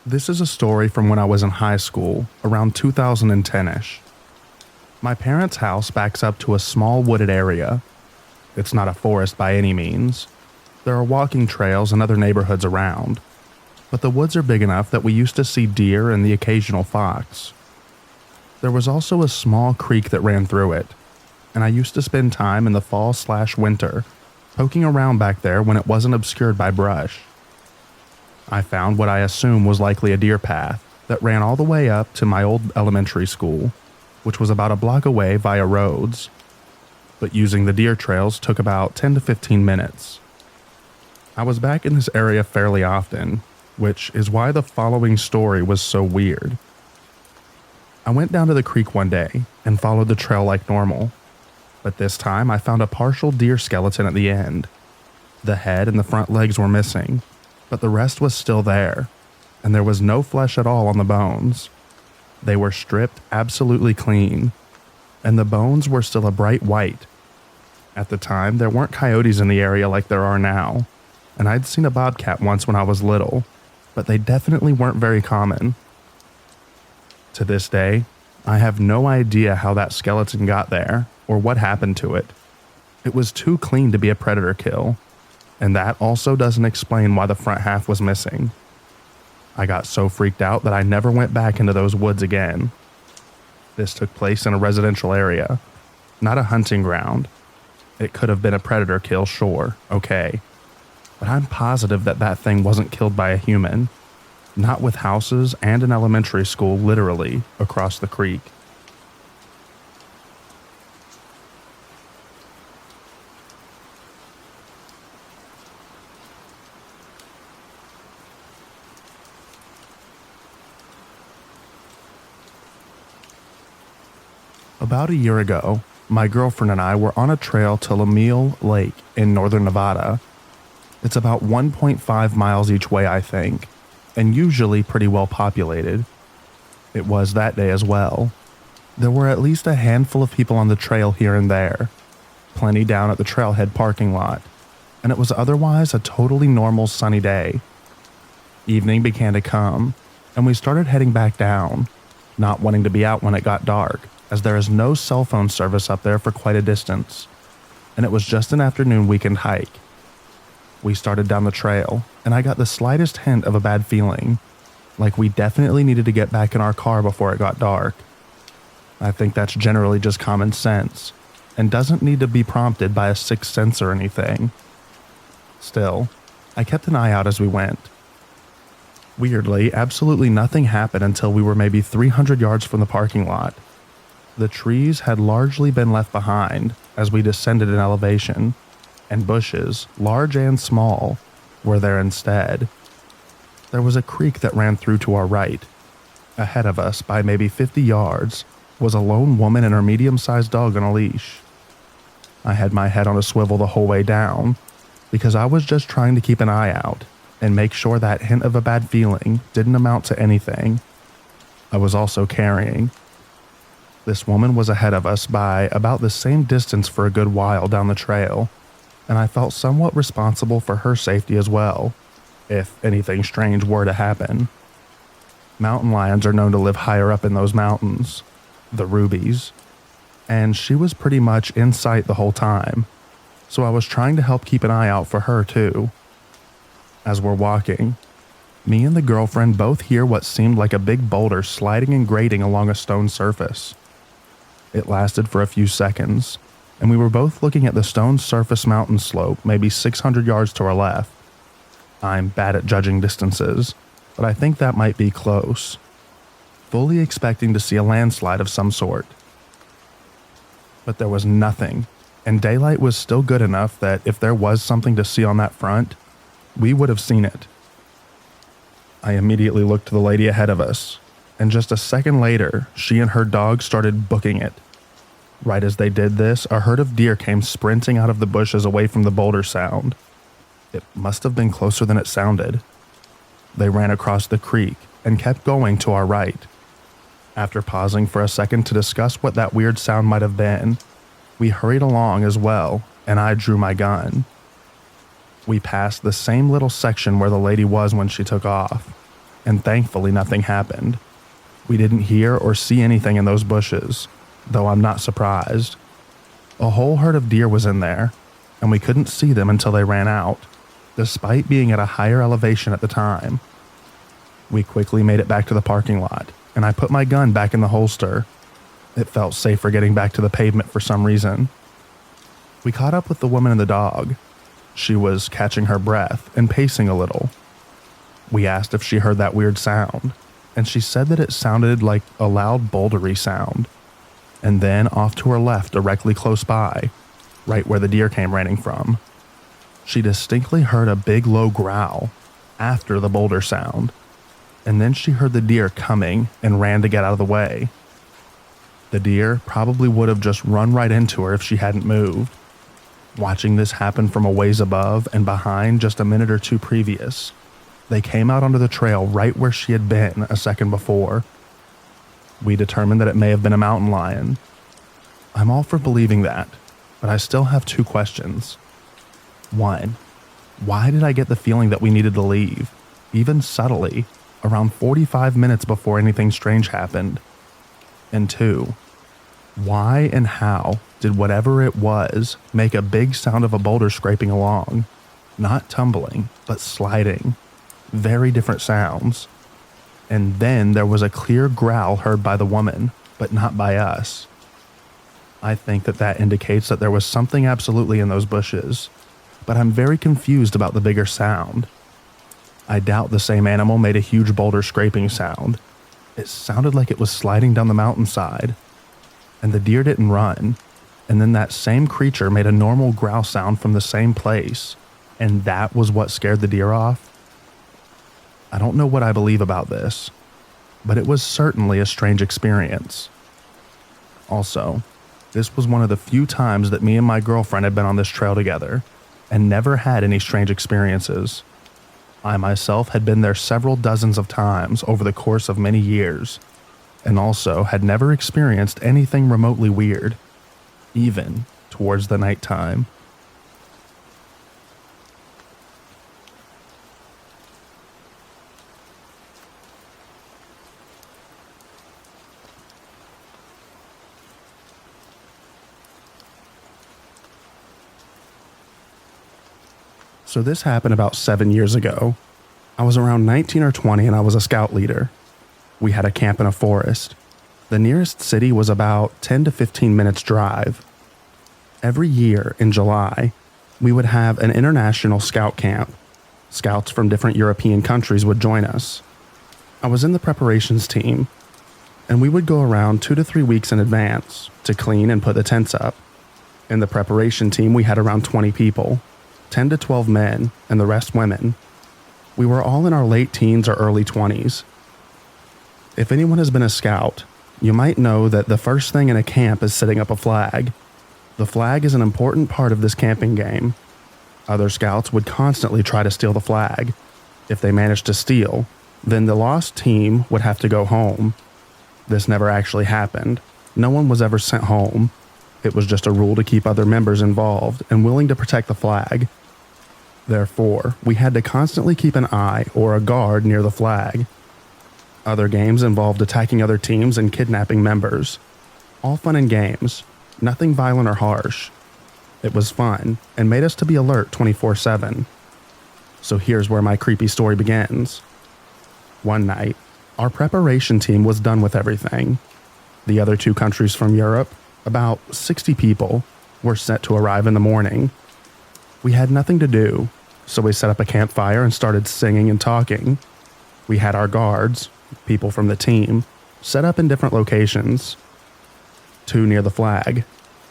This is a story from when I was in high school, around 2010-ish. My parents' house backs up to a small wooded area. It's not a forest by any means. There are walking trails and other neighborhoods around, but the woods are big enough that we used to see deer and the occasional fox. There was also a small creek that ran through it, and I used to spend time in the fall/winter poking around back there when it wasn't obscured by brush. I found what I assume was likely a deer path that ran all the way up to my old elementary school, which was about a block away via roads. But using the deer trails took about 10 to 15 minutes. I was back in this area fairly often, which is why the following story was so weird. I went down to the creek one day and followed the trail like normal, but this time I found a partial deer skeleton at the end. The head and the front legs were missing, but the rest was still there, and there was no flesh at all on the bones. They were stripped absolutely clean, and the bones were still a bright white. At the time, there weren't coyotes in the area like there are now, and I'd seen a bobcat once when I was little, but they definitely weren't very common. To this day, I have no idea how that skeleton got there or what happened to it. It was too clean to be a predator kill, and that also doesn't explain why the front half was missing. I got so freaked out that I never went back into those woods again. This took place in a residential area, not a hunting ground. It could have been a predator kill, sure, okay. But I'm positive that that thing wasn't killed by a human, not with houses and an elementary school literally across the creek. About a year ago, my girlfriend and I were on a trail to Lemuel Lake in northern Nevada. It's about 1.5 miles each way, I think, and usually pretty well populated. It was that day as well. There were at least a handful of people on the trail here and there, plenty down at the trailhead parking lot, and it was otherwise a totally normal sunny day. Evening began to come, and we started heading back down, not wanting to be out when it got dark, as there is no cell phone service up there for quite a distance, and it was just an afternoon weekend hike. We started down the trail, and I got the slightest hint of a bad feeling, like we definitely needed to get back in our car before it got dark. I think that's generally just common sense, and doesn't need to be prompted by a sixth sense or anything. Still, I kept an eye out as we went. Weirdly, absolutely nothing happened until we were maybe 300 yards from the parking lot. The trees had largely been left behind as we descended in elevation, and bushes, large and small, were there instead. There was a creek that ran through to our right. Ahead of us, by maybe 50 yards, was a lone woman and her medium-sized dog on a leash. I had my head on a swivel the whole way down, because I was just trying to keep an eye out and make sure that hint of a bad feeling didn't amount to anything. I was also carrying. This woman was ahead of us by about the same distance for a good while down the trail, and I felt somewhat responsible for her safety as well, if anything strange were to happen. Mountain lions are known to live higher up in those mountains, the Rubies, and she was pretty much in sight the whole time, so I was trying to help keep an eye out for her too. As we're walking, me and the girlfriend both hear what seemed like a big boulder sliding and grating along a stone surface. It lasted for a few seconds, and we were both looking at the stone surface mountain slope maybe 600 yards to our left. I'm bad at judging distances, but I think that might be close. Fully expecting to see a landslide of some sort. But there was nothing, and daylight was still good enough that if there was something to see on that front, we would have seen it. I immediately looked to the lady ahead of us, and just a second later, she and her dog started booking it. Right as they did this, a herd of deer came sprinting out of the bushes away from the boulder sound. It must have been closer than it sounded. They ran across the creek and kept going to our right. After pausing for a second to discuss what that weird sound might have been, we hurried along as well, and I drew my gun. We passed the same little section where the lady was when she took off, and thankfully nothing happened. We didn't hear or see anything in those bushes, though I'm not surprised. A whole herd of deer was in there, and we couldn't see them until they ran out, despite being at a higher elevation at the time. We quickly made it back to the parking lot, and I put my gun back in the holster. It felt safer getting back to the pavement for some reason. We caught up with the woman and the dog. She was catching her breath and pacing a little. We asked if she heard that weird sound, and she said that it sounded like a loud bouldery sound. And then off to her left, directly close by, right where the deer came running from, she distinctly heard a big low growl after the boulder sound, and then she heard the deer coming and ran to get out of the way. The deer probably would have just run right into her if she hadn't moved. Watching this happen from a ways above and behind just a minute or two previous, they came out onto the trail right where she had been a second before. We determined that it may have been a mountain lion. I'm all for believing that, but I still have two questions. One, why did I get the feeling that we needed to leave, even subtly, around 45 minutes before anything strange happened? And two, why and how did whatever it was make a big sound of a boulder scraping along? Not tumbling, but sliding. Very different sounds. And then there was a clear growl heard by the woman, but not by us. I think that indicates that there was something absolutely in those bushes, but I'm very confused about the bigger sound. I doubt the same animal made a huge boulder scraping sound. It sounded like it was sliding down the mountainside. And the deer didn't run, and then that same creature made a normal growl sound from the same place, and that was what scared the deer off? I don't know what I believe about this, but it was certainly a strange experience. Also, this was one of the few times that me and my girlfriend had been on this trail together, and never had any strange experiences. I myself had been there several dozens of times over the course of many years, and also had never experienced anything remotely weird, even towards the nighttime. So this happened about 7 years ago. I was around 19 or 20 and I was a scout leader. We had a camp in a forest. The nearest city was about 10 to 15 minutes drive. Every year in July, we would have an international scout camp. Scouts from different European countries would join us. I was in the preparations team, and we would go around 2 to 3 weeks in advance to clean and put the tents up. In the preparation team, we had around 20 people, 10 to 12 men, and the rest women. We were all in our late teens or early 20s. If anyone has been a scout, you might know that the first thing in a camp is setting up a flag. The flag is an important part of this camping game. Other scouts would constantly try to steal the flag. If they managed to steal, then the lost team would have to go home. This never actually happened. No one was ever sent home. It was just a rule to keep other members involved and willing to protect the flag. Therefore, we had to constantly keep an eye or a guard near the flag. Other games involved attacking other teams and kidnapping members. All fun and games, nothing violent or harsh. It was fun and made us to be alert 24/7. So here's where my creepy story begins. One night, our preparation team was done with everything. The other 2 countries from Europe, about 60 people, were set to arrive in the morning. We had nothing to do, so we set up a campfire and started singing and talking. We had our guards, people from the team, set up in different locations. 2 near the flag,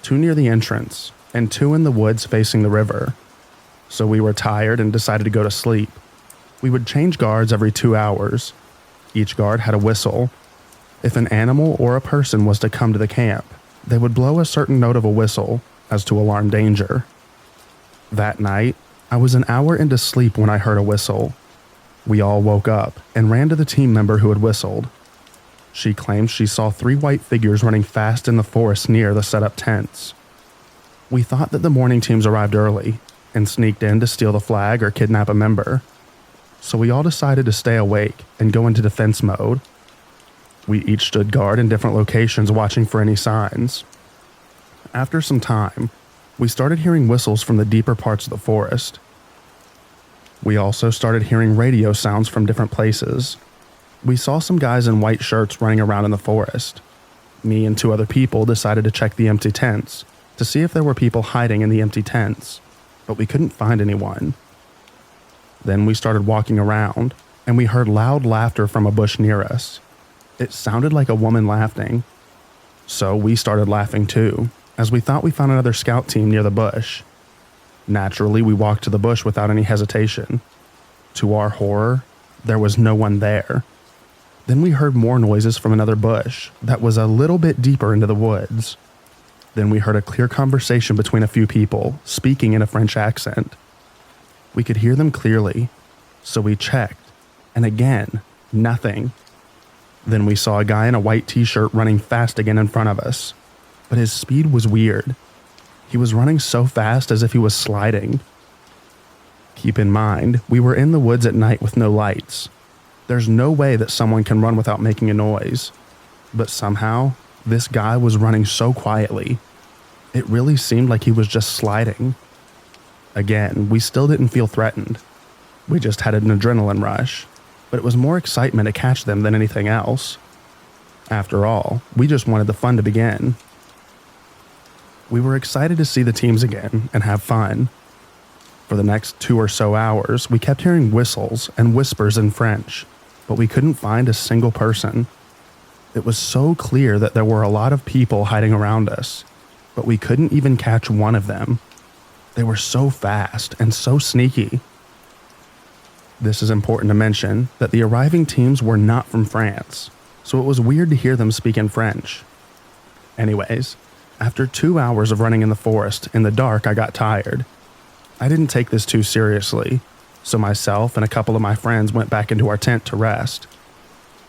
2 near the entrance, and 2 in the woods facing the river. So we were tired and decided to go to sleep. We would change guards every 2 hours. Each guard had a whistle. If an animal or a person was to come to the camp, they would blow a certain note of a whistle as to alarm danger. That night, I was an hour into sleep when I heard a whistle. We all woke up and ran to the team member who had whistled. She claimed she saw 3 white figures running fast in the forest near the set-up tents. We thought that the morning teams arrived early and sneaked in to steal the flag or kidnap a member. so we all decided to stay awake and go into defense mode. We each stood guard in different locations watching for any signs. After some time, we started hearing whistles from the deeper parts of the forest. We also started hearing radio sounds from different places. We saw some guys in white shirts running around in the forest. Me and 2 other people decided to check the empty tents to see if there were people hiding in the empty tents, but we couldn't find anyone. Then we started walking around, and we heard loud laughter from a bush near us. It sounded like a woman laughing. So we started laughing too, as we thought we found another scout team near the bush. Naturally, we walked to the bush without any hesitation. To our horror, there was no one there. Then we heard more noises from another bush that was a little bit deeper into the woods. Then we heard a clear conversation between a few people, speaking in a French accent. We could hear them clearly, so we checked, and again, nothing. Then we saw a guy in a white t-shirt running fast again in front of us, but his speed was weird. He was running so fast as if he was sliding. Keep in mind, we were in the woods at night with no lights. There's no way that someone can run without making a noise, but somehow, this guy was running so quietly. It really seemed like he was just sliding. Again, we still didn't feel threatened. We just had an adrenaline rush, but it was more excitement to catch them than anything else. After all, we just wanted the fun to begin. We were excited to see the teams again and have fun. For the next 2 or so hours, we kept hearing whistles and whispers in French, but we couldn't find a single person. It was so clear that there were a lot of people hiding around us, but we couldn't even catch one of them. They were so fast and so sneaky. This is important to mention that the arriving teams were not from France, so it was weird to hear them speak in French. Anyways, after 2 hours of running in the forest in the dark, I got tired. I didn't take this too seriously, so myself and a couple of my friends went back into our tent to rest.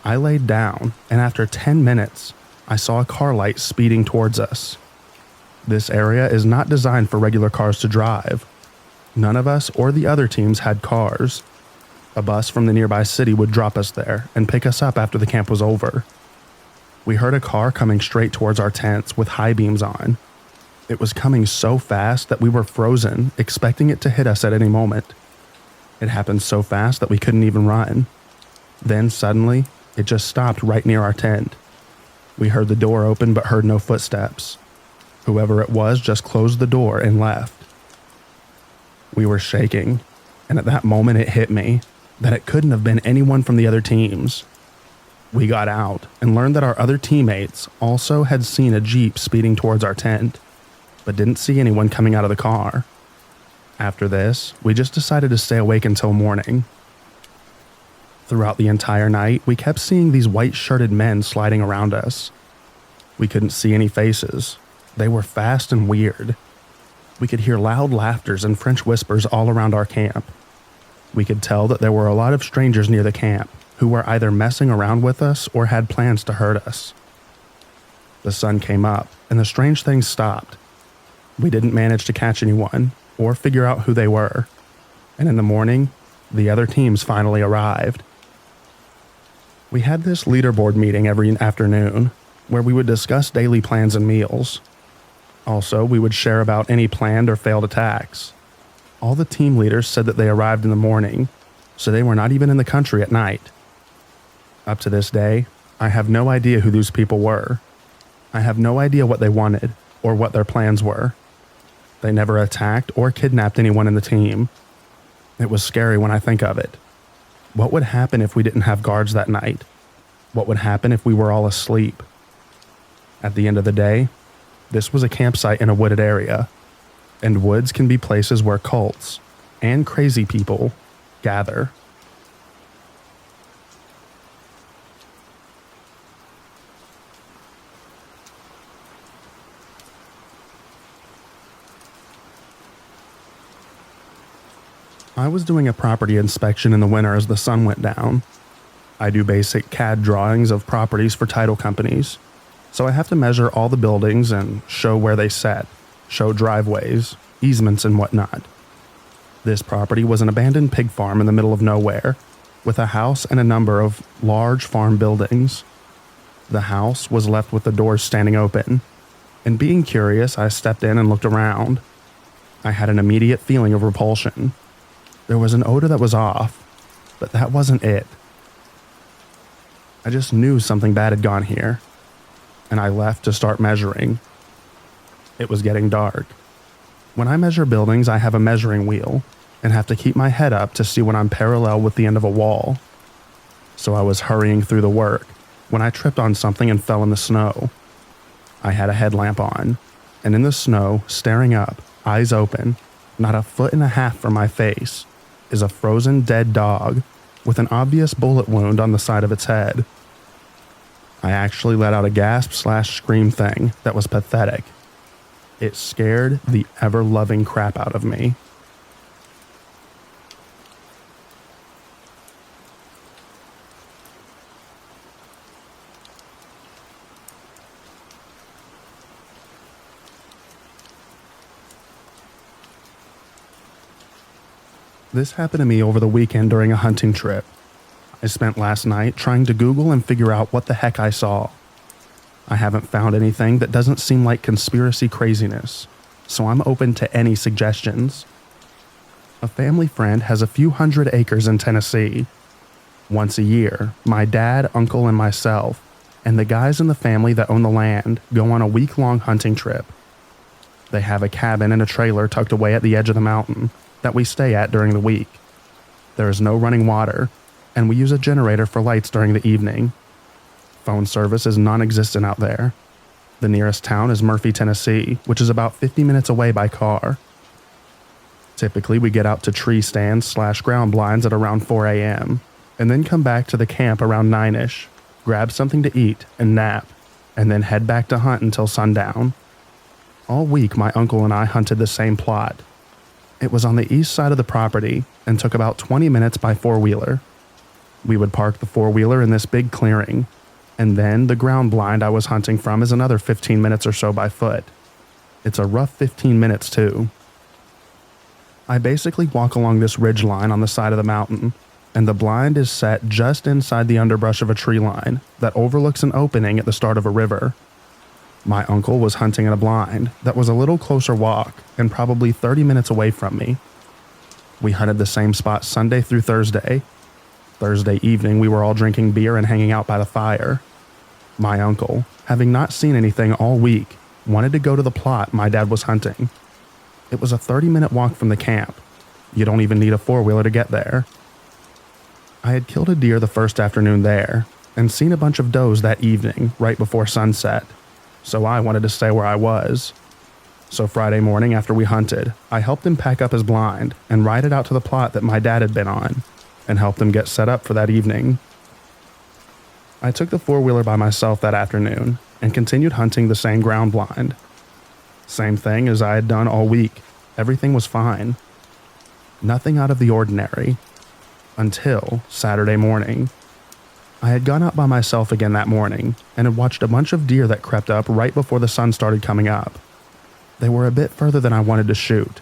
I laid down, and after 10 minutes, I saw a car light speeding towards us. This area is not designed for regular cars to drive. None of us or the other teams had cars. A bus from the nearby city would drop us there and pick us up after the camp was over. We heard a car coming straight towards our tents with high beams on. It was coming so fast that we were frozen, expecting it to hit us at any moment. It happened so fast that we couldn't even run. Then suddenly, it just stopped right near our tent. We heard the door open but heard no footsteps. Whoever it was just closed the door and left. We were shaking, and at that moment it hit me that it couldn't have been anyone from the other teams. We got out and learned that our other teammates also had seen a Jeep speeding towards our tent, but didn't see anyone coming out of the car. After this, we just decided to stay awake until morning. Throughout the entire night, we kept seeing these white-shirted men sliding around us. We couldn't see any faces. They were fast and weird. We could hear loud laughters and French whispers all around our camp. We could tell that there were a lot of strangers near the camp who were either messing around with us or had plans to hurt us. The sun came up and the strange things stopped. We didn't manage to catch anyone or figure out who they were. And in the morning, the other teams finally arrived. We had this leaderboard meeting every afternoon where we would discuss daily plans and meals. Also, we would share about any planned or failed attacks. All the team leaders said that they arrived in the morning, so they were not even in the country at night. Up to this day, I have no idea who these people were. I have no idea what they wanted or what their plans were. They never attacked or kidnapped anyone in the team. It was scary when I think of it. What would happen if we didn't have guards that night? What would happen if we were all asleep? At the end of the day, this was a campsite in a wooded area, and woods can be places where cults and crazy people gather. I was doing a property inspection in the winter as the sun went down. I do basic CAD drawings of properties for title companies, so I have to measure all the buildings and show where they set, show driveways, easements, and whatnot. This property was an abandoned pig farm in the middle of nowhere, with a house and a number of large farm buildings. The house was left with the doors standing open, and being curious, I stepped in and looked around. I had an immediate feeling of repulsion. There was an odor that was off, but that wasn't it. I just knew something bad had gone here, and I left to start measuring. It was getting dark. When I measure buildings, I have a measuring wheel and have to keep my head up to see when I'm parallel with the end of a wall. So I was hurrying through the work when I tripped on something and fell in the snow. I had a headlamp on, and in the snow, staring up, eyes open, not a foot and a half from my face, is a frozen dead dog with an obvious bullet wound on the side of its head. I actually let out a gasp/scream thing that was pathetic. It scared the ever-loving crap out of me. This happened to me over the weekend during a hunting trip. I spent last night trying to Google and figure out what the heck I saw. I haven't found anything that doesn't seem like conspiracy craziness, so I'm open to any suggestions. A family friend has a few hundred acres in Tennessee. Once a year, my dad, uncle, and myself, and the guys in the family that own the land, go on a week-long hunting trip. They have a cabin and a trailer tucked away at the edge of the mountain that we stay at during the week. There is no running water, and we use a generator for lights during the evening. Phone service is non-existent out there. The nearest town is Murphy, Tennessee, which is about 50 minutes away by car. Typically, we get out to tree stands/ground blinds at around 4 a.m., and then come back to the camp around 9-ish, grab something to eat and nap, and then head back to hunt until sundown. All week, my uncle and I hunted the same plot. It was on the east side of the property and took about 20 minutes by four-wheeler. We would park the four-wheeler in this big clearing, and then the ground blind I was hunting from is another 15 minutes or so by foot. It's a rough 15 minutes too. I basically walk along this ridge line on the side of the mountain, and the blind is set just inside the underbrush of a tree line that overlooks an opening at the start of a river. My uncle was hunting in a blind that was a little closer walk and probably 30 minutes away from me. We hunted the same spot Sunday through Thursday. Thursday evening, we were all drinking beer and hanging out by the fire. My uncle, having not seen anything all week, wanted to go to the plot my dad was hunting. It was a 30-minute walk from the camp. You don't even need a four-wheeler to get there. I had killed a deer the first afternoon there and seen a bunch of does that evening right before sunset, so I wanted to stay where I was. So Friday morning after we hunted, I helped him pack up his blind and ride it out to the plot that my dad had been on, and helped him get set up for that evening. I took the four-wheeler by myself that afternoon and continued hunting the same ground blind. Same thing as I had done all week. Everything was fine. Nothing out of the ordinary. Until Saturday morning. I had gone out by myself again that morning and had watched a bunch of deer that crept up right before the sun started coming up. They were a bit further than I wanted to shoot,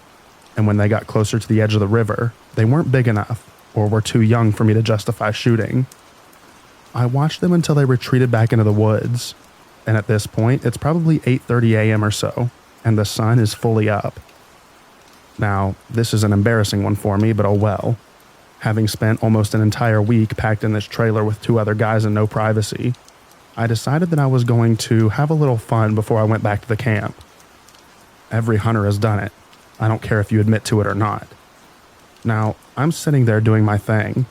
and when they got closer to the edge of the river, they weren't big enough or were too young for me to justify shooting. I watched them until they retreated back into the woods, and at this point, it's probably 8:30 a.m. or so, and the sun is fully up. Now, this is an embarrassing one for me, but oh well. Having spent almost an entire week packed in this trailer with two other guys and no privacy, I decided that I was going to have a little fun before I went back to the camp. Every hunter has done it. I don't care if you admit to it or not. Now, I'm sitting there doing my thing,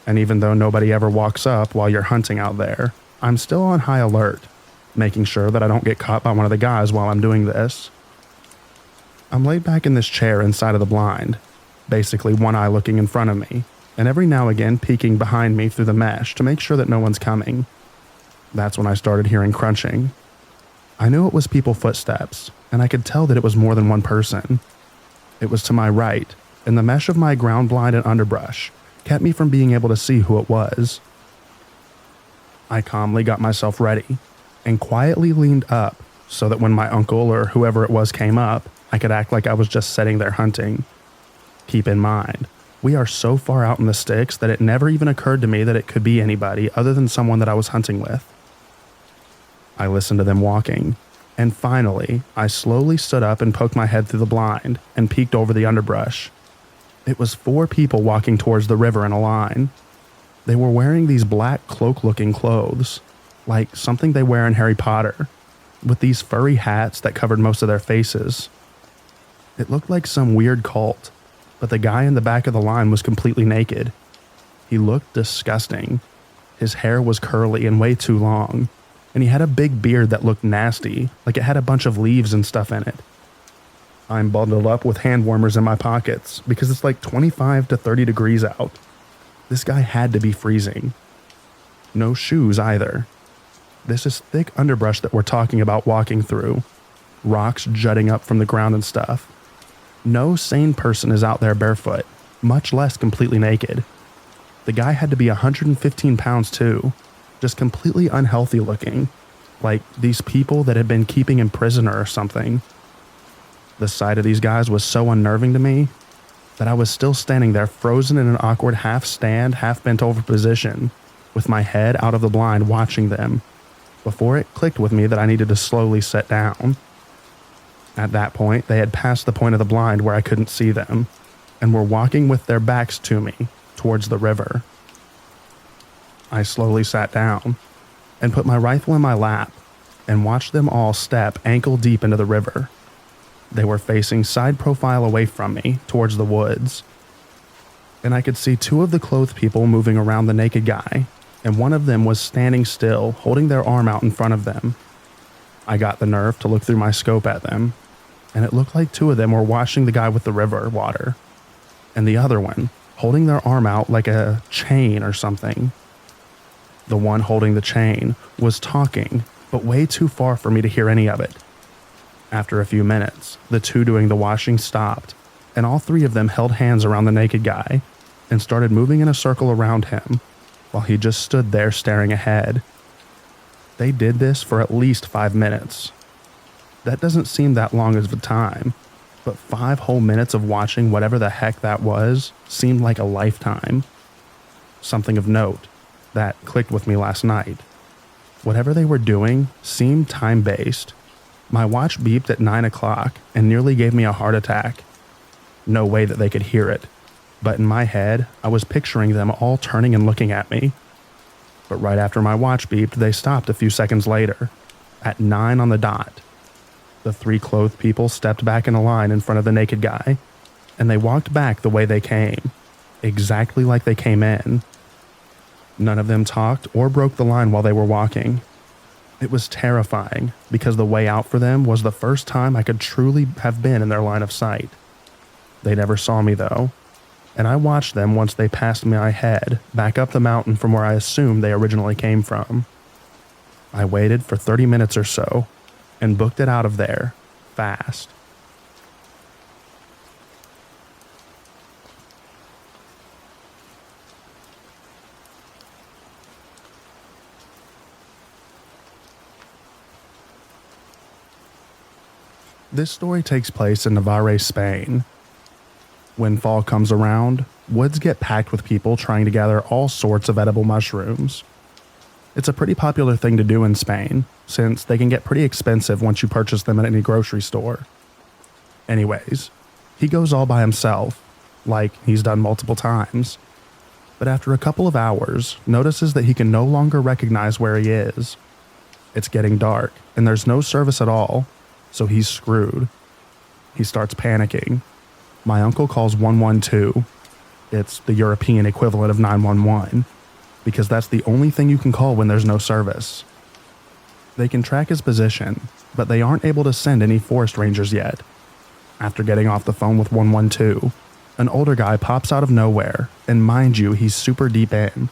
and even though nobody ever walks up while you're hunting out there, I'm still on high alert, making sure that I don't get caught by one of the guys while I'm doing this. I'm laid back in this chair inside of the blind, basically one eye looking in front of me, and every now and again peeking behind me through the mesh to make sure that no one's coming. That's when I started hearing crunching. I knew it was people's footsteps, and I could tell that it was more than one person. It was to my right, and the mesh of my ground blind and underbrush kept me from being able to see who it was. I calmly got myself ready, and quietly leaned up so that when my uncle or whoever it was came up, I could act like I was just sitting there hunting. Keep in mind, we are so far out in the sticks that it never even occurred to me that it could be anybody other than someone that I was hunting with. I listened to them walking, and finally, I slowly stood up and poked my head through the blind and peeked over the underbrush. It was 4 people walking towards the river in a line. They were wearing these black cloak-looking clothes, like something they wear in Harry Potter, with these furry hats that covered most of their faces. It looked like some weird cult, but the guy in the back of the line was completely naked. He looked disgusting. His hair was curly and way too long, and he had a big beard that looked nasty, like it had a bunch of leaves and stuff in it. I'm bundled up with hand warmers in my pockets because it's like 25 to 30 degrees out. This guy had to be freezing. No shoes either. This is thick underbrush that we're talking about walking through. Rocks jutting up from the ground and stuff. No sane person is out there barefoot, much less completely naked. The guy had to be 115 pounds too, just completely unhealthy looking, like these people that had been keeping him prisoner or something. The sight of these guys was so unnerving to me that I was still standing there frozen in an awkward half stand, half bent over position, with my head out of the blind watching them, before it clicked with me that I needed to slowly sit down. At that point, they had passed the point of the blind where I couldn't see them, and were walking with their backs to me, towards the river. I slowly sat down, and put my rifle in my lap, and watched them all step ankle deep into the river. They were facing side profile away from me, towards the woods. And I could see 2 of the clothed people moving around the naked guy, and one of them was standing still, holding their arm out in front of them. I got the nerve to look through my scope at them, and it looked like 2 of them were washing the guy with the river water, and the other one, holding their arm out like a chain or something. The one holding the chain was talking, but way too far for me to hear any of it. After a few minutes, the 2 doing the washing stopped, and all 3 of them held hands around the naked guy and started moving in a circle around him, while he just stood there staring ahead. They did this for at least 5 minutes. That doesn't seem that long of a time, but 5 whole minutes of watching whatever the heck that was seemed like a lifetime. Something of note that clicked with me last night. Whatever they were doing seemed time-based. My watch beeped at 9 o'clock and nearly gave me a heart attack. No way that they could hear it, but in my head, I was picturing them all turning and looking at me. But right after my watch beeped, they stopped a few seconds later, at 9 on the dot. The 3 clothed people stepped back in a line in front of the naked guy, and they walked back the way they came, exactly like they came in. None of them talked or broke the line while they were walking. It was terrifying because the way out for them was the first time I could truly have been in their line of sight. They never saw me though, and I watched them once they passed my head back up the mountain from where I assumed they originally came from. I waited for 30 minutes or so and booked it out of there fast. This story takes place in Navarre, Spain. When fall comes around, woods get packed with people trying to gather all sorts of edible mushrooms. It's a pretty popular thing to do in Spain, since they can get pretty expensive once you purchase them at any grocery store. Anyways, he goes all by himself, like he's done multiple times, but after a couple of hours, notices that he can no longer recognize where he is. It's getting dark, and there's no service at all, so he's screwed. He starts panicking. My uncle calls 112. It's the European equivalent of 911, because that's the only thing you can call when there's no service. They can track his position, but they aren't able to send any forest rangers yet. After getting off the phone with 112, an older guy pops out of nowhere, and mind you, he's super deep in.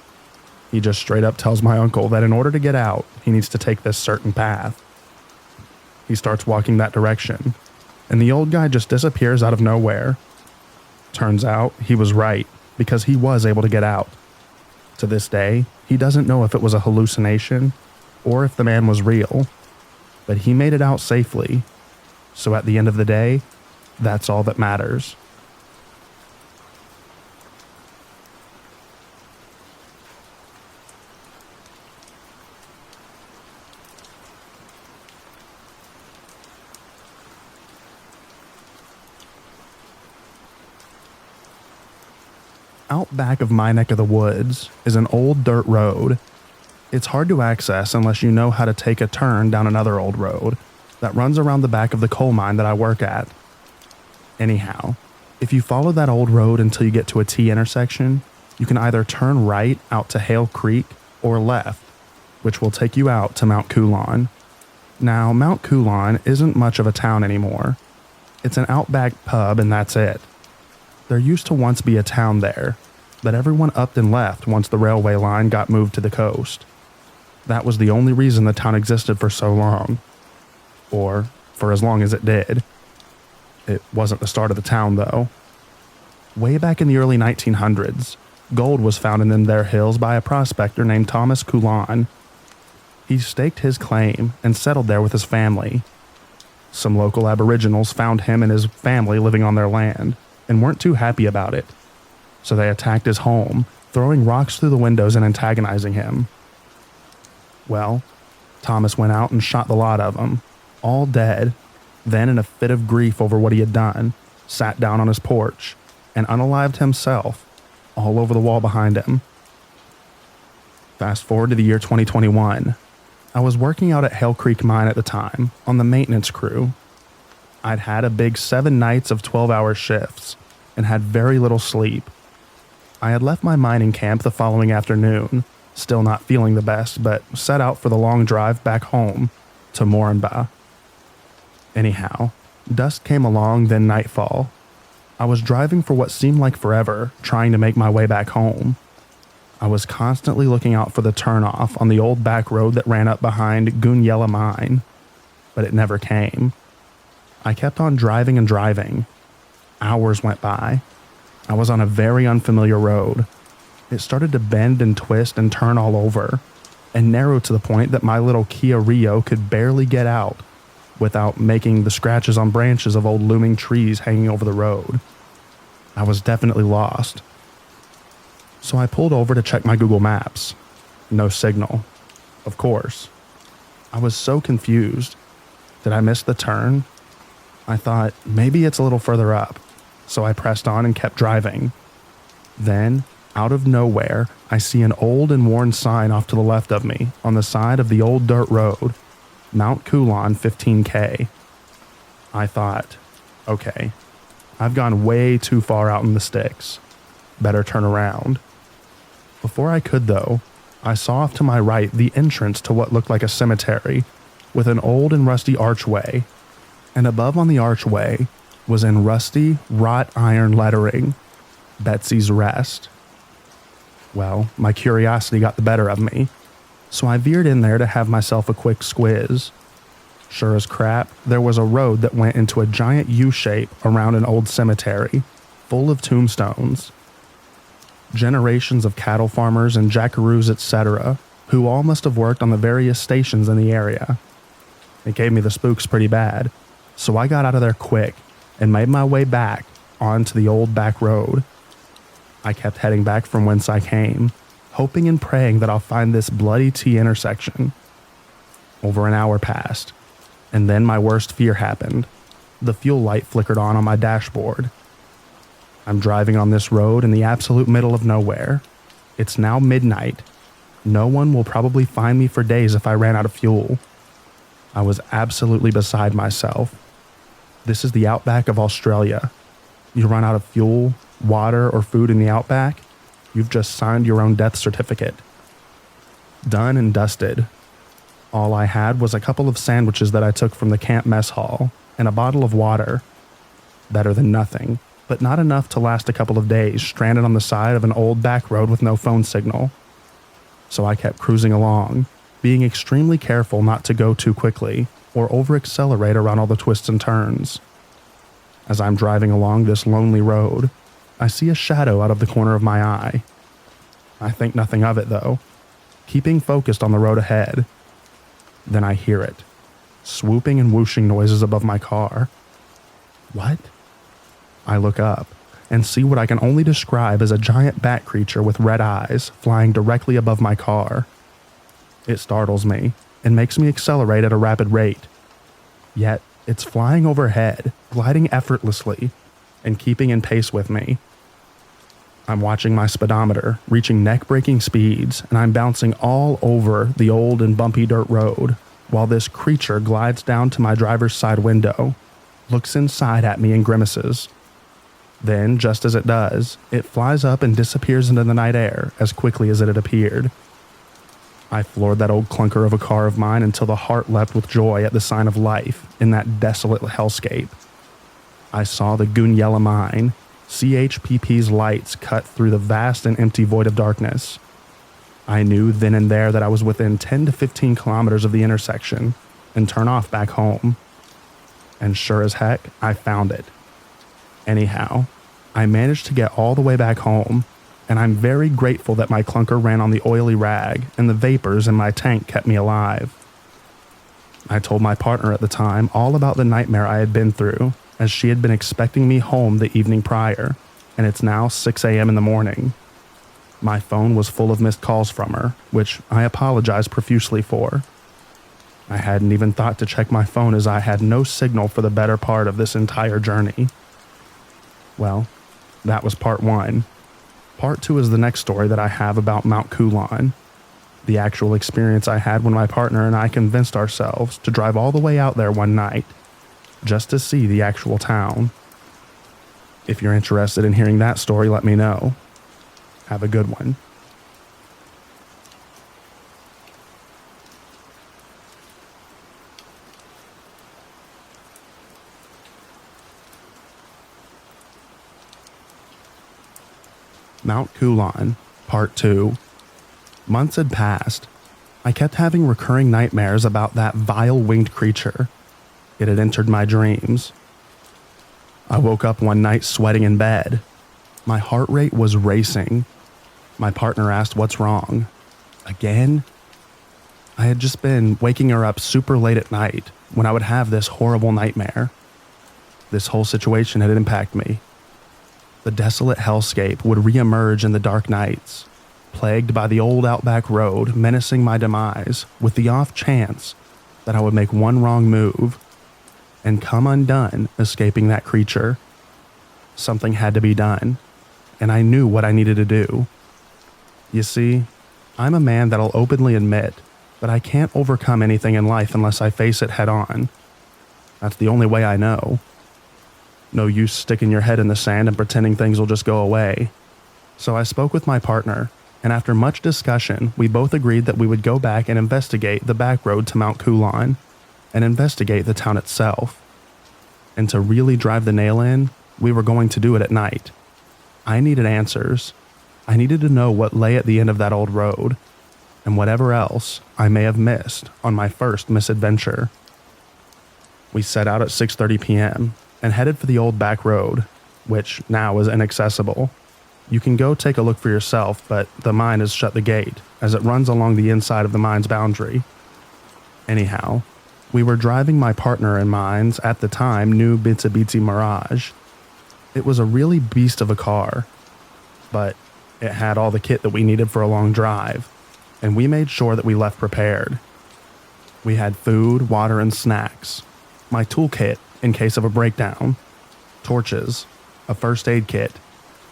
He just straight up tells my uncle that in order to get out, he needs to take this certain path. He starts walking that direction, and the old guy just disappears out of nowhere. Turns out he was right, because he was able to get out. To this day, he doesn't know if it was a hallucination or if the man was real, but he made it out safely. So at the end of the day, that's all that matters. Out back of my neck of the woods is an old dirt road. It's hard to access unless you know how to take a turn down another old road that runs around the back of the coal mine that I work at. Anyhow, if you follow that old road until you get to a T intersection, you can either turn right out to Hale Creek or left, which will take you out to Mount Coulon. Now, Mount Coulon isn't much of a town anymore. It's an outback pub and that's it. There used to once be a town there, but everyone upped and left once the railway line got moved to the coast. That was the only reason the town existed for so long. Or, for as long as it did. It wasn't the start of the town, though. Way back in the early 1900s, gold was found in them there hills by a prospector named Thomas Coulon. He staked his claim and settled there with his family. Some local aboriginals found him and his family living on their land, and weren't too happy about it. So they attacked his home, throwing rocks through the windows and antagonizing him. Well, Thomas went out and shot the lot of them, all dead, then in a fit of grief over what he had done, sat down on his porch and unalived himself all over the wall behind him. Fast forward to the year 2021. I was working out at Hale Creek Mine at the time, on the maintenance crew. I'd had a big 7 nights of 12-hour shifts and had very little sleep. I had left my mining camp the following afternoon, still not feeling the best, but set out for the long drive back home to Moranbah. Anyhow, dusk came along, then nightfall. I was driving for what seemed like forever, trying to make my way back home. I was constantly looking out for the turnoff on the old back road that ran up behind Goonyella Mine, but it never came. I kept on driving and driving. Hours went by. I was on a very unfamiliar road. It started to bend and twist and turn all over, and narrow to the point that my little Kia Rio could barely get out without making the scratches on branches of old looming trees hanging over the road. I was definitely lost. So I pulled over to check my Google Maps. No signal. Of course. I was so confused. Did I miss the turn? I thought, maybe it's a little further up, so I pressed on and kept driving. Then, out of nowhere, I see an old and worn sign off to the left of me on the side of the old dirt road, Mount Coulon 15K. I thought, okay, I've gone way too far out in the sticks. Better turn around. Before I could, though, I saw off to my right the entrance to what looked like a cemetery with an old and rusty archway. And above on the archway was in rusty, wrought iron lettering, Betsy's Rest. Well, my curiosity got the better of me, so I veered in there to have myself a quick squiz. Sure as crap, there was a road that went into a giant U-shape around an old cemetery, full of tombstones. Generations of cattle farmers and jackaroos, etc., who all must have worked on the various stations in the area. It gave me the spooks pretty bad, so I got out of there quick and made my way back onto the old back road. I kept heading back from whence I came, hoping and praying that I'll find this bloody T intersection. Over an hour passed, and then my worst fear happened. The fuel light flickered on my dashboard. I'm driving on this road in the absolute middle of nowhere. It's now midnight. No one will probably find me for days if I ran out of fuel. I was absolutely beside myself. This is the outback of Australia. You run out of fuel, water, or food in the outback, you've just signed your own death certificate. Done and dusted. All I had was a couple of sandwiches that I took from the camp mess hall and a bottle of water. Better than nothing, but not enough to last a couple of days stranded on the side of an old back road with no phone signal. So I kept cruising along, being extremely careful not to go too quickly or over-accelerate around all the twists and turns. As I'm driving along this lonely road, I see a shadow out of the corner of my eye. I think nothing of it, though, keeping focused on the road ahead. Then I hear it, swooping and whooshing noises above my car. What? I look up and see what I can only describe as a giant bat creature with red eyes flying directly above my car. It startles me and makes me accelerate at a rapid rate. Yet, it's flying overhead, gliding effortlessly, and keeping in pace with me. I'm watching my speedometer, reaching neck-breaking speeds, and I'm bouncing all over the old and bumpy dirt road, while this creature glides down to my driver's side window, looks inside at me and grimaces. Then, just as it does, it flies up and disappears into the night air as quickly as it had appeared. I floored that old clunker of a car of mine until the heart leapt with joy at the sign of life in that desolate hellscape. I saw the Goonyella mine, CHPP's lights cut through the vast and empty void of darkness. I knew then and there that I was within 10 to 15 kilometers of the intersection and turn off back home. And sure as heck, I found it. Anyhow, I managed to get all the way back home, and I'm very grateful that my clunker ran on the oily rag and the vapors in my tank kept me alive. I told my partner at the time all about the nightmare I had been through, as she had been expecting me home the evening prior, and it's now 6 a.m. in the morning. My phone was full of missed calls from her, which I apologized profusely for. I hadn't even thought to check my phone as I had no signal for the better part of this entire journey. Well, that was part 1. Part 2 is the next story that I have about Mount Coolon, the actual experience I had when my partner and I convinced ourselves to drive all the way out there one night, just to see the actual town. If you're interested in hearing that story, let me know. Have a good one. Mount Coolon, Part 2. Months had passed. I kept having recurring nightmares about that vile winged creature. It had entered my dreams. I woke up one night sweating in bed. My heart rate was racing. My partner asked what's wrong. Again? I had just been waking her up super late at night when I would have this horrible nightmare. This whole situation had impacted me. The desolate hellscape would reemerge in the dark nights, plagued by the old outback road menacing my demise with the off chance that I would make one wrong move and come undone escaping that creature. Something had to be done, and I knew what I needed to do. You see, I'm a man that'll openly admit that I can't overcome anything in life unless I face it head on. That's the only way I know. No use sticking your head in the sand and pretending things will just go away. So I spoke with my partner, and after much discussion, we both agreed that we would go back and investigate the back road to Mount Coolon, and investigate the town itself. And to really drive the nail in, we were going to do it at night. I needed answers. I needed to know what lay at the end of that old road, and whatever else I may have missed on my first misadventure. We set out at 6:30 p.m. and headed for the old back road, which now is inaccessible. You can go take a look for yourself, but the mine has shut the gate as it runs along the inside of the mine's boundary. Anyhow, we were driving my partner and mine's at the time new Mitsubishi Mirage. It was a really beast of a car, but it had all the kit that we needed for a long drive, and we made sure that we left prepared. We had food, water, and snacks, my toolkit in case of a breakdown, torches, a first aid kit,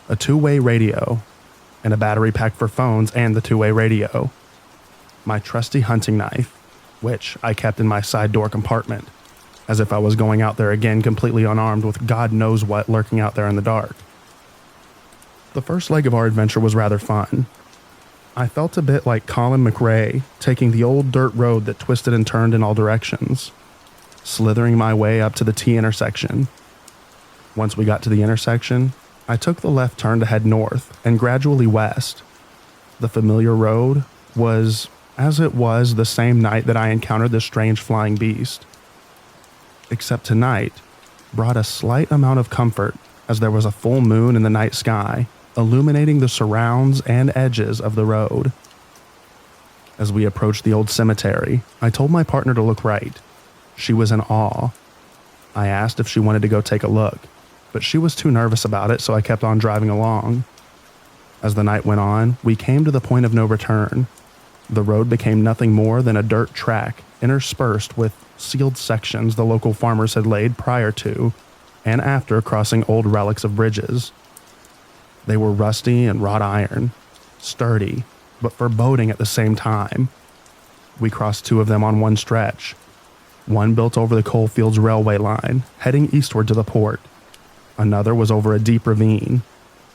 a two-way radio, and a battery pack for phones and the two-way radio, my trusty hunting knife, which I kept in my side door compartment, as if I was going out there again completely unarmed with God knows what lurking out there in the dark. The first leg of our adventure was rather fun. I felt a bit like Colin McRae taking the old dirt road that twisted and turned in all directions, slithering my way up to the T intersection. Once we got to the intersection, I took the left turn to head north and gradually west. The familiar road was, as it was the same night that I encountered this strange flying beast. Except tonight brought a slight amount of comfort as there was a full moon in the night sky, illuminating the surrounds and edges of the road. As we approached the old cemetery, I told my partner to look right. She was in awe. I asked if she wanted to go take a look, but she was too nervous about it, so I kept on driving along. As the night went on, we came to the point of no return. The road became nothing more than a dirt track interspersed with sealed sections the local farmers had laid prior to and after crossing old relics of bridges. They were rusty and wrought iron, sturdy, but foreboding at the same time. We crossed 2 of them on one stretch. One built over the coalfields railway line, heading eastward to the port. Another was over a deep ravine.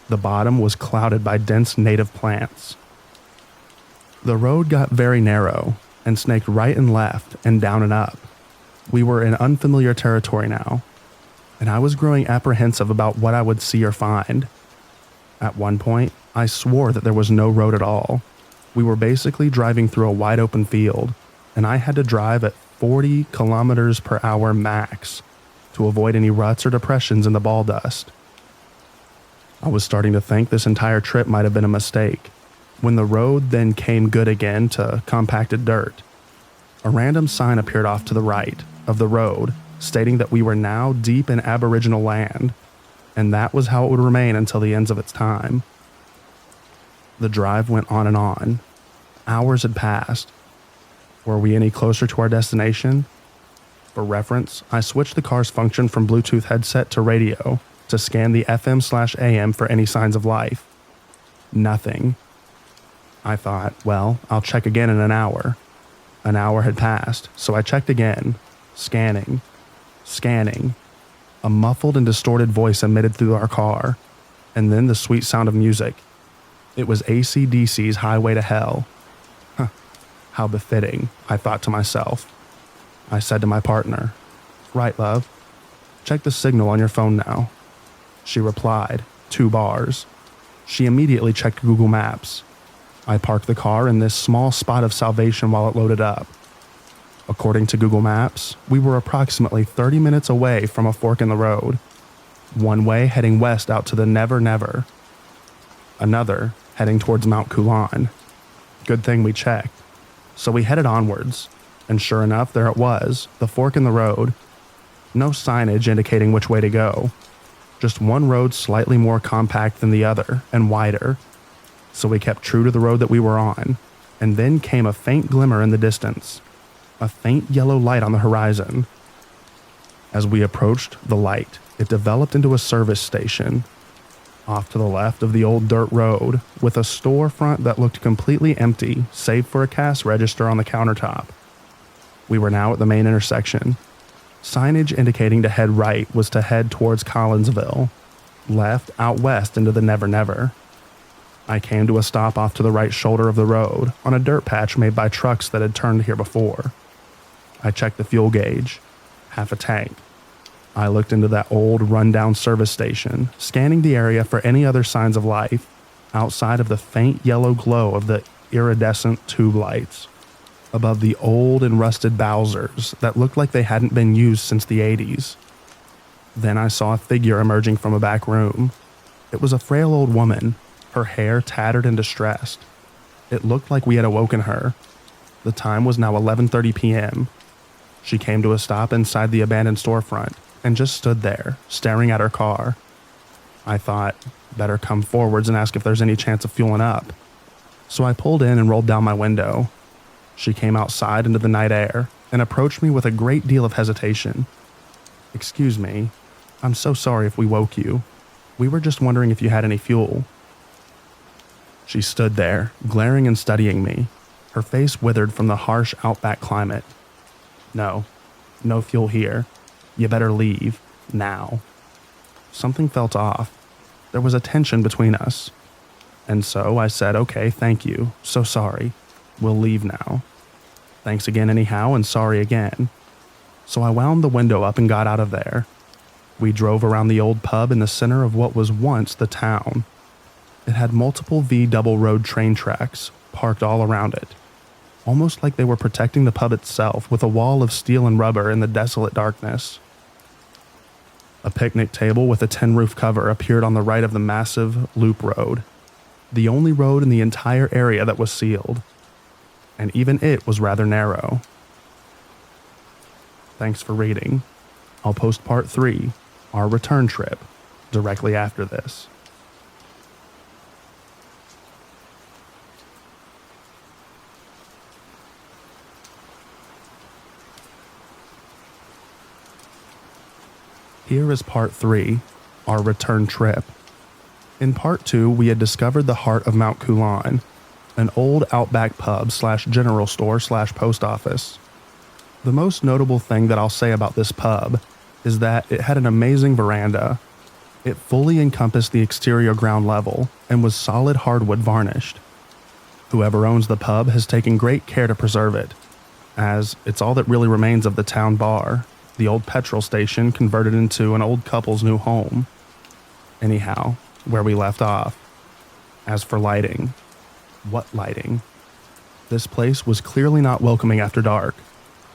The bottom was clouded by dense native plants. The road got very narrow and snaked right and left and down and up. We were in unfamiliar territory now, and I was growing apprehensive about what I would see or find. At one point, I swore that there was no road at all. We were basically driving through a wide open field, and I had to drive at 40 kilometers per hour max to avoid any ruts or depressions in the ball dust. I was starting to think this entire trip might have been a mistake, when the road then came good again to compacted dirt. A random sign appeared off to the right of the road, stating that we were now deep in Aboriginal land, and that was how it would remain until the ends of its time. The drive went on and on. Hours had passed. Were we any closer to our destination? For reference, I switched the car's function from Bluetooth headset to radio to scan the FM/AM for any signs of life. Nothing. I thought, well, I'll check again in an hour. An hour had passed, so I checked again, scanning. A muffled and distorted voice emitted through our car, and then the sweet sound of music. It was AC/DC's Highway to Hell. How befitting, I thought to myself. I said to my partner, "Right, love. Check the signal on your phone now." She replied, 2 bars. She immediately checked Google Maps. I parked the car in this small spot of salvation while it loaded up. According to Google Maps, we were approximately 30 minutes away from a fork in the road. One way heading west out to the Never Never. Another heading towards Mount Coulon. Good thing we checked. So we headed onwards, and sure enough, there it was, the fork in the road. No signage indicating which way to go. Just one road slightly more compact than the other, and wider. So we kept true to the road that we were on, and then came a faint glimmer in the distance. A faint yellow light on the horizon. As we approached the light, it developed into a service station. Off to the left of the old dirt road, with a storefront that looked completely empty, save for a cash register on the countertop. We were now at the main intersection. Signage indicating to head right was to head towards Collinsville, left out west into the Never Never. I came to a stop off to the right shoulder of the road, on a dirt patch made by trucks that had turned here before. I checked the fuel gauge, half a tank. I looked into that old, run-down service station, scanning the area for any other signs of life, outside of the faint yellow glow of the iridescent tube lights, above the old and rusted Bowsers that looked like they hadn't been used since the 80s. Then I saw a figure emerging from a back room. It was a frail old woman, her hair tattered and distressed. It looked like we had awoken her. The time was now 11:30 p.m. She came to a stop inside the abandoned storefront and just stood there, staring at her car. I thought, better come forwards and ask if there's any chance of fueling up. So I pulled in and rolled down my window. She came outside into the night air and approached me with a great deal of hesitation. "Excuse me, I'm so sorry if we woke you. We were just wondering if you had any fuel." She stood there, glaring and studying me, her face withered from the harsh outback climate. No fuel here. You better leave, now." Something felt off. There was a tension between us. And so I said, "Okay, thank you. So sorry. We'll leave now. Thanks again anyhow, and sorry again." So I wound the window up and got out of there. We drove around the old pub in the center of what was once the town. It had multiple V double road train tracks parked all around it, almost like they were protecting the pub itself with a wall of steel and rubber in the desolate darkness. A picnic table with a tin roof cover appeared on the right of the massive loop road, the only road in the entire area that was sealed, and even it was rather narrow. Thanks for reading. I'll post part 3, our return trip, directly after this. Here is part 3, our return trip. In part 2, we had discovered the heart of Mount Coulon, an old outback pub / general store / post office. The most notable thing that I'll say about this pub is that it had an amazing veranda. It fully encompassed the exterior ground level and was solid hardwood varnished. Whoever owns the pub has taken great care to preserve it, as it's all that really remains of the town bar, the old petrol station converted into an old couple's new home. Anyhow, where we left off. As for lighting, what lighting? This place was clearly not welcoming after dark,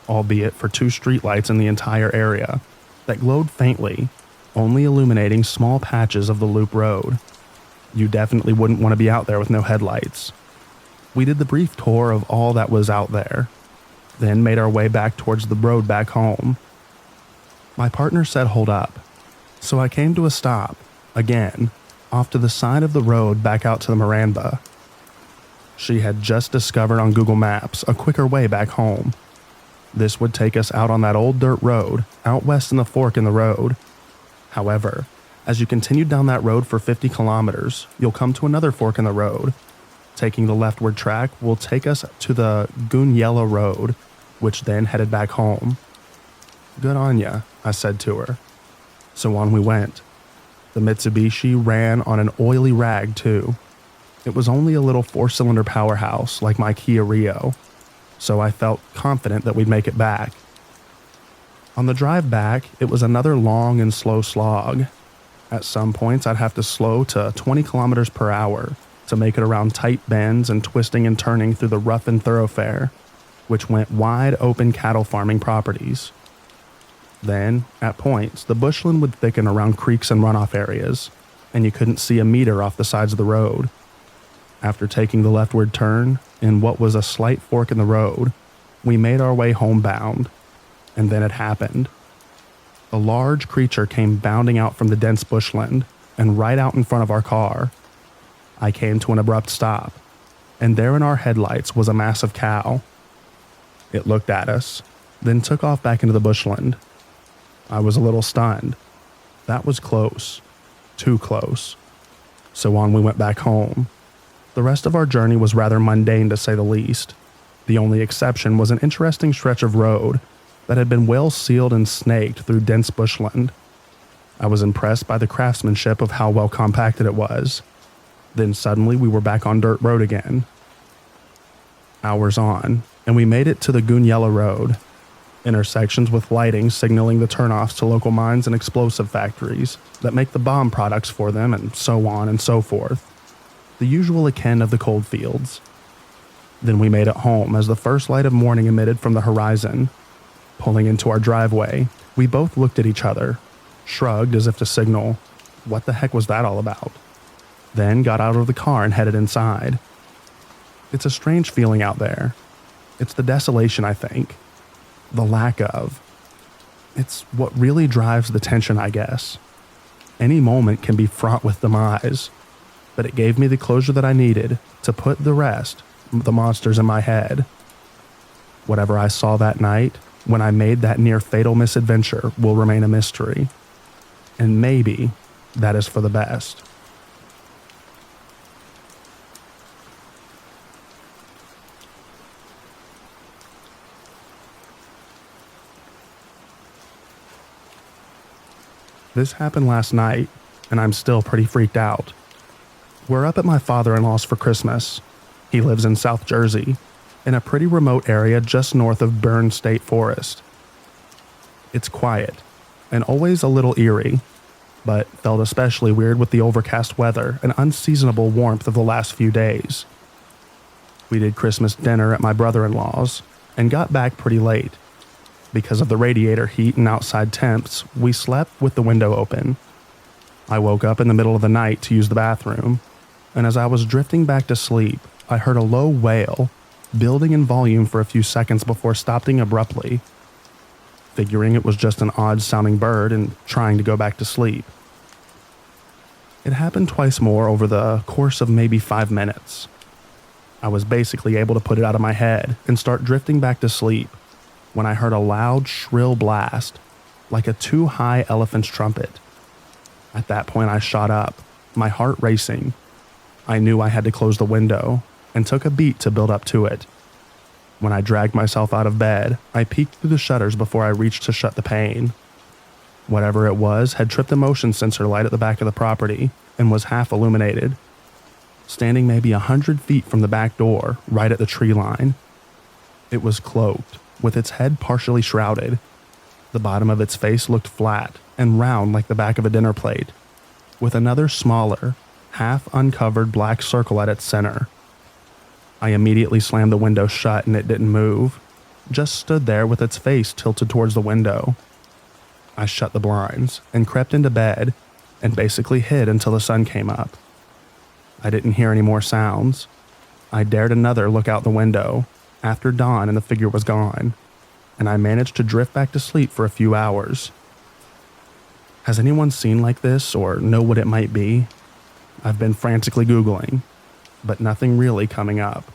albeit for 2 streetlights in the entire area that glowed faintly, only illuminating small patches of the loop road. You definitely wouldn't want to be out there with no headlights. We did the brief tour of all that was out there, then made our way back towards the road back home. My partner said hold up, so I came to a stop, again, off to the side of the road back out to the Miranda. She had just discovered on Google Maps a quicker way back home. This would take us out on that old dirt road, out west in the fork in the road. However, as you continue down that road for 50 kilometers, you'll come to another fork in the road. Taking the leftward track will take us to the Gunyella Road, which then headed back home. Good on ya, I said to her. So on we went. The Mitsubishi ran on an oily rag too. It was only a little 4-cylinder powerhouse like my Kia Rio, so I felt confident that we'd make it back. On the drive back, it was another long and slow slog. At some points, I'd have to slow to 20 kilometers per hour to make it around tight bends and twisting and turning through the roughened thoroughfare, which went wide open cattle farming properties. Then, at points, the bushland would thicken around creeks and runoff areas, and you couldn't see a meter off the sides of the road. After taking the leftward turn, in what was a slight fork in the road, we made our way homebound, and then it happened. A large creature came bounding out from the dense bushland and right out in front of our car. I came to an abrupt stop, and there in our headlights was a massive cow. It looked at us, then took off back into the bushland. I was a little stunned. That was close. Too close. So on we went back home. The rest of our journey was rather mundane to say the least. The only exception was an interesting stretch of road that had been well sealed and snaked through dense bushland. I was impressed by the craftsmanship of how well compacted it was. Then suddenly we were back on dirt road again. Hours on, and we made it to the Gunyella Road. Intersections with lighting signaling the turnoffs to local mines and explosive factories that make the bomb products for them, and so on and so forth. The usual akin of the cold fields. Then we made it home as the first light of morning emitted from the horizon. Pulling into our driveway, we both looked at each other, shrugged as if to signal, what the heck was that all about? Then got out of the car and headed inside. It's a strange feeling out there. It's the desolation, I think. The lack of. It's what really drives the tension, I guess. Any moment can be fraught with demise, but it gave me the closure that I needed to put the rest, the monsters in my head. Whatever I saw that night, when I made that near fatal misadventure, will remain a mystery. And maybe that is for the best. This happened last night, and I'm still pretty freaked out. We're up at my father-in-law's for Christmas. He lives in South Jersey, in a pretty remote area just north of Bern State Forest. It's quiet, and always a little eerie, but felt especially weird with the overcast weather and unseasonable warmth of the last few days. We did Christmas dinner at my brother-in-law's, and got back pretty late. Because of the radiator heat and outside temps, we slept with the window open. I woke up in the middle of the night to use the bathroom, and as I was drifting back to sleep, I heard a low wail, building in volume for a few seconds before stopping abruptly. Figuring it was just an odd-sounding bird and trying to go back to sleep. It happened twice more over the course of maybe 5 minutes. I was basically able to put it out of my head and start drifting back to sleep when I heard a loud, shrill blast, like a too-high elephant's trumpet. At that point, I shot up, my heart racing. I knew I had to close the window and took a beat to build up to it. When I dragged myself out of bed, I peeked through the shutters before I reached to shut the pane. Whatever it was had tripped the motion sensor light at the back of the property and was half illuminated, standing maybe 100 feet from the back door, right at the tree line. It was cloaked, with its head partially shrouded. The bottom of its face looked flat and round like the back of a dinner plate, with another smaller, half-uncovered black circle at its center. I immediately slammed the window shut and it didn't move, just stood there with its face tilted towards the window. I shut the blinds and crept into bed and basically hid until the sun came up. I didn't hear any more sounds. I dared another look out the window after dawn and the figure was gone, and I managed to drift back to sleep for a few hours. Has anyone seen like this or know what it might be? I've been frantically Googling, but nothing really coming up.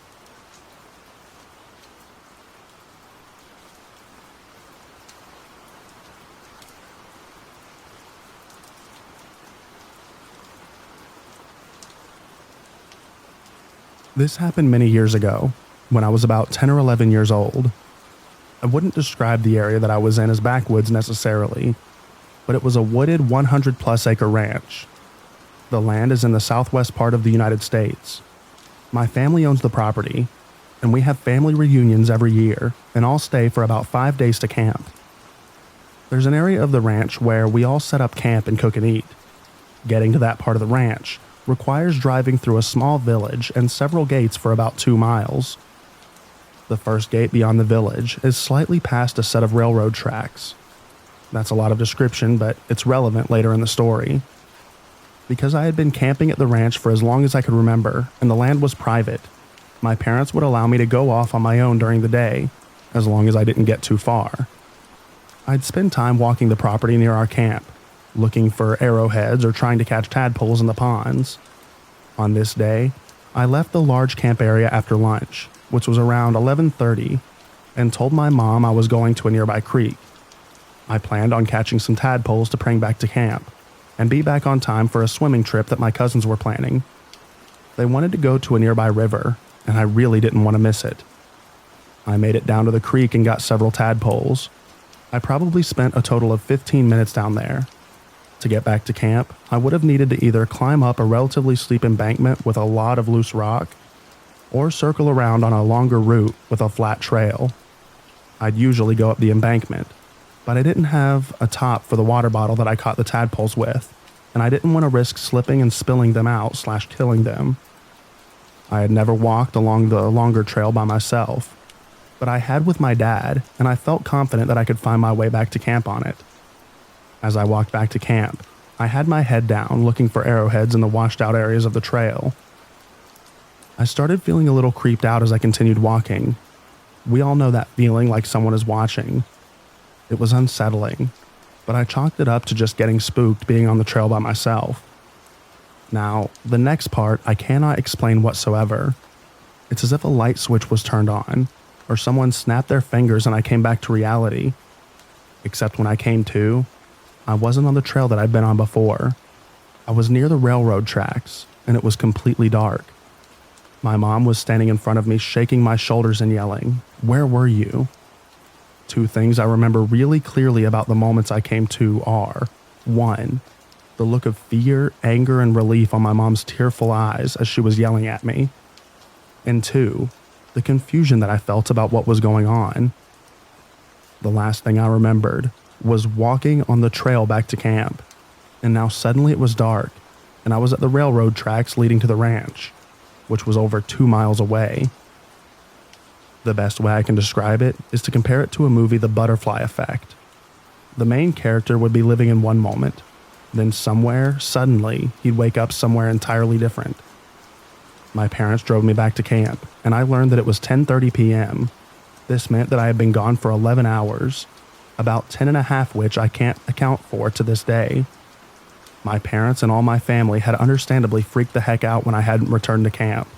This happened many years ago, when I was about 10 or 11 years old. I wouldn't describe the area that I was in as backwoods necessarily, but it was a wooded 100-plus acre ranch. The land is in the southwest part of the United States. My family owns the property, and we have family reunions every year and all stay for about 5 days to camp. There's an area of the ranch where we all set up camp and cook and eat. Getting to that part of the ranch requires driving through a small village and several gates for about 2 miles. The first gate beyond the village is slightly past a set of railroad tracks. That's a lot of description, but it's relevant later in the story. Because I had been camping at the ranch for as long as I could remember, and the land was private, my parents would allow me to go off on my own during the day, as long as I didn't get too far. I'd spend time walking the property near our camp, looking for arrowheads or trying to catch tadpoles in the ponds. On this day, I left the large camp area after lunch, which was around 11:30, and told my mom I was going to a nearby creek. I planned on catching some tadpoles to bring back to camp, and be back on time for a swimming trip that my cousins were planning. They wanted to go to a nearby river, and I really didn't want to miss it. I made it down to the creek and got several tadpoles. I probably spent a total of 15 minutes down there. To get back to camp, I would have needed to either climb up a relatively steep embankment with a lot of loose rock, or circle around on a longer route with a flat trail. I'd usually go up the embankment, but I didn't have a top for the water bottle that I caught the tadpoles with, and I didn't want to risk slipping and spilling them out / killing them. I had never walked along the longer trail by myself, but I had with my dad, and I felt confident that I could find my way back to camp on it. As I walked back to camp, I had my head down looking for arrowheads in the washed out areas of the trail. I started feeling a little creeped out as I continued walking. We all know that feeling like someone is watching. It was unsettling, but I chalked it up to just getting spooked being on the trail by myself. Now, the next part I cannot explain whatsoever. It's as if a light switch was turned on, or someone snapped their fingers and I came back to reality. Except when I came to, I wasn't on the trail that I'd been on before. I was near the railroad tracks, and it was completely dark. My mom was standing in front of me, shaking my shoulders and yelling, "Where were you?" 2 things I remember really clearly about the moments I came to are, 1, the look of fear, anger, and relief on my mom's tearful eyes as she was yelling at me, and 2, the confusion that I felt about what was going on. The last thing I remembered was walking on the trail back to camp, and now suddenly it was dark, and I was at the railroad tracks leading to the ranch, which was over 2 miles away. The best way I can describe it is to compare it to a movie, The Butterfly Effect. The main character would be living in one moment, then somewhere, suddenly, he'd wake up somewhere entirely different. My parents drove me back to camp, and I learned that it was 10:30 p.m. This meant that I had been gone for 11 hours, about 10 and a half which I can't account for to this day. My parents and all my family had understandably freaked the heck out when I hadn't returned to camp.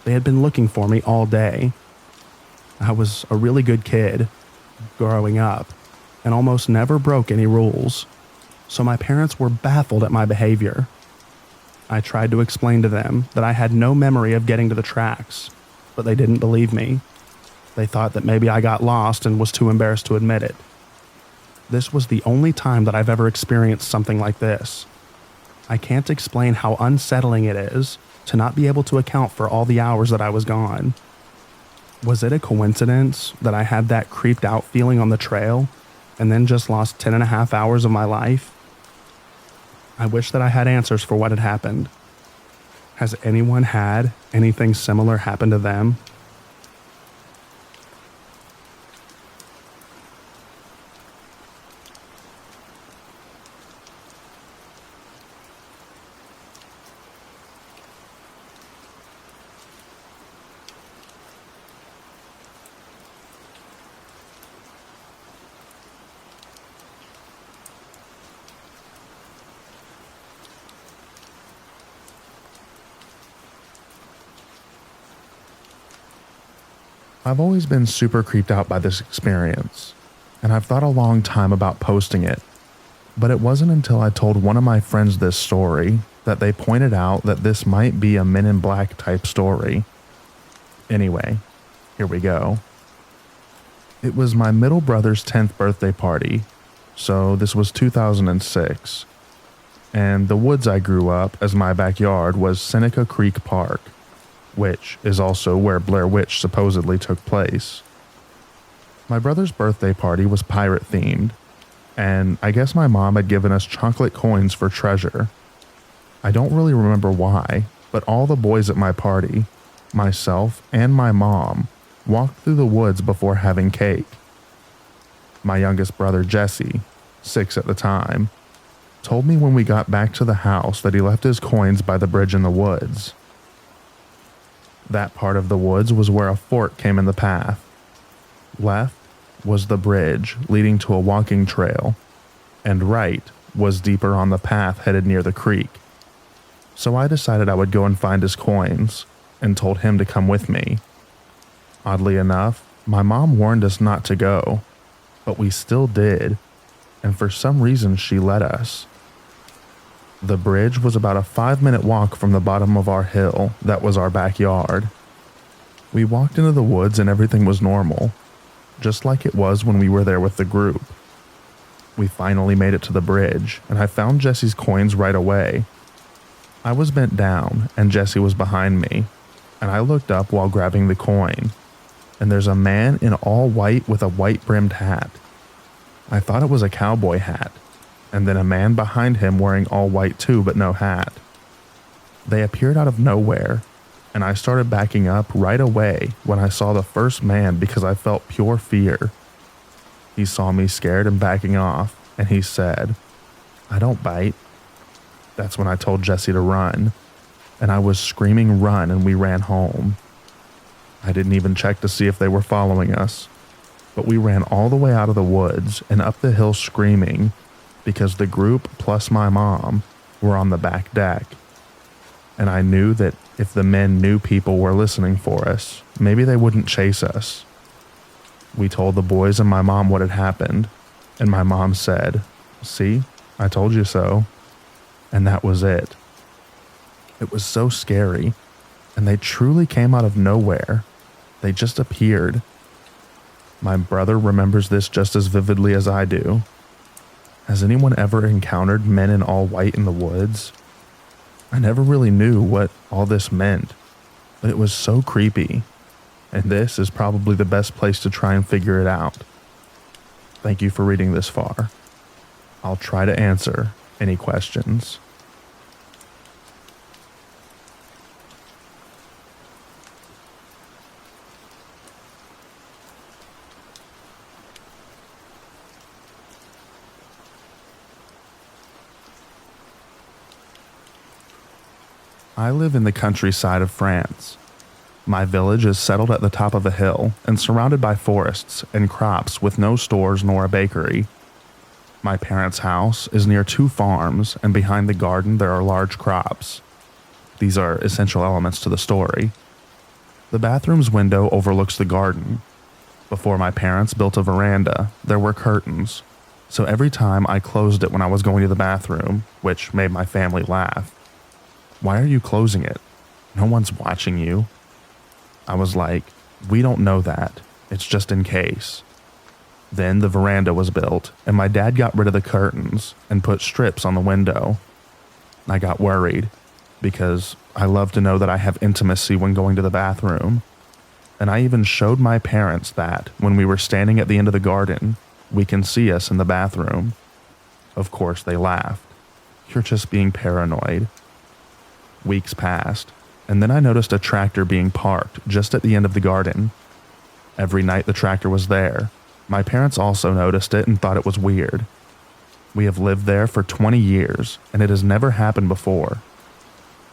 They had been looking for me all day. I was a really good kid, growing up, and almost never broke any rules, so my parents were baffled at my behavior. I tried to explain to them that I had no memory of getting to the tracks, but they didn't believe me. They thought that maybe I got lost and was too embarrassed to admit it. This was the only time that I've ever experienced something like this. I can't explain how unsettling it is to not be able to account for all the hours that I was gone. Was it a coincidence that I had that creeped out feeling on the trail and then just lost 10.5 hours of my life? I wish that I had answers for what had happened. Has anyone had anything similar happen to them? I've always been super creeped out by this experience, and I've thought a long time about posting it, but it wasn't until I told one of my friends this story that they pointed out that this might be a Men in Black type story. Anyway, here we go. It was my middle brother's 10th birthday party, so this was 2006, and the woods I grew up as my backyard was Seneca Creek Park, which is also where Blair Witch supposedly took place. My brother's birthday party was pirate themed, and I guess my mom had given us chocolate coins for treasure. I don't really remember why, but all the boys at my party, myself and my mom, walked through the woods before having cake. My youngest brother Jesse, 6 at the time, told me when we got back to the house that he left his coins by the bridge in the woods. That part of the woods was where a fork came in the path. Left was the bridge leading to a walking trail, and right was deeper on the path headed near the creek. So I decided I would go and find his coins, and told him to come with me. Oddly enough, my mom warned us not to go, but we still did, and for some reason she let us. The bridge was about a 5-minute walk from the bottom of our hill that was our backyard. We walked into the woods and everything was normal, just like it was when we were there with the group. We finally made it to the bridge, and I found Jesse's coins right away. I was bent down, and Jesse was behind me, and I looked up while grabbing the coin, and there's a man in all white with a white-brimmed hat. I thought it was a cowboy hat, and then a man behind him wearing all white too, but no hat. They appeared out of nowhere, and I started backing up right away when I saw the first man because I felt pure fear. He saw me scared and backing off, and he said, "I don't bite." That's when I told Jesse to run, and I was screaming run, and we ran home. I didn't even check to see if they were following us, but we ran all the way out of the woods and up the hill screaming, because the group plus my mom were on the back deck. And I knew that if the men knew people were listening for us, maybe they wouldn't chase us. We told the boys and my mom what had happened, and my mom said, "See, I told you so." And that was it. It was so scary, and they truly came out of nowhere. They just appeared. My brother remembers this just as vividly as I do. Has anyone ever encountered men in all white in the woods? I never really knew what all this meant, but it was so creepy, and this is probably the best place to try and figure it out. Thank you for reading this far. I'll try to answer any questions. I live in the countryside of France. My village is settled at the top of a hill and surrounded by forests and crops with no stores nor a bakery. My parents' house is near 2 farms, and behind the garden there are large crops. These are essential elements to the story. The bathroom's window overlooks the garden. Before my parents built a veranda, there were curtains, so every time I closed it when I was going to the bathroom, which made my family laugh. Why are you closing it? No one's watching you." I was like, "We don't know that. It's just in case." Then the veranda was built, and my dad got rid of the curtains and put strips on the window. I got worried because I love to know that I have intimacy when going to the bathroom. And I even showed my parents that when we were standing at the end of the garden, we can see us in the bathroom. Of course, they laughed. "You're just being paranoid." Weeks passed, and then I noticed a tractor being parked just at the end of the garden. Every night the tractor was there. My parents also noticed it and thought it was weird. We have lived there for 20 years, and it has never happened before.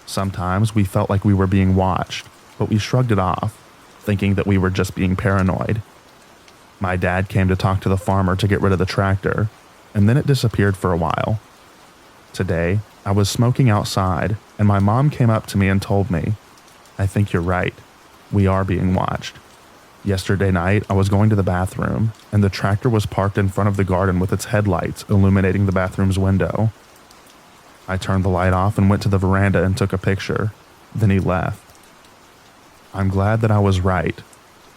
Sometimes we felt like we were being watched, but we shrugged it off, thinking that we were just being paranoid. My dad came to talk to the farmer to get rid of the tractor, and then it disappeared for a while. Today, I was smoking outside, and my mom came up to me and told me, "I think you're right. We are being watched." Yesterday night, I was going to the bathroom, and the tractor was parked in front of the garden with its headlights illuminating the bathroom's window. I turned the light off and went to the veranda and took a picture. Then he left. I'm glad that I was right,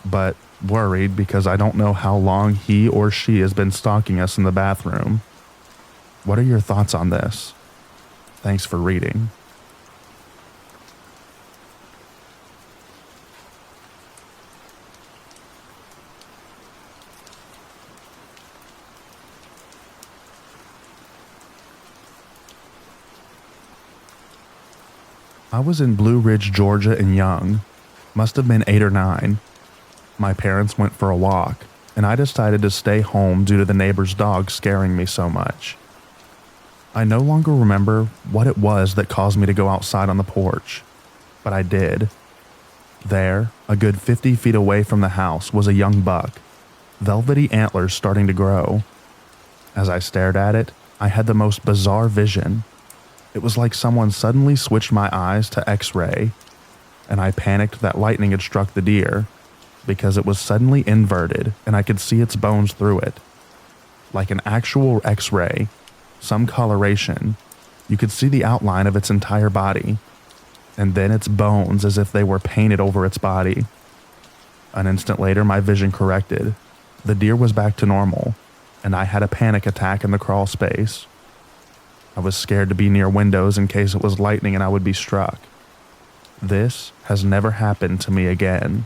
but worried because I don't know how long he or she has been stalking us in the bathroom. What are your thoughts on this? Thanks for reading. I was in Blue Ridge, Georgia and young. Must have been 8 or 9. My parents went for a walk, and I decided to stay home due to the neighbor's dog scaring me so much. I no longer remember what it was that caused me to go outside on the porch, but I did. There, a good 50 feet away from the house, was a young buck, velvety antlers starting to grow. As I stared at it, I had the most bizarre vision. It was like someone suddenly switched my eyes to X-ray, and I panicked that lightning had struck the deer because it was suddenly inverted and I could see its bones through it. Like an actual X-ray, some coloration, you could see the outline of its entire body, and then its bones as if they were painted over its body. An instant later, my vision corrected. The deer was back to normal, and I had a panic attack in the crawl space. I was scared to be near windows in case it was lightning and I would be struck. This has never happened to me again.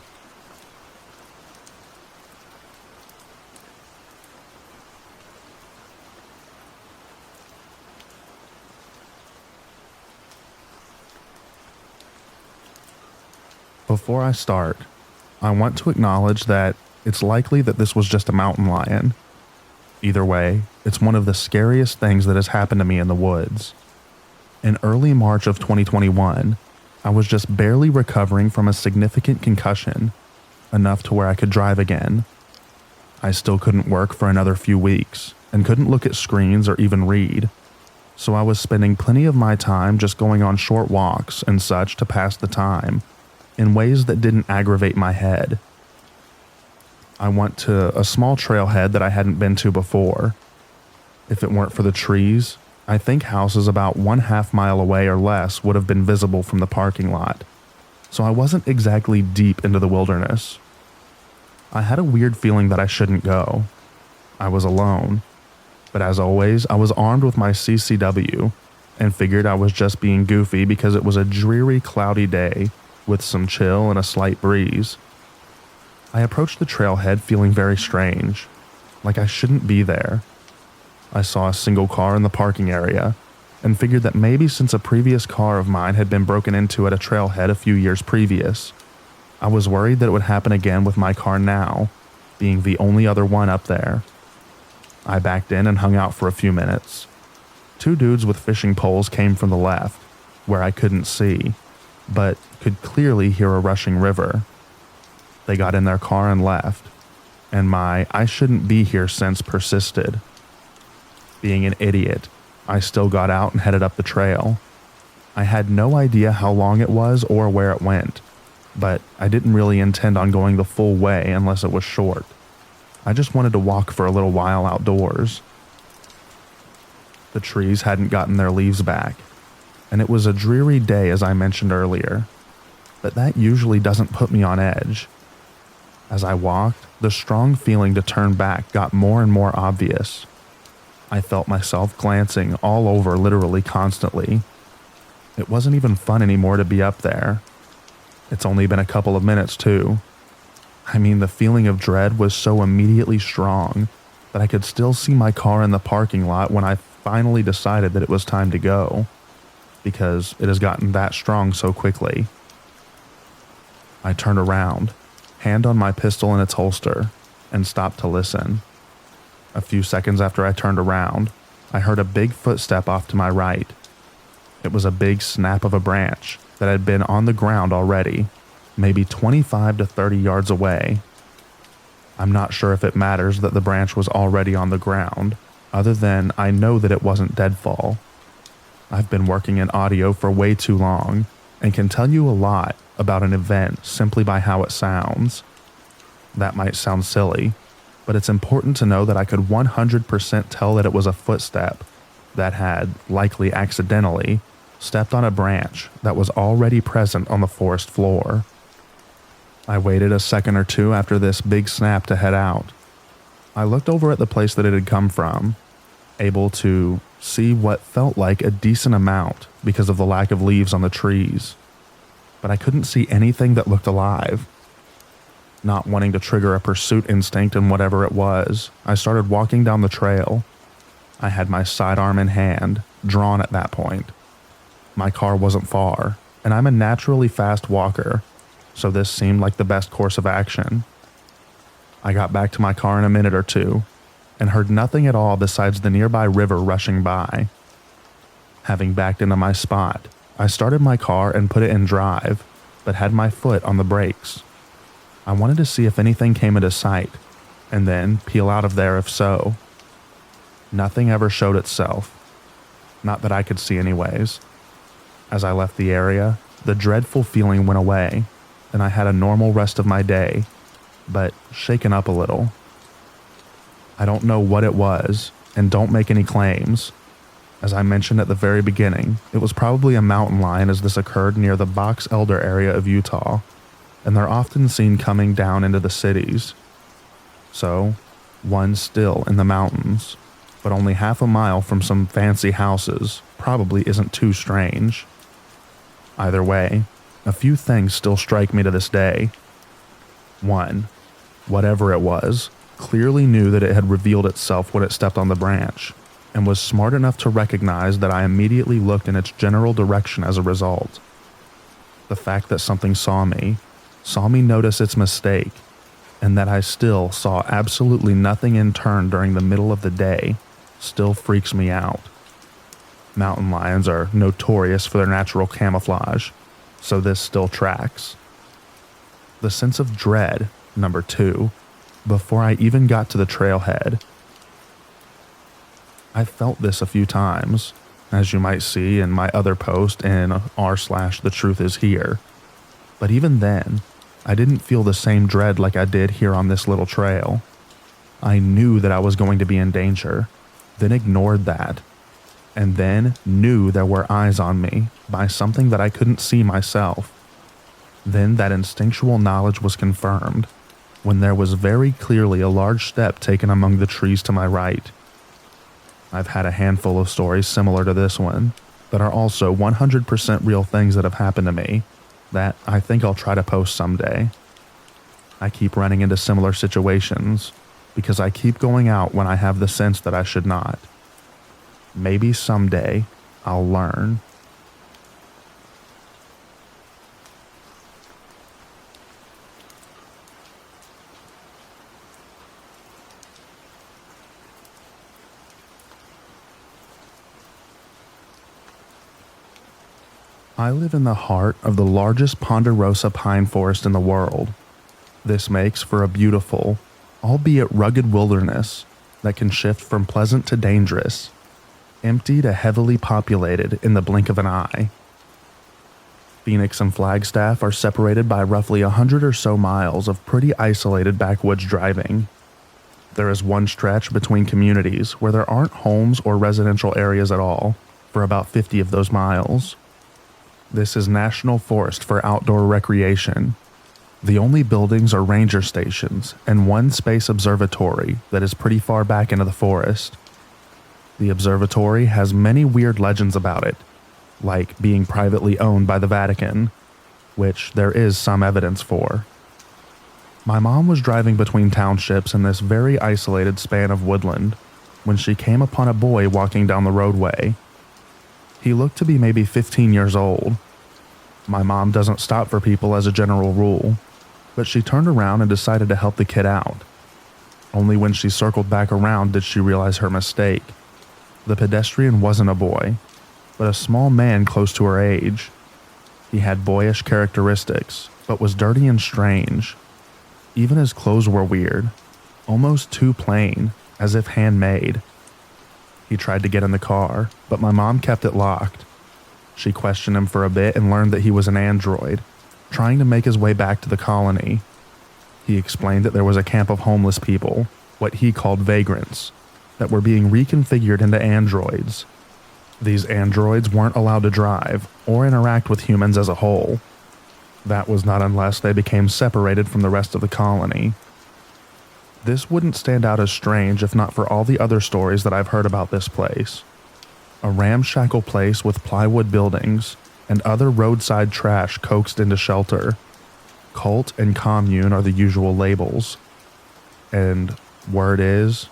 Before I start, I want to acknowledge that it's likely that this was just a mountain lion. Either way, it's one of the scariest things that has happened to me in the woods. In early March of 2021, I was just barely recovering from a significant concussion, enough to where I could drive again. I still couldn't work for another few weeks and couldn't look at screens or even read, so I was spending plenty of my time just going on short walks and such to pass the time in ways that didn't aggravate my head. I went to a small trailhead that I hadn't been to before. If it weren't for the trees, I think houses about 1/2 mile away or less would have been visible from the parking lot, so I wasn't exactly deep into the wilderness. I had a weird feeling that I shouldn't go. I was alone, but as always, I was armed with my CCW and figured I was just being goofy because it was a dreary, cloudy day with some chill and a slight breeze. I approached the trailhead feeling very strange, like I shouldn't be there. I saw a single car in the parking area and figured that maybe since a previous car of mine had been broken into at a trailhead a few years previous, I was worried that it would happen again with my car now, being the only other one up there. I backed in and hung out for a few minutes. 2 dudes with fishing poles came from the left, where I couldn't see, but could clearly hear a rushing river. They got in their car and left, and my "I shouldn't be here" sense persisted. Being an idiot, I still got out and headed up the trail. I had no idea how long it was or where it went, but I didn't really intend on going the full way unless it was short. I just wanted to walk for a little while outdoors. The trees hadn't gotten their leaves back. and it was a dreary day as I mentioned earlier, but that usually doesn't put me on edge. As I walked, the strong feeling to turn back got more and more obvious. I felt myself glancing all over literally constantly. It wasn't even fun anymore to be up there. It's only been a couple of minutes too. I mean, the feeling of dread was so immediately strong that I could still see my car in the parking lot when I finally decided that it was time to go, because it has gotten that strong so quickly. I turned around, hand on my pistol in its holster, and stopped to listen. A few seconds after I turned around, I heard a big footstep off to my right. It was a big snap of a branch that had been on the ground already, maybe 25 to 30 yards away. I'm not sure if it matters that the branch was already on the ground, other than I know that it wasn't deadfall. I've been working in audio for way too long and can tell you a lot about an event simply by how it sounds. That might sound silly, but it's important to know that I could 100% tell that it was a footstep that had, likely accidentally, stepped on a branch that was already present on the forest floor. I waited a second or two after this big snap to head out. I looked over at the place that it had come from, able to see what felt like a decent amount because of the lack of leaves on the trees, but I couldn't see anything that looked alive. Not wanting to trigger a pursuit instinct in whatever it was, I started walking down the trail. I had my sidearm in hand, drawn at that point. My car wasn't far, and I'm a naturally fast walker, so this seemed like the best course of action. I got back to my car in a minute or two, and heard nothing at all besides the nearby river rushing by. Having backed into my spot, I started my car and put it in drive, but had my foot on the brakes. I wanted to see if anything came into sight, and then peel out of there if so. Nothing ever showed itself. Not that I could see anyways. As I left the area, the dreadful feeling went away, and I had a normal rest of my day, but shaken up a little. I don't know what it was, and don't make any claims. As I mentioned at the very beginning, it was probably a mountain lion as this occurred near the Box Elder area of Utah, and they're often seen coming down into the cities. So, one still in the mountains, but only half a mile from some fancy houses, probably isn't too strange. Either way, a few things still strike me to this day. 1. Whatever it was, clearly knew that it had revealed itself when it stepped on the branch, and was smart enough to recognize that I immediately looked in its general direction as a result. The fact that something saw me notice its mistake, and that I still saw absolutely nothing in turn during the middle of the day, still freaks me out. Mountain lions are notorious for their natural camouflage, so this still tracks. The sense of dread, number 2, before I even got to the trailhead. I felt this a few times, as you might see in my other post in r/The Truth Is Here, but even then, I didn't feel the same dread like I did here on this little trail. I knew that I was going to be in danger, then ignored that, and then knew there were eyes on me by something that I couldn't see myself. Then that instinctual knowledge was confirmed when there was very clearly a large step taken among the trees to my right. I've had a handful of stories similar to this one that are also 100% real things that have happened to me that I think I'll try to post someday. I keep running into similar situations because I keep going out when I have the sense that I should not. Maybe someday I'll learn. I live in the heart of the largest ponderosa pine forest in the world. This makes for a beautiful, albeit rugged wilderness that can shift from pleasant to dangerous, empty to heavily populated in the blink of an eye. Phoenix and Flagstaff are separated by roughly 100 or so miles of pretty isolated backwoods driving. There is one stretch between communities where there aren't homes or residential areas at all, for about 50 of those miles. This is National Forest for outdoor recreation. The only buildings are ranger stations and one space observatory that is pretty far back into the forest. The observatory has many weird legends about it, like being privately owned by the Vatican, which there is some evidence for. My mom was driving between townships in this very isolated span of woodland when she came upon a boy walking down the roadway. He looked to be maybe 15 years old. My mom doesn't stop for people as a general rule, but she turned around and decided to help the kid out. Only when she circled back around did she realize her mistake. The pedestrian wasn't a boy, but a small man close to her age. He had boyish characteristics, but was dirty and strange. Even his clothes were weird, almost too plain, as if handmade. He tried to get in the car, but my mom kept it locked. She questioned him for a bit and learned that he was an android, trying to make his way back to the colony. He explained that there was a camp of homeless people, what he called vagrants, that were being reconfigured into androids. These androids weren't allowed to drive or interact with humans as a whole. That was not unless they became separated from the rest of the colony. This wouldn't stand out as strange if not for all the other stories that I've heard about this place. A ramshackle place with plywood buildings and other roadside trash coaxed into shelter. Cult and commune are the usual labels. And word is,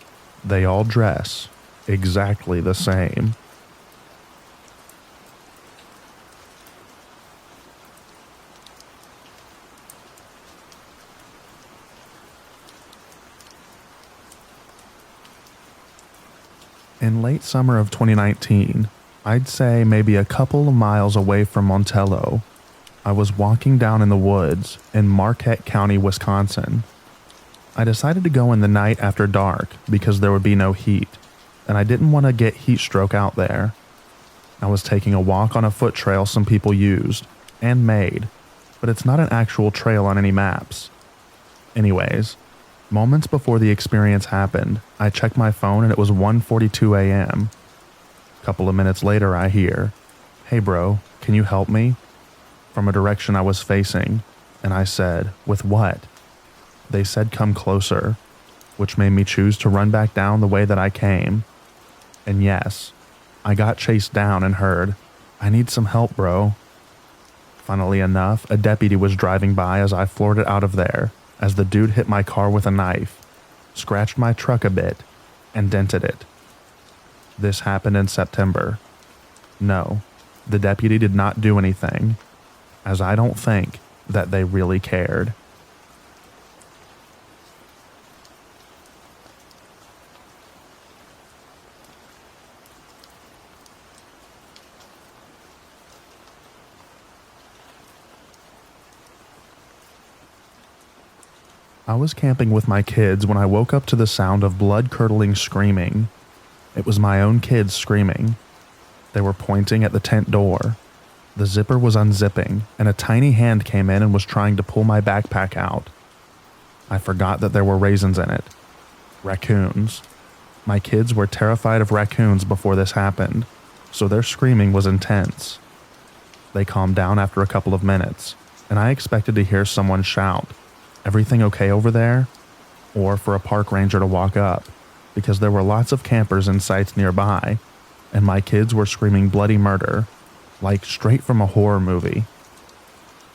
they all dress exactly the same. In late summer of 2019, I'd say maybe a couple of miles away from Montello, I was walking down in the woods in Marquette County, Wisconsin. I decided to go in the night after dark because there would be no heat, and I didn't want to get heat stroke out there. I was taking a walk on a foot trail some people used and made, but it's not an actual trail on any maps. Anyways, moments before the experience happened, I checked my phone and it was 1:42 a.m. A couple of minutes later I hear, "Hey bro, can you help me?" from a direction I was facing, and I said, "With what?" They said come closer, which made me choose to run back down the way that I came. And yes, I got chased down and heard, "I need some help, bro." Funnily enough, a deputy was driving by as I floored it out of there, as the dude hit my car with a knife, scratched my truck a bit, and dented it. This happened in September. No, the deputy did not do anything, as I don't think that they really cared. I was camping with my kids when I woke up to the sound of blood-curdling screaming. It was my own kids screaming. They were pointing at the tent door. The zipper was unzipping, and a tiny hand came in and was trying to pull my backpack out. I forgot that there were raisins in it. Raccoons. My kids were terrified of raccoons before this happened, so their screaming was intense. They calmed down after a couple of minutes, and I expected to hear someone shout, "Everything okay over there?" or for a park ranger to walk up, because there were lots of campers in sites nearby, and my kids were screaming bloody murder, like straight from a horror movie.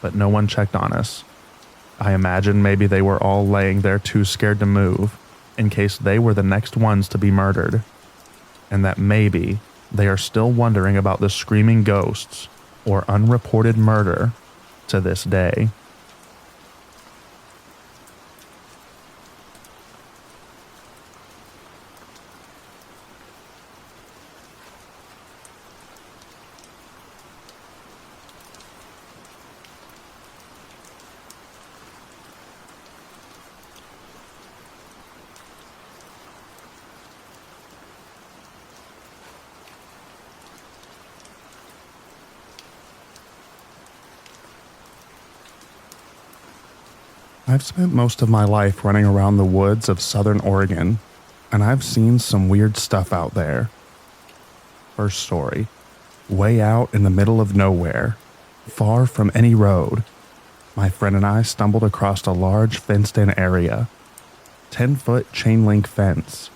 But no one checked on us. I imagine maybe they were all laying there too scared to move, in case they were the next ones to be murdered, and that maybe they are still wondering about the screaming ghosts or unreported murder to this day. I've spent most of my life running around the woods of southern Oregon, and I've seen some weird stuff out there. First story. Way out in the middle of nowhere, far from any road, my friend and I stumbled across a large fenced-in area, 10-foot chain-link fence.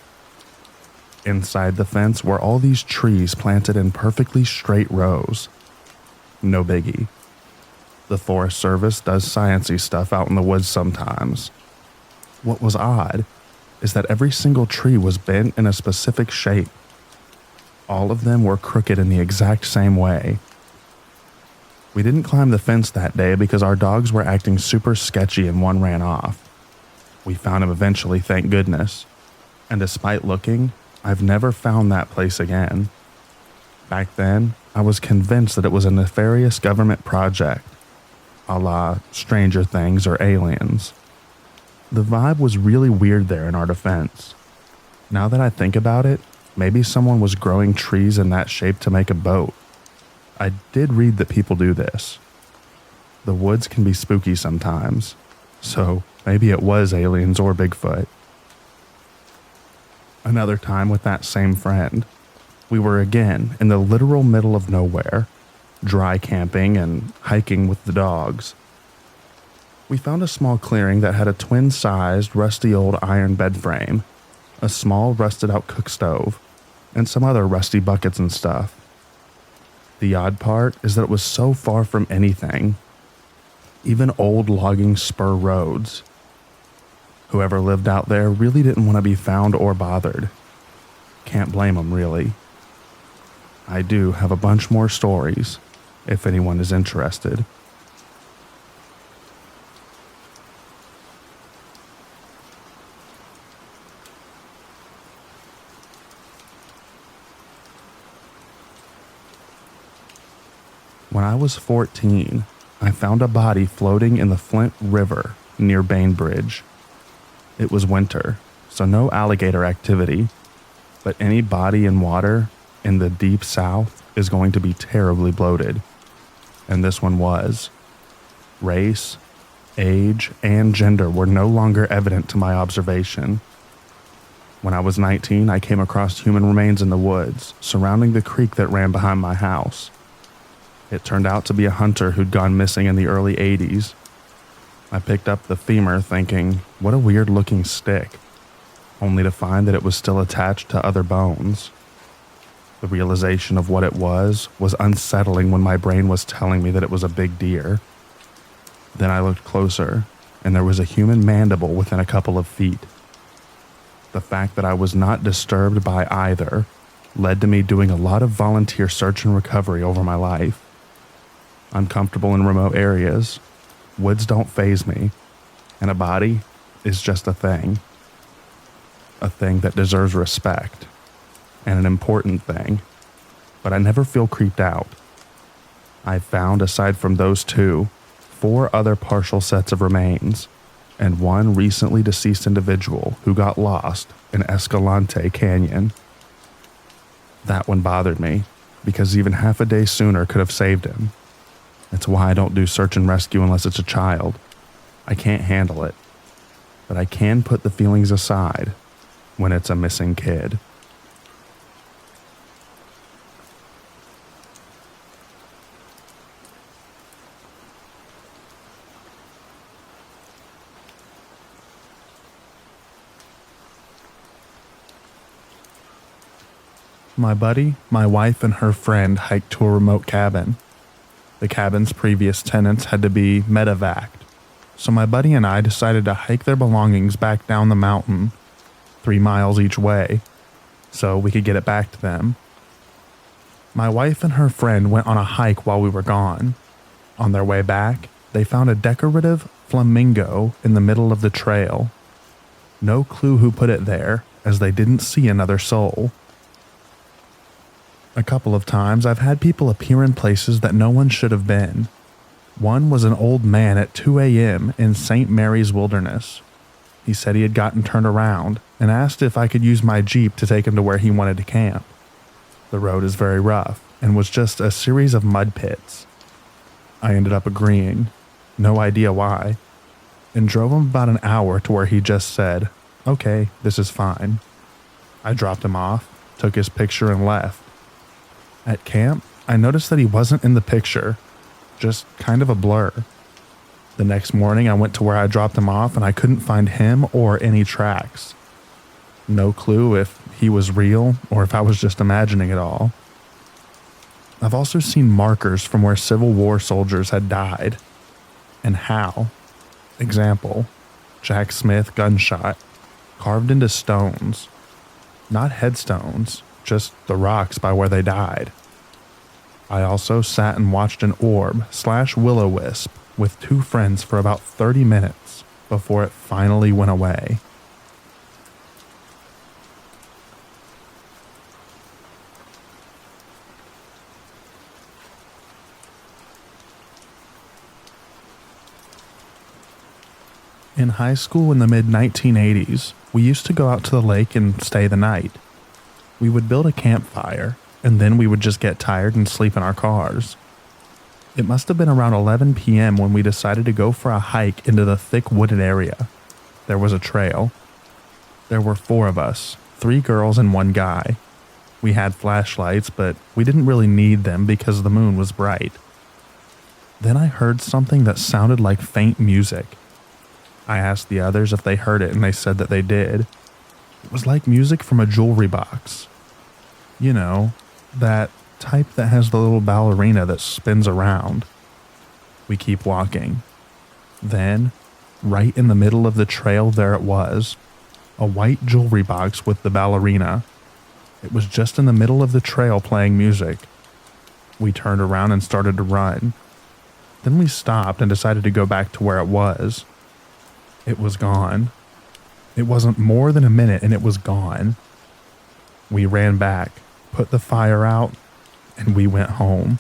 Inside the fence were all these trees planted in perfectly straight rows. No biggie. The Forest Service does sciencey stuff out in the woods sometimes. What was odd is that every single tree was bent in a specific shape. All of them were crooked in the exact same way. We didn't climb the fence that day because our dogs were acting super sketchy and one ran off. We found him eventually, thank goodness. And despite looking, I've never found that place again. Back then, I was convinced that it was a nefarious government project, a la Stranger Things or Aliens. The vibe was really weird there in our defense. Now that I think about it, maybe someone was growing trees in that shape to make a boat. I did read that people do this. The woods can be spooky sometimes, so maybe it was aliens or Bigfoot. Another time with that same friend, we were again in the literal middle of nowhere, dry camping and hiking with the dogs. We found a small clearing that had a twin-sized, rusty old iron bed frame, a small rusted-out cook stove, and some other rusty buckets and stuff. The odd part is that it was so far from anything, even old logging spur roads. Whoever lived out there really didn't want to be found or bothered. Can't blame them, really. I do have a bunch more stories, if anyone is interested. When I was 14, I found a body floating in the Flint River near Bainbridge. It was winter, so no alligator activity, but any body in water in the deep south is going to be terribly bloated. And this one was. Race, age, and gender were no longer evident to my observation. When I was 19, I came across human remains in the woods surrounding the creek that ran behind my house. It turned out to be a hunter who'd gone missing in the early 80s. I picked up the femur thinking, what a weird looking stick, only to find that it was still attached to other bones. The realization of what it was unsettling when my brain was telling me that it was a big deer. Then I looked closer, and there was a human mandible within a couple of feet. The fact that I was not disturbed by either led to me doing a lot of volunteer search and recovery over my life. I'm comfortable in remote areas. Woods don't faze me, and a body is just a thing. A thing that deserves respect, and an important thing, but I never feel creeped out. I've found, aside from those two, 4 other partial sets of remains, and one recently deceased individual who got lost in Escalante Canyon. That one bothered me, because even half a day sooner could have saved him. It's why I don't do search and rescue unless it's a child. I can't handle it. But I can put the feelings aside when it's a missing kid. My buddy, my wife, and her friend hiked to a remote cabin. The cabin's previous tenants had to be medevaced, so my buddy and I decided to hike their belongings back down the mountain, 3 miles each way, so we could get it back to them. My wife and her friend went on a hike while we were gone. On their way back, they found a decorative flamingo in the middle of the trail. No clue who put it there, as they didn't see another soul. A couple of times I've had people appear in places that no one should have been. One was an old man at 2 a.m. in St. Mary's Wilderness. He said he had gotten turned around and asked if I could use my Jeep to take him to where he wanted to camp. The road is very rough and was just a series of mud pits. I ended up agreeing, no idea why, and drove him about an hour to where he just said, "Okay, this is fine." I dropped him off, took his picture, and left. At camp, I noticed that he wasn't in the picture, just kind of a blur. The next morning, I went to where I dropped him off and I couldn't find him or any tracks. No clue if he was real or if I was just imagining it all. I've also seen markers from where Civil War soldiers had died and how. Example, Jack Smith gunshot, carved into stones. Not headstones, just the rocks by where they died. I also sat and watched an orb/will-o-wisp with 2 friends for about 30 minutes before it finally went away. In high school in the mid-1980s, we used to go out to the lake and stay the night. We would build a campfire, and then we would just get tired and sleep in our cars. It must have been around 11 p.m. when we decided to go for a hike into the thick wooded area. There was a trail. There were 4 of us, 3 girls and 1 guy. We had flashlights, but we didn't really need them because the moon was bright. Then I heard something that sounded like faint music. I asked the others if they heard it and they said that they did. It was like music from a jewelry box. You know, that type that has the little ballerina that spins around. We keep walking. Then, right in the middle of the trail there it was, a white jewelry box with the ballerina. It was just in the middle of the trail playing music. We turned around and started to run. Then we stopped and decided to go back to where it was. It was gone. It wasn't more than a minute and it was gone. We ran back, put the fire out, and we went home.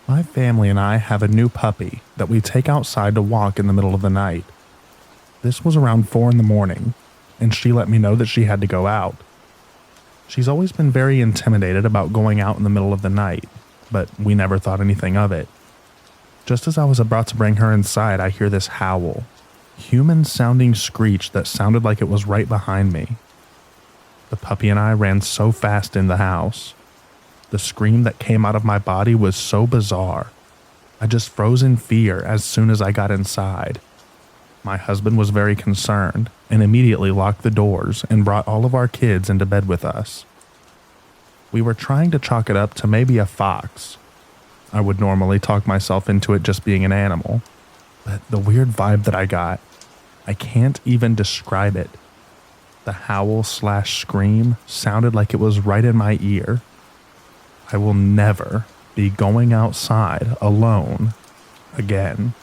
My family and I have a new puppy that we take outside to walk in the middle of the night. This was around 4 in the morning, and she let me know that she had to go out. She's always been very intimidated about going out in the middle of the night, but we never thought anything of it. Just as I was about to bring her inside, I hear this howl, human-sounding screech that sounded like it was right behind me. The puppy and I ran so fast in the house. The scream that came out of my body was so bizarre. I just froze in fear as soon as I got inside. My husband was very concerned and immediately locked the doors and brought all of our kids into bed with us. We were trying to chalk it up to maybe a fox. I would normally talk myself into it just being an animal, but the weird vibe that I got, I can't even describe it. The howl/scream sounded like it was right in my ear. I will never be going outside alone again.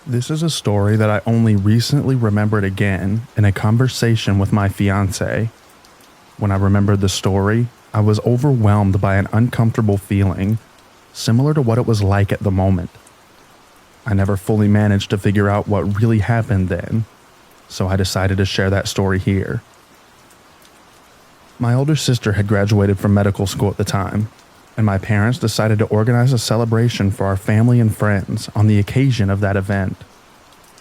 This is a story that I only recently remembered again in a conversation with my fiance. When I remembered the story, I was overwhelmed by an uncomfortable feeling, similar to what it was like at the moment. I never fully managed to figure out what really happened then, so I decided to share that story here. My older sister had graduated from medical school at the time, and my parents decided to organize a celebration for our family and friends on the occasion of that event.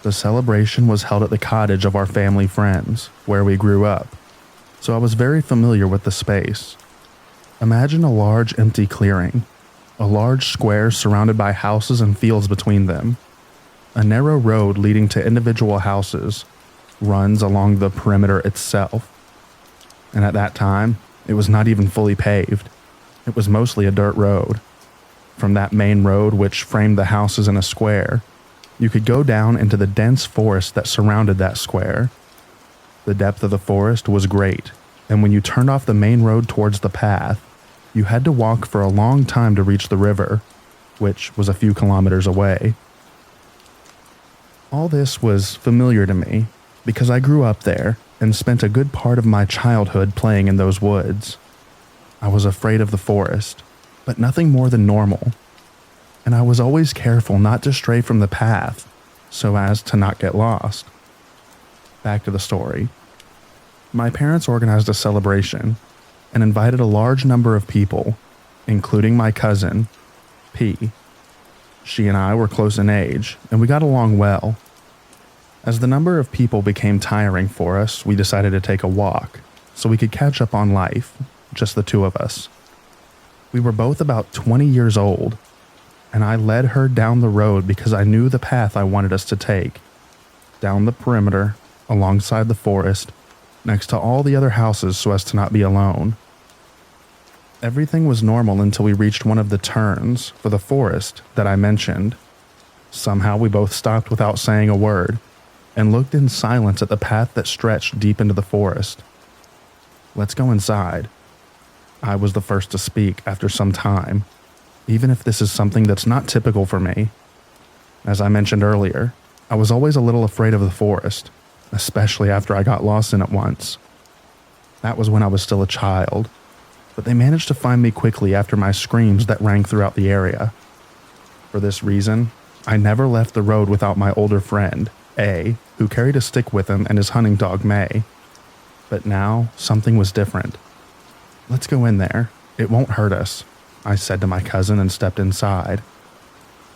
The celebration was held at the cottage of our family friends, where we grew up, so I was very familiar with the space. Imagine a large empty clearing, a large square surrounded by houses and fields between them. A narrow road leading to individual houses runs along the perimeter itself, and at that time, it was not even fully paved. It was mostly a dirt road. From that main road, which framed the houses in a square, you could go down into the dense forest that surrounded that square. The depth of the forest was great, and when you turned off the main road towards the path, you had to walk for a long time to reach the river, which was a few kilometers away. All this was familiar to me because I grew up there and spent a good part of my childhood playing in those woods. I was afraid of the forest, but nothing more than normal. And I was always careful not to stray from the path so as to not get lost. Back to the story. My parents organized a celebration and invited a large number of people, including my cousin, P. She and I were close in age, and we got along well. As the number of people became tiring for us, we decided to take a walk so we could catch up on life, just the two of us. We were both about 20 years old, and I led her down the road because I knew the path I wanted us to take, down the perimeter, alongside the forest, next to all the other houses so as to not be alone. Everything was normal until we reached one of the turns for the forest that I mentioned. Somehow we both stopped without saying a word and looked in silence at the path that stretched deep into the forest. "Let's go inside." I was the first to speak after some time, even if this is something that's not typical for me. As I mentioned earlier, I was always a little afraid of the forest, especially after I got lost in it once. That was when I was still a child, but they managed to find me quickly after my screams that rang throughout the area. For this reason, I never left the road without my older friend, A, who carried a stick with him, and his hunting dog, May. But now, something was different. "Let's go in there. It won't hurt us," I said to my cousin and stepped inside.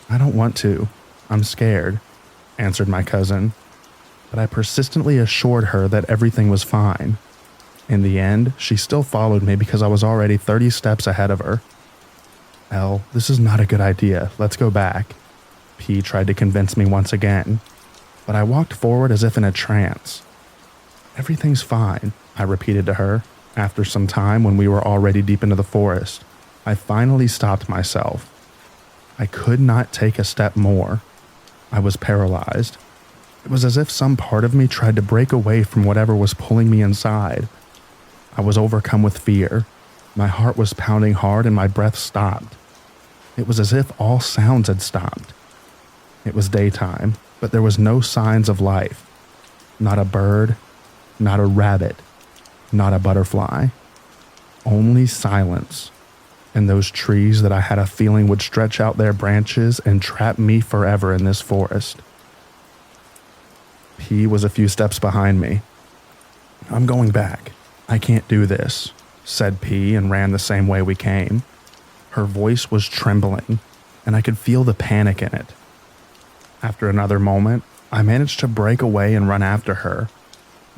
"I don't want to. I'm scared," answered my cousin, but I persistently assured her that everything was fine. In the end, she still followed me because I was already 30 steps ahead of her. "Elle, this is not a good idea. Let's go back." P tried to convince me once again, but I walked forward as if in a trance. "Everything's fine," I repeated to her. After some time, when we were already deep into the forest, I finally stopped myself. I could not take a step more. I was paralyzed. It was as if some part of me tried to break away from whatever was pulling me inside. I was overcome with fear. My heart was pounding hard and my breath stopped. It was as if all sounds had stopped. It was daytime, but there was no signs of life. Not a bird, not a rabbit, not a butterfly. Only silence, and those trees that I had a feeling would stretch out their branches and trap me forever in this forest. P was a few steps behind me. "I'm going back. I can't do this," said P and ran the same way we came. Her voice was trembling, and I could feel the panic in it. After another moment, I managed to break away and run after her.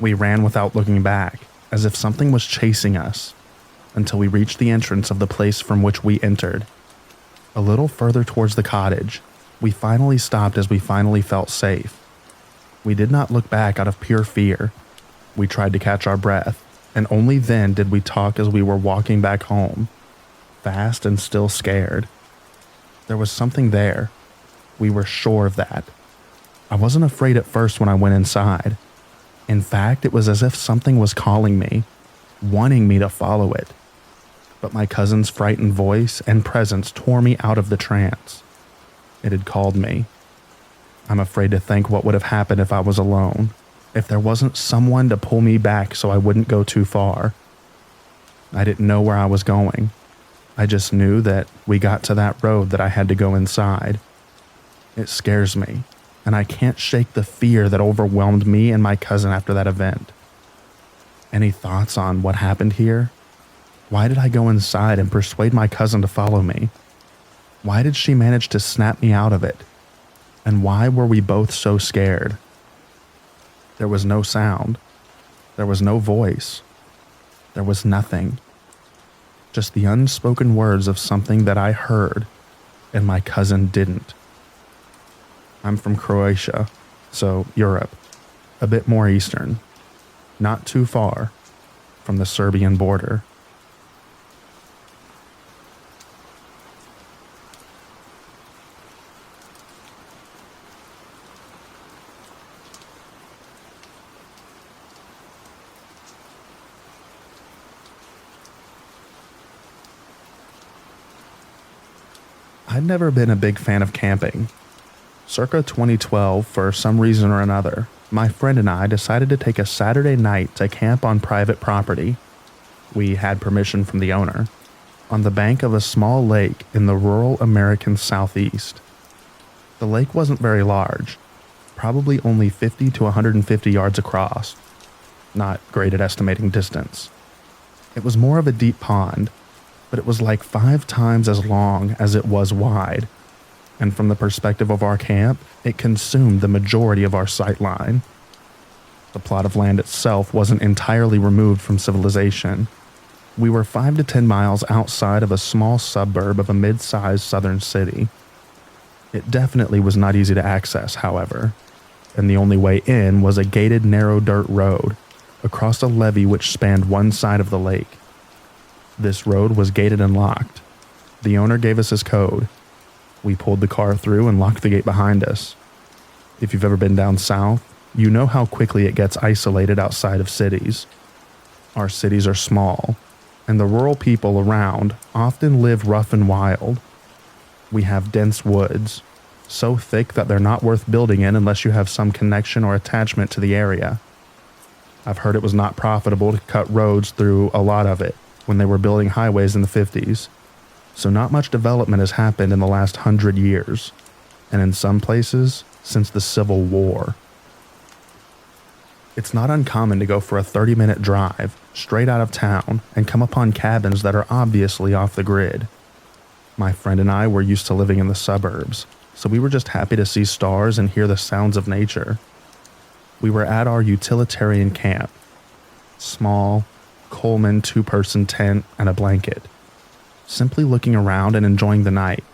We ran without looking back, as if something was chasing us, until we reached the entrance of the place from which we entered. A little further towards the cottage, we finally stopped as we finally felt safe. We did not look back out of pure fear. We tried to catch our breath, and only then did we talk as we were walking back home, fast and still scared. There was something there. We were sure of that. I wasn't afraid at first when I went inside. In fact, it was as if something was calling me, wanting me to follow it. But my cousin's frightened voice and presence tore me out of the trance. It had called me. I'm afraid to think what would have happened if I was alone, if there wasn't someone to pull me back so I wouldn't go too far. I didn't know where I was going. I just knew that we got to that road that I had to go inside. It scares me, and I can't shake the fear that overwhelmed me and my cousin after that event. Any thoughts on what happened here? Why did I go inside and persuade my cousin to follow me? Why did she manage to snap me out of it? And why were we both so scared? There was no sound. There was no voice. There was nothing. Just the unspoken words of something that I heard and my cousin didn't. I'm from Croatia, so Europe, a bit more eastern, not too far from the Serbian border. I'd never been a big fan of camping. Circa 2012, for some reason or another, my friend and I decided to take a Saturday night to camp on private property. We had permission from the owner, on the bank of a small lake in the rural American southeast. The lake wasn't very large, probably only 50 to 150 yards across. Not great at estimating distance. It was more of a deep pond, but it was like 5 times as long as it was wide, and from the perspective of our camp, it consumed the majority of our sight line. The plot of land itself wasn't entirely removed from civilization. We were 5 to 10 miles outside of a small suburb of a mid-sized southern city. It definitely was not easy to access, however, and the only way in was a gated narrow dirt road across a levee which spanned one side of the lake. This road was gated and locked. The owner gave us his code. We pulled the car through and locked the gate behind us. If you've ever been down south, you know how quickly it gets isolated outside of cities. Our cities are small, and the rural people around often live rough and wild. We have dense woods, so thick that they're not worth building in unless you have some connection or attachment to the area. I've heard it was not profitable to cut roads through a lot of it when they were building highways in the 50s, so not much development has happened in the last 100 years, and in some places, since the Civil War. It's not uncommon to go for a 30-minute drive straight out of town and come upon cabins that are obviously off the grid. My friend and I were used to living in the suburbs, so we were just happy to see stars and hear the sounds of nature. We were at our utilitarian camp. Small, Coleman 2-person tent and a blanket. Simply looking around and enjoying the night,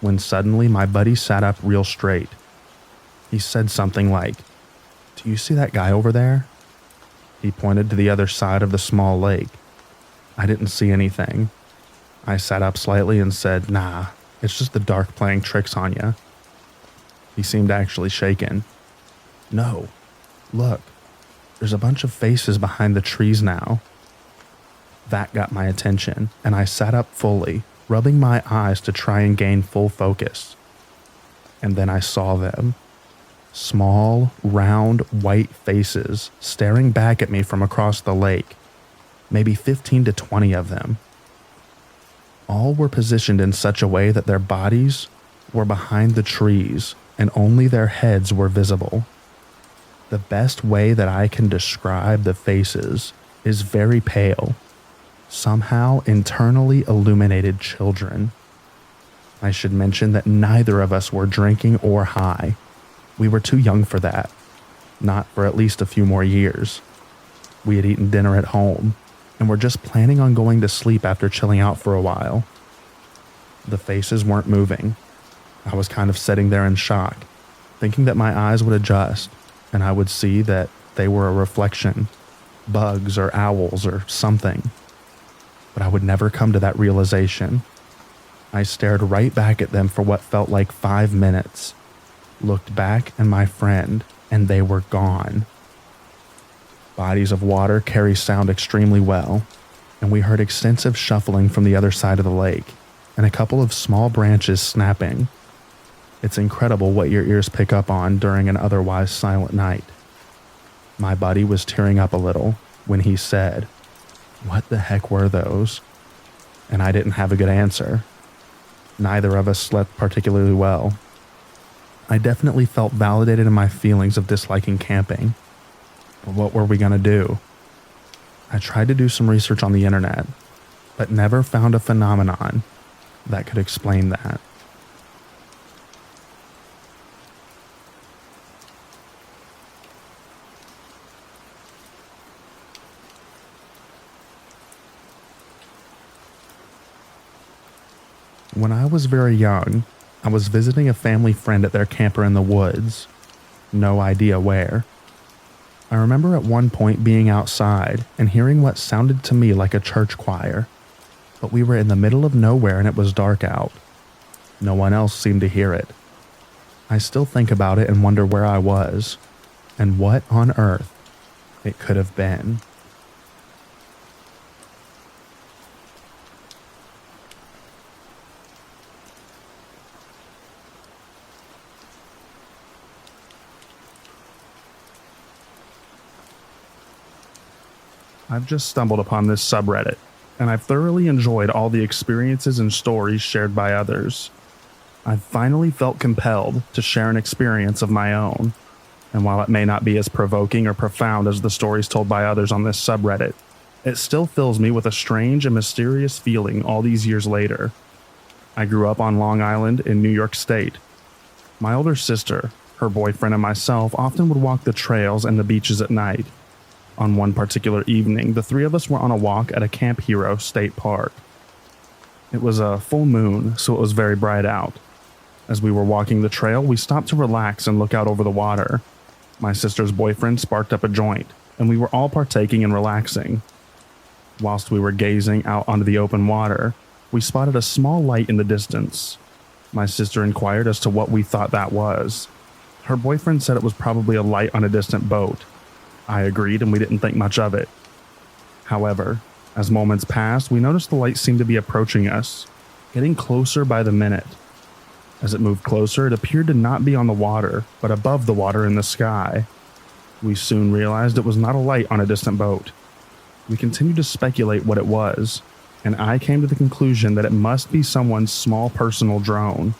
when suddenly my buddy sat up real straight. He said something like, "Do you see that guy over there?" He pointed to the other side of the small lake. I didn't see anything. I sat up slightly and said, "Nah, it's just the dark playing tricks on you." He seemed actually shaken. "No, look, there's a bunch of faces behind the trees now." That got my attention, and I sat up fully, rubbing my eyes to try and gain full focus. And then I saw them. Small, round, white faces staring back at me from across the lake. Maybe 15 to 20 of them. All were positioned in such a way that their bodies were behind the trees and only their heads were visible. The best way that I can describe the faces is very pale, somehow internally illuminated children. I should mention that neither of us were drinking or high. We were too young for that, not for at least a few more years. We had eaten dinner at home, and were just planning on going to sleep after chilling out for a while. The faces weren't moving. I was kind of sitting there in shock, thinking that my eyes would adjust, and I would see that they were a reflection, bugs or owls or something. But I would never come to that realization. I stared right back at them for what felt like 5 minutes, looked back at my friend, and they were gone. Bodies of water carry sound extremely well, and we heard extensive shuffling from the other side of the lake, and a couple of small branches snapping. It's incredible what your ears pick up on during an otherwise silent night. My buddy was tearing up a little when he said, "What the heck were those?" And I didn't have a good answer. Neither of us slept particularly well. I definitely felt validated in my feelings of disliking camping. But what were we going to do? I tried to do some research on the internet, but never found a phenomenon that could explain that. When I was very young, I was visiting a family friend at their camper in the woods. No idea where. I remember at one point being outside and hearing what sounded to me like a church choir, but we were in the middle of nowhere and it was dark out. No one else seemed to hear it. I still think about it and wonder where I was, and what on earth it could have been. I've just stumbled upon this subreddit, and I've thoroughly enjoyed all the experiences and stories shared by others. I've finally felt compelled to share an experience of my own, and while it may not be as provoking or profound as the stories told by others on this subreddit, it still fills me with a strange and mysterious feeling all these years later. I grew up on Long Island in New York State. My older sister, her boyfriend, and myself often would walk the trails and the beaches at night. On one particular evening, the three of us were on a walk at a Camp Hero state park. It was a full moon, so it was very bright out. As we were walking the trail, we stopped to relax and look out over the water. My sister's boyfriend sparked up a joint, and we were all partaking and relaxing. Whilst we were gazing out onto the open water, we spotted a small light in the distance. My sister inquired as to what we thought that was. Her boyfriend said it was probably a light on a distant boat. I agreed, and we didn't think much of it. However, as moments passed, we noticed the light seemed to be approaching us, getting closer by the minute. As it moved closer, it appeared to not be on the water, but above the water in the sky. We soon realized it was not a light on a distant boat. We continued to speculate what it was, and I came to the conclusion that it must be someone's small personal drone.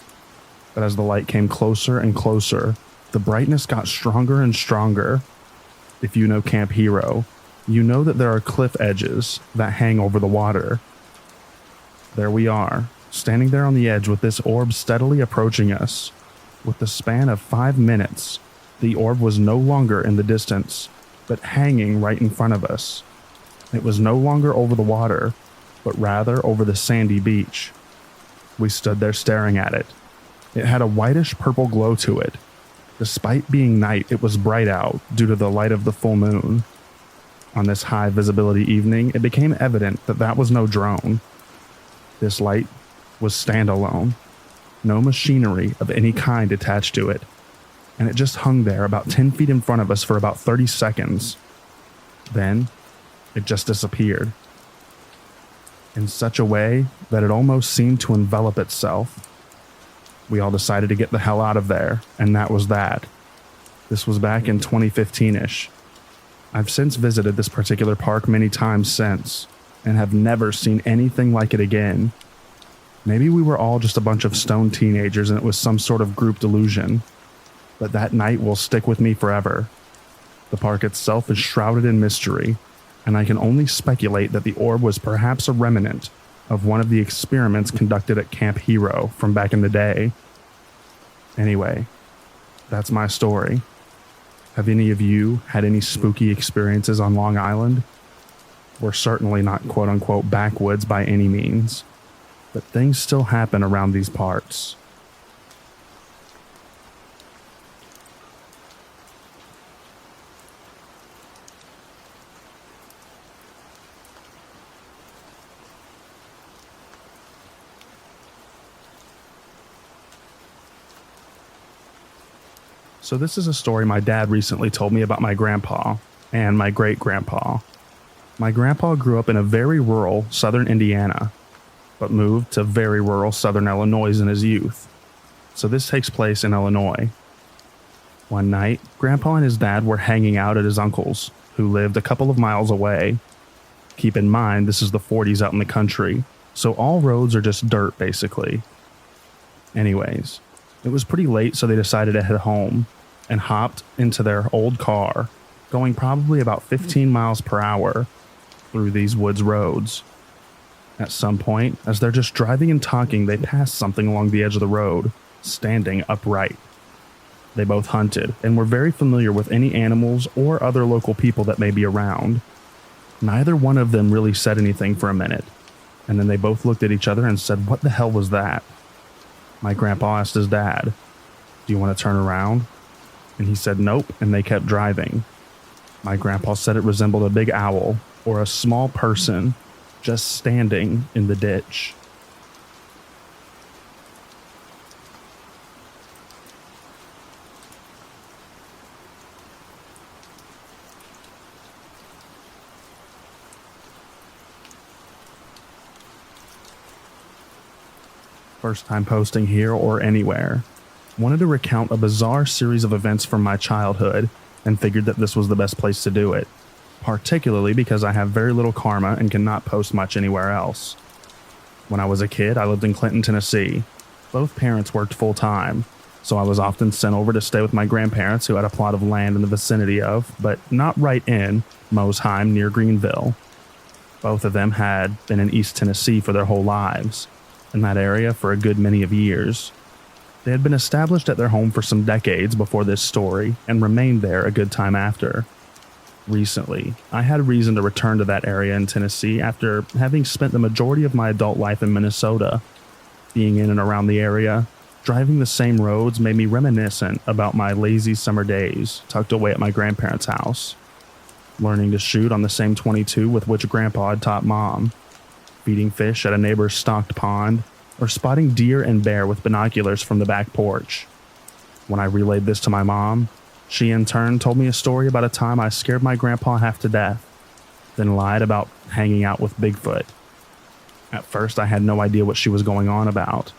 But as the light came closer and closer, the brightness got stronger and stronger. If you know Camp Hero, you know that there are cliff edges that hang over the water. There we are, standing there on the edge with this orb steadily approaching us. With the span of 5 minutes, the orb was no longer in the distance, but hanging right in front of us. It was no longer over the water, but rather over the sandy beach. We stood there staring at it. It had a whitish purple glow to it. Despite being night, it was bright out due to the light of the full moon. On this high visibility evening, it became evident that that was no drone. This light was standalone, no machinery of any kind attached to it, and it just hung there about 10 feet in front of us for about 30 seconds. Then, it just disappeared. In such a way that it almost seemed to envelop itself. We all decided to get the hell out of there, and that was that. This was back in 2015-ish. I've since visited this particular park many times since, and have never seen anything like it again. Maybe we were all just a bunch of stoned teenagers and it was some sort of group delusion, but that night will stick with me forever. The park itself is shrouded in mystery, and I can only speculate that the orb was perhaps a remnant of one of the experiments conducted at Camp Hero from back in the day. Anyway, that's my story. Have any of you had any spooky experiences on Long Island? We're certainly not quote-unquote backwoods by any means, but things still happen around these parts. So this is a story my dad recently told me about my grandpa and my great-grandpa. My grandpa grew up in a very rural southern Indiana, but moved to very rural southern Illinois in his youth. So this takes place in Illinois. One night, Grandpa and his dad were hanging out at his uncle's, who lived a couple of miles away. Keep in mind, this is the 40s out in the country, so all roads are just dirt, basically. Anyways, it was pretty late, so they decided to head home and hopped into their old car, going probably about 15 miles per hour through these woods roads. At some point, as they're just driving and talking, they passed something along the edge of the road, standing upright. They both hunted and were very familiar with any animals or other local people that may be around. Neither one of them really said anything for a minute, and then they both looked at each other and said, "What the hell was that?" My grandpa asked his dad, "Do you want to turn around?" And he said nope, and they kept driving. My grandpa said it resembled a big owl or a small person just standing in the ditch. First time posting here or anywhere. Wanted to recount a bizarre series of events from my childhood and figured that this was the best place to do it. particularly because I have very little karma and cannot post much anywhere else. When I was a kid, I lived in Clinton, Tennessee. Both parents worked full-time, so I was often sent over to stay with my grandparents who had a plot of land in the vicinity of, but not right in, Mosheim near Greenville. Both of them had been in East Tennessee for their whole lives, in that area for a good many of years. They had been established at their home for some decades before this story and remained there a good time after. Recently, I had reason to return to that area in Tennessee after having spent the majority of my adult life in Minnesota. Being in and around the area, driving the same roads made me reminiscent about my lazy summer days tucked away at my grandparents' house. Learning to shoot on the same .22 with which Grandpa had taught Mom. Feeding fish at a neighbor's stocked pond, or spotting deer and bear with binoculars from the back porch. When I relayed this to my mom, she in turn told me a story about a time I scared my grandpa half to death, then lied about hanging out with Bigfoot. At first, I had no idea what she was going on about.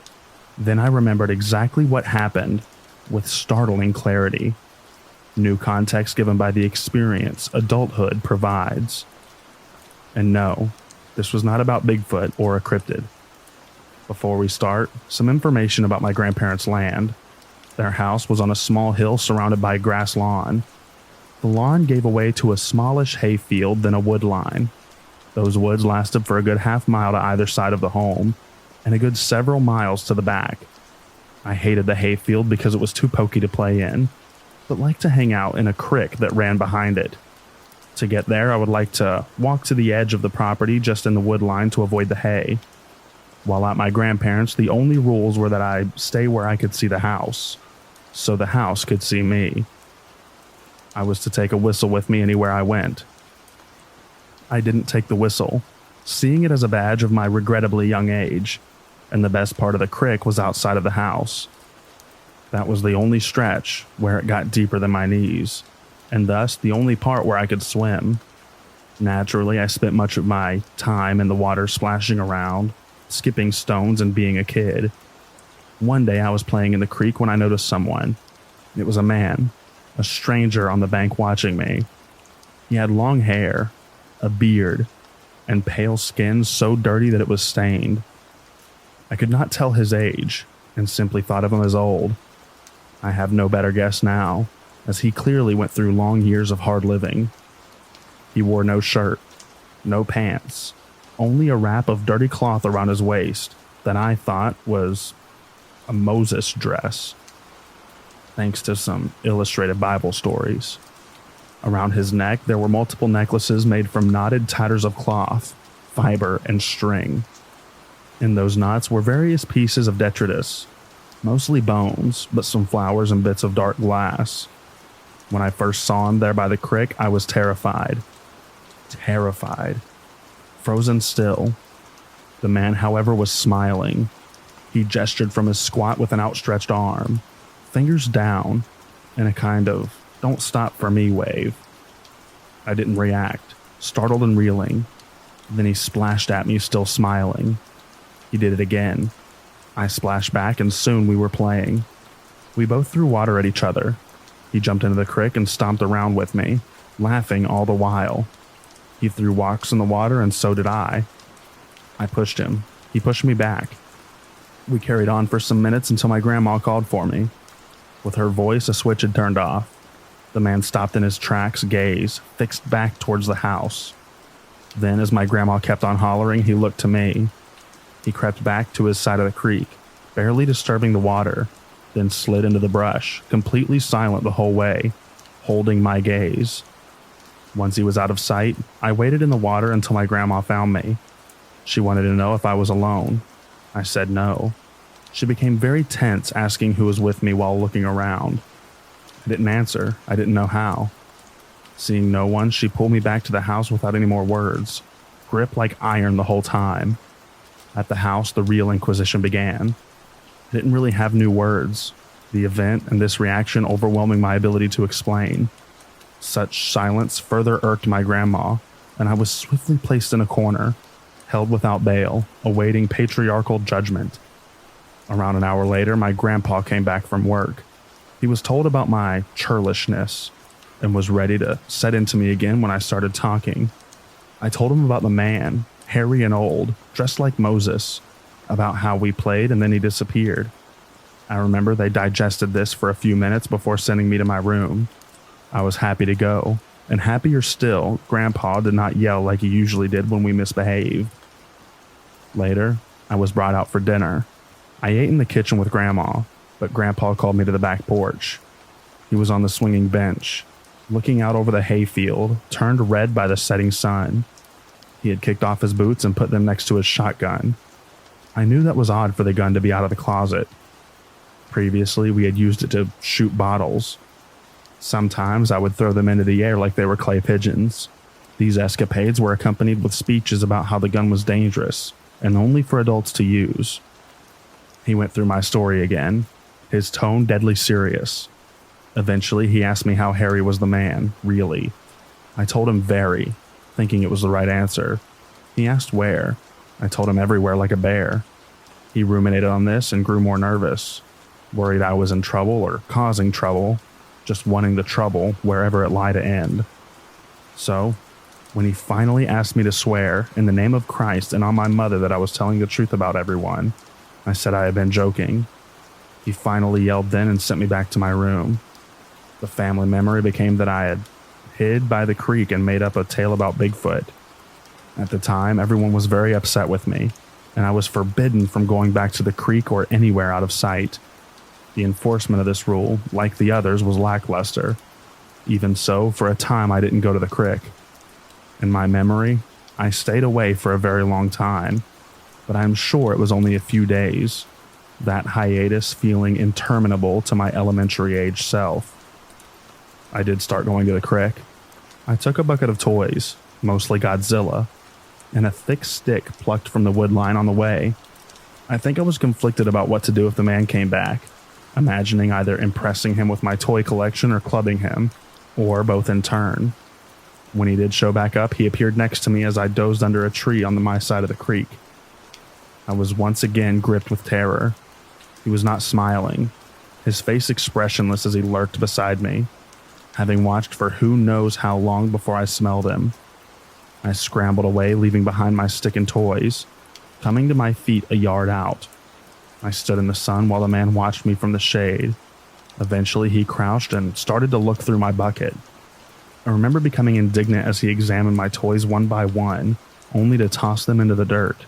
Then I remembered exactly what happened with startling clarity. New context given by the experience adulthood provides. And no, this was not about Bigfoot or a cryptid. Before we start, some information about my grandparents' land. Their house was on a small hill surrounded by a grass lawn. The lawn gave away to a smallish hay field, then a wood line. Those woods lasted for a good half-mile to either side of the home, and a good several miles to the back. I hated the hay field because it was too pokey to play in, but liked to hang out in a creek that ran behind it. To get there, I would like to walk to the edge of the property just in the wood line to avoid the hay. While at my grandparents', the only rules were that I stay where I could see the house, so the house could see me. I was to take a whistle with me anywhere I went. I didn't take the whistle, seeing it as a badge of my regrettably young age, and the best part of the creek was outside of the house. That was the only stretch where it got deeper than my knees, and thus the only part where I could swim. Naturally, I spent much of my time in the water splashing around, skipping stones and being a kid. One day I was playing in the creek when I noticed someone. It was a man, a stranger on the bank watching me. He had long hair, a beard, and pale skin so dirty that it was stained. I could not tell his age and simply thought of him as old. I have no better guess now, as he clearly went through long years of hard living. He wore no shirt, no pants, only a wrap of dirty cloth around his waist that I thought was a Moses dress, thanks to some illustrated Bible stories. Around his neck, there were multiple necklaces made from knotted tatters of cloth, fiber, and string. In those knots were various pieces of detritus, mostly bones, but some flowers and bits of dark glass. When I first saw him there by the creek, I was terrified. Terrified. Frozen still. The man, however, was smiling. He gestured from his squat with an outstretched arm, fingers down, in a kind of "don't stop for me" wave. I didn't react, startled and reeling. Then he splashed at me, still smiling. He did it again. I splashed back, and soon we were playing. We both threw water at each other. He jumped into the creek and stomped around with me, laughing all the while. He threw rocks in the water, and so did I. I pushed him. He pushed me back. We carried on for some minutes until my grandma called for me. With her voice, a switch had turned off. The man stopped in his tracks, gaze fixed back towards the house. Then, as my grandma kept on hollering, he looked to me. He crept back to his side of the creek, barely disturbing the water, then slid into the brush, completely silent the whole way, holding my gaze. Once he was out of sight, I waited in the water until my grandma found me. She wanted to know if I was alone. I said no. She became very tense, asking who was with me while looking around. I didn't answer. I didn't know how. Seeing no one, she pulled me back to the house without any more words, grip like iron the whole time. At the house, the real inquisition began. I didn't really have new words, the event and this reaction overwhelming my ability to explain. Such silence further irked my grandma, and I was swiftly placed in a corner, held without bail, awaiting patriarchal judgment. Around an hour later, my grandpa came back from work. He was told about my churlishness. and was ready to set into me again when I started talking. I told him about the man, hairy and old, dressed like Moses, about how we played and then he disappeared. I remember they digested this for a few minutes before sending me to my room. I was happy to go, and happier still, Grandpa did not yell like he usually did when we misbehaved. Later, I was brought out for dinner. I ate in the kitchen with Grandma, but Grandpa called me to the back porch. He was on the swinging bench, looking out over the hayfield, turned red by the setting sun. He had kicked off his boots and put them next to his shotgun. I knew that was odd for the gun to be out of the closet. Previously, we had used it to shoot bottles. Sometimes I would throw them into the air like they were clay pigeons. These escapades were accompanied with speeches about how the gun was dangerous and only for adults to use. He went through my story again, his tone deadly serious. Eventually, he asked me how Harry was the man, really. I told him very, thinking it was the right answer. He asked where. I told him everywhere like a bear. He ruminated on this and grew more nervous, worried I was in trouble or causing trouble, just wanting the trouble wherever it lay to end. So, when he finally asked me to swear in the name of Christ and on my mother that I was telling the truth about everyone, I said I had been joking. He finally yelled then and sent me back to my room. The family memory became that I had hid by the creek and made up a tale about Bigfoot. At the time, everyone was very upset with me, and I was forbidden from going back to the creek or anywhere out of sight. The enforcement of this rule, like the others, was lackluster. Even so, for a time I didn't go to the creek. In my memory, I stayed away for a very long time, but I am sure it was only a few days, that hiatus feeling interminable to my elementary age self. I did start going to the creek. I took a bucket of toys, mostly Godzilla, and a thick stick plucked from the wood line on the way. I think I was conflicted about what to do if the man came back, imagining either impressing him with my toy collection or clubbing him, or both in turn. When he did show back up, he appeared next to me as I dozed under a tree on my side of the creek. I was once again gripped with terror. He was not smiling, his face expressionless as he lurked beside me, having watched for who knows how long before I smelled him. I scrambled away, leaving behind my stick and toys, coming to my feet a yard out. I stood in the sun while the man watched me from the shade. Eventually, he crouched and started to look through my bucket. I remember becoming indignant as he examined my toys one by one, only to toss them into the dirt.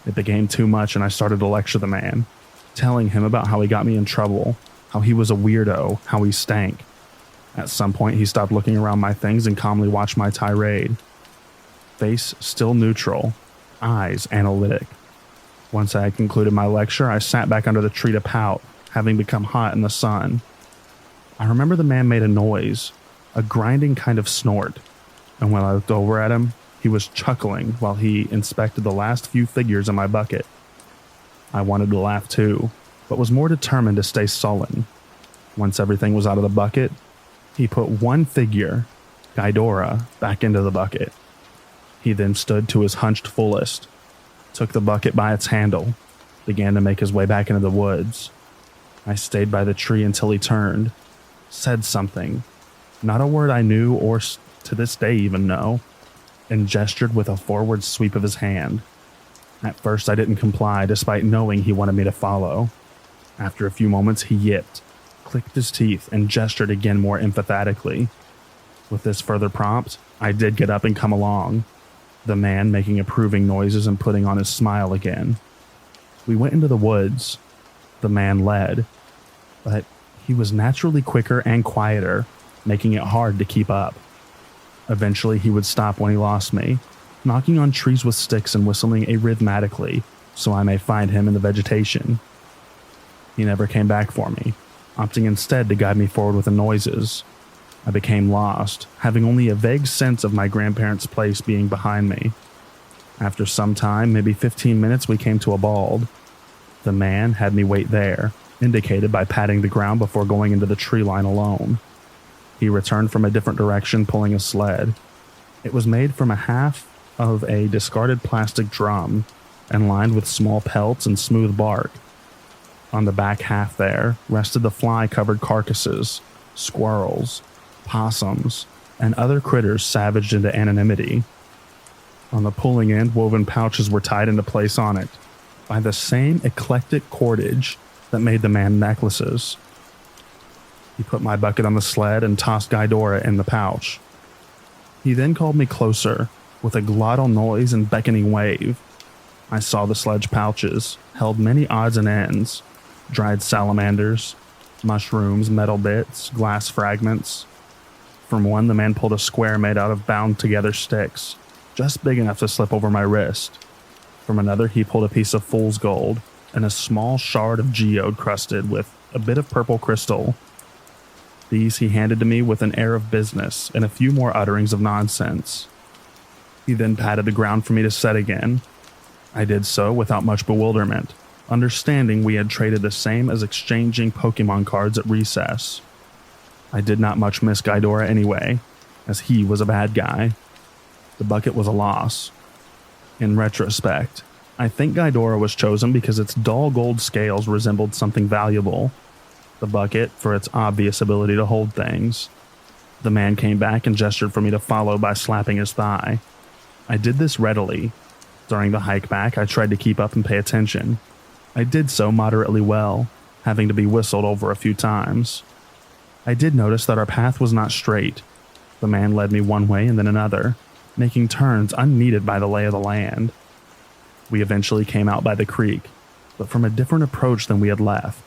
It became too much and I started to lecture the man, telling him about how he got me in trouble, how he was a weirdo, how he stank. At some point, he stopped looking around my things and calmly watched my tirade. Face still neutral, eyes analytic. Once I had concluded my lecture, I sat back under the tree to pout, having become hot in the sun. I remember the man made a noise, a grinding kind of snort, and when I looked over at him, he was chuckling while he inspected the last few figures in my bucket. I wanted to laugh too, but was more determined to stay sullen. Once everything was out of the bucket, he put one figure, Ghidorah, back into the bucket. He then stood to his hunched fullest, took the bucket by its handle, began to make his way back into the woods. I stayed by the tree until he turned, said something, not a word I knew or to this day even know, and gestured with a forward sweep of his hand. At first I didn't comply despite knowing he wanted me to follow. After a few moments he yipped, clicked his teeth, and gestured again more emphatically. With this further prompt, I did get up and come along, the man making approving noises and putting on his smile again. We went into the woods. The man led, but he was naturally quicker and quieter, making it hard to keep up. Eventually, he would stop when he lost me, knocking on trees with sticks and whistling arrhythmically so I may find him in the vegetation. He never came back for me, opting instead to guide me forward with the noises. I became lost, having only a vague sense of my grandparents' place being behind me. After some time, maybe 15 minutes, we came to a bald. The man had me wait there, indicated by patting the ground before going into the tree line alone. He returned from a different direction, pulling a sled. It was made from a half of a discarded plastic drum and lined with small pelts and smooth bark. On the back half there rested the fly-covered carcasses, squirrels, possums, and other critters savaged into anonymity. On the pulling end, woven pouches were tied into place on it by the same eclectic cordage that made the man necklaces. He put my bucket on the sled and tossed Guidora in the pouch. He then called me closer with a glottal noise and beckoning wave. I saw the sledge pouches held many odds and ends, dried salamanders, mushrooms, metal bits, glass fragments. From one, the man pulled a square made out of bound together sticks, just big enough to slip over my wrist. From another, he pulled a piece of fool's gold and a small shard of geode crusted with a bit of purple crystal. These he handed to me with an air of business and a few more utterings of nonsense. He then patted the ground for me to set again. I did so without much bewilderment, understanding we had traded the same as exchanging Pokemon cards at recess. I did not much miss Guidora anyway, as he was a bad guy. The bucket was a loss. In retrospect, I think Guidora was chosen because its dull gold scales resembled something valuable. The bucket for its obvious ability to hold things. The man came back and gestured for me to follow by slapping his thigh. I did this readily. During the hike back, I tried to keep up and pay attention. I did so moderately well, having to be whistled over a few times. I did notice that our path was not straight. The man led me one way and then another, making turns unneeded by the lay of the land. We eventually came out by the creek, but from a different approach than we had left.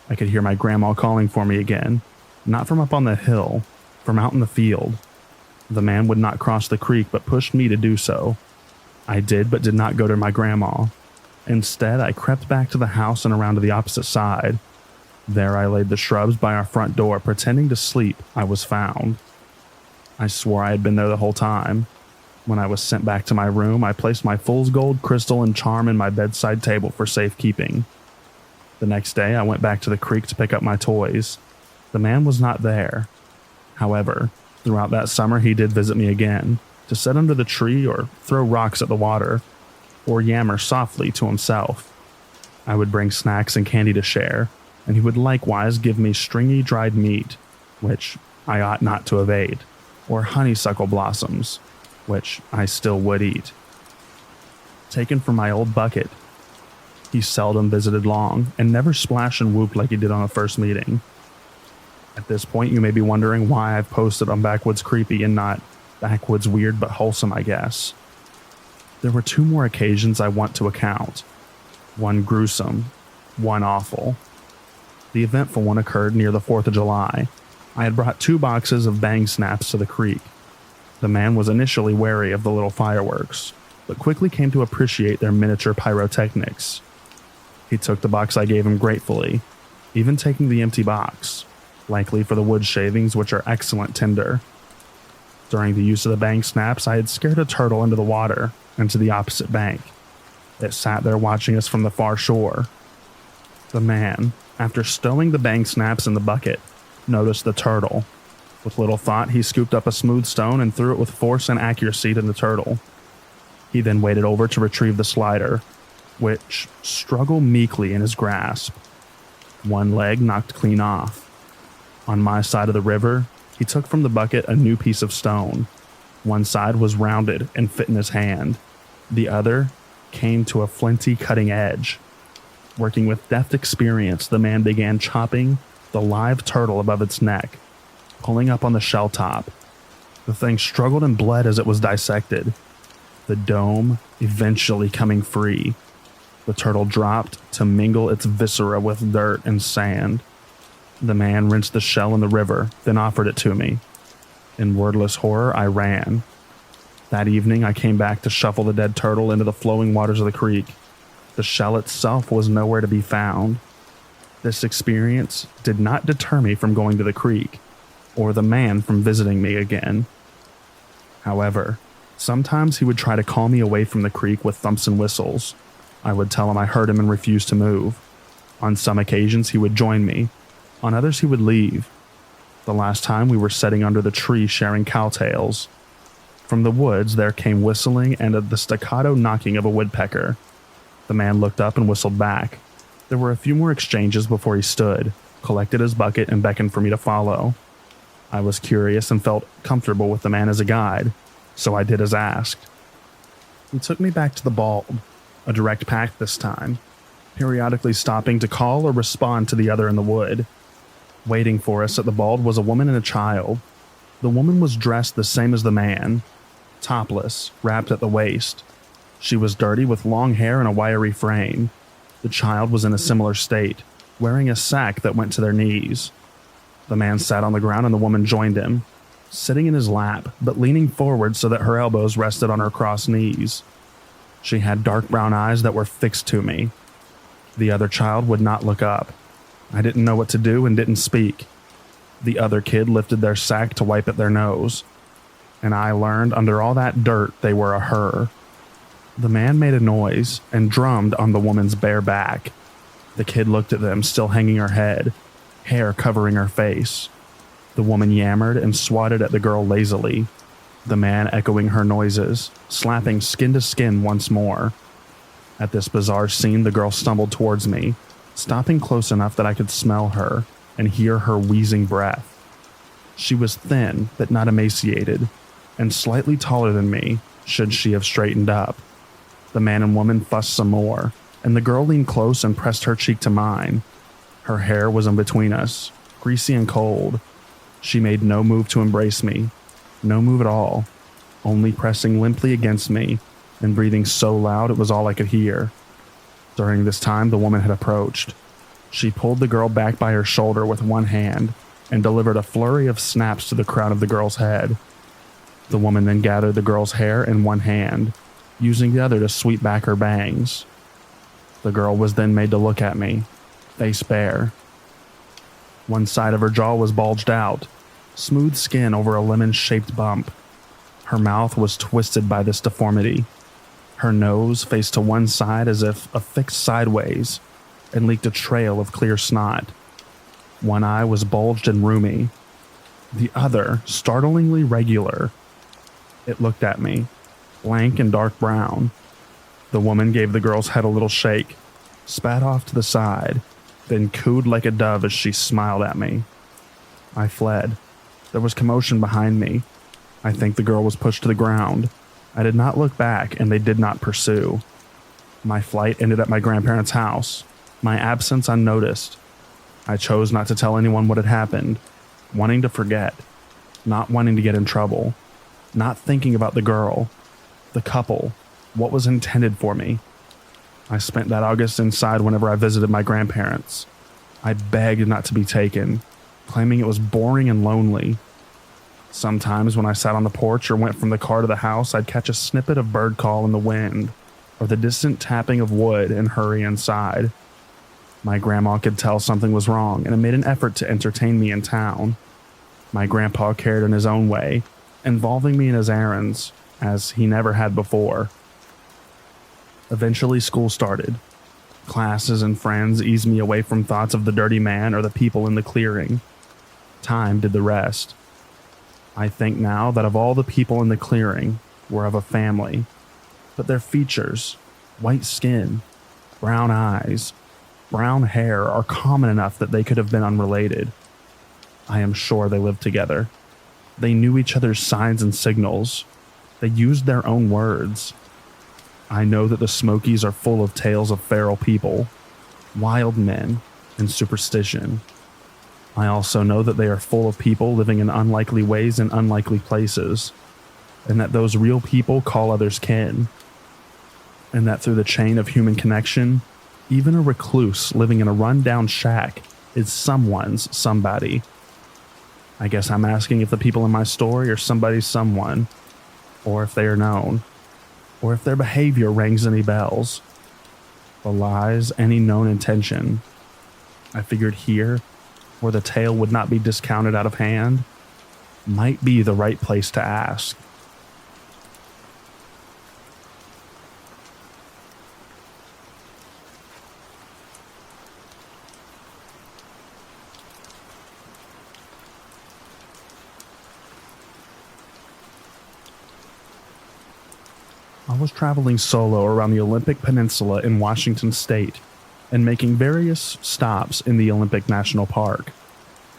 I could hear my grandma calling for me again, not from up on the hill, from out in the field. The man would not cross the creek but pushed me to do so. I did but did not go to my grandma. Instead, I crept back to the house and around to the opposite side. There I laid the shrubs by our front door, pretending to sleep. I was found. I swore I had been there the whole time. When I was sent back to my room, I placed my fool's gold, crystal, and charm in my bedside table for safekeeping. The next day, I went back to the creek to pick up my toys. The man was not there. However, throughout that summer, he did visit me again, to sit under the tree or throw rocks at the water, or yammer softly to himself. I would bring snacks and candy to share, and he would likewise give me stringy dried meat, which I ought not to have ate, or honeysuckle blossoms, which I still would eat. Taken from my old bucket, he seldom visited long, and never splashed and whooped like he did on the first meeting. At this point, you may be wondering why I've posted on Backwoods Creepy and not Backwoods Weird but Wholesome, I guess. There were two more occasions I want to account. One gruesome, one awful. The eventful one occurred near the 4th of July. I had brought 2 boxes of bang snaps to the creek. The man was initially wary of the little fireworks, but quickly came to appreciate their miniature pyrotechnics. He took the box I gave him gratefully, even taking the empty box, likely for the wood shavings, which are excellent tinder. During the use of the bang snaps, I had scared a turtle into the water and to the opposite bank. It sat there watching us from the far shore. The man, after stowing the bang snaps in the bucket, noticed the turtle. With little thought, he scooped up a smooth stone and threw it with force and accuracy to the turtle. He then waded over to retrieve the slider, which struggled meekly in his grasp. One leg knocked clean off. On my side of the river, he took from the bucket a new piece of stone. One side was rounded and fit in his hand. The other came to a flinty cutting edge. Working with deft experience, the man began chopping the live turtle above its neck, pulling up on the shell top. The thing struggled and bled as it was dissected, the dome eventually coming free. The turtle dropped to mingle its viscera with dirt and sand. The man rinsed the shell in the river, then offered it to me. In wordless horror, I ran. That evening, I came back to shuffle the dead turtle into the flowing waters of the creek. The shell itself was nowhere to be found. This experience did not deter me from going to the creek, or the man from visiting me again. However, sometimes he would try to call me away from the creek with thumps and whistles. I would tell him I heard him and refused to move. On some occasions, he would join me. On others, he would leave. The last time, we were sitting under the tree sharing cowtails. From the woods, there came whistling and the staccato knocking of a woodpecker. The man looked up and whistled back. There were a few more exchanges before he stood, collected his bucket, and beckoned for me to follow. I was curious and felt comfortable with the man as a guide, so I did as asked. He took me back to the bald, a direct path this time, periodically stopping to call or respond to the other in the wood. Waiting for us at the bald was a woman and a child. The woman was dressed the same as the man, topless, wrapped at the waist. She was dirty with long hair and a wiry frame. The child was in a similar state, wearing a sack that went to their knees. The man sat on the ground and the woman joined him, sitting in his lap, but leaning forward so that her elbows rested on her crossed knees. She had dark brown eyes that were fixed to me. The other child would not look up. I didn't know what to do and didn't speak. The other kid lifted their sack to wipe at their nose, and I learned under all that dirt they were a her. The man made a noise and drummed on the woman's bare back. The kid looked at them, still hanging her head, hair covering her face. The woman yammered and swatted at the girl lazily, the man echoing her noises, slapping skin to skin once more. At this bizarre scene, the girl stumbled towards me, stopping close enough that I could smell her and hear her wheezing breath. She was thin, but not emaciated, and slightly taller than me, should she have straightened up. The man and woman fussed some more, and the girl leaned close and pressed her cheek to mine. Her hair was in between us, greasy and cold. She made no move to embrace me, no move at all, only pressing limply against me and breathing so loud it was all I could hear. During this time, the woman had approached. She pulled the girl back by her shoulder with one hand and delivered a flurry of snaps to the crown of the girl's head. The woman then gathered the girl's hair in one hand, using the other to sweep back her bangs. The girl was then made to look at me, face bare. One side of her jaw was bulged out, smooth skin over a lemon-shaped bump. Her mouth was twisted by this deformity. Her nose faced to one side as if affixed sideways and leaked a trail of clear snot. One eye was bulged and roomy, the other startlingly regular. It looked at me, blank and dark brown. The woman gave the girl's head a little shake, spat off to the side, then cooed like a dove as she smiled at me. I fled. There was commotion behind me. I think the girl was pushed to the ground. I did not look back, and they did not pursue. My flight ended at my grandparents' house, my absence unnoticed. I chose not to tell anyone what had happened, wanting to forget, not wanting to get in trouble, not thinking about the girl, the couple, what was intended for me. I spent that August inside whenever I visited my grandparents. I begged not to be taken, claiming it was boring and lonely. Sometimes when I sat on the porch or went from the car to the house, I'd catch a snippet of bird call in the wind, or the distant tapping of wood and hurry inside. My grandma could tell something was wrong, and it made an effort to entertain me in town. My grandpa cared in his own way, involving me in his errands, as he never had before. Eventually, school started. Classes and friends eased me away from thoughts of the dirty man or the people in the clearing. Time did the rest. I think now that of all the people in the clearing were of a family, but their features, white skin, brown eyes, brown hair are common enough that they could have been unrelated. I am sure they lived together. They knew each other's signs and signals. They used their own words. I know that the Smokies are full of tales of feral people, wild men, and superstition. I also know that they are full of people living in unlikely ways in unlikely places, and that those real people call others kin, and that through the chain of human connection, even a recluse living in a run-down shack is someone's somebody. I guess I'm asking if the people in my story are somebody's someone, or if they are known, or if their behavior rings any bells, belies any known intention. I figured here, where the tale would not be discounted out of hand, might be the right place to ask. I was traveling solo around the Olympic Peninsula in Washington State and making various stops in the Olympic National Park.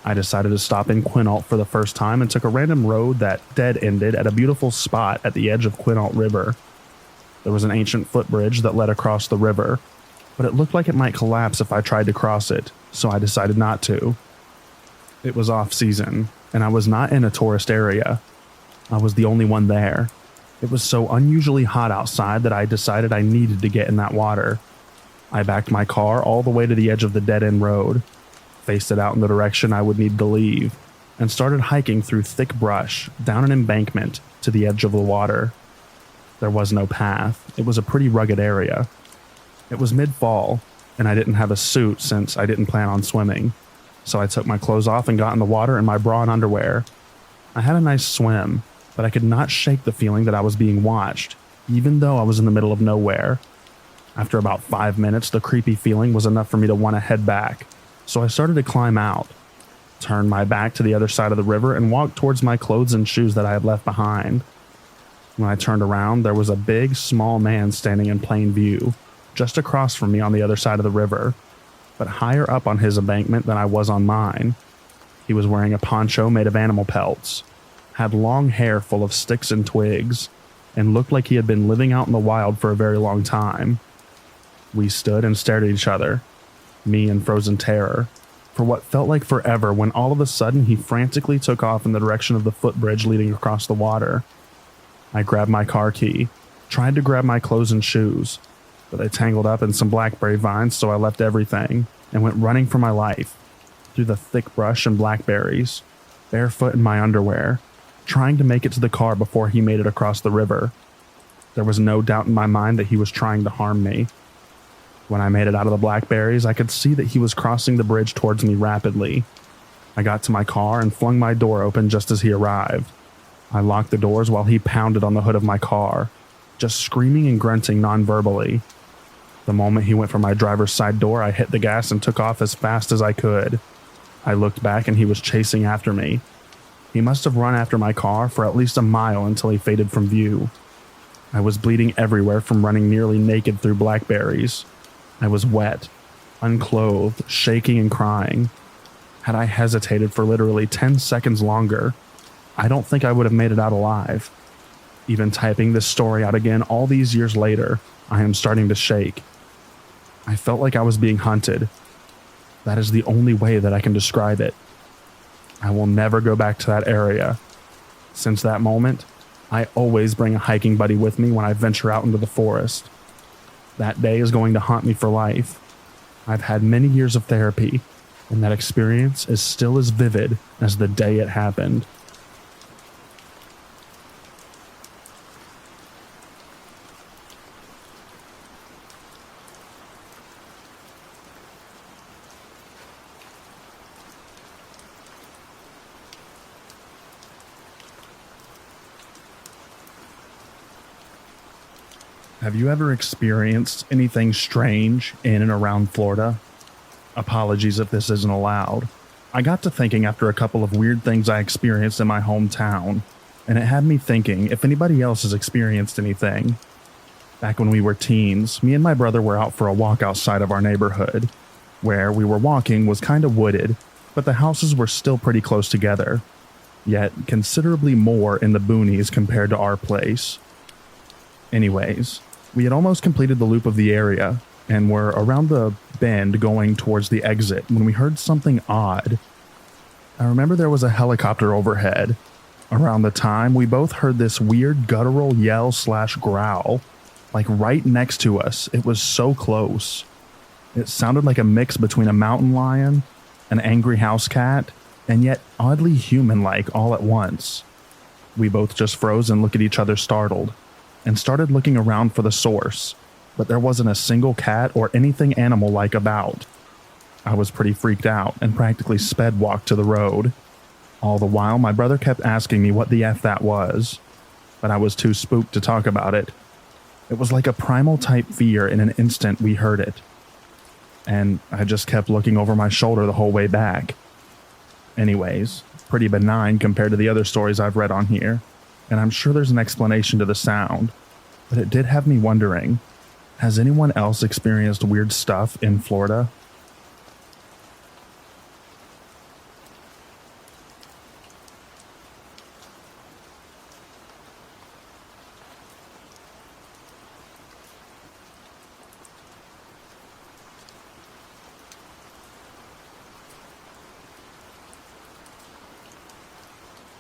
I decided to stop in Quinault for the first time and took a random road that dead-ended at a beautiful spot at the edge of Quinault River. There was an ancient footbridge that led across the river, but it looked like it might collapse if I tried to cross it, so I decided not to. It was off-season, and I was not in a tourist area. I was the only one there. It was so unusually hot outside that I decided I needed to get in that water. I backed my car all the way to the edge of the dead-end road, faced it out in the direction I would need to leave, and started hiking through thick brush down an embankment to the edge of the water. There was no path. It was a pretty rugged area. It was mid-fall, and I didn't have a suit since I didn't plan on swimming, so I took my clothes off and got in the water in my bra and underwear. I had a nice swim, but I could not shake the feeling that I was being watched, even though I was in the middle of nowhere. After about 5 minutes, the creepy feeling was enough for me to want to head back, so I started to climb out, turned my back to the other side of the river, and walked towards my clothes and shoes that I had left behind. When I turned around, there was a big, small man standing in plain view, just across from me on the other side of the river, but higher up on his embankment than I was on mine. He was wearing a poncho made of animal pelts, had long hair full of sticks and twigs, and looked like he had been living out in the wild for a very long time. We stood and stared at each other, me in frozen terror, for what felt like forever, when all of a sudden he frantically took off in the direction of the footbridge leading across the water. I grabbed my car key, tried to grab my clothes and shoes, but they tangled up in some blackberry vines, so I left everything and went running for my life, through the thick brush and blackberries, barefoot in my underwear, trying to make it to the car before he made it across the river. There was no doubt in my mind that he was trying to harm me. When I made it out of the blackberries, I could see that he was crossing the bridge towards me rapidly. I got to my car and flung my door open just as he arrived. I locked the doors while he pounded on the hood of my car, just screaming and grunting non-verbally. The moment he went for my driver's side door, I hit the gas and took off as fast as I could. I looked back and he was chasing after me. He must have run after my car for at least a mile until he faded from view. I was bleeding everywhere from running nearly naked through blackberries. I was wet, unclothed, shaking and crying. Had I hesitated for literally 10 seconds longer, I don't think I would have made it out alive. Even typing this story out again all these years later, I am starting to shake. I felt like I was being hunted. That is the only way that I can describe it. I will never go back to that area. Since that moment, I always bring a hiking buddy with me when I venture out into the forest. That day is going to haunt me for life. I've had many years of therapy, and that experience is still as vivid as the day it happened. Have you ever experienced anything strange in and around Florida? Apologies if this isn't allowed. I got to thinking after a couple of weird things I experienced in my hometown, and it had me thinking if anybody else has experienced anything. Back when we were teens, me and my brother were out for a walk outside of our neighborhood. Where we were walking was kind of wooded, but the houses were still pretty close together, yet considerably more in the boonies compared to our place. Anyways, we had almost completed the loop of the area and were around the bend going towards the exit when we heard something odd. I remember there was a helicopter overhead. Around the time, we both heard this weird guttural yell/growl, like right next to us. It was so close. It sounded like a mix between a mountain lion, an angry house cat, and yet oddly human-like all at once. We both just froze and looked at each other startled, and started looking around for the source, but there wasn't a single cat or anything animal-like about. I was pretty freaked out and practically sped walked to the road. All the while, my brother kept asking me what the F that was, but I was too spooked to talk about it. It was like a primal type fear. In an instant we heard it, and I just kept looking over my shoulder the whole way back. Anyways, pretty benign compared to the other stories I've read on here, and I'm sure there's an explanation to the sound, but it did have me wondering, has anyone else experienced weird stuff in Florida?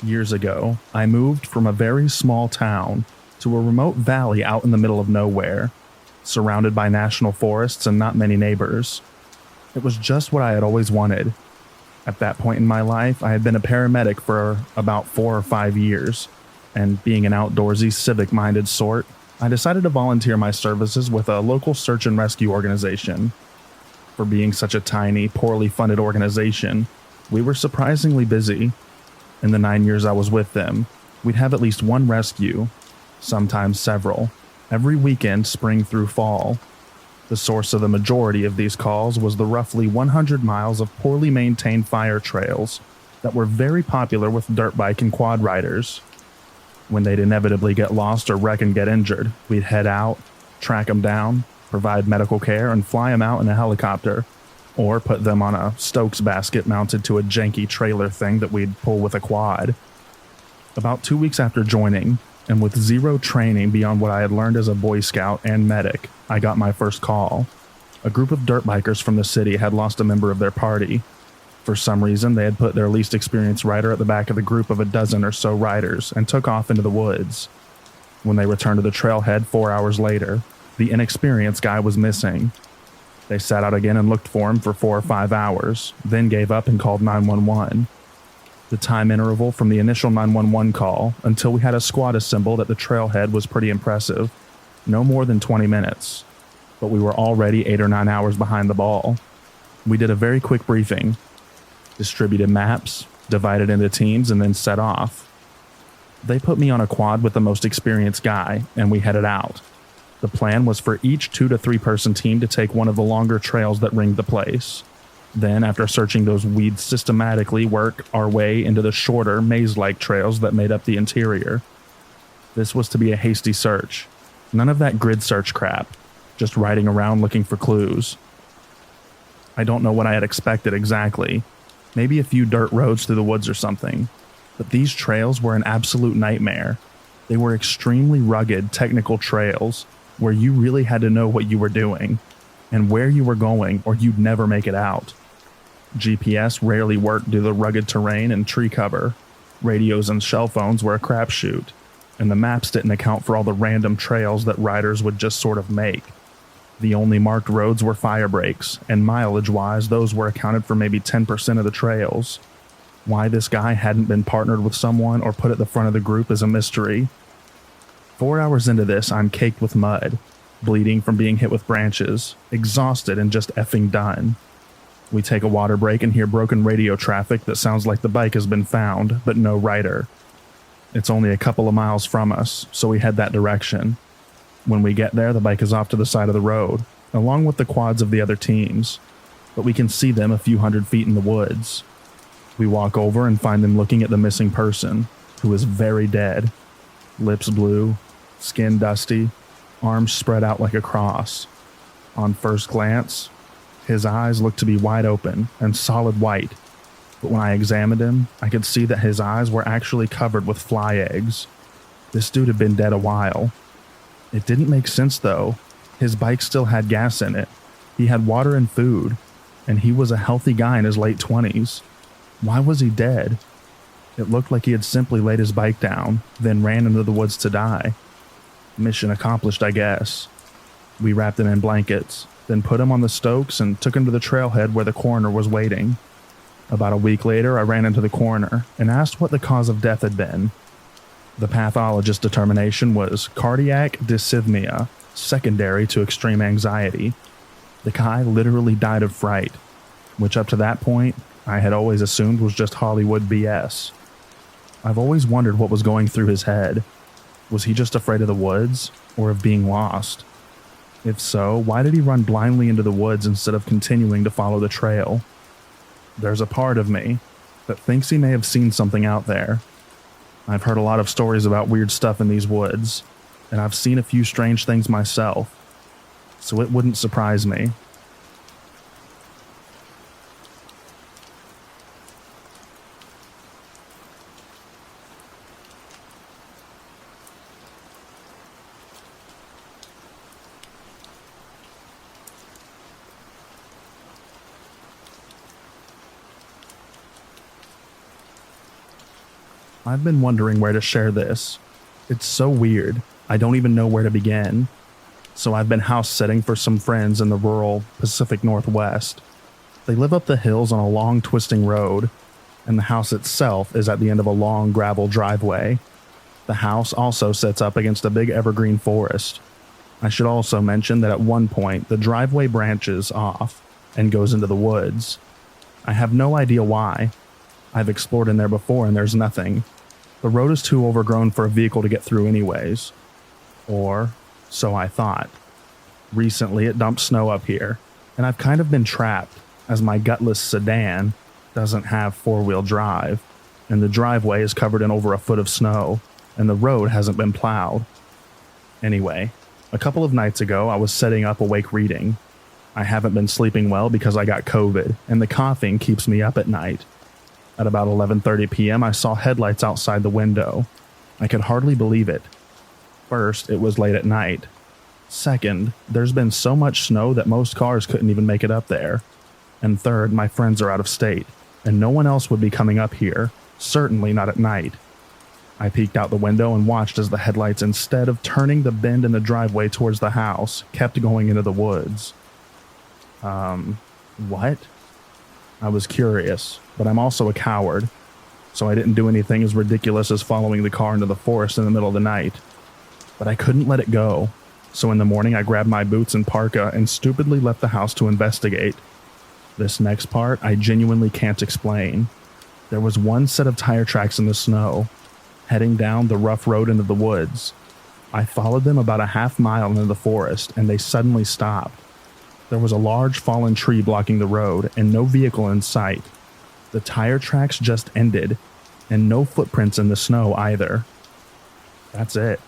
Years ago, I moved from a very small town to a remote valley out in the middle of nowhere, surrounded by national forests and not many neighbors. It was just what I had always wanted. At that point in my life, I had been a paramedic for about 4 or 5 years, and being an outdoorsy, civic-minded sort, I decided to volunteer my services with a local search and rescue organization. For being such a tiny, poorly funded organization, we were surprisingly busy. In the 9 years I was with them, we'd have at least one rescue, sometimes several, every weekend, spring through fall. The source of the majority of these calls was the roughly 100 miles of poorly maintained fire trails that were very popular with dirt bike and quad riders. When they'd inevitably get lost or wreck and get injured, we'd head out, track them down, provide medical care, and fly them out in a helicopter, or put them on a Stokes basket mounted to a janky trailer thing that we'd pull with a quad. About 2 weeks after joining, and with zero training beyond what I had learned as a Boy Scout and medic, I got my first call. A group of dirt bikers from the city had lost a member of their party. For some reason, they had put their least experienced rider at the back of the group of a dozen or so riders and took off into the woods. When they returned to the trailhead 4 hours later, the inexperienced guy was missing. They sat out again and looked for him for 4 or 5 hours, then gave up and called 911. The time interval from the initial 911 call until we had a squad assembled at the trailhead was pretty impressive. No more than 20 minutes. But we were already 8 or 9 hours behind the ball. We did a very quick briefing, distributed maps, divided into teams, and then set off. They put me on a quad with the most experienced guy, and we headed out. The plan was for each 2 to 3 person team to take one of the longer trails that ringed the place. Then, after searching those weeds systematically, work our way into the shorter, maze-like trails that made up the interior. This was to be a hasty search. None of that grid search crap, just riding around looking for clues. I don't know what I had expected exactly. Maybe a few dirt roads through the woods or something. But these trails were an absolute nightmare. They were extremely rugged, technical trails where you really had to know what you were doing and where you were going, or you'd never make it out. GPS rarely worked due to the rugged terrain and tree cover. Radios and cell phones were a crapshoot, and the maps didn't account for all the random trails that riders would just sort of make. The only marked roads were fire breaks, and mileage-wise, those were accounted for maybe 10% of the trails. Why this guy hadn't been partnered with someone or put at the front of the group is a mystery. 4 hours into this, I'm caked with mud, bleeding from being hit with branches, exhausted and just effing done. We take a water break and hear broken radio traffic that sounds like the bike has been found, but no rider. It's only a couple of miles from us, so we head that direction. When we get there, the bike is off to the side of the road, along with the quads of the other teams, but we can see them a few hundred feet in the woods. We walk over and find them looking at the missing person, who is very dead. Lips blue, skin dusty, arms spread out like a cross. On first glance, his eyes looked to be wide open and solid white, but when I examined him, I could see that his eyes were actually covered with fly eggs. This dude had been dead a while. It didn't make sense though. His bike still had gas in it. He had water and food, and he was a healthy guy in his late 20s. Why was he dead? It looked like he had simply laid his bike down, then ran into the woods to die. Mission accomplished, I guess. We wrapped him in blankets, then put him on the Stokes and took him to the trailhead where the coroner was waiting. About a week later, I ran into the coroner and asked what the cause of death had been. The pathologist's determination was cardiac dysrhythmia, secondary to extreme anxiety. The guy literally died of fright, which up to that point, I had always assumed was just Hollywood BS. I've always wondered what was going through his head. Was he just afraid of the woods, or of being lost? If so, why did he run blindly into the woods instead of continuing to follow the trail? There's a part of me that thinks he may have seen something out there. I've heard a lot of stories about weird stuff in these woods, and I've seen a few strange things myself, so it wouldn't surprise me. I've been wondering where to share this. It's so weird. I don't even know where to begin. So I've been house sitting for some friends in the rural Pacific Northwest. They live up the hills on a long twisting road, and the house itself is at the end of a long gravel driveway. The house also sits up against a big evergreen forest. I should also mention that at one point the driveway branches off and goes into the woods. I have no idea why. I've explored in there before and there's nothing. The road is too overgrown for a vehicle to get through anyways. Or so I thought. Recently it dumped snow up here, and I've kind of been trapped as my gutless sedan doesn't have four-wheel drive, and the driveway is covered in over a foot of snow, and the road hasn't been plowed. Anyway, a couple of nights ago I was sitting up awake reading. I haven't been sleeping well because I got COVID, and the coughing keeps me up at night. At about 11:30 p.m. I saw headlights outside the window. I could hardly believe it. First, it was late at night. Second, there's been so much snow that most cars couldn't even make it up there. And third, my friends are out of state, and no one else would be coming up here, certainly not at night. I peeked out the window and watched as the headlights, instead of turning the bend in the driveway towards the house, kept going into the woods. What? I was curious, but I'm also a coward, so I didn't do anything as ridiculous as following the car into the forest in the middle of the night. But I couldn't let it go, so in the morning I grabbed my boots and parka and stupidly left the house to investigate. This next part I genuinely can't explain. There was one set of tire tracks in the snow, heading down the rough road into the woods. I followed them about a half mile into the forest, and they suddenly stopped. There was a large fallen tree blocking the road, and no vehicle in sight. The tire tracks just ended, and no footprints in the snow either. That's it.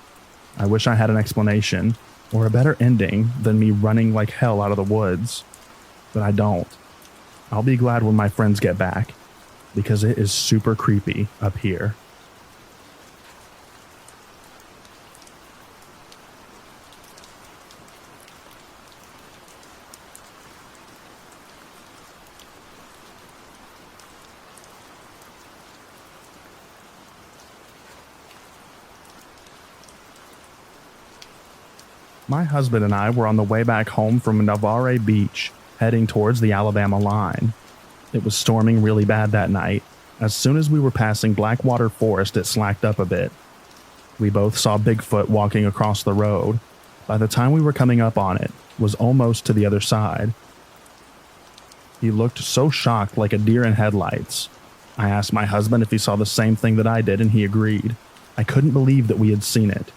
I wish I had an explanation, or a better ending than me running like hell out of the woods. But I don't. I'll be glad when my friends get back, because it is super creepy up here. My husband and I were on the way back home from Navarre Beach, heading towards the Alabama line. It was storming really bad that night. As soon as we were passing Blackwater Forest, it slacked up a bit. We both saw Bigfoot walking across the road. By the time we were coming up on it, was almost to the other side. He looked so shocked, like a deer in headlights. I asked my husband if he saw the same thing that I did, and he agreed. I couldn't believe that we had seen it.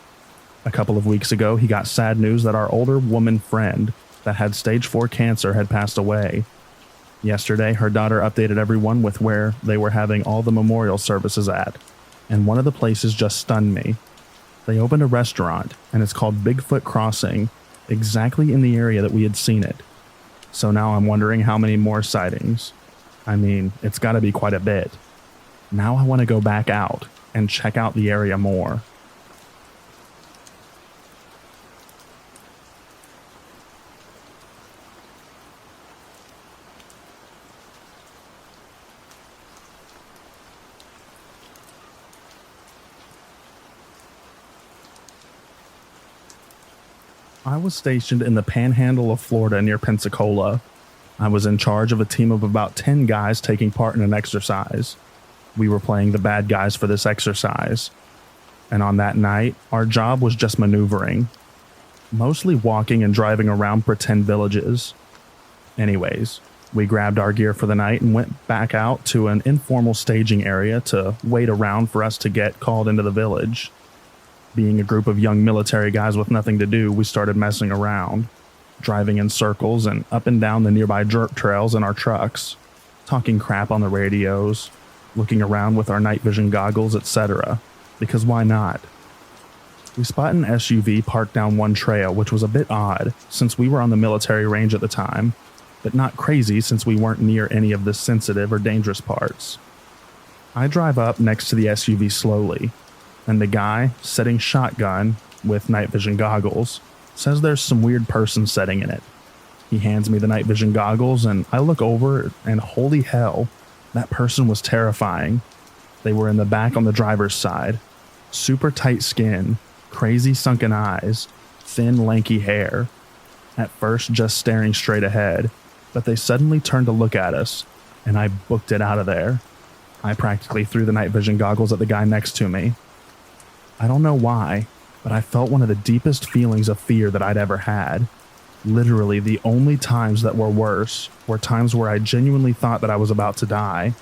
A couple of weeks ago, he got sad news that our older woman friend that had stage 4 cancer had passed away. Yesterday, her daughter updated everyone with where they were having all the memorial services at, and one of the places just stunned me. They opened a restaurant, and it's called Bigfoot Crossing, exactly in the area that we had seen it. So now I'm wondering how many more sightings. I mean, it's gotta be quite a bit. Now I want to go back out and check out the area more. I was stationed in the panhandle of Florida near Pensacola. I was in charge of a team of about 10 guys taking part in an exercise. We were playing the bad guys for this exercise. And on that night, our job was just maneuvering. Mostly walking and driving around pretend villages. Anyways, we grabbed our gear for the night and went back out to an informal staging area to wait around for us to get called into the village. Being a group of young military guys with nothing to do, we started messing around, driving in circles and up and down the nearby dirt trails in our trucks, talking crap on the radios, looking around with our night vision goggles, etc. Because why not? We spot an SUV parked down one trail, which was a bit odd since we were on the military range at the time, but not crazy since we weren't near any of the sensitive or dangerous parts. I drive up next to the SUV slowly, and the guy, sitting shotgun with night vision goggles, says there's some weird person sitting in it. He hands me the night vision goggles, and I look over, and holy hell, that person was terrifying. They were in the back on the driver's side. Super tight skin, crazy sunken eyes, thin, lanky hair. At first, just staring straight ahead, but they suddenly turned to look at us, and I booked it out of there. I practically threw the night vision goggles at the guy next to me. I don't know why, but I felt one of the deepest feelings of fear that I'd ever had. Literally, the only times that were worse were times where I genuinely thought that I was about to die.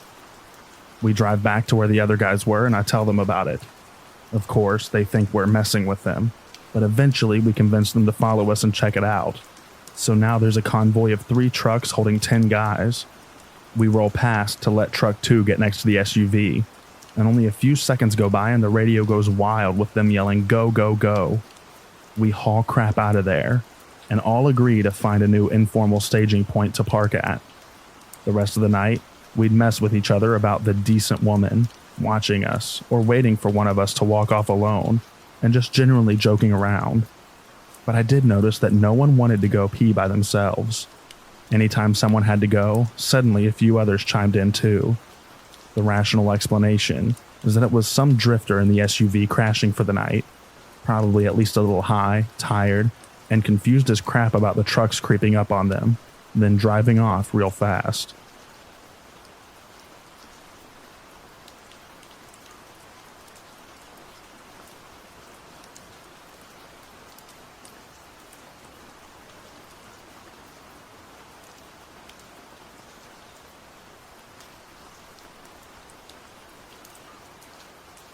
We drive back to where the other guys were, and I tell them about it. Of course, they think we're messing with them, but eventually we convince them to follow us and check it out. So now there's a convoy of 3 trucks holding 10 guys. We roll past to let truck 2 get next to the SUV, and only a few seconds go by and the radio goes wild with them yelling, "Go, go, go." We haul crap out of there, and all agree to find a new informal staging point to park at. The rest of the night, we'd mess with each other about the decent woman watching us or waiting for one of us to walk off alone, and just generally joking around. But I did notice that no one wanted to go pee by themselves. Anytime someone had to go, suddenly a few others chimed in too. The rational explanation is that it was some drifter in the SUV crashing for the night, probably at least a little high, tired, and confused as crap about the trucks creeping up on them, then driving off real fast.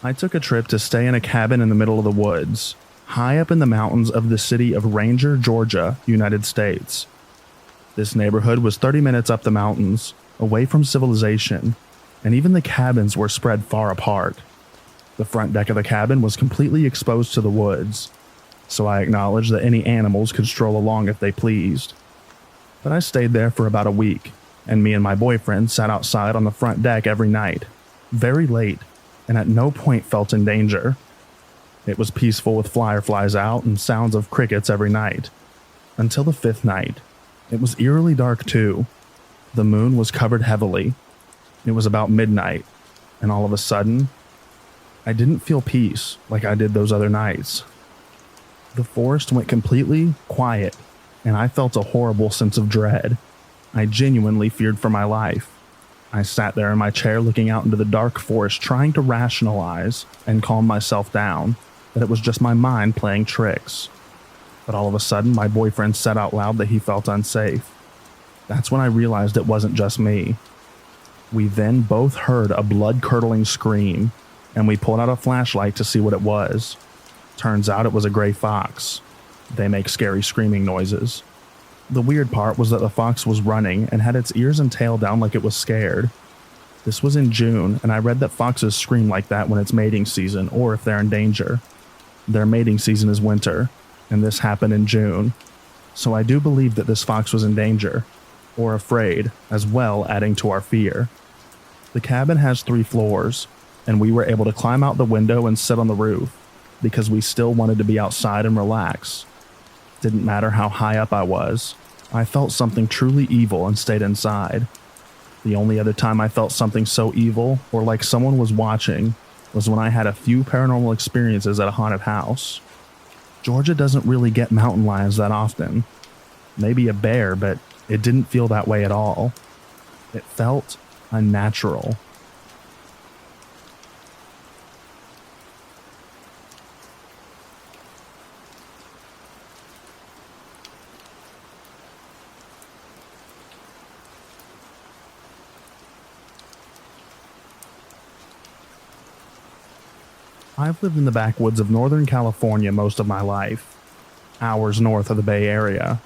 I took a trip to stay in a cabin in the middle of the woods, high up in the mountains of the city of Ranger, Georgia, United States. This neighborhood was 30 minutes up the mountains, away from civilization, and even the cabins were spread far apart. The front deck of the cabin was completely exposed to the woods, so I acknowledged that any animals could stroll along if they pleased. But I stayed there for about a week, and me and my boyfriend sat outside on the front deck every night, very late, and at no point felt in danger. It was peaceful with fireflies out and sounds of crickets every night. Until the 5th night. It was eerily dark too. The moon was covered heavily. It was about midnight, and all of a sudden, I didn't feel peace like I did those other nights. The forest went completely quiet, and I felt a horrible sense of dread. I genuinely feared for my life. I sat there in my chair looking out into the dark forest, trying to rationalize and calm myself down, that it was just my mind playing tricks. But all of a sudden, my boyfriend said out loud that he felt unsafe. That's when I realized it wasn't just me. We then both heard a blood-curdling scream, and we pulled out a flashlight to see what it was. Turns out it was a gray fox. They make scary screaming noises. The weird part was that the fox was running and had its ears and tail down like it was scared. This was in June, and I read that foxes scream like that when it's mating season or if they're in danger. Their mating season is winter, and this happened in June. So I do believe that this fox was in danger, or afraid, as well, adding to our fear. The cabin has 3 floors, and we were able to climb out the window and sit on the roof, because we still wanted to be outside and relax. Didn't matter how high up I was. I felt something truly evil and stayed inside. The only other time I felt something so evil, or like someone was watching, was when I had a few paranormal experiences at a haunted house. Georgia doesn't really get mountain lions that often. Maybe a bear, but it didn't feel that way at all. It felt unnatural. I've lived in the backwoods of Northern California most of my life, hours north of the Bay Area.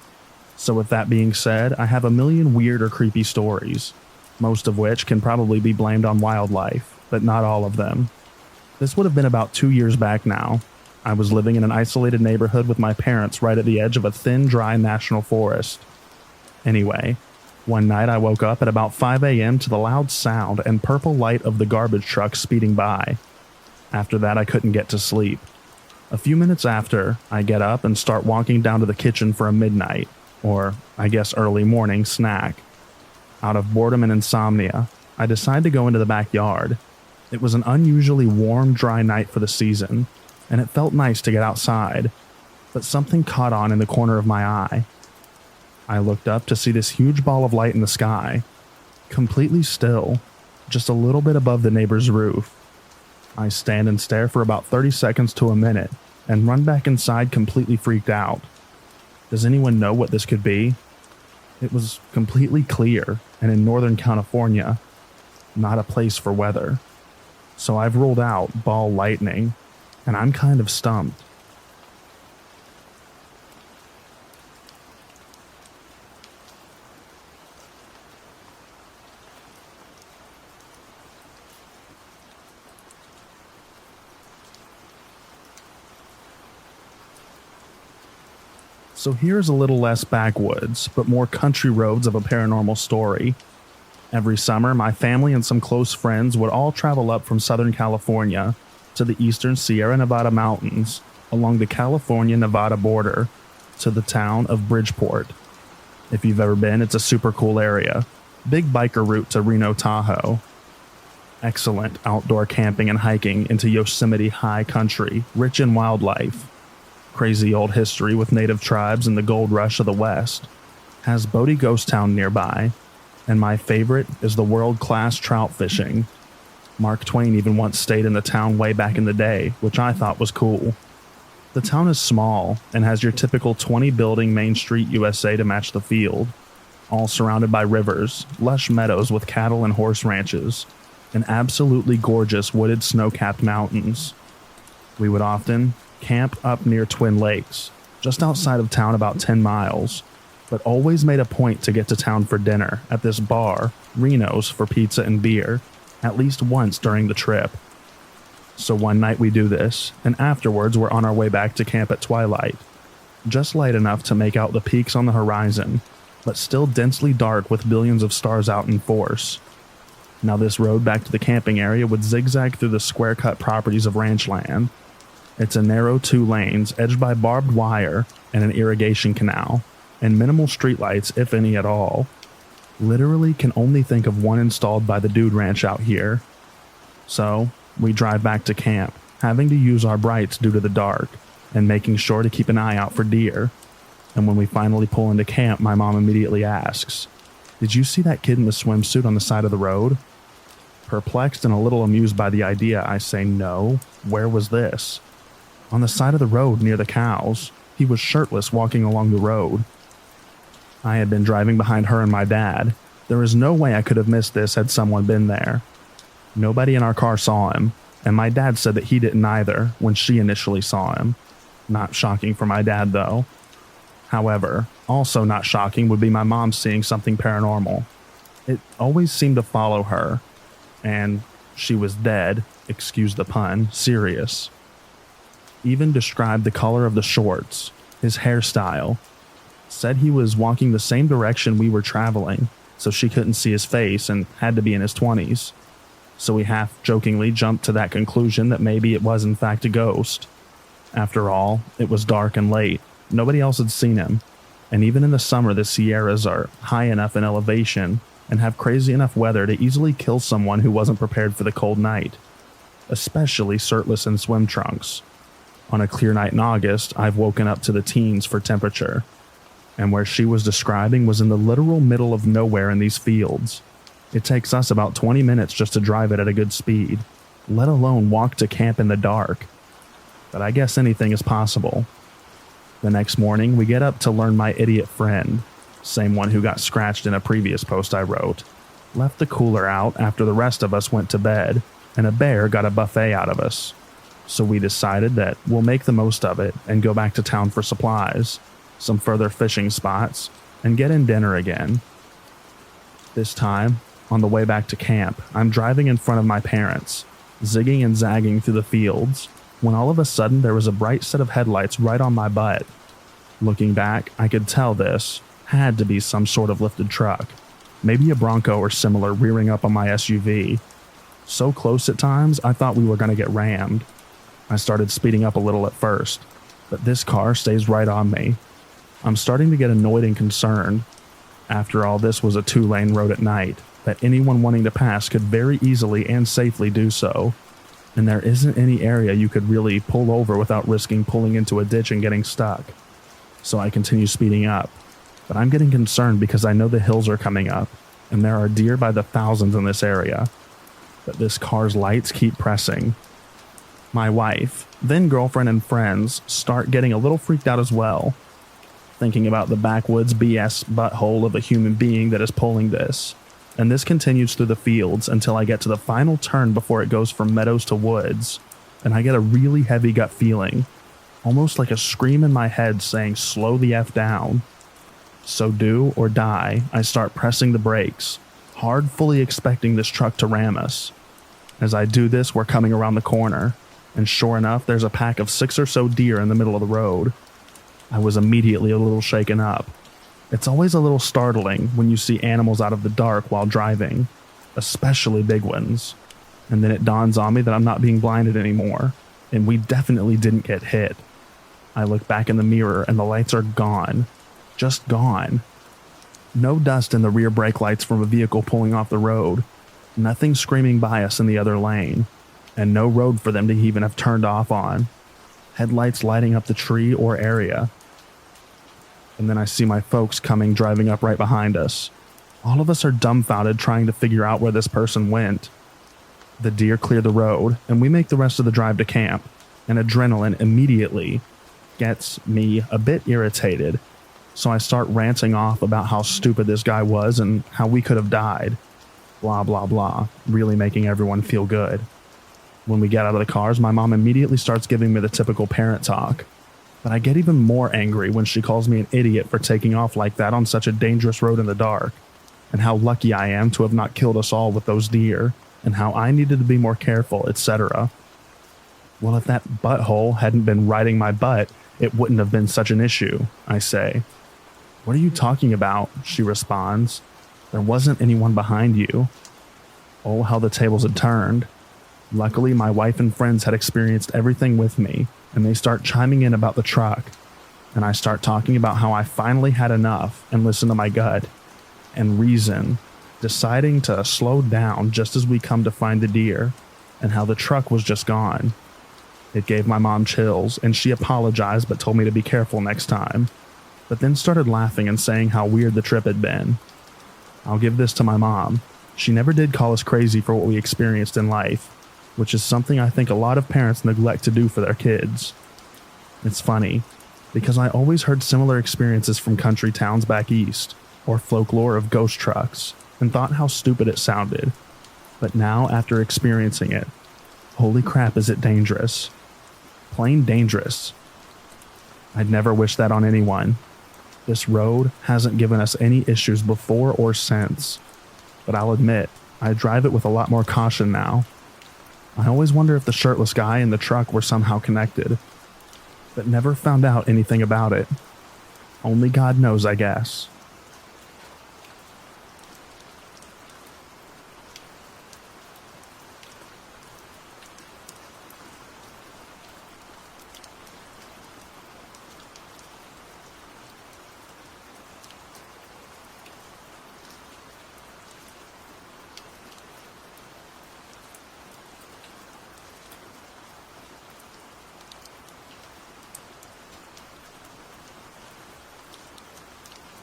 So with that being said, I have a million weird or creepy stories, most of which can probably be blamed on wildlife, but not all of them. This would have been about 2 years back now. I was living in an isolated neighborhood with my parents right at the edge of a thin, dry national forest. Anyway, one night I woke up at about 5 a.m. to the loud sound and purple light of the garbage truck speeding by. After that, I couldn't get to sleep. A few minutes after, I get up and start walking down to the kitchen for a midnight, or I guess early morning, snack. Out of boredom and insomnia, I decide to go into the backyard. It was an unusually warm, dry night for the season, and it felt nice to get outside, but something caught on in the corner of my eye. I looked up to see this huge ball of light in the sky, completely still, just a little bit above the neighbor's roof. I stand and stare for about 30 seconds to a minute and run back inside completely freaked out. Does anyone know what this could be? It was completely clear and in Northern California, not a place for weather. So I've ruled out ball lightning, and I'm kind of stumped. So here's a little less backwoods, but more country roads of a paranormal story. Every summer, my family and some close friends would all travel up from Southern California to the eastern Sierra Nevada mountains along the California-Nevada border to the town of Bridgeport. If you've ever been, it's a super cool area. Big biker route to Reno, Tahoe. Excellent outdoor camping and hiking into Yosemite high country, rich in wildlife. Crazy old history with native tribes and the gold rush of the West. Has Bodie Ghost Town nearby, and my favorite is the world-class trout fishing. Mark Twain even once stayed in the town way back in the day, which I thought was cool. The town is small and has your typical 20-building Main Street USA to match the field, all surrounded by rivers, lush meadows with cattle and horse ranches, and absolutely gorgeous wooded snow-capped mountains. We would often camp up near Twin Lakes, just outside of town about 10 miles, but always made a point to get to town for dinner at this bar, Reno's, for pizza and beer, at least once during the trip. So one night we do this, and afterwards we're on our way back to camp at twilight, just light enough to make out the peaks on the horizon, but still densely dark with billions of stars out in force. Now this road back to the camping area would zigzag through the square-cut properties of ranch land. It's a narrow 2 lanes edged by barbed wire and an irrigation canal, and minimal streetlights, if any at all. Literally can only think of one installed by the Dude Ranch out here. So, we drive back to camp, having to use our brights due to the dark, and making sure to keep an eye out for deer. And when we finally pull into camp, my mom immediately asks, "Did you see that kid in the swimsuit on the side of the road?" Perplexed and a little amused by the idea, I say, "No, where was this?" "On the side of the road near the cows. He was shirtless walking along the road." I had been driving behind her and my dad. There is no way I could have missed this had someone been there. Nobody in our car saw him, and my dad said that he didn't either when she initially saw him. Not shocking for my dad, though. However, also not shocking would be my mom seeing something paranormal. It always seemed to follow her, and she was dead, excuse the pun, serious. Even described the color of the shorts, his hairstyle. Said he was walking the same direction we were traveling, so she couldn't see his face and had to be in his 20s. So we half-jokingly jumped to that conclusion that maybe it was in fact a ghost. After all, it was dark and late. Nobody else had seen him. And even in the summer, the Sierras are high enough in elevation and have crazy enough weather to easily kill someone who wasn't prepared for the cold night. Especially shirtless in swim trunks. On a clear night in August, I've woken up to the teens for temperature. And where she was describing was in the literal middle of nowhere in these fields. It takes us about 20 minutes just to drive it at a good speed, let alone walk to camp in the dark. But I guess anything is possible. The next morning, we get up to learn my idiot friend, same one who got scratched in a previous post I wrote, left the cooler out after the rest of us went to bed, and a bear got a buffet out of us. So we decided that we'll make the most of it and go back to town for supplies, some further fishing spots, and get in dinner again. This time, on the way back to camp, I'm driving in front of my parents, zigging and zagging through the fields, when all of a sudden there was a bright set of headlights right on my butt. Looking back, I could tell this had to be some sort of lifted truck, maybe a Bronco or similar rearing up on my SUV. So close at times, I thought we were going to get rammed. I started speeding up a little at first, but this car stays right on me. I'm starting to get annoyed and concerned. After all, this was a 2-lane road at night, that anyone wanting to pass could very easily and safely do so, and there isn't any area you could really pull over without risking pulling into a ditch and getting stuck. So I continue speeding up, but I'm getting concerned because I know the hills are coming up, and there are deer by the thousands in this area, but this car's lights keep pressing. My wife, then girlfriend and friends start getting a little freaked out as well, thinking about the backwoods BS butthole of a human being that is pulling this. And this continues through the fields until I get to the final turn before it goes from meadows to woods, and I get a really heavy gut feeling, almost like a scream in my head saying slow the F down. So do or die, I start pressing the brakes, hard, fully expecting this truck to ram us. As I do this, we're coming around the corner, and sure enough, there's a pack of 6 or so deer in the middle of the road. I was immediately a little shaken up. It's always a little startling when you see animals out of the dark while driving, especially big ones. And then it dawns on me that I'm not being blinded anymore, and we definitely didn't get hit. I look back in the mirror and the lights are gone. Just gone. No dust in the rear brake lights from a vehicle pulling off the road, nothing screaming by us in the other lane, and no road for them to even have turned off on. Headlights lighting up the tree or area. And then I see my folks coming, driving up right behind us. All of us are dumbfounded trying to figure out where this person went. The deer clear the road, and we make the rest of the drive to camp, and adrenaline immediately gets me a bit irritated. So I start ranting off about how stupid this guy was and how we could have died. Blah, blah, blah, really making everyone feel good. When we get out of the cars, my mom immediately starts giving me the typical parent talk. But I get even more angry when she calls me an idiot for taking off like that on such a dangerous road in the dark, and how lucky I am to have not killed us all with those deer, and how I needed to be more careful, etc. Well, if that butthole hadn't been riding my butt, it wouldn't have been such an issue, I say. What are you talking about? She responds. There wasn't anyone behind you. Oh, how the tables had turned. Luckily, my wife and friends had experienced everything with me, and they start chiming in about the truck, and I start talking about how I finally had enough and listened to my gut and reason, deciding to slow down just as we come to find the deer, and how the truck was just gone. It gave my mom chills, and she apologized but told me to be careful next time, but then started laughing and saying how weird the trip had been. I'll give this to my mom. She never did call us crazy for what we experienced in life, which is something I think a lot of parents neglect to do for their kids. It's funny, because I always heard similar experiences from country towns back east, or folklore of ghost trucks, and thought how stupid it sounded. But now, after experiencing it, holy crap, is it dangerous. Plain dangerous. I'd never wish that on anyone. This road hasn't given us any issues before or since, but I'll admit, I drive it with a lot more caution now. I always wonder if the shirtless guy and the truck were somehow connected, but never found out anything about it. Only God knows, I guess.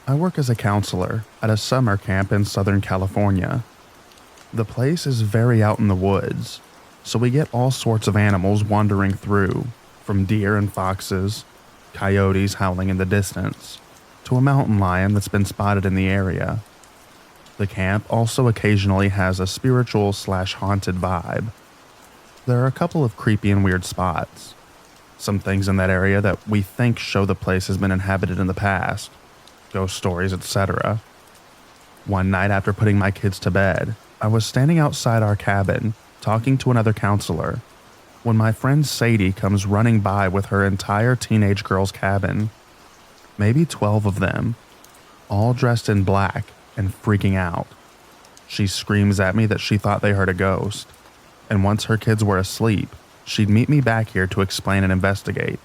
I work as a counselor at a summer camp in Southern California. The place is very out in the woods, so we get all sorts of animals wandering through, from deer and foxes, coyotes howling in the distance, to a mountain lion that's been spotted in the area. The camp also occasionally has a spiritual/haunted vibe. There are a couple of creepy and weird spots. Some things in that area that we think show the place has been inhabited in the past. Ghost stories, etc. One night after putting my kids to bed, I was standing outside our cabin, talking to another counselor, when my friend Sadie comes running by with her entire teenage girls' cabin. Maybe 12 of them, all dressed in black and freaking out. She screams at me that she thought they heard a ghost, and once her kids were asleep, she'd meet me back here to explain and investigate.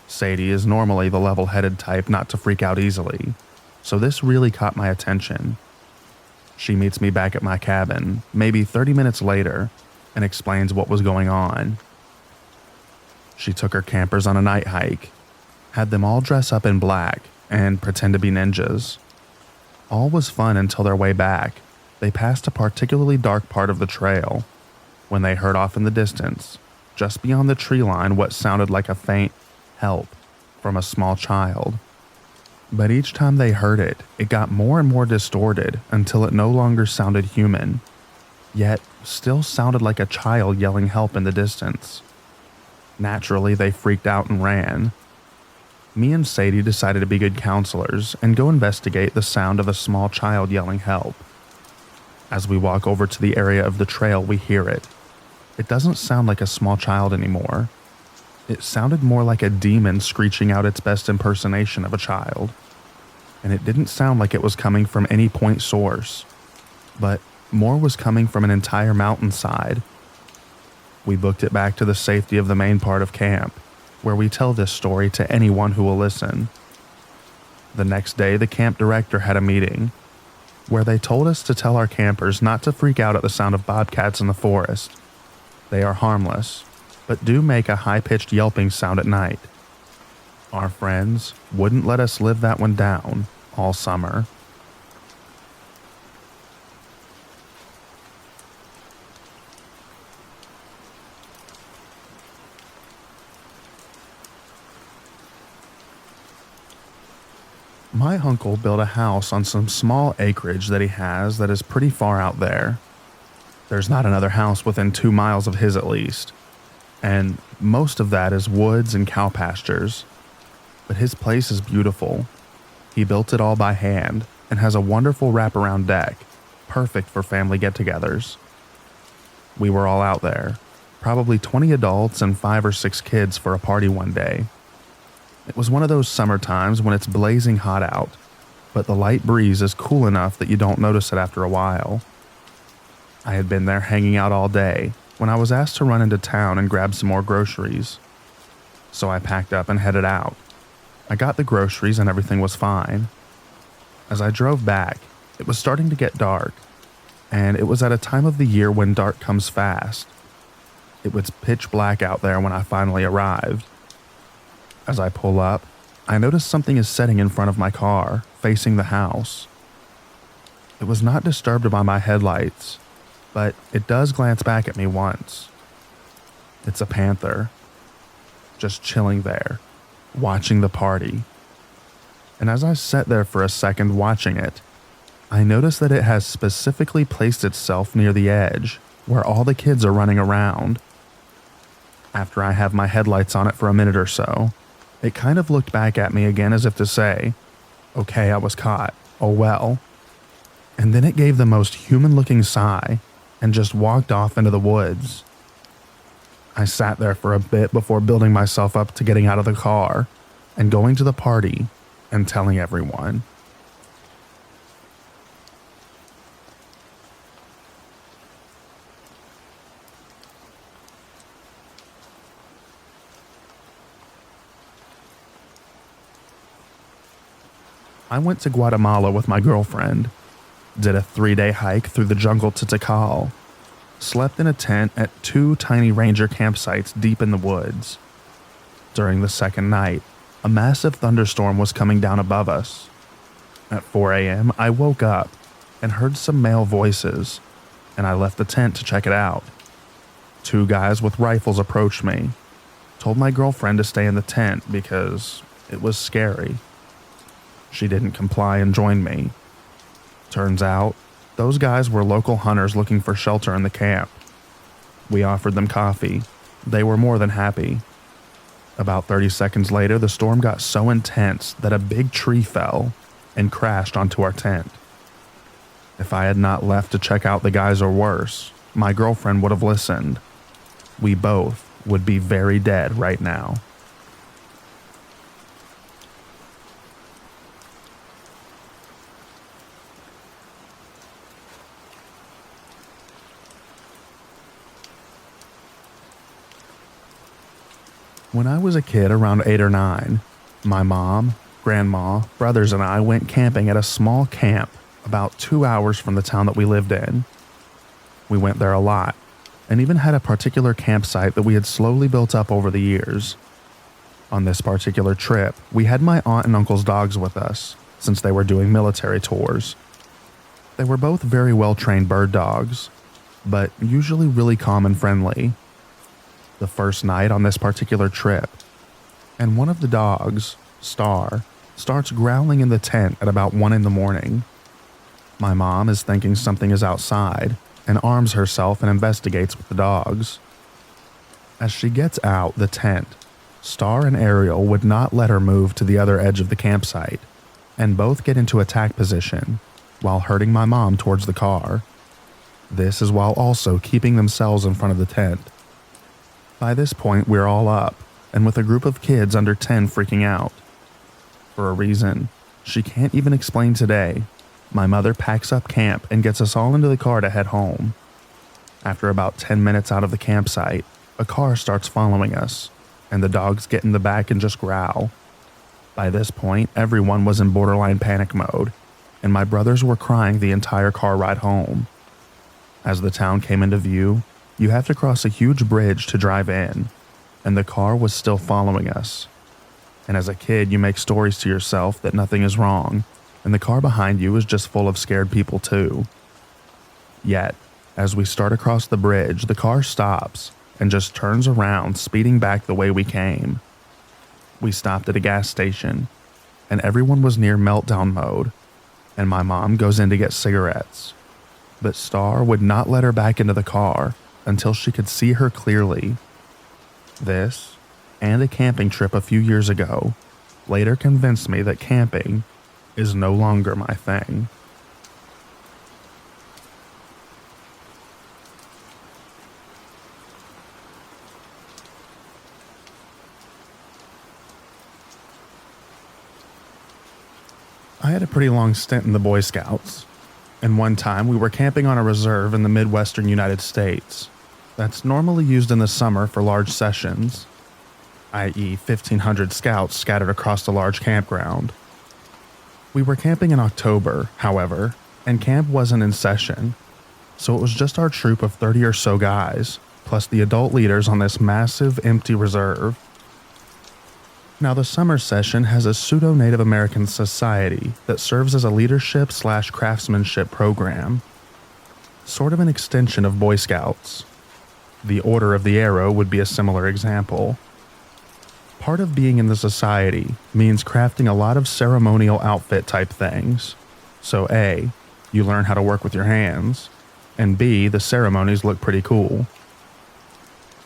Sadie is normally the level-headed type not to freak out easily, so this really caught my attention. She meets me back at my cabin, maybe 30 minutes later, and explains what was going on. She took her campers on a night hike, had them all dress up in black and pretend to be ninjas. All was fun until their way back. They passed a particularly dark part of the trail when they heard off in the distance, just beyond the tree line, what sounded like a faint help from a small child. But each time they heard it, it got more and more distorted until it no longer sounded human, yet still sounded like a child yelling help in the distance. Naturally, they freaked out and ran. Me and Sadie decided to be good counselors and go investigate the sound of a small child yelling help. As we walk over to the area of the trail, we hear it. It doesn't sound like a small child anymore. It sounded more like a demon screeching out its best impersonation of a child. And it didn't sound like it was coming from any point source, but more was coming from an entire mountainside. We booked it back to the safety of the main part of camp, where we tell this story to anyone who will listen. The next day, the camp director had a meeting where they told us to tell our campers not to freak out at the sound of bobcats in the forest. They are harmless, but do make a high-pitched yelping sound at night. Our friends wouldn't let us live that one down all summer. My uncle built a house on some small acreage that he has that is pretty far out there. There's not another house within 2 miles of his at least, and most of that is woods and cow pastures. But his place is beautiful. He built it all by hand and has a wonderful wraparound deck, perfect for family get-togethers. We were all out there, probably 20 adults and 5 or 6 kids for a party one day. It was one of those summer times when it's blazing hot out, but the light breeze is cool enough that you don't notice it after a while. I had been there hanging out all day when I was asked to run into town and grab some more groceries. So I packed up and headed out. I got the groceries and everything was fine. As I drove back, it was starting to get dark, and it was at a time of the year when dark comes fast. It was pitch black out there when I finally arrived. As I pull up, I notice something is setting in front of my car, facing the house. It was not disturbed by my headlights, but it does glance back at me once. It's a panther, just chilling there, watching the party. And as I sat there for a second watching it, I notice that it has specifically placed itself near the edge, where all the kids are running around. After I have my headlights on it for a minute or so, it kind of looked back at me again as if to say, "Okay, I was caught. Oh well." And then it gave the most human-looking sigh and just walked off into the woods. I sat there for a bit before building myself up to getting out of the car and going to the party and telling everyone. I went to Guatemala with my girlfriend, did a 3-day hike through the jungle to Tikal, slept in a tent at 2 tiny ranger campsites deep in the woods. During the second night, a massive thunderstorm was coming down above us. At 4 a.m., I woke up and heard some male voices, and I left the tent to check it out. 2 guys with rifles approached me, told my girlfriend to stay in the tent because it was scary. She didn't comply and joined me. Turns out, those guys were local hunters looking for shelter in the camp. We offered them coffee. They were more than happy. About 30 seconds later, the storm got so intense that a big tree fell and crashed onto our tent. If I had not left to check out the guys or worse, my girlfriend would have listened. We both would be very dead right now. When I was a kid around 8 or 9, my mom, grandma, brothers, and I went camping at a small camp about 2 hours from the town that we lived in. We went there a lot, and even had a particular campsite that we had slowly built up over the years. On this particular trip, we had my aunt and uncle's dogs with us, since they were doing military tours. They were both very well-trained bird dogs, but usually really calm and friendly. The first night on this particular trip, and one of the dogs, Star, starts growling in the tent at about 1 in the morning. My mom is thinking something is outside and arms herself and investigates with the dogs. As she gets out the tent, Star and Ariel would not let her move to the other edge of the campsite, and both get into attack position while herding my mom towards the car. This is while also keeping themselves in front of the tent. By this point, we're all up, and with a group of kids under 10 freaking out. For a reason she can't even explain today, my mother packs up camp and gets us all into the car to head home. After about 10 minutes out of the campsite, a car starts following us, and the dogs get in the back and just growl. By this point, everyone was in borderline panic mode, and my brothers were crying the entire car ride home. As the town came into view, you have to cross a huge bridge to drive in, and the car was still following us. And as a kid, you make stories to yourself that nothing is wrong, and the car behind you is just full of scared people too. Yet, as we start across the bridge, the car stops and just turns around, speeding back the way we came. We stopped at a gas station, and everyone was near meltdown mode, and my mom goes in to get cigarettes. But Star would not let her back into the car until she could see her clearly. This, and a camping trip a few years ago, later convinced me that camping is no longer my thing. I had a pretty long stint in the Boy Scouts, and one time we were camping on a reserve in the Midwestern United States that's normally used in the summer for large sessions, i.e. 1,500 scouts scattered across a large campground. We were camping in October, however, and camp wasn't in session, so it was just our troop of 30 or so guys, plus the adult leaders on this massive empty reserve. Now, the summer session has a pseudo-Native American society that serves as a leadership/craftsmanship program, sort of an extension of Boy Scouts. The Order of the Arrow would be a similar example. Part of being in the society means crafting a lot of ceremonial outfit type things. So A, you learn how to work with your hands, and B, the ceremonies look pretty cool.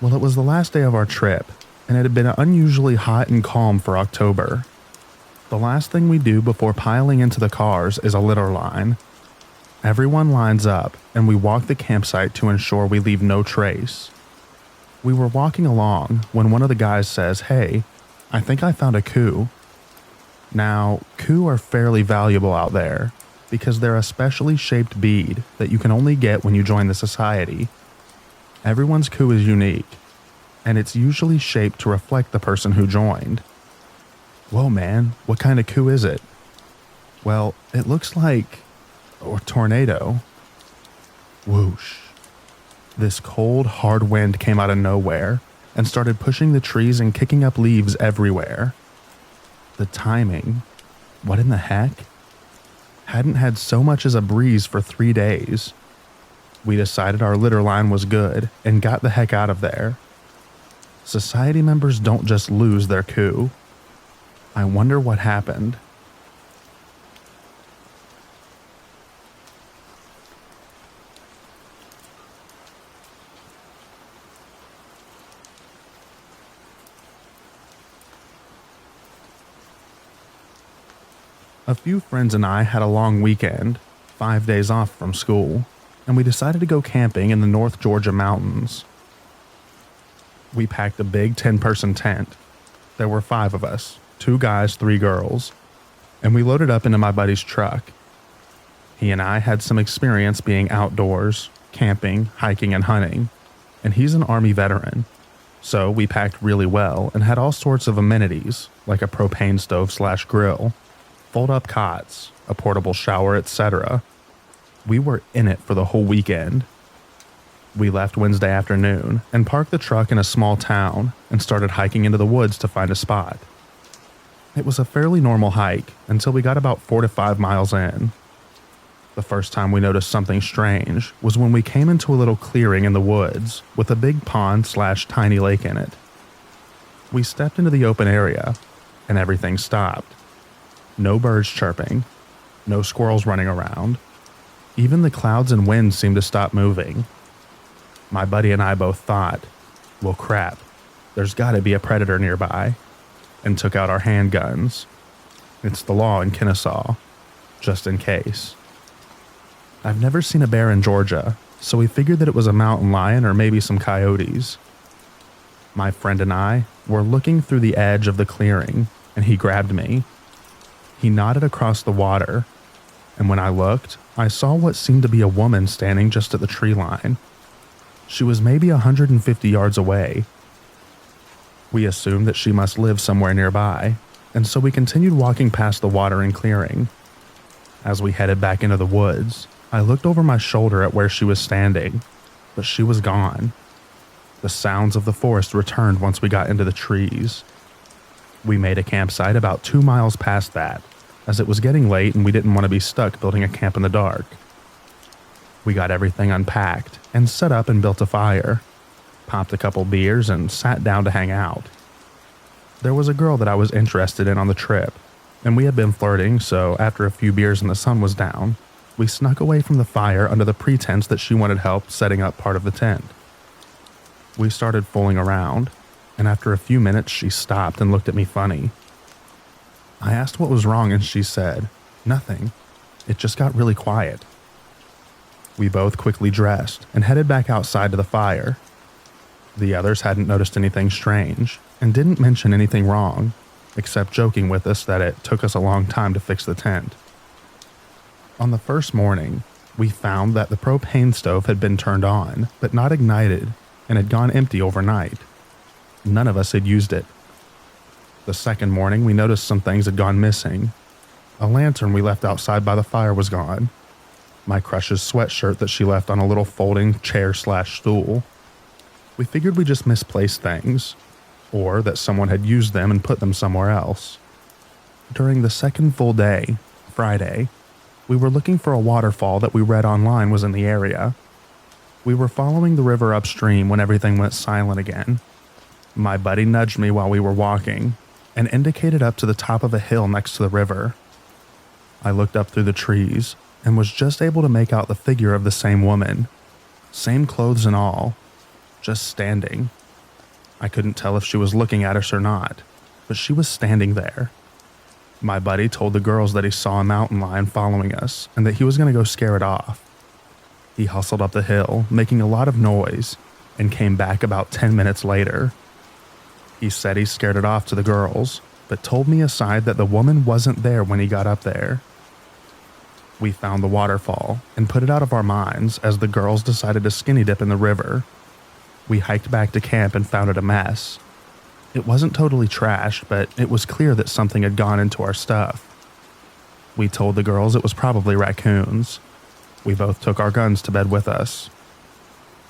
Well, it was the last day of our trip, and it had been unusually hot and calm for October. The last thing we do before piling into the cars is a litter line. Everyone lines up, and we walk the campsite to ensure we leave no trace. We were walking along when one of the guys says, "Hey, I think I found a coup." Now, coup are fairly valuable out there because they're a specially shaped bead that you can only get when you join the society. Everyone's coup is unique, and it's usually shaped to reflect the person who joined. Whoa, man, what kind of coup is it? Well, it looks like a tornado. Whoosh. This cold, hard wind came out of nowhere and started pushing the trees and kicking up leaves everywhere. The timing, what in the heck? Hadn't had so much as a breeze for 3 days. We decided our litter line was good and got the heck out of there. Society members don't just lose their coup. I wonder what happened. A few friends and I had a long weekend, 5 days off from school, and we decided to go camping in the North Georgia mountains. We packed a big 10-person tent. There were 5 of us, 2 guys, 3 girls, and we loaded up into my buddy's truck. He and I had some experience being outdoors, camping, hiking, and hunting, and he's an Army veteran, so we packed really well and had all sorts of amenities, like a propane stove/grill, fold-up cots, a portable shower, etc. We were in it for the whole weekend. We left Wednesday afternoon and parked the truck in a small town and started hiking into the woods to find a spot. It was a fairly normal hike until we got about 4 to 5 miles in. The first time we noticed something strange was when we came into a little clearing in the woods with a big pond/tiny lake in it. We stepped into the open area and everything stopped. No birds chirping, no squirrels running around. Even the clouds and wind seemed to stop moving. My buddy and I both thought, well crap, there's gotta be a predator nearby, and took out our handguns. It's the law in Kennesaw, just in case. I've never seen a bear in Georgia, so we figured that it was a mountain lion or maybe some coyotes. My friend and I were looking through the edge of the clearing, and he grabbed me. He nodded across the water, and when I looked, I saw what seemed to be a woman standing just at the tree line. She was maybe 150 yards away. We assumed that she must live somewhere nearby, and so we continued walking past the water and clearing. As we headed back into the woods, I looked over my shoulder at where she was standing, but she was gone. The sounds of the forest returned once we got into the trees. We made a campsite about 2 miles past that, as it was getting late and we didn't want to be stuck building a camp in the dark. We got everything unpacked and set up and built a fire, popped a couple beers and sat down to hang out. There was a girl that I was interested in on the trip, and we had been flirting, so after a few beers and the sun was down, we snuck away from the fire under the pretense that she wanted help setting up part of the tent. We started fooling around, and after a few minutes she stopped and looked at me funny. I asked what was wrong and she said, "Nothing. It just got really quiet." We both quickly dressed and headed back outside to the fire. The others hadn't noticed anything strange and didn't mention anything wrong, except joking with us that it took us a long time to fix the tent. On the first morning, we found that the propane stove had been turned on, but not ignited, and had gone empty overnight. None of us had used it. The second morning, we noticed some things had gone missing. A lantern we left outside by the fire was gone. My crush's sweatshirt that she left on a little folding chair/stool. We figured we just misplaced things, or that someone had used them and put them somewhere else. During the second full day, Friday, we were looking for a waterfall that we read online was in the area. We were following the river upstream when everything went silent again. My buddy nudged me while we were walking and indicated up to the top of a hill next to the river. I looked up through the trees and was just able to make out the figure of the same woman, same clothes and all, just standing. I couldn't tell if she was looking at us or not, but she was standing there. My buddy told the girls that he saw a mountain lion following us and that he was going to go scare it off. He hustled up the hill, making a lot of noise, and came back about 10 minutes later. He said he scared it off to the girls, but told me aside that the woman wasn't there when he got up there. We found the waterfall and put it out of our minds as the girls decided to skinny dip in the river. We hiked back to camp and found it a mess. It wasn't totally trashed, but it was clear that something had gone into our stuff. We told the girls it was probably raccoons. We both took our guns to bed with us.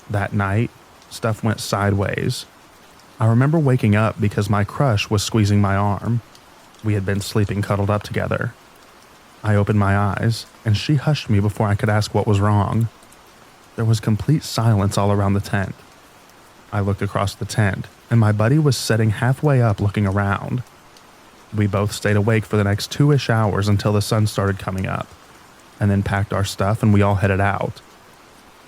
That night, stuff went sideways. I remember waking up because my crush was squeezing my arm. We had been sleeping cuddled up together. I opened my eyes, and she hushed me before I could ask what was wrong. There was complete silence all around the tent. I looked across the tent, and my buddy was sitting halfway up looking around. We both stayed awake for the next 2-ish hours until the sun started coming up, and then packed our stuff and we all headed out.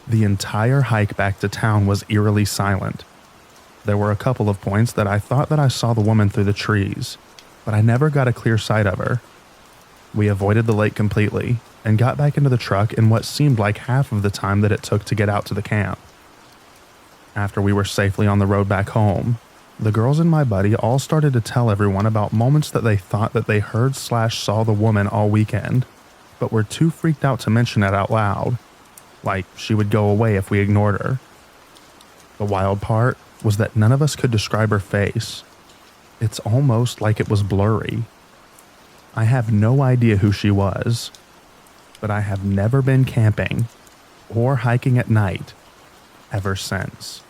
The entire hike back to town was eerily silent. There were a couple of points that I thought that I saw the woman through the trees, but I never got a clear sight of her. We avoided the lake completely and got back into the truck in what seemed like half of the time that it took to get out to the camp. After we were safely on the road back home, the girls and my buddy all started to tell everyone about moments that they thought that they heard/saw the woman all weekend, but were too freaked out to mention it out loud, like she would go away if we ignored her. The wild part was that none of us could describe her face. It's almost like it was blurry. I have no idea who she was, but I have never been camping or hiking at night ever since.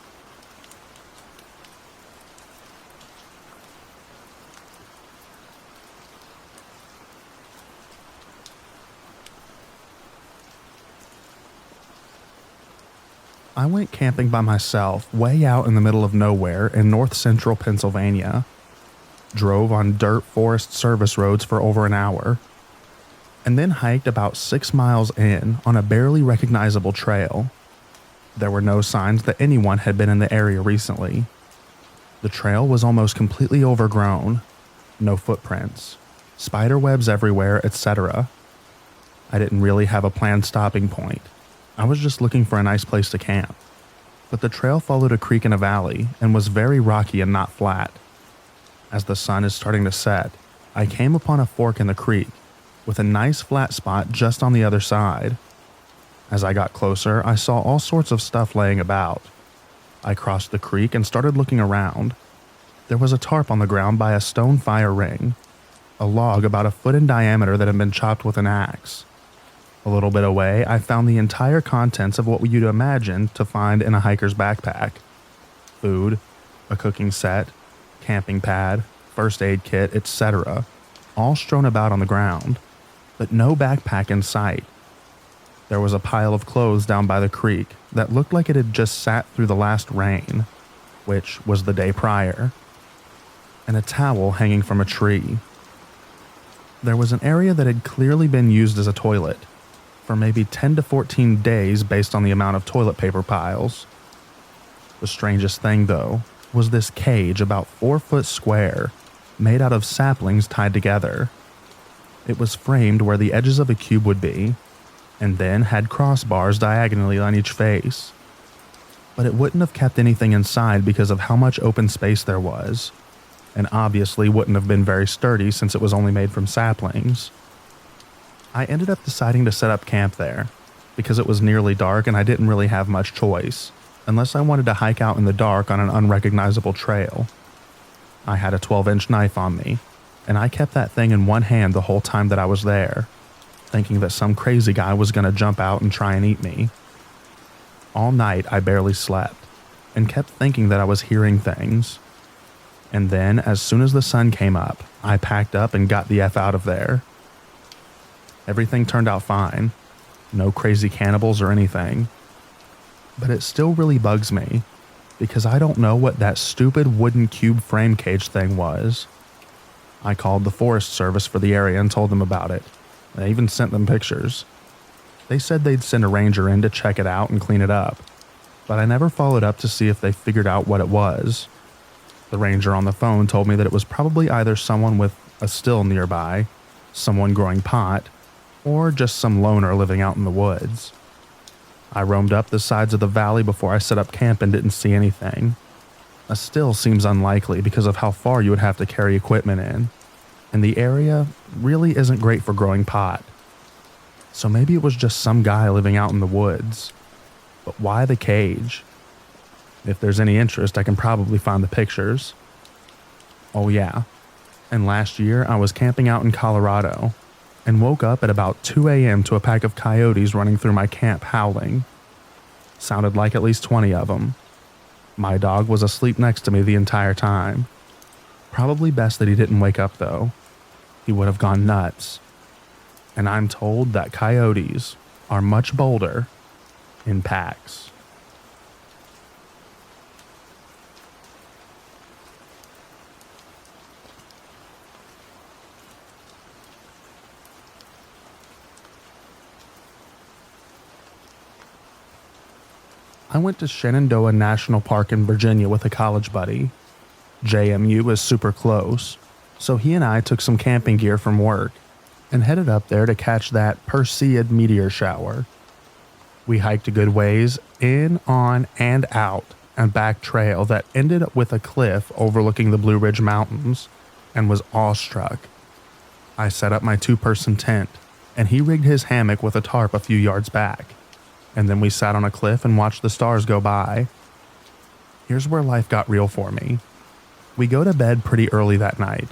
I went camping by myself way out in the middle of nowhere in north central Pennsylvania. Drove on dirt forest service roads for over an hour, and then hiked about 6 miles in on a barely recognizable trail. There were no signs that anyone had been in the area recently. The trail was almost completely overgrown, no footprints, spider webs everywhere, etc. I didn't really have a planned stopping point. I was just looking for a nice place to camp. But the trail followed a creek in a valley and was very rocky and not flat. As the sun is starting to set, I came upon a fork in the creek with a nice flat spot just on the other side. As I got closer, I saw all sorts of stuff laying about. I crossed the creek and started looking around. There was a tarp on the ground by a stone fire ring, a log about a foot in diameter that had been chopped with an axe. A little bit away, I found the entire contents of what you'd imagine to find in a hiker's backpack. Food, a cooking set, camping pad, first aid kit, etc., all strewn about on the ground, but no backpack in sight. There was a pile of clothes down by the creek that looked like it had just sat through the last rain, which was the day prior, and a towel hanging from a tree. There was an area that had clearly been used as a toilet, for maybe 10 to 14 days based on the amount of toilet paper piles. The strangest thing, though, was this cage about 4 foot square, made out of saplings tied together. It was framed where the edges of a cube would be, and then had crossbars diagonally on each face. But it wouldn't have kept anything inside because of how much open space there was, and obviously wouldn't have been very sturdy since it was only made from saplings. I ended up deciding to set up camp there, because it was nearly dark and I didn't really have much choice, unless I wanted to hike out in the dark on an unrecognizable trail. I had a 12-inch knife on me, and I kept that thing in one hand the whole time that I was there, thinking that some crazy guy was going to jump out and try and eat me. All night I barely slept, and kept thinking that I was hearing things. And then, as soon as the sun came up, I packed up and got the F out of there. Everything turned out fine. No crazy cannibals or anything. But it still really bugs me, because I don't know what that stupid wooden cube frame cage thing was. I called the Forest Service for the area and told them about it. I even sent them pictures. They said they'd send a ranger in to check it out and clean it up, but I never followed up to see if they figured out what it was. The ranger on the phone told me that it was probably either someone with a still nearby, someone growing pot, or just some loner living out in the woods. I roamed up the sides of the valley before I set up camp and didn't see anything. A still seems unlikely because of how far you would have to carry equipment in, and the area really isn't great for growing pot. So maybe it was just some guy living out in the woods. But why the cage? If there's any interest, I can probably find the pictures. Oh yeah, and last year I was camping out in Colorado, and woke up at about 2 a.m. to a pack of coyotes running through my camp howling. Sounded like at least 20 of them. My dog was asleep next to me the entire time. Probably best that he didn't wake up though. He would have gone nuts. And I'm told that coyotes are much bolder in packs. I went to Shenandoah National Park in Virginia with a college buddy. JMU is super close, so he and I took some camping gear from work and headed up there to catch that Perseid meteor shower. We hiked a good ways in, on, and out a back trail that ended with a cliff overlooking the Blue Ridge Mountains, and was awestruck. I set up my 2-person tent, and he rigged his hammock with a tarp a few yards back. And then we sat on a cliff and watched the stars go by. Here's where life got real for me. We go to bed pretty early that night,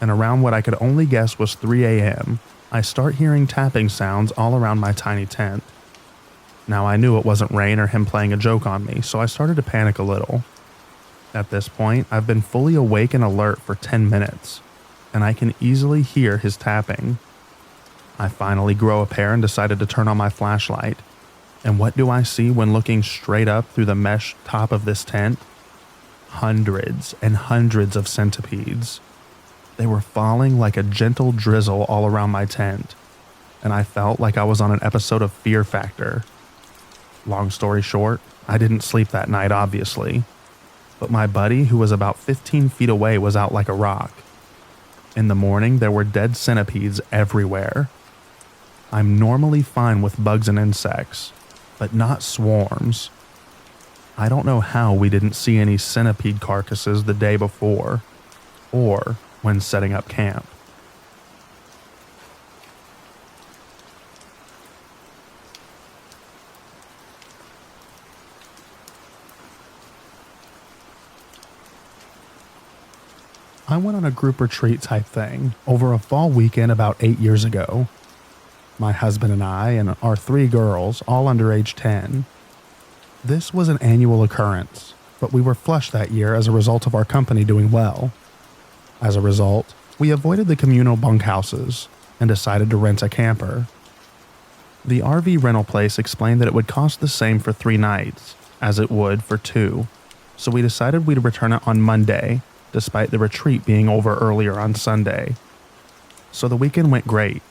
and around what I could only guess was 3 a.m., I start hearing tapping sounds all around my tiny tent. Now I knew it wasn't rain or him playing a joke on me, so I started to panic a little. At this point, I've been fully awake and alert for 10 minutes, and I can easily hear his tapping. I finally grow a pair and decided to turn on my flashlight. And what do I see when looking straight up through the mesh top of this tent? Hundreds and hundreds of centipedes. They were falling like a gentle drizzle all around my tent, and I felt like I was on an episode of Fear Factor. Long story short, I didn't sleep that night, obviously, but my buddy, who was about 15 feet away, was out like a rock. In the morning, there were dead centipedes everywhere. I'm normally fine with bugs and insects, but not swarms. I don't know how we didn't see any centipede carcasses the day before, or when setting up camp. I went on a group retreat type thing over a fall weekend about 8 years ago. My husband and I and our 3 girls, all under age 10. This was an annual occurrence, but we were flush that year as a result of our company doing well. As a result, we avoided the communal bunkhouses and decided to rent a camper. The RV rental place explained that it would cost the same for 3 nights as it would for 2, so we decided we'd return it on Monday, despite the retreat being over earlier on Sunday. So the weekend went great.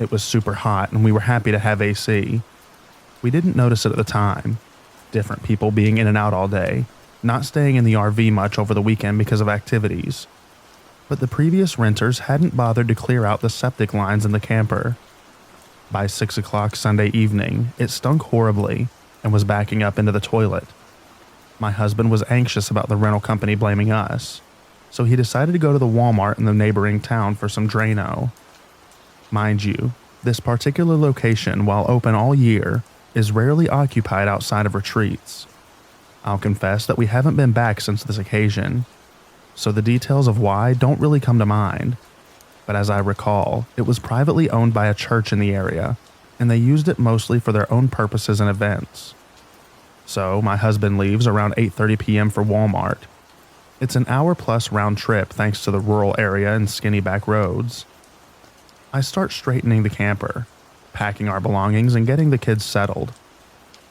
It was super hot and we were happy to have AC. We didn't notice it at the time. Different people being in and out all day, not staying in the RV much over the weekend because of activities. But the previous renters hadn't bothered to clear out the septic lines in the camper. By 6 o'clock Sunday evening, it stunk horribly and was backing up into the toilet. My husband was anxious about the rental company blaming us, so he decided to go to the Walmart in the neighboring town for some Drano. Mind you, this particular location, while open all year, is rarely occupied outside of retreats. I'll confess that we haven't been back since this occasion, so the details of why don't really come to mind. But as I recall, it was privately owned by a church in the area, and they used it mostly for their own purposes and events. So my husband leaves around 8:30 p.m. for Walmart. It's an hour-plus round trip thanks to the rural area and skinny back roads. I start straightening the camper, packing our belongings and getting the kids settled.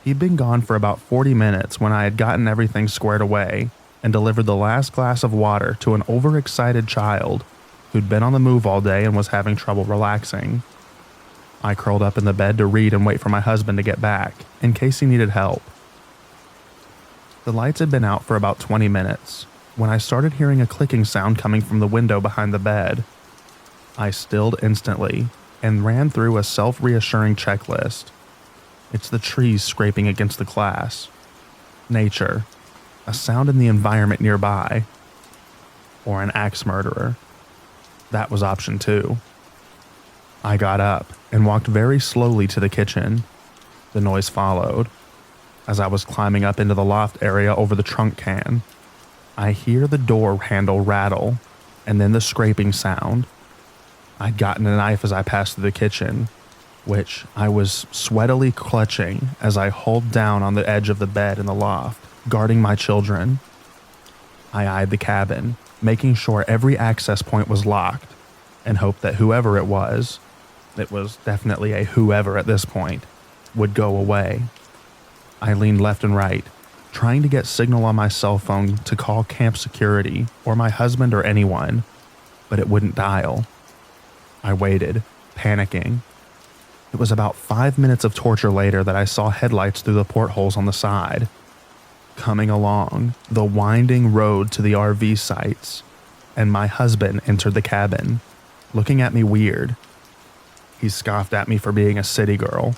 He'd been gone for about 40 minutes when I had gotten everything squared away and delivered the last glass of water to an overexcited child who'd been on the move all day and was having trouble relaxing. I curled up in the bed to read and wait for my husband to get back, in case he needed help. The lights had been out for about 20 minutes, when I started hearing a clicking sound coming from the window behind the bed. I stilled instantly and ran through a self-reassuring checklist. It's the trees scraping against the glass. Nature. A sound in the environment nearby. Or an axe murderer. That was option 2. I got up and walked very slowly to the kitchen. The noise followed. As I was climbing up into the loft area over the trunk can, I hear the door handle rattle, and then the scraping sound. I'd gotten a knife as I passed through the kitchen, which I was sweatily clutching as I hauled down on the edge of the bed in the loft, guarding my children. I eyed the cabin, making sure every access point was locked, and hoped that whoever it was definitely a whoever at this point, would go away. I leaned left and right, trying to get signal on my cell phone to call camp security or my husband or anyone, but it wouldn't dial. I waited, panicking. It was about 5 minutes of torture later that I saw headlights through the portholes on the side. Coming along the winding road to the RV sites, and my husband entered the cabin, looking at me weird. He scoffed at me for being a city girl,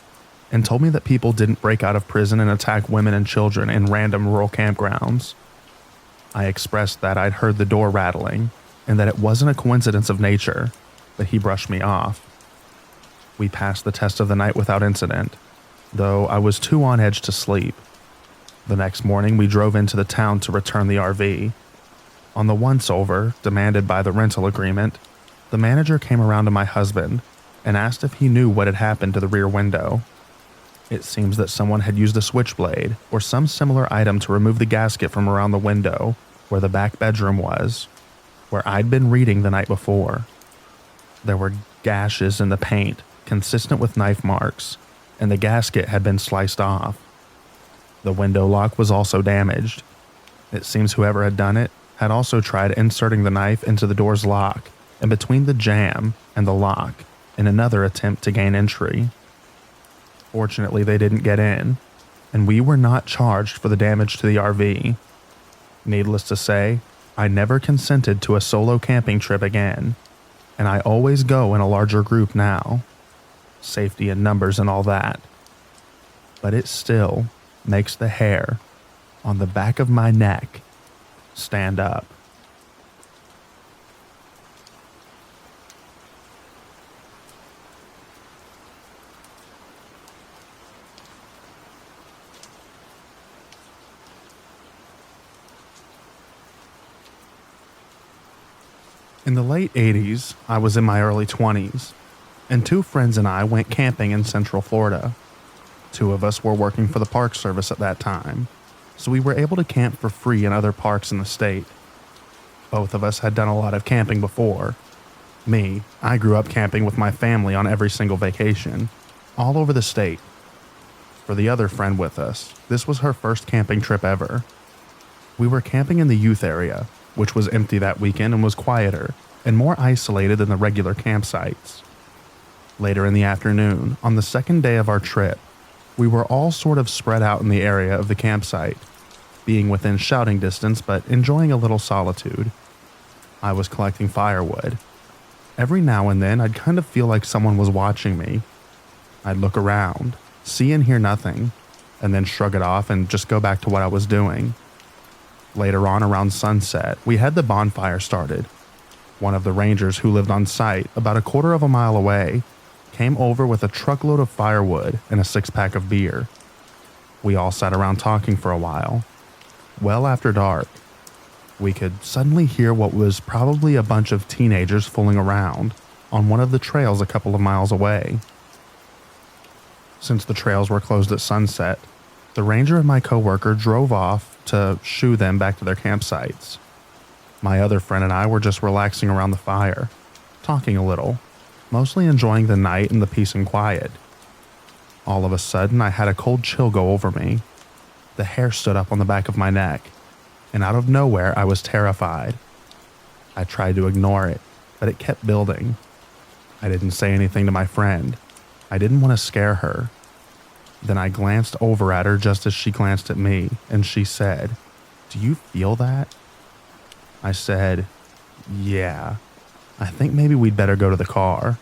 and told me that people didn't break out of prison and attack women and children in random rural campgrounds. I expressed that I'd heard the door rattling, and that it wasn't a coincidence of nature, but he brushed me off. We passed the test of the night without incident, though I was too on edge to sleep. The next morning, we drove into the town to return the RV. On the once-over, demanded by the rental agreement, The manager came around to my husband and asked if he knew what had happened to the rear window. It seems that someone had used a switchblade or some similar item to remove the gasket from around the window where the back bedroom was, where I'd been reading the night before. There were gashes in the paint, consistent with knife marks, and the gasket had been sliced off. The window lock was also damaged. It seems whoever had done it had also tried inserting the knife into the door's lock and between the jamb and the lock in another attempt to gain entry. Fortunately, they didn't get in, and we were not charged for the damage to the RV. Needless to say, I never consented to a solo camping trip again, and I always go in a larger group now. Safety in numbers and all that. But it still makes the hair on the back of my neck stand up. In the late 80s, I was in my early 20s, and two friends and I went camping in Central Florida. Two of us were working for the Park Service at that time, so we were able to camp for free in other parks in the state. Both of us had done a lot of camping before. Me, I grew up camping with my family on every single vacation, all over the state. For the other friend with us, this was her first camping trip ever. We were camping in the youth area, which was empty that weekend and was quieter and more isolated than the regular campsites. Later in the afternoon, on the second day of our trip, we were all sort of spread out in the area of the campsite, being within shouting distance but enjoying a little solitude. I was collecting firewood. Every now and then, I'd kind of feel like someone was watching me. I'd look around, see and hear nothing, and then shrug it off and just go back to what I was doing. Later on, around sunset, we had the bonfire started. One of the rangers who lived on site, about a quarter of a mile away, came over with a truckload of firewood and a 6-pack of beer. We all sat around talking for a while. Well after dark, we could suddenly hear what was probably a bunch of teenagers fooling around on one of the trails a couple of miles away. Since the trails were closed at sunset, the ranger and my coworker drove off to shoo them back to their campsites. My other friend and I were just relaxing around the fire, talking a little, mostly enjoying the night and the peace and quiet. All of a sudden, I had a cold chill go over me. The hair stood up on the back of my neck, and out of nowhere, I was terrified. I tried to ignore it, but it kept building. I didn't say anything to my friend. I didn't want to scare her. Then I glanced over at her just as she glanced at me, and she said, "Do you feel that?" I said, "Yeah, I think maybe we'd better go to the car."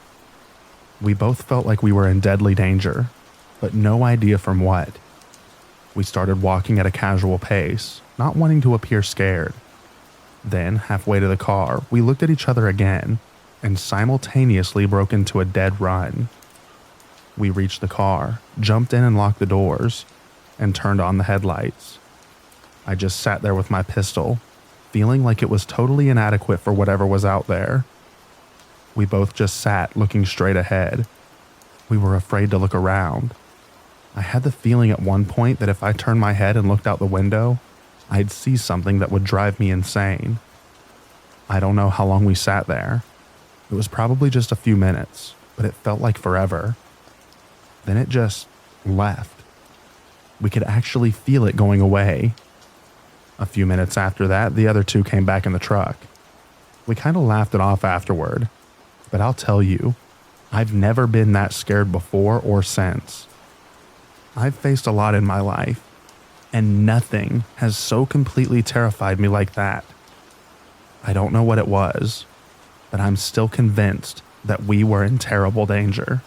We both felt like we were in deadly danger, but no idea from what. We started walking at a casual pace, not wanting to appear scared. Then, halfway to the car, we looked at each other again, and simultaneously broke into a dead run. We reached the car, jumped in and locked the doors, and turned on the headlights. I just sat there with my pistol, feeling like it was totally inadequate for whatever was out there. We both just sat looking straight ahead. We were afraid to look around. I had the feeling at one point that if I turned my head and looked out the window, I'd see something that would drive me insane. I don't know how long we sat there. It was probably just a few minutes, but it felt like forever. Then it just left. We could actually feel it going away. A few minutes after that, the other two came back in the truck. We kind of laughed it off afterward, but I'll tell you, I've never been that scared before or since. I've faced a lot in my life, and nothing has so completely terrified me like that. I don't know what it was, but I'm still convinced that we were in terrible danger.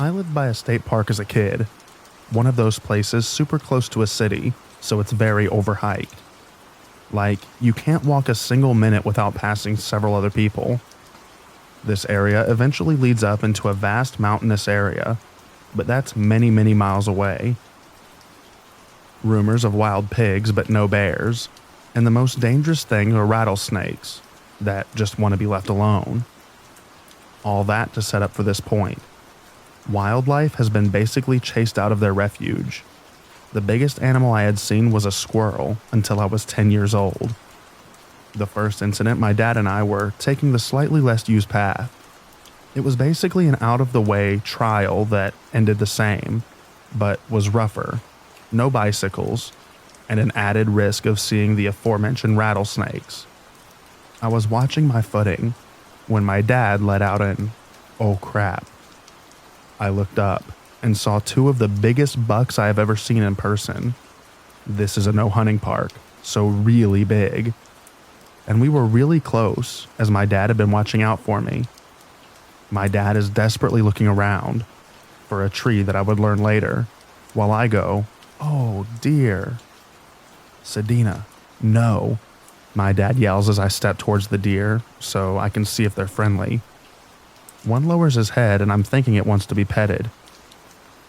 I lived by a state park as a kid, one of those places super close to a city, so it's very overhiked. Like, you can't walk a single minute without passing several other people. This area eventually leads up into a vast mountainous area, but that's many, many miles away. Rumors of wild pigs, but no bears, and the most dangerous thing are rattlesnakes that just want to be left alone. All that to set up for this point. Wildlife has been basically chased out of their refuge. The biggest animal I had seen was a squirrel until I was 10 years old. The first incident, my dad and I were taking the slightly less used path. It was basically an out-of-the-way trial that ended the same, but was rougher, no bicycles, and an added risk of seeing the aforementioned rattlesnakes. I was watching my footing when my dad let out an, "Oh crap." I looked up and saw two of the biggest bucks I have ever seen in person. This is a no hunting park, so really big. And we were really close as my dad had been watching out for me. My dad is desperately looking around for a tree that I would learn later, while I go, "Oh dear." "Sedina, no," my dad yells as I step towards the deer so I can see if they're friendly. One lowers his head and I'm thinking it wants to be petted.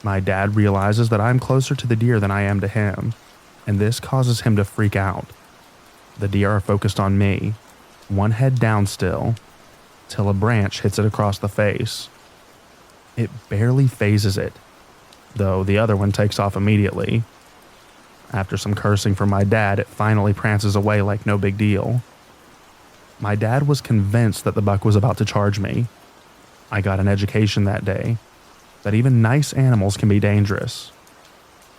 My dad realizes that I'm closer to the deer than I am to him, and this causes him to freak out. The deer are focused on me, one head down still, till a branch hits it across the face. It barely phases it, though the other one takes off immediately. After some cursing from my dad, it finally prances away like no big deal. My dad was convinced that the buck was about to charge me. I got an education that day, that even nice animals can be dangerous.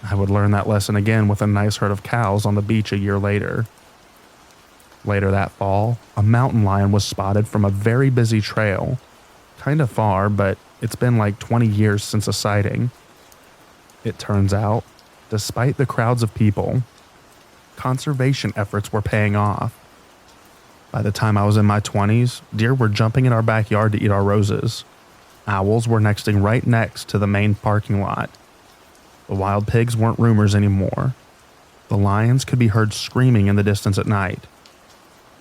I would learn that lesson again with a nice herd of cows on the beach a year later. Later that fall, a mountain lion was spotted from a very busy trail. Kind of far, but it's been like 20 years since a sighting. It turns out, despite the crowds of people, conservation efforts were paying off. By the time I was in my 20s, deer were jumping in our backyard to eat our roses. Owls were nesting right next to the main parking lot. The wild pigs weren't rumors anymore. The lions could be heard screaming in the distance at night.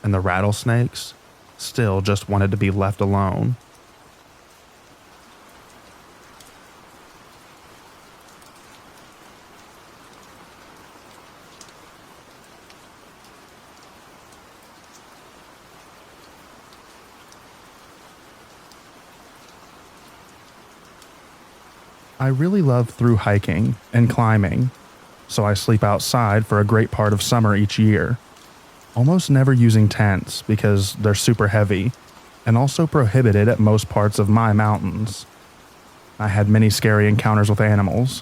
And the rattlesnakes still just wanted to be left alone. I really love through hiking and climbing, so I sleep outside for a great part of summer each year. Almost never using tents because they're super heavy and also prohibited at most parts of my mountains. I had many scary encounters with animals,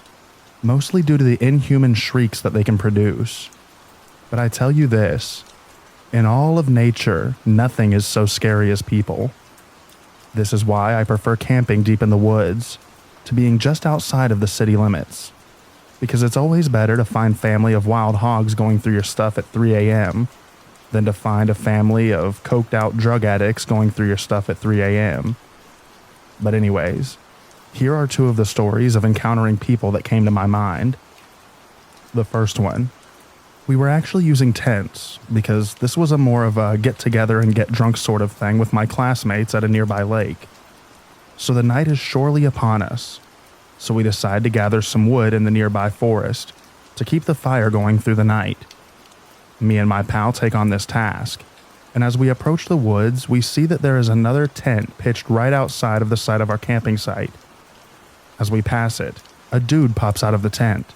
mostly due to the inhuman shrieks that they can produce. But I tell you this, in all of nature, nothing is so scary as people. This is why I prefer camping deep in the woods to being just outside of the city limits, because it's always better to find family of wild hogs going through your stuff at 3 a.m. than to find a family of coked out drug addicts going through your stuff at 3 a.m. But anyways, here are two of the stories of encountering people that came to my mind. The first one, we were actually using tents because this was a more of a get together and get drunk sort of thing with my classmates at a nearby lake. So the night is surely upon us, so we decide to gather some wood in the nearby forest to keep the fire going through the night. Me and my pal take on this task, and as we approach the woods, we see that there is another tent pitched right outside of the site of our camping site. As we pass it, a dude pops out of the tent.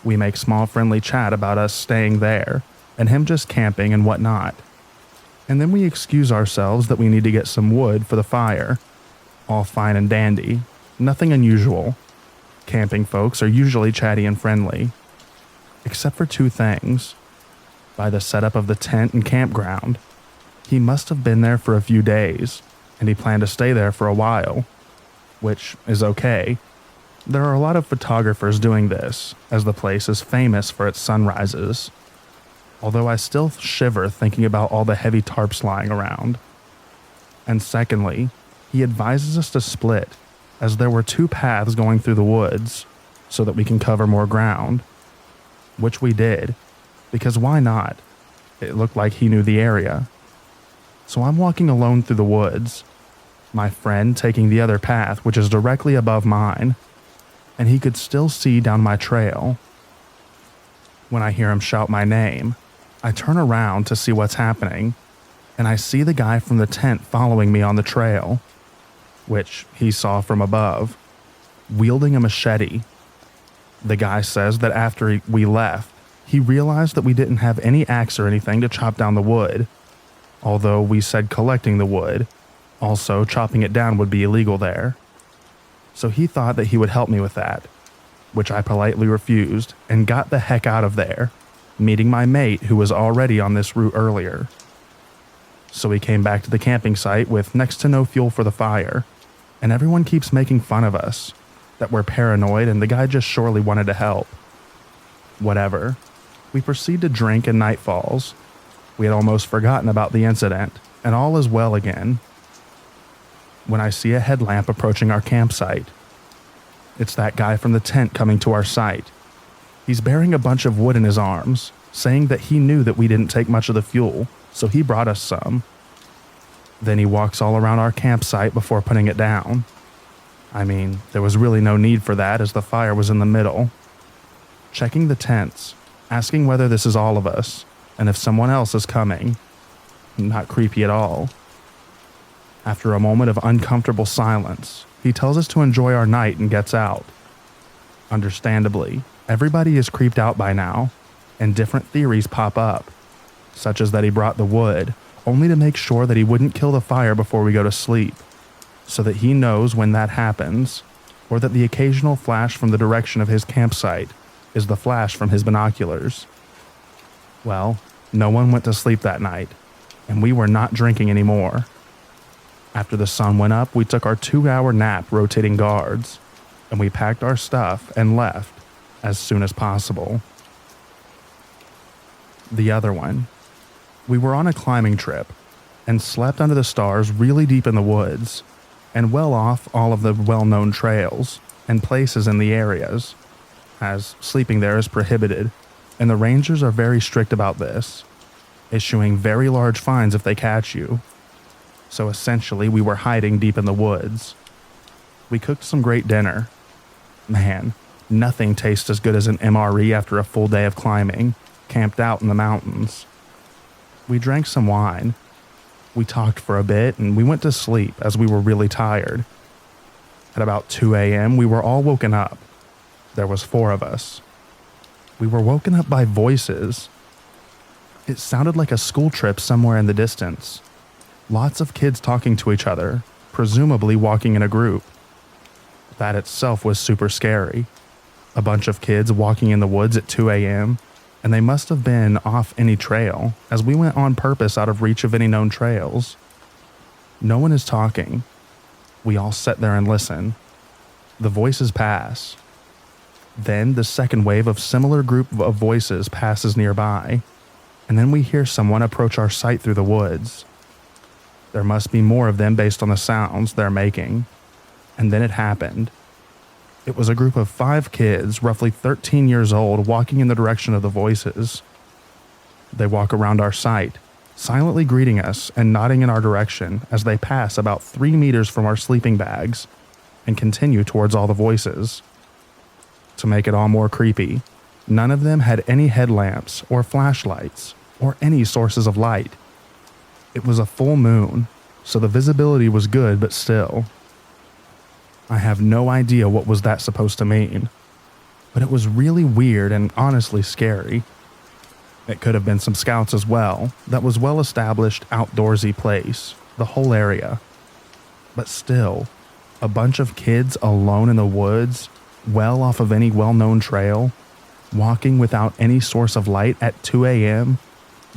We make small friendly chat about us staying there, and him just camping and whatnot. And then we excuse ourselves that we need to get some wood for the fire. All fine and dandy, nothing unusual. Camping folks are usually chatty and friendly. Except for two things. By the setup of the tent and campground, he must have been there for a few days, and he planned to stay there for a while. Which is okay. There are a lot of photographers doing this, as the place is famous for its sunrises. Although I still shiver thinking about all the heavy tarps lying around. And secondly, he advises us to split, as there were two paths going through the woods, so that we can cover more ground. Which we did, because why not? It looked like he knew the area. So I'm walking alone through the woods, my friend taking the other path, which is directly above mine, and he could still see down my trail. When I hear him shout my name, I turn around to see what's happening, and I see the guy from the tent following me on the trail, which he saw from above, wielding a machete. The guy says that after we left, he realized that we didn't have any axe or anything to chop down the wood, although we said collecting the wood. Also, chopping it down would be illegal there. So he thought that he would help me with that, which I politely refused and got the heck out of there, meeting my mate who was already on this route earlier. So we came back to the camping site with next to no fuel for the fire, and everyone keeps making fun of us, that we're paranoid and the guy just surely wanted to help. Whatever. We proceed to drink and night falls. We had almost forgotten about the incident, and all is well again. When I see a headlamp approaching our campsite, it's that guy from the tent coming to our site. He's bearing a bunch of wood in his arms, saying that he knew that we didn't take much of the fuel, so he brought us some. Then he walks all around our campsite before putting it down. I mean, there was really no need for that as the fire was in the middle. Checking the tents, asking whether this is all of us, and if someone else is coming. Not creepy at all. After a moment of uncomfortable silence, he tells us to enjoy our night and gets out. Understandably, everybody is creeped out by now, and different theories pop up, such as that he brought the wood, only to make sure that he wouldn't kill the fire before we go to sleep, so that he knows when that happens, or that the occasional flash from the direction of his campsite is the flash from his binoculars. Well, no one went to sleep that night, and we were not drinking anymore. After the sun went up, we took our 2-hour nap rotating guards, and we packed our stuff and left as soon as possible. The other one. We were on a climbing trip and slept under the stars really deep in the woods and well off all of the well-known trails and places in the areas, as sleeping there is prohibited, and the rangers are very strict about this, issuing very large fines if they catch you. So essentially, we were hiding deep in the woods. We cooked some great dinner. Man, nothing tastes as good as an MRE after a full day of climbing, camped out in the mountains. We drank some wine. We talked for a bit, and we went to sleep as we were really tired. At about 2 a.m., we were all woken up. There was 4 of us. We were woken up by voices. It sounded like a school trip somewhere in the distance. Lots of kids talking to each other, presumably walking in a group. That itself was super scary. A bunch of kids walking in the woods at 2 a.m., and they must have been off any trail, as we went on purpose out of reach of any known trails. No one is talking. We all sit there and listen. The voices pass. Then the second wave of similar group of voices passes nearby, and then we hear someone approach our site through the woods. There must be more of them based on the sounds they're making. And then it happened. It was a group of 5 kids, roughly 13 years old, walking in the direction of the voices. They walk around our site, silently greeting us and nodding in our direction as they pass about 3 meters from our sleeping bags and continue towards all the voices. To make it all more creepy, none of them had any headlamps or flashlights or any sources of light. It was a full moon, so the visibility was good, but still. I have no idea what was that supposed to mean, but it was really weird and honestly scary. It could have been some scouts as well. That was well-established outdoorsy place, the whole area. But still, a bunch of kids alone in the woods, well off of any well-known trail, walking without any source of light at 2 a.m.,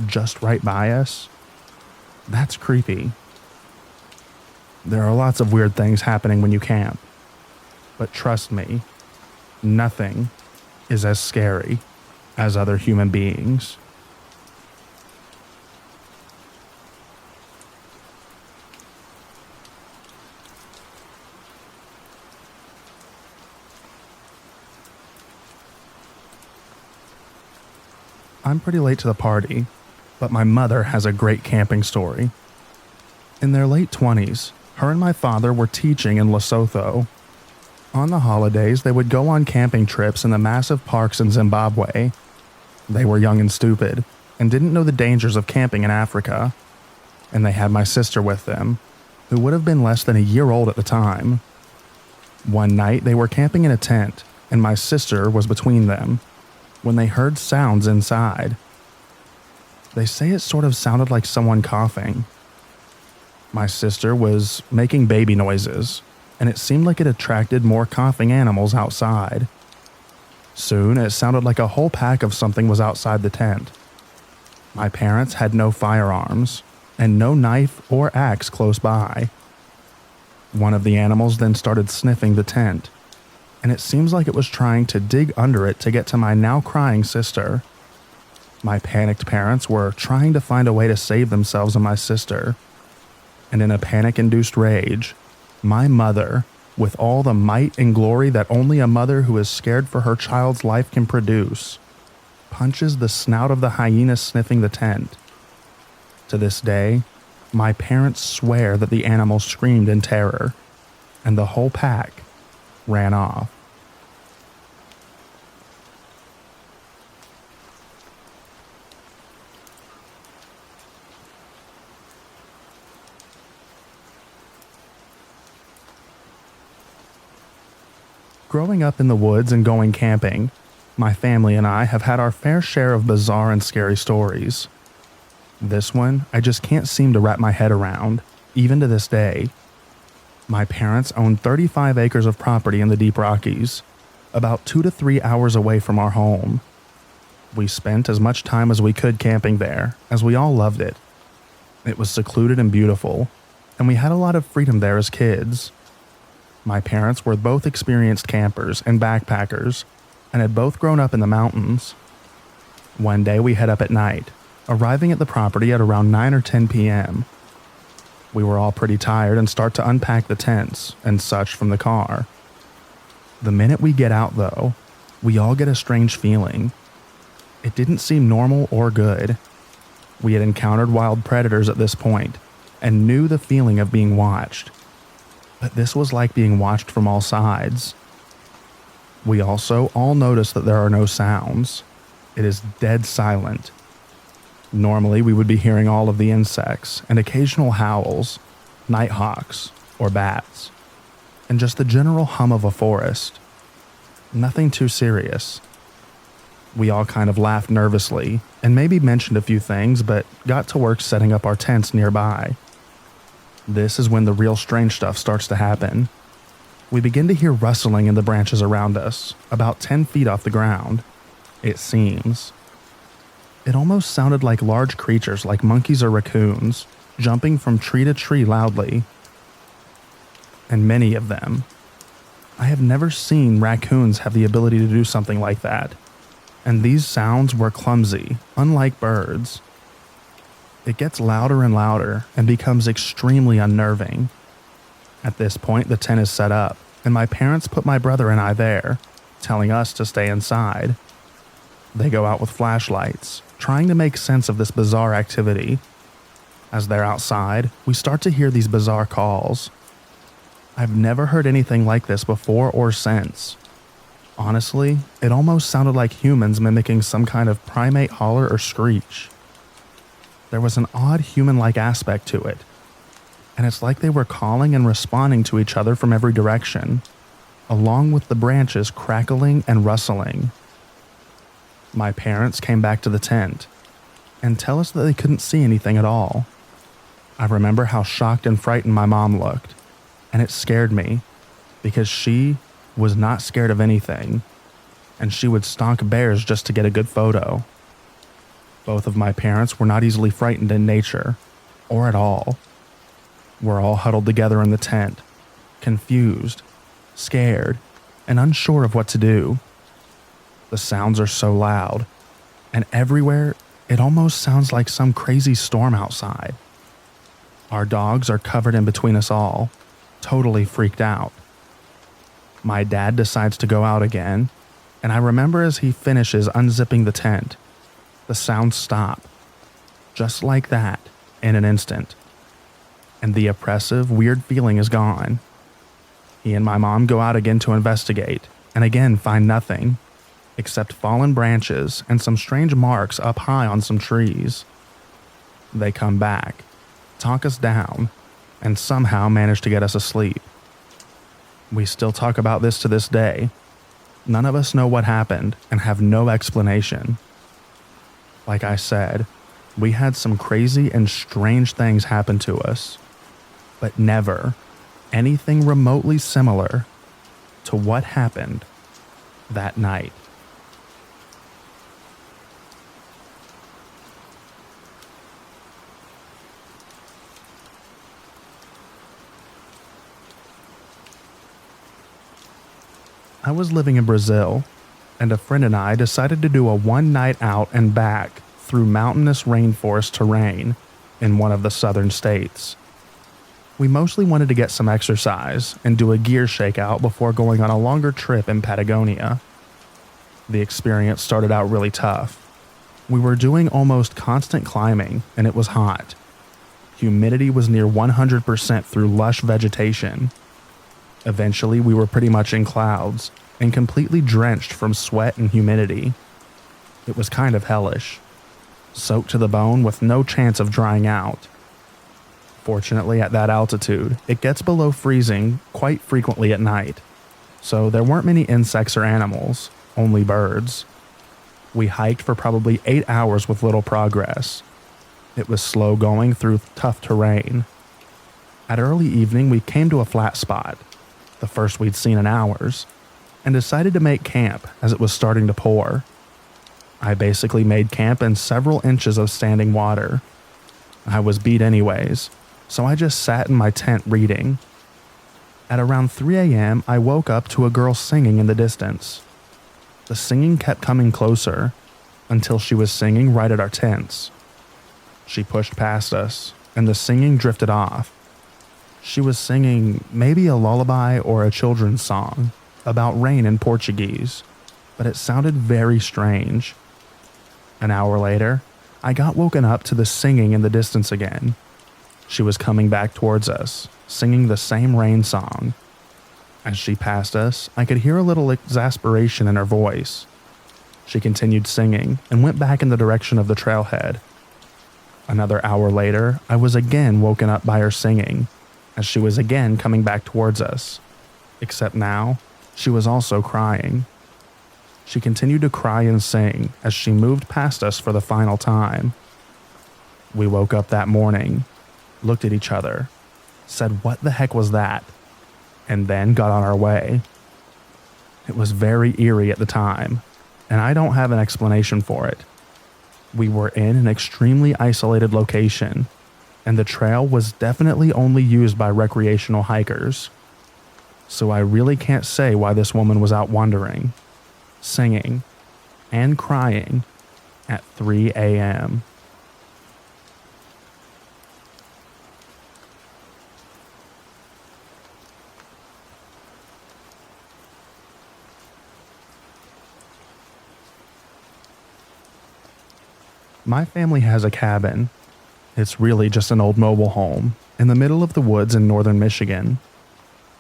just right by us. That's creepy. There are lots of weird things happening when you camp. But trust me, nothing is as scary as other human beings. I'm pretty late to the party, but my mother has a great camping story. In their late 20s, Her and my father were teaching in Lesotho. On the holidays, they would go on camping trips in the massive parks in Zimbabwe. They were young and stupid, and didn't know the dangers of camping in Africa. And they had my sister with them, who would have been less than a year old at the time. One night, they were camping in a tent, and my sister was between them, when they heard sounds inside. They say it sort of sounded like someone coughing. My sister was making baby noises, and it seemed like it attracted more coughing animals outside. Soon, it sounded like a whole pack of something was outside the tent. My parents had no firearms, and no knife or axe close by. One of the animals then started sniffing the tent, and it seems like it was trying to dig under it to get to my now crying sister. My panicked parents were trying to find a way to save themselves and my sister, and in a panic-induced rage, my mother, with all the might and glory that only a mother who is scared for her child's life can produce, punches the snout of the hyena sniffing the tent. To this day, my parents swear that the animal screamed in terror, and the whole pack ran off. Growing up in the woods and going camping, my family and I have had our fair share of bizarre and scary stories. This one, I just can't seem to wrap my head around, even to this day. My parents own 35 acres of property in the Deep Rockies, about 2 to 3 hours away from our home. We spent as much time as we could camping there, as we all loved it. It was secluded and beautiful, and we had a lot of freedom there as kids. My parents were both experienced campers and backpackers, and had both grown up in the mountains. One day we head up at night, arriving at the property at around 9 or 10 p.m. We were all pretty tired and start to unpack the tents and such from the car. The minute we get out, though, we all get a strange feeling. It didn't seem normal or good. We had encountered wild predators at this point and knew the feeling of being watched. But this was like being watched from all sides. We also all noticed that there are no sounds. It is dead silent. Normally, we would be hearing all of the insects and occasional howls, nighthawks, or bats, and just the general hum of a forest. Nothing too serious. We all kind of laughed nervously and maybe mentioned a few things, but got to work setting up our tents nearby. This is when the real strange stuff starts to happen. We begin to hear rustling in the branches around us, about 10 feet off the ground, it seems. It almost sounded like large creatures like monkeys or raccoons, jumping from tree to tree loudly. And many of them. I have never seen raccoons have the ability to do something like that, and these sounds were clumsy, unlike birds. It gets louder and louder and becomes extremely unnerving. At this point, the tent is set up, and my parents put my brother and I there, telling us to stay inside. They go out with flashlights, trying to make sense of this bizarre activity. As they're outside, we start to hear these bizarre calls. I've never heard anything like this before or since. Honestly, it almost sounded like humans mimicking some kind of primate holler or screech. There was an odd human-like aspect to it, and it's like they were calling and responding to each other from every direction, along with the branches crackling and rustling. My parents came back to the tent and tell us that they couldn't see anything at all. I remember how shocked and frightened my mom looked, and it scared me because she was not scared of anything, and she would stalk bears just to get a good photo. Both of my parents were not easily frightened in nature, or at all. We're all huddled together in the tent, confused, scared, and unsure of what to do. The sounds are so loud, and everywhere it almost sounds like some crazy storm outside. Our dogs are covered in between us all, totally freaked out. My dad decides to go out again, and I remember as he finishes unzipping the tent, the sounds stop, just like that, in an instant. and the oppressive, weird feeling is gone. He and my mom go out again to investigate, and again find nothing, except fallen branches and some strange marks up high on some trees. They come back, talk us down, and somehow manage to get us asleep. We still talk about this to this day. None of us know what happened and have no explanation. Like I said, we had some crazy and strange things happen to us, but never anything remotely similar to what happened that night. I was living in Brazil, and a friend and I decided to do a one-night out and back through mountainous rainforest terrain in one of the southern states. We mostly wanted to get some exercise and do a gear shakeout before going on a longer trip in Patagonia. The experience started out really tough. We were doing almost constant climbing, and it was hot. Humidity was near 100% through lush vegetation. Eventually, we were pretty much in clouds and completely drenched from sweat and humidity. It was kind of hellish, soaked to the bone with no chance of drying out. Fortunately, at that altitude, it gets below freezing quite frequently at night, so there weren't many insects or animals, only birds. We hiked for probably 8 hours with little progress. It was slow going through tough terrain. At early evening, we came to a flat spot, the first we'd seen in hours, and decided to make camp as it was starting to pour. I basically made camp in several inches of standing water. I was beat anyways, so I just sat in my tent reading. At around 3 a.m., I woke up to a girl singing in the distance. The singing kept coming closer until she was singing right at our tents. She pushed past us, and the singing drifted off. She was singing maybe a lullaby or a children's song about rain in Portuguese, but it sounded very strange. An hour later, I got woken up to the singing in the distance again. She was coming back towards us, singing the same rain song. As she passed us, I could hear a little exasperation in her voice. She continued singing and went back in the direction of the trailhead. Another hour later, I was again woken up by her singing, as she was again coming back towards us, except now, she was also crying. She continued to cry and sing as she moved past us for the final time. We woke up that morning, looked at each other, said what the heck was that, and then got on our way. It was very eerie at the time, and I don't have an explanation for it. We were in an extremely isolated location, and the trail was definitely only used by recreational hikers. So I really can't say why this woman was out wandering, singing, and crying at 3 a.m. My family has a cabin. It's really just an old mobile home in the middle of the woods in northern Michigan.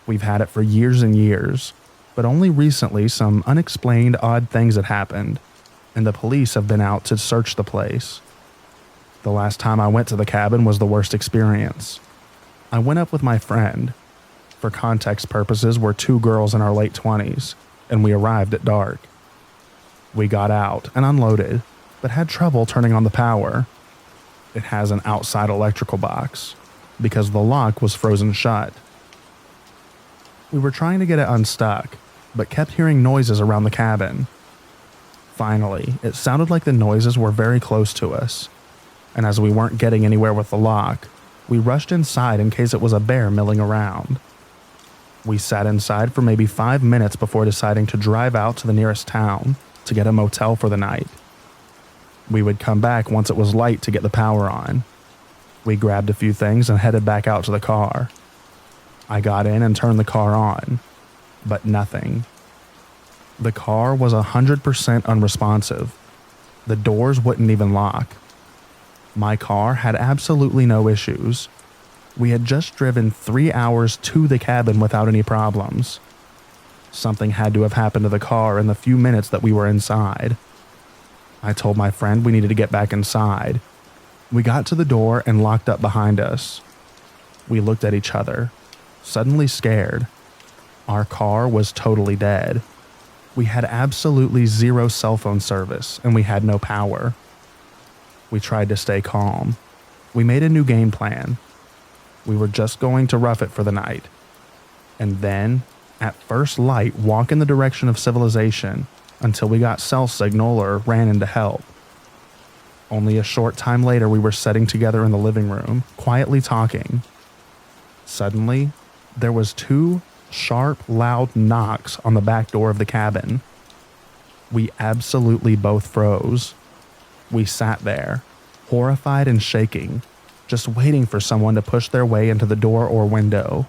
We've had it for years and years, but only recently some unexplained odd things had happened, and the police have been out to search the place. The last time I went to the cabin was the worst experience. I went up with my friend. For context purposes, we're two girls in our late 20s, and we arrived at dark. We got out and unloaded, but had trouble turning on the power. It has an outside electrical box, because the lock was frozen shut. We were trying to get it unstuck, but kept hearing noises around the cabin. Finally, it sounded like the noises were very close to us, and as we weren't getting anywhere with the lock, we rushed inside in case it was a bear milling around. We sat inside for maybe 5 minutes before deciding to drive out to the nearest town to get a motel for the night. We would come back once it was light to get the power on. We grabbed a few things and headed back out to the car. I got in and turned the car on, but nothing. The car was 100% unresponsive. The doors wouldn't even lock. My car had absolutely no issues. We had just driven 3 hours to the cabin without any problems. Something had to have happened to the car in the few minutes that we were inside. I told my friend we needed to get back inside. We got to the door and locked up behind us. We looked at each other, suddenly scared. Our car was totally dead. We had absolutely zero cell phone service and we had no power. We tried to stay calm. We made a new game plan. We were just going to rough it for the night. And then, at first light, walk in the direction of civilization until we got cell signal or ran into help. Only a short time later, we were sitting together in the living room, quietly talking. Suddenly, there was 2 sharp, loud knocks on the back door of the cabin. We absolutely both froze. We sat there, horrified and shaking, just waiting for someone to push their way into the door or window.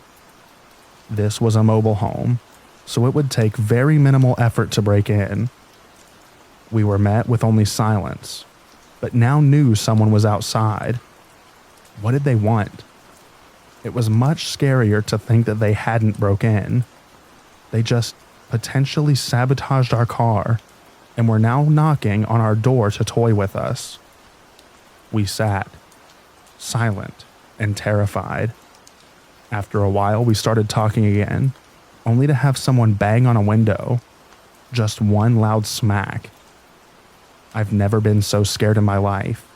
This was a mobile home, so it would take very minimal effort to break in. We were met with only silence, but now knew someone was outside. What did they want? It was much scarier to think that they hadn't broke in. They just potentially sabotaged our car and were now knocking on our door to toy with us. We sat, silent and terrified. After a while, we started talking again, only to have someone bang on a window. Just one loud smack. I've never been so scared in my life.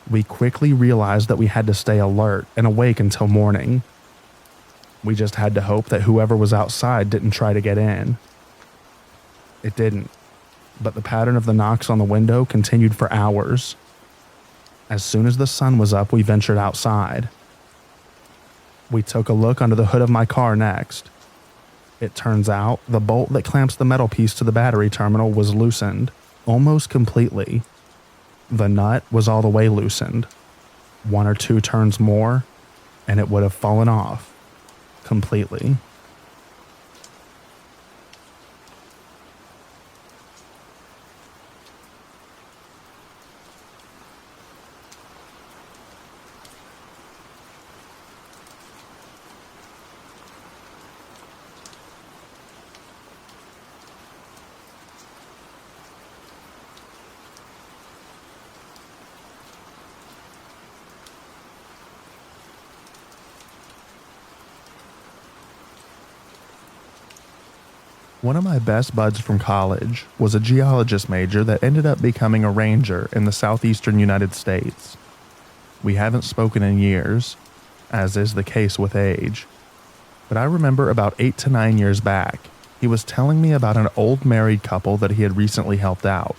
We quickly realized that we had to stay alert and awake until morning. We just had to hope that whoever was outside didn't try to get in. It didn't, but the pattern of the knocks on the window continued for hours. As soon as the sun was up, we ventured outside. We took a look under the hood of my car next. It turns out the bolt that clamps the metal piece to the battery terminal was loosened, almost completely. The nut was all the way loosened. 1 or 2 turns more, and it would have fallen off completely. One of my best buds from college was a geologist major that ended up becoming a ranger in the southeastern United States. We haven't spoken in years, as is the case with age. But I remember about 8 to 9 years back, he was telling me about an old married couple that he had recently helped out.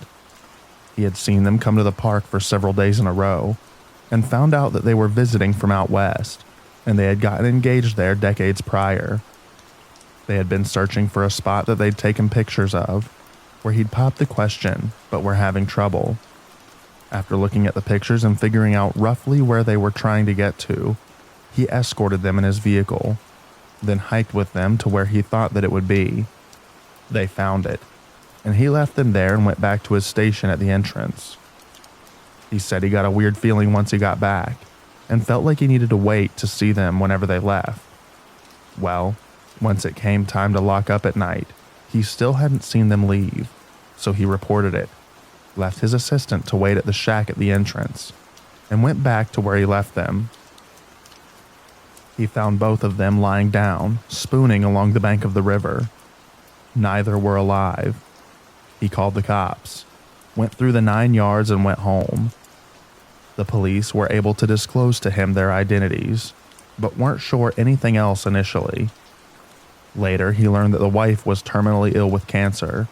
He had seen them come to the park for several days in a row, and found out that they were visiting from out west, and they had gotten engaged there decades prior. They had been searching for a spot that they'd taken pictures of, where he'd popped the question, but were having trouble. After looking at the pictures and figuring out roughly where they were trying to get to, he escorted them in his vehicle, then hiked with them to where he thought that it would be. They found it, and he left them there and went back to his station at the entrance. He said he got a weird feeling once he got back, and felt like he needed to wait to see them whenever they left. Well, once it came time to lock up at night, he still hadn't seen them leave, so he reported it, left his assistant to wait at the shack at the entrance, and went back to where he left them. He found both of them lying down, spooning along the bank of the river. Neither were alive. He called the cops, went through the 9 yards and went home. The police were able to disclose to him their identities, but weren't sure anything else initially. Later, he learned that the wife was terminally ill with cancer,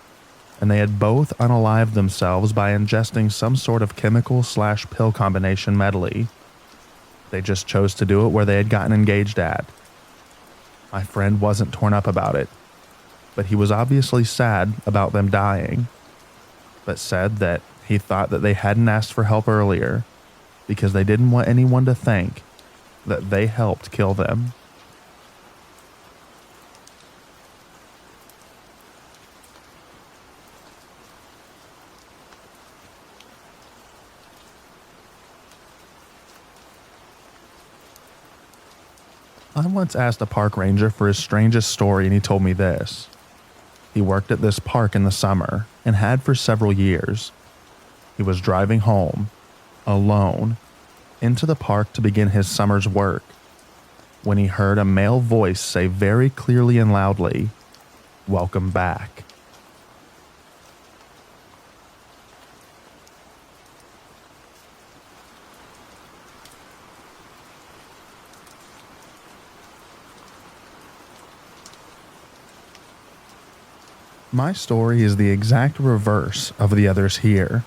and they had both unalived themselves by ingesting some sort of chemical/pill combination medley. They just chose to do it where they had gotten engaged at. My friend wasn't torn up about it, but he was obviously sad about them dying, but said that he thought that they hadn't asked for help earlier because they didn't want anyone to think that they helped kill them. I once asked a park ranger for his strangest story, and he told me this. He worked at this park in the summer and had for several years. He was driving home, alone, into the park to begin his summer's work when he heard a male voice say very clearly and loudly, "Welcome back." My story is the exact reverse of the others here.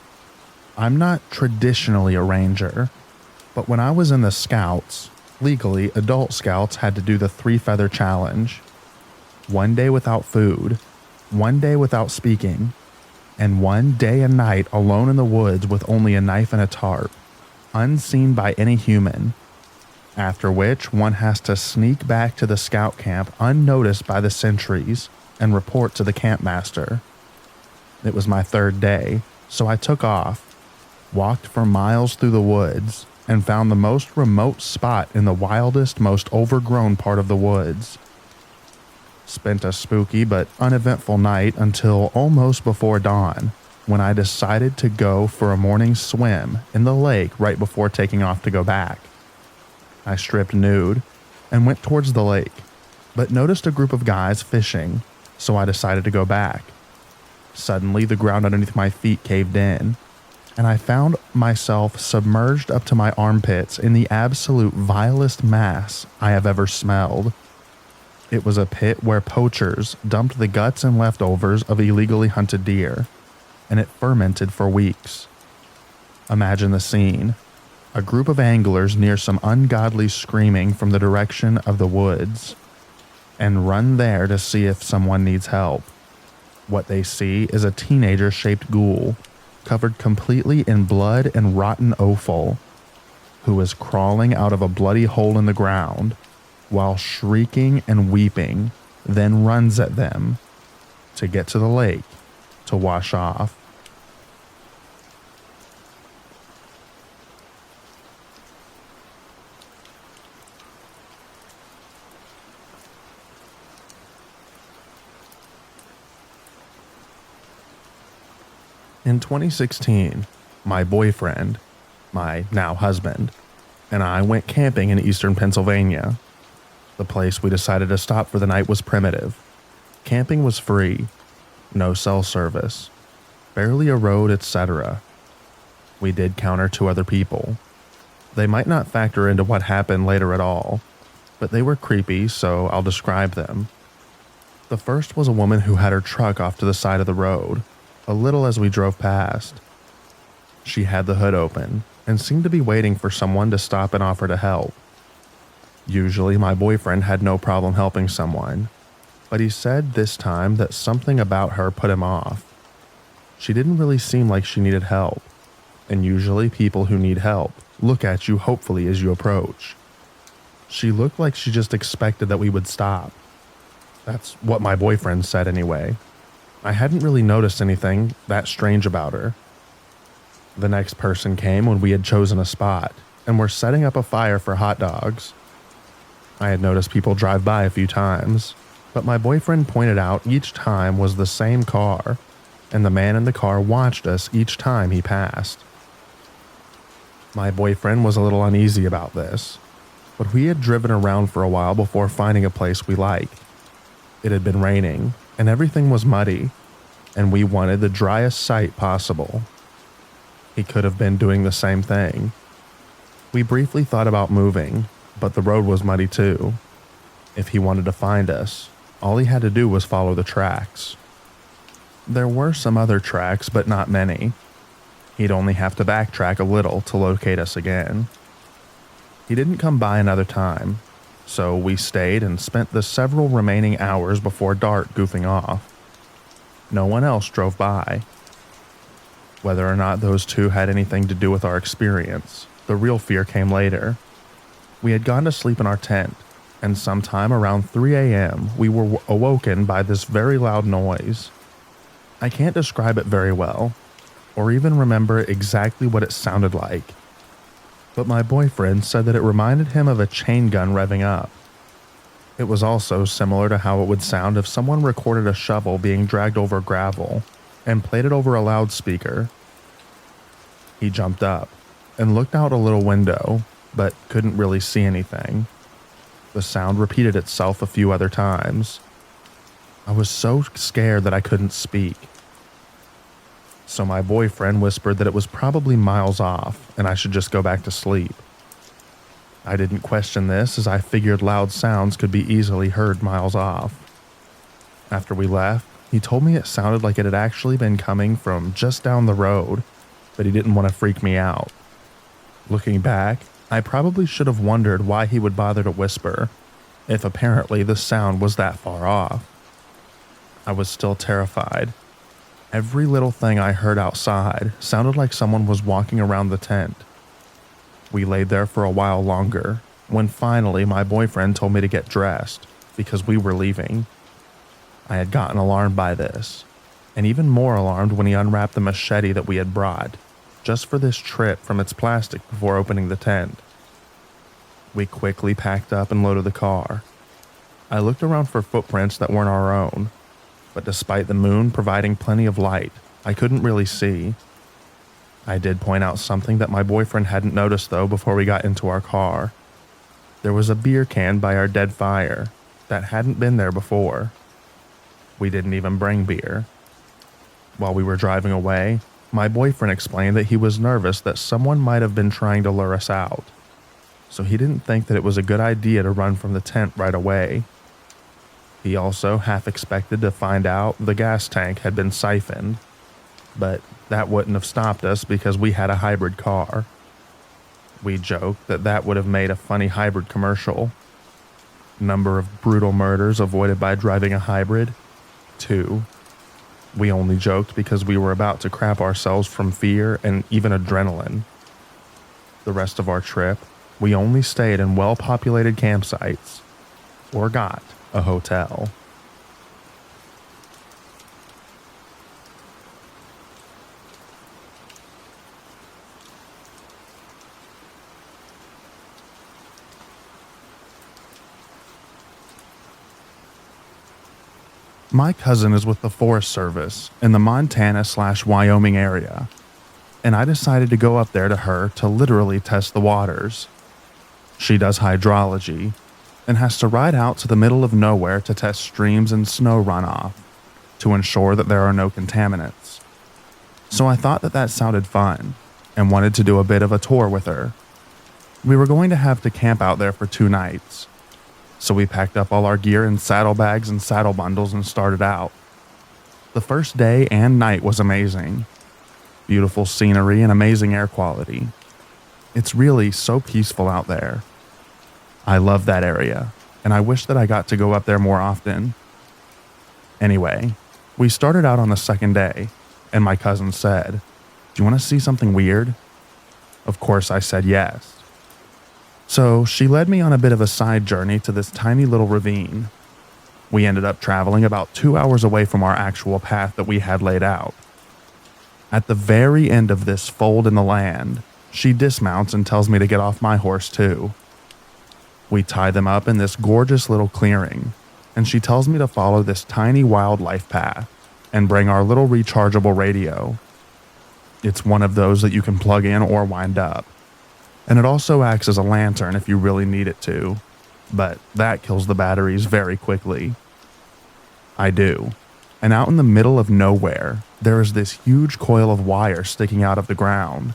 I'm not traditionally a ranger, but when I was in the Scouts, legally, adult Scouts had to do the 3-feather challenge. 1 day without food, 1 day without speaking, and 1 day and night alone in the woods with only a knife and a tarp, unseen by any human. After which, one has to sneak back to the scout camp unnoticed by the sentries and report to the campmaster. It was my 3rd day, so I took off, walked for miles through the woods, and found the most remote spot in the wildest, most overgrown part of the woods. Spent a spooky but uneventful night until almost before dawn, when I decided to go for a morning swim in the lake right before taking off to go back. I stripped nude and went towards the lake, but noticed a group of guys fishing, so I decided to go back. Suddenly, the ground underneath my feet caved in, and I found myself submerged up to my armpits in the absolute vilest mass I have ever smelled. It was a pit where poachers dumped the guts and leftovers of illegally hunted deer, and it fermented for weeks. Imagine the scene. A group of anglers near some ungodly screaming from the direction of the woods, and run there to see if someone needs help. What they see is a teenager-shaped ghoul, covered completely in blood and rotten offal, who is crawling out of a bloody hole in the ground, while shrieking and weeping, then runs at them to get to the lake to wash off. In 2016, my boyfriend, my now husband, and I went camping in eastern Pennsylvania. The place we decided to stop for the night was primitive. Camping was free, no cell service, barely a road, etc. We did encounter 2 other people. They might not factor into what happened later at all, but they were creepy, so I'll describe them. The first was a woman who had her truck off to the side of the road, a little as we drove past. She had the hood open and seemed to be waiting for someone to stop and offer to help. Usually my boyfriend had no problem helping someone, but he said this time that something about her put him off. She didn't really seem like she needed help, and usually people who need help look at you hopefully as you approach. She looked like she just expected that we would stop. That's what my boyfriend said anyway. I hadn't really noticed anything that strange about her. The next person came when we had chosen a spot and were setting up a fire for hot dogs. I had noticed people drive by a few times, but my boyfriend pointed out each time was the same car, and the man in the car watched us each time he passed. My boyfriend was a little uneasy about this, but we had driven around for a while before finding a place we liked. It had been raining, and everything was muddy, and we wanted the driest site possible. He could have been doing the same thing. We briefly thought about moving, but the road was muddy too. If he wanted to find us, all he had to do was follow the tracks. There were some other tracks, but not many. He'd only have to backtrack a little to locate us again. He didn't come by another time, so we stayed and spent the several remaining hours before dark goofing off. No one else drove by. Whether or not those 2 had anything to do with our experience, the real fear came later. We had gone to sleep in our tent, and sometime around 3 a.m. we were awoken by this very loud noise. I can't describe it very well, or even remember exactly what it sounded like, but my boyfriend said that it reminded him of a chain gun revving up. It was also similar to how it would sound if someone recorded a shovel being dragged over gravel and played it over a loudspeaker. He jumped up and looked out a little window, but couldn't really see anything. The sound repeated itself a few other times. I was so scared that I couldn't speak. So my boyfriend whispered that it was probably miles off and I should just go back to sleep. I didn't question this, as I figured loud sounds could be easily heard miles off. After we left, he told me it sounded like it had actually been coming from just down the road, but he didn't want to freak me out. Looking back, I probably should have wondered why he would bother to whisper, if apparently the sound was that far off. I was still terrified. Every little thing I heard outside sounded like someone was walking around the tent. We laid there for a while longer, when finally my boyfriend told me to get dressed because we were leaving. I had gotten alarmed by this, and even more alarmed when he unwrapped the machete that we had brought, just for this trip, from its plastic before opening the tent. We quickly packed up and loaded the car. I looked around for footprints that weren't our own, but despite the moon providing plenty of light, I couldn't really see. I did point out something that my boyfriend hadn't noticed though before we got into our car. There was a beer can by our dead fire that hadn't been there before. We didn't even bring beer. While we were driving away, my boyfriend explained that he was nervous that someone might have been trying to lure us out, so he didn't think that it was a good idea to run from the tent right away. He also half expected to find out the gas tank had been siphoned, but that wouldn't have stopped us because we had a hybrid car. We joked that that would have made a funny hybrid commercial. Number of brutal murders avoided by driving a hybrid? 2. We only joked because we were about to crap ourselves from fear and even adrenaline. The rest of our trip, we only stayed in well-populated campsites or got a hotel. My cousin is with the Forest Service in the Montana/Wyoming area, and I decided to go up there to her to literally test the waters. She does hydrology and has to ride out to the middle of nowhere to test streams and snow runoff to ensure that there are no contaminants. So I thought that that sounded fun and wanted to do a bit of a tour with her. We were going to have to camp out there for 2 nights. So we packed up all our gear in saddlebags and saddle bundles and started out. The first day and night was amazing. Beautiful scenery and amazing air quality. It's really so peaceful out there. I love that area, and I wish that I got to go up there more often. Anyway, we started out on the second day, and my cousin said, "Do you want to see something weird?" Of course I said yes. So she led me on a bit of a side journey to this tiny little ravine. We ended up traveling about 2 hours away from our actual path that we had laid out. At the very end of this fold in the land, she dismounts and tells me to get off my horse too. We tie them up in this gorgeous little clearing, and she tells me to follow this tiny wildlife path and bring our little rechargeable radio. It's one of those that you can plug in or wind up. And it also acts as a lantern if you really need it to, but that kills the batteries very quickly. I do, and out in the middle of nowhere, there is this huge coil of wire sticking out of the ground.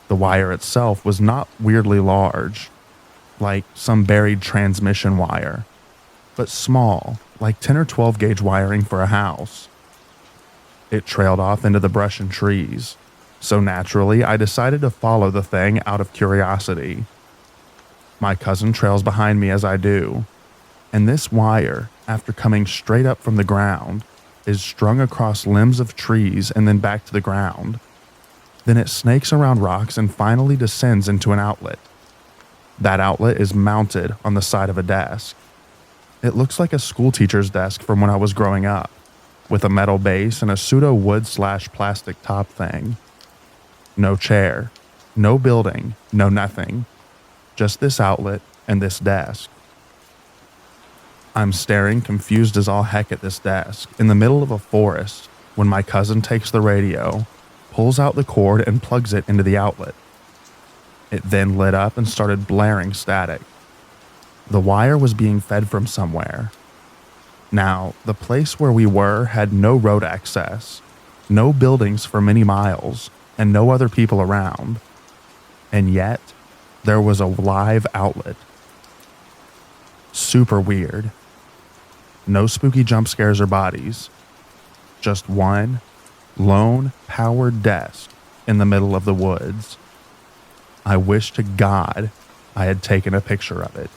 The wire itself was not weirdly large, like some buried transmission wire, but small, like 10 or 12 gauge wiring for a house. It trailed off into the brush and trees. So naturally, I decided to follow the thing out of curiosity. My cousin trails behind me as I do, and this wire, after coming straight up from the ground, is strung across limbs of trees and then back to the ground. Then it snakes around rocks and finally descends into an outlet. That outlet is mounted on the side of a desk. It looks like a school teacher's desk from when I was growing up, with a metal base and a pseudo wood/plastic top thing. No chair, no building, no nothing. Just this outlet and this desk. I'm staring confused as all heck at this desk in the middle of a forest when my cousin takes the radio, pulls out the cord and plugs it into the outlet. It then lit up and started blaring static. The wire was being fed from somewhere. Now, the place where we were had no road access, no buildings for many miles, and no other people around. And yet, there was a live outlet. Super weird. No spooky jump scares or bodies. Just one lone powered desk in the middle of the woods. I wish to God I had taken a picture of it.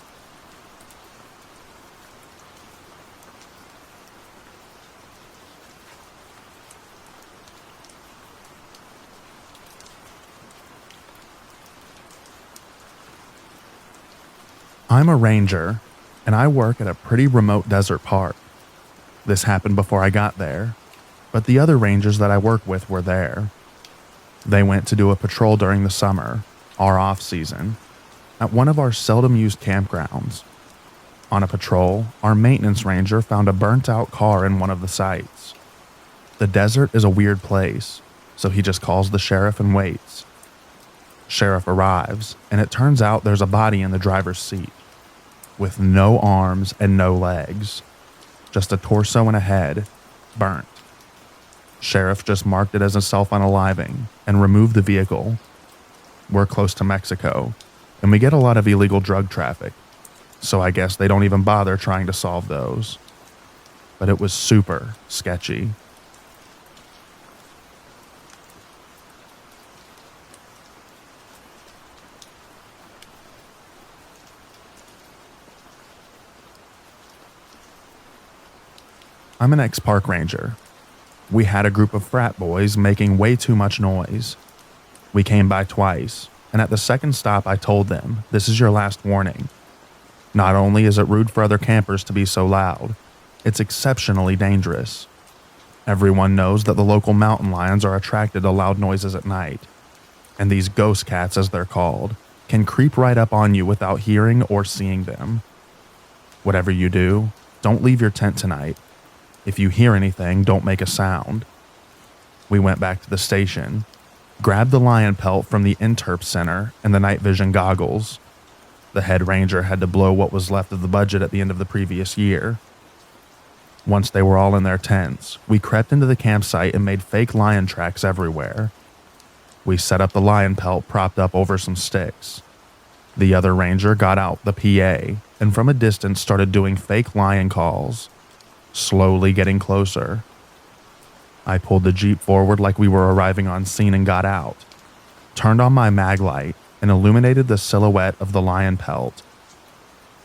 I'm a ranger, and I work at a pretty remote desert park. This happened before I got there, but the other rangers that I work with were there. They went to do a patrol during the summer, our off-season, at one of our seldom-used campgrounds. On a patrol, our maintenance ranger found a burnt-out car in one of the sites. The desert is a weird place, so he just calls the sheriff and waits. Sheriff arrives, and it turns out there's a body in the driver's seat, with no arms and no legs, just a torso and a head, burnt. Sheriff just marked it as a self-unaliving and removed the vehicle. We're close to Mexico, and we get a lot of illegal drug traffic, so I guess they don't even bother trying to solve those. But it was super sketchy. I'm an ex-park ranger. We had a group of frat boys making way too much noise. We came by twice, and at the second stop I told them, this is your last warning. Not only is it rude for other campers to be so loud, it's exceptionally dangerous. Everyone knows that the local mountain lions are attracted to loud noises at night, and these ghost cats, as they're called, can creep right up on you without hearing or seeing them. Whatever you do, don't leave your tent tonight. If you hear anything, don't make a sound. We went back to the station, grabbed the lion pelt from the interp center and the night vision goggles. The head ranger had to blow what was left of the budget at the end of the previous year. Once they were all in their tents, we crept into the campsite and made fake lion tracks everywhere. We set up the lion pelt propped up over some sticks. The other ranger got out the PA and from a distance started doing fake lion calls, slowly getting closer. I pulled the Jeep forward like we were arriving on scene and got out, turned on my mag light, and illuminated the silhouette of the lion pelt.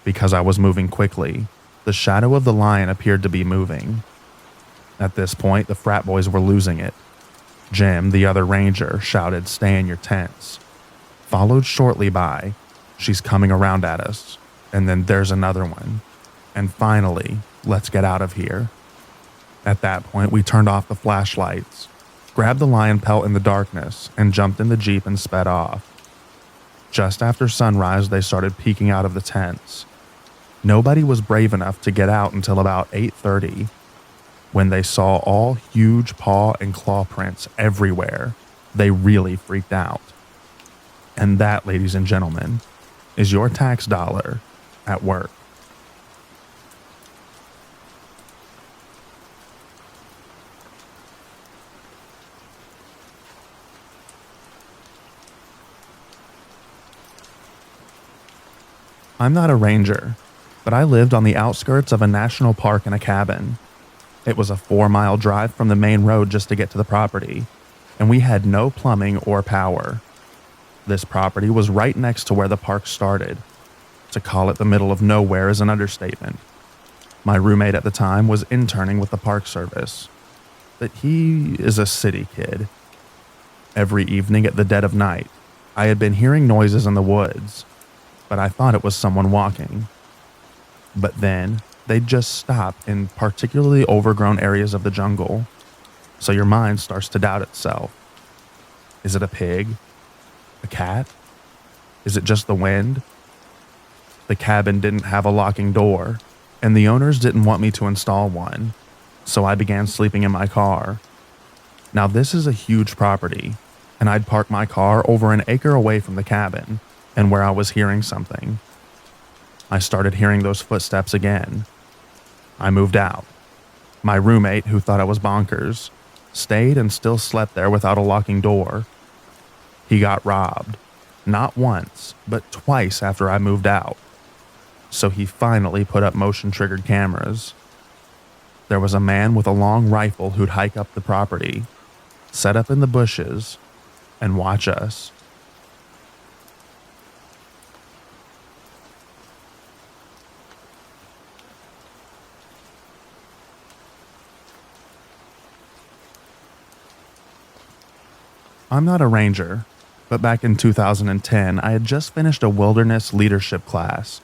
Because I was moving quickly, the shadow of the lion appeared to be moving. At this point, the frat boys were losing it. Jim, the other ranger, shouted, "Stay in your tents." Followed shortly by, "She's coming around at us," and then there's another one. And finally, "Let's get out of here." At that point, we turned off the flashlights, grabbed the lion pelt in the darkness, and jumped in the Jeep and sped off. Just after sunrise, they started peeking out of the tents. Nobody was brave enough to get out until about 8:30, when they saw all huge paw and claw prints everywhere. They really freaked out. And that, ladies and gentlemen, is your tax dollar at work. I'm not a ranger, but I lived on the outskirts of a national park in a cabin. It was a 4-mile drive from the main road just to get to the property, and we had no plumbing or power. This property was right next to where the park started. To call it the middle of nowhere is an understatement. My roommate at the time was interning with the Park Service, but he is a city kid. Every evening at the dead of night, I had been hearing noises in the woods, but I thought it was someone walking. But then, they'd just stop in particularly overgrown areas of the jungle, so your mind starts to doubt itself. Is it a pig? A cat? Is it just the wind? The cabin didn't have a locking door, and the owners didn't want me to install one, so I began sleeping in my car. Now, this is a huge property, and I'd parked my car over an acre away from the cabin and where I was hearing something. I started hearing those footsteps again. I moved out. My roommate, who thought I was bonkers, stayed and still slept there without a locking door. He got robbed, not once, but twice after I moved out. So he finally put up motion-triggered cameras. There was a man with a long rifle who'd hike up the property, set up in the bushes, and watch us. I'm not a ranger, but back in 2010, I had just finished a wilderness leadership class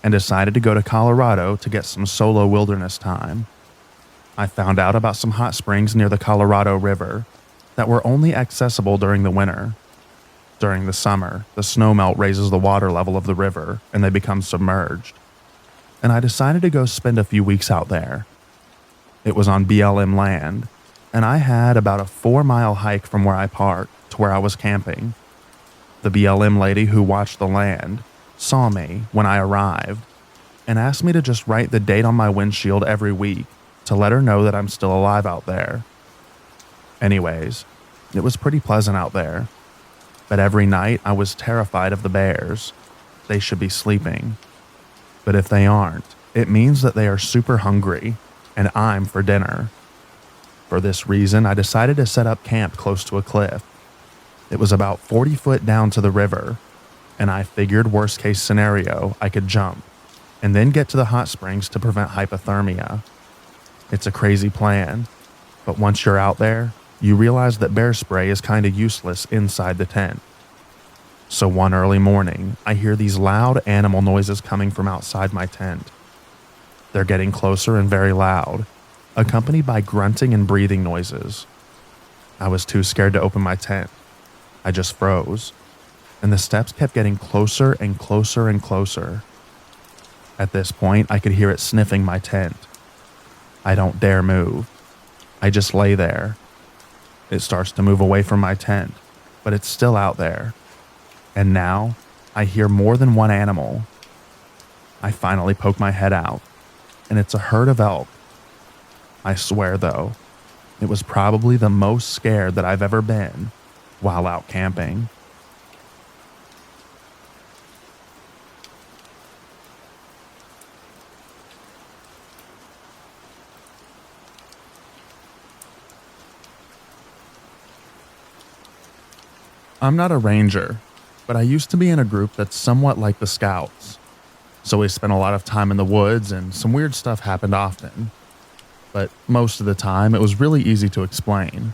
and decided to go to Colorado to get some solo wilderness time. I found out about some hot springs near the Colorado River that were only accessible during the winter. During the summer, the snowmelt raises the water level of the river and they become submerged. And I decided to go spend a few weeks out there. It was on BLM land, and I had about a 4-mile hike from where I parked to where I was camping. The BLM lady who watched the land saw me when I arrived and asked me to just write the date on my windshield every week to let her know that I'm still alive out there. Anyways, it was pretty pleasant out there, but every night I was terrified of the bears. They should be sleeping. But if they aren't, it means that they are super hungry and I'm for dinner. For this reason, I decided to set up camp close to a cliff. It was about 40 foot down to the river, and I figured worst case scenario, I could jump and then get to the hot springs to prevent hypothermia. It's a crazy plan, but once you're out there, you realize that bear spray is kind of useless inside the tent. So one early morning, I hear these loud animal noises coming from outside my tent. They're getting closer and very loud, accompanied by grunting and breathing noises. I was too scared to open my tent. I just froze, and the steps kept getting closer and closer and closer. At this point, I could hear it sniffing my tent. I don't dare move. I just lay there. It starts to move away from my tent, but it's still out there. And now, I hear more than one animal. I finally poke my head out, and it's a herd of elk. I swear, though, it was probably the most scared that I've ever been while out camping. I'm not a ranger, but I used to be in a group that's somewhat like the Scouts. So we spent a lot of time in the woods and some weird stuff happened often. But most of the time, it was really easy to explain.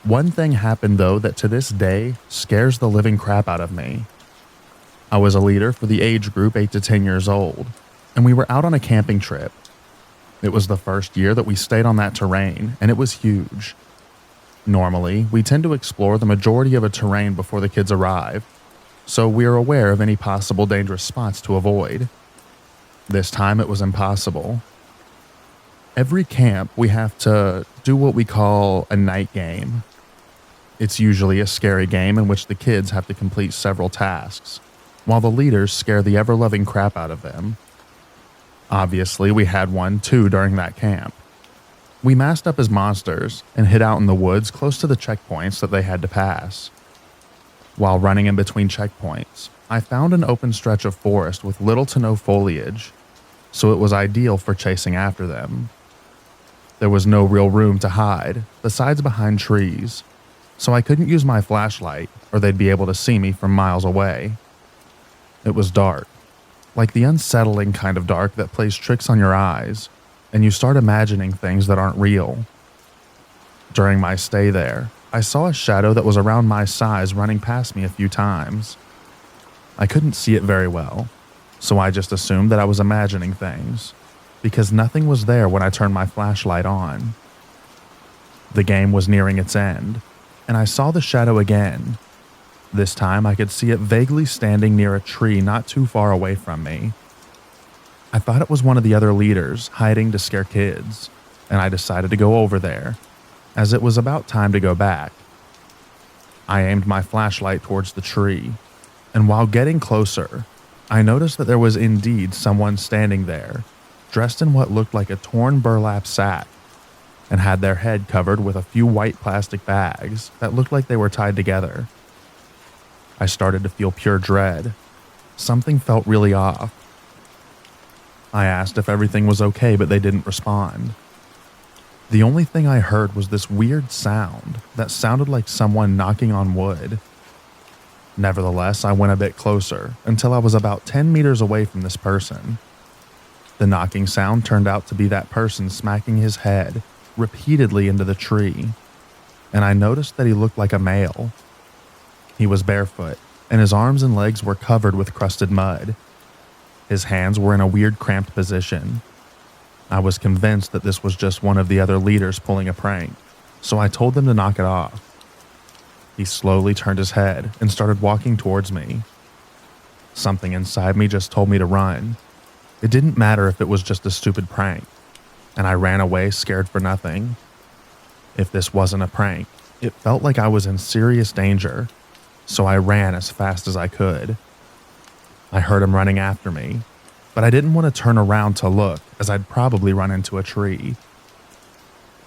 One thing happened, though, that to this day scares the living crap out of me. I was a leader for the age group 8 to 10 years old, and we were out on a camping trip. It was the first year that we stayed on that terrain, and it was huge. Normally, we tend to explore the majority of a terrain before the kids arrive, so we are aware of any possible dangerous spots to avoid. This time, it was impossible. Every camp, we have to do what we call a night game. It's usually a scary game in which the kids have to complete several tasks, while the leaders scare the ever-loving crap out of them. Obviously, we had one too during that camp. We masked up as monsters and hid out in the woods close to the checkpoints that they had to pass. While running in between checkpoints, I found an open stretch of forest with little to no foliage, so it was ideal for chasing after them. There was no real room to hide, besides behind trees, so I couldn't use my flashlight or they'd be able to see me from miles away. It was dark, like the unsettling kind of dark that plays tricks on your eyes, and you start imagining things that aren't real. During my stay there, I saw a shadow that was around my size running past me a few times. I couldn't see it very well, so I just assumed that I was imagining things, because nothing was there when I turned my flashlight on. The game was nearing its end, and I saw the shadow again. This time I could see it vaguely standing near a tree not too far away from me. I thought it was one of the other leaders hiding to scare kids, and I decided to go over there, as it was about time to go back. I aimed my flashlight towards the tree, and while getting closer, I noticed that there was indeed someone standing there, dressed in what looked like a torn burlap sack, and had their head covered with a few white plastic bags that looked like they were tied together. I started to feel pure dread. Something felt really off. I asked if everything was okay, but they didn't respond. The only thing I heard was this weird sound that sounded like someone knocking on wood. Nevertheless, I went a bit closer until I was about 10 meters away from this person. The knocking sound turned out to be that person smacking his head repeatedly into the tree, and I noticed that he looked like a male. He was barefoot, and his arms and legs were covered with crusted mud. His hands were in a weird cramped position. I was convinced that this was just one of the other leaders pulling a prank, so I told them to knock it off. He slowly turned his head and started walking towards me. Something inside me just told me to run. It didn't matter if it was just a stupid prank, and I ran away scared for nothing. If this wasn't a prank, it felt like I was in serious danger, so I ran as fast as I could. I heard him running after me, but I didn't want to turn around to look as I'd probably run into a tree.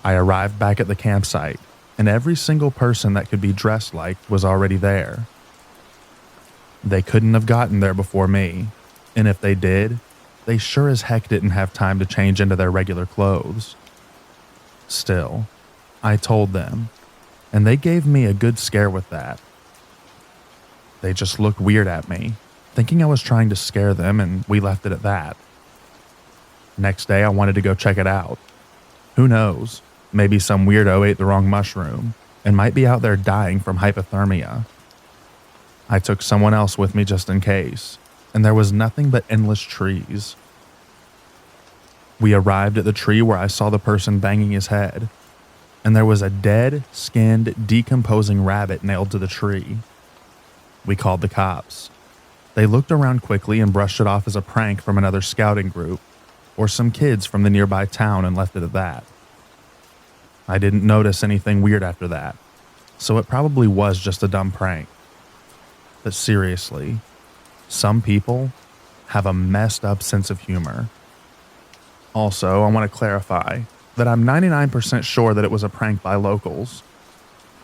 I arrived back at the campsite, and every single person that could be dressed like was already there. They couldn't have gotten there before me, and if they did, they sure as heck didn't have time to change into their regular clothes. Still, I told them, and they gave me a good scare with that. They just looked weird at me, thinking I was trying to scare them, and we left it at that. Next day, I wanted to go check it out. Who knows? Maybe some weirdo ate the wrong mushroom and might be out there dying from hypothermia. I took someone else with me just in case, and there was nothing but endless trees. We arrived at the tree where I saw the person banging his head, and there was a dead, skinned, decomposing rabbit nailed to the tree. We called the cops. They looked around quickly and brushed it off as a prank from another scouting group or some kids from the nearby town and left it at that. I didn't notice anything weird after that, so it probably was just a dumb prank. But seriously, some people have a messed up sense of humor. Also, I want to clarify that I'm 99% sure that it was a prank by locals.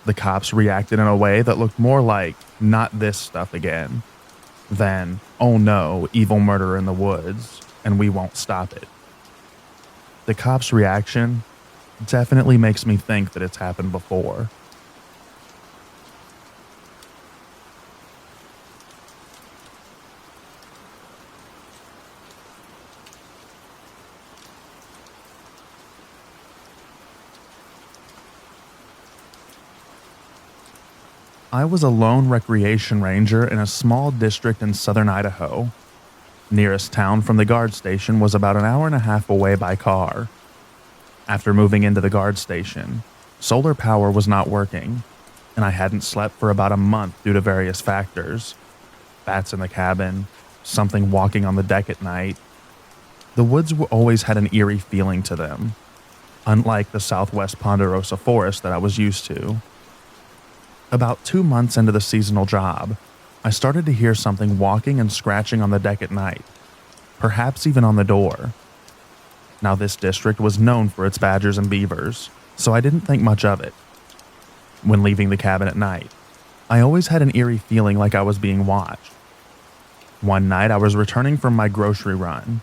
The cops reacted in a way that looked more like "not this stuff again" than "oh no, evil murder in the woods, and we won't stop it." The cops' reaction definitely makes me think that it's happened before. I was a lone recreation ranger in a small district in southern Idaho. Nearest town from the guard station was about an hour and a half away by car. After moving into the guard station, solar power was not working, and I hadn't slept for about a month due to various factors. Bats in the cabin, something walking on the deck at night. The woods always had an eerie feeling to them, unlike the southwest ponderosa forest that I was used to. About 2 months into the seasonal job, I started to hear something walking and scratching on the deck at night, perhaps even on the door. Now, this district was known for its badgers and beavers, so I didn't think much of it. When leaving the cabin at night, I always had an eerie feeling like I was being watched. One night, I was returning from my grocery run.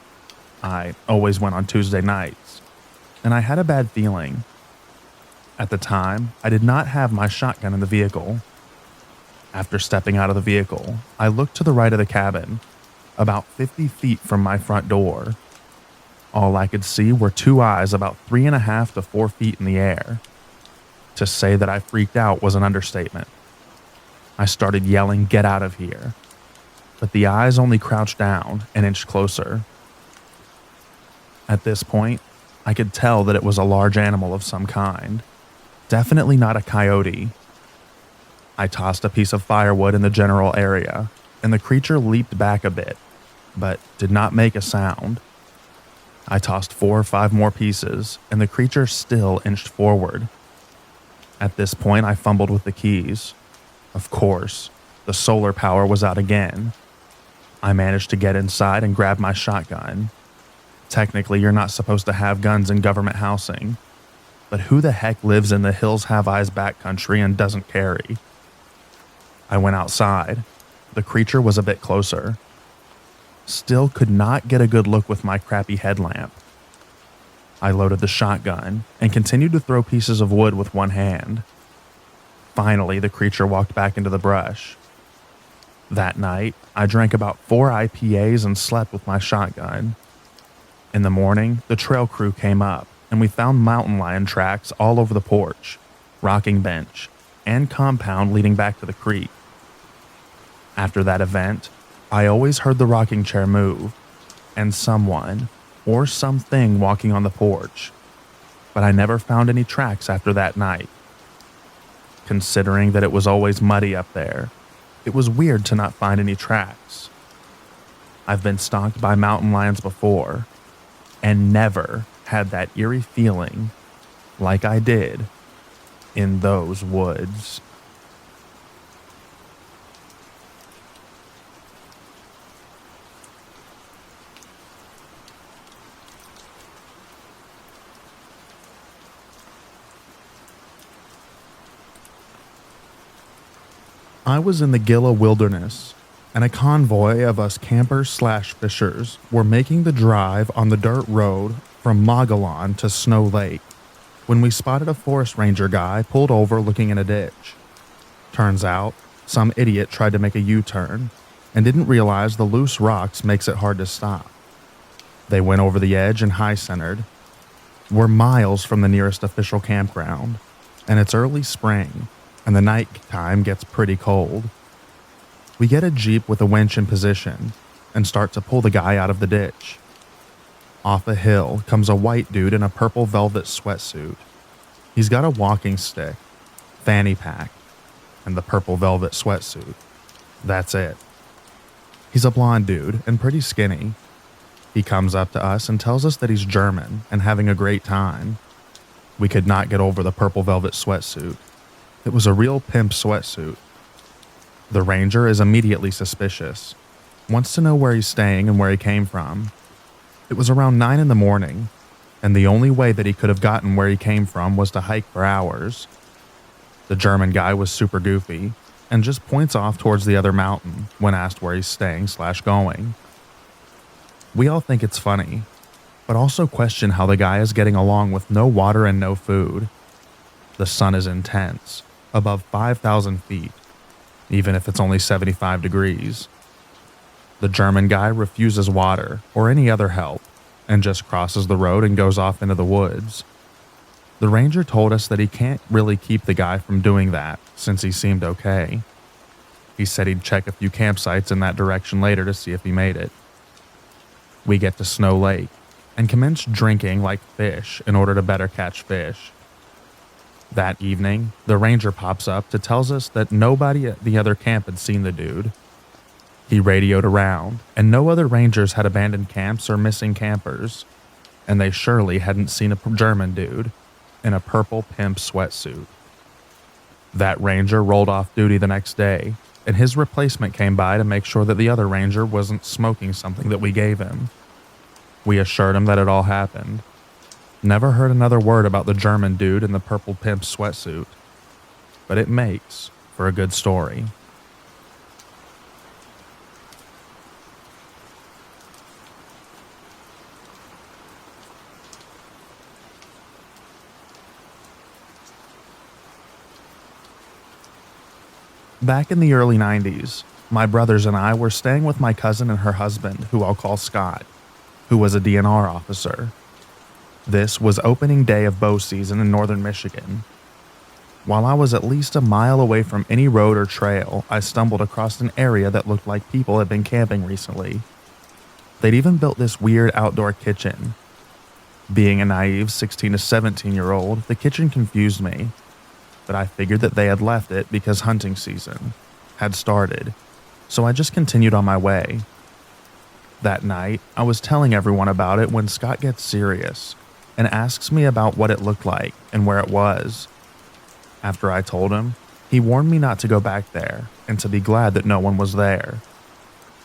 I always went on Tuesday nights, and I had a bad feeling. At the time, I did not have my shotgun in the vehicle. After stepping out of the vehicle, I looked to the right of the cabin, about 50 feet from my front door. All I could see were two eyes about 3.5 to 4 feet in the air. To say that I freaked out was an understatement. I started yelling, "Get out of here!" But the eyes only crouched down an inch closer. At this point, I could tell that it was a large animal of some kind. Definitely not a coyote. I tossed a piece of firewood in the general area, and the creature leaped back a bit, but did not make a sound. I tossed 4 or 5 more pieces, and the creature still inched forward. At this point, I fumbled with the keys. Of course, the solar power was out again. I managed to get inside and grab my shotgun. Technically, you're not supposed to have guns in government housing, but who the heck lives in the Hills Have Eyes backcountry and doesn't carry? I went outside. The creature was a bit closer. Still could not get a good look with my crappy headlamp. I loaded the shotgun and continued to throw pieces of wood with one hand. Finally, the creature walked back into the brush. That night, I drank about 4 IPAs and slept with my shotgun. In the morning, the trail crew came up, and we found mountain lion tracks all over the porch, rocking bench, and compound leading back to the creek. After that event, I always heard the rocking chair move, and someone or something walking on the porch, but I never found any tracks after that night. Considering that it was always muddy up there, it was weird to not find any tracks. I've been stalked by mountain lions before, and never had that eerie feeling like I did in those woods. I was in the Gila wilderness, and a convoy of us campers/fishers were making the drive on the dirt road from Mogollon to Snow Lake when we spotted a forest ranger guy pulled over looking in a ditch. Turns out, some idiot tried to make a U-turn and didn't realize the loose rocks makes it hard to stop. They went over the edge and high-centered. We're miles from the nearest official campground, and it's early spring, and the night time gets pretty cold. We get a Jeep with a winch in position and start to pull the guy out of the ditch. Off a hill comes a white dude in a purple velvet sweatsuit. He's got a walking stick, fanny pack, and the purple velvet sweatsuit. That's it. He's a blonde dude and pretty skinny. He comes up to us and tells us that he's German and having a great time. We could not get over the purple velvet sweatsuit. It was a real pimp sweatsuit. The ranger is immediately suspicious, wants to know where he's staying and where he came from. It was around 9 in the morning, and the only way that he could have gotten where he came from was to hike for hours. The German guy was super goofy and just points off towards the other mountain when asked where he's staying/going. We all think it's funny, but also question how the guy is getting along with no water and no food. The sun is intense, above 5,000 feet, even if it's only 75 degrees. The German guy refuses water or any other help and just crosses the road and goes off into the woods. The ranger told us that he can't really keep the guy from doing that since he seemed okay. He said he'd check a few campsites in that direction later to see if he made it. We get to Snow Lake and commence drinking like fish in order to better catch fish. That evening, the ranger pops up to tells us that nobody at the other camp had seen the dude. He radioed around, and no other rangers had abandoned camps or missing campers, and they surely hadn't seen a German dude in a purple pimp sweatsuit. That ranger rolled off duty the next day, and his replacement came by to make sure that the other ranger wasn't smoking something that we gave him. We assured him that it all happened. Never heard another word about the German dude in the purple pimp sweatsuit, but it makes for a good story. Back in the early 90s, my brothers and I were staying with my cousin and her husband, who I'll call Scott, who was a DNR officer. This was opening day of bow season in northern Michigan. While I was at least a mile away from any road or trail, I stumbled across an area that looked like people had been camping recently. They'd even built this weird outdoor kitchen. Being a naive 16 to 17-year-old, the kitchen confused me, but I figured that they had left it because hunting season had started, so I just continued on my way. That night, I was telling everyone about it when Scott gets serious and asks me about what it looked like and where it was. After I told him, he warned me not to go back there and to be glad that no one was there.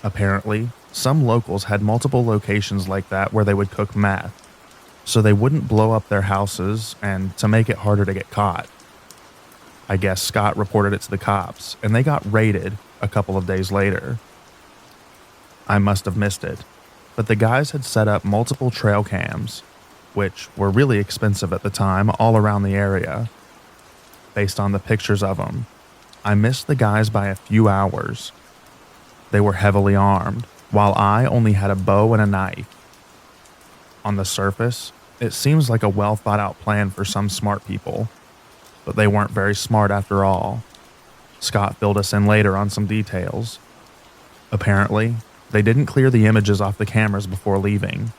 Apparently, some locals had multiple locations like that where they would cook meth, so they wouldn't blow up their houses and to make it harder to get caught. I guess Scott reported it to the cops, and they got raided a couple of days later. I must have missed it, but the guys had set up multiple trail cams, which were really expensive at the time, all around the area. Based on the pictures of them, I missed the guys by a few hours. They were heavily armed, while I only had a bow and a knife. On the surface, it seems like a well thought out plan for some smart people, but they weren't very smart after all. Scott filled us in later on some details. Apparently, they didn't clear the images off the cameras before leaving.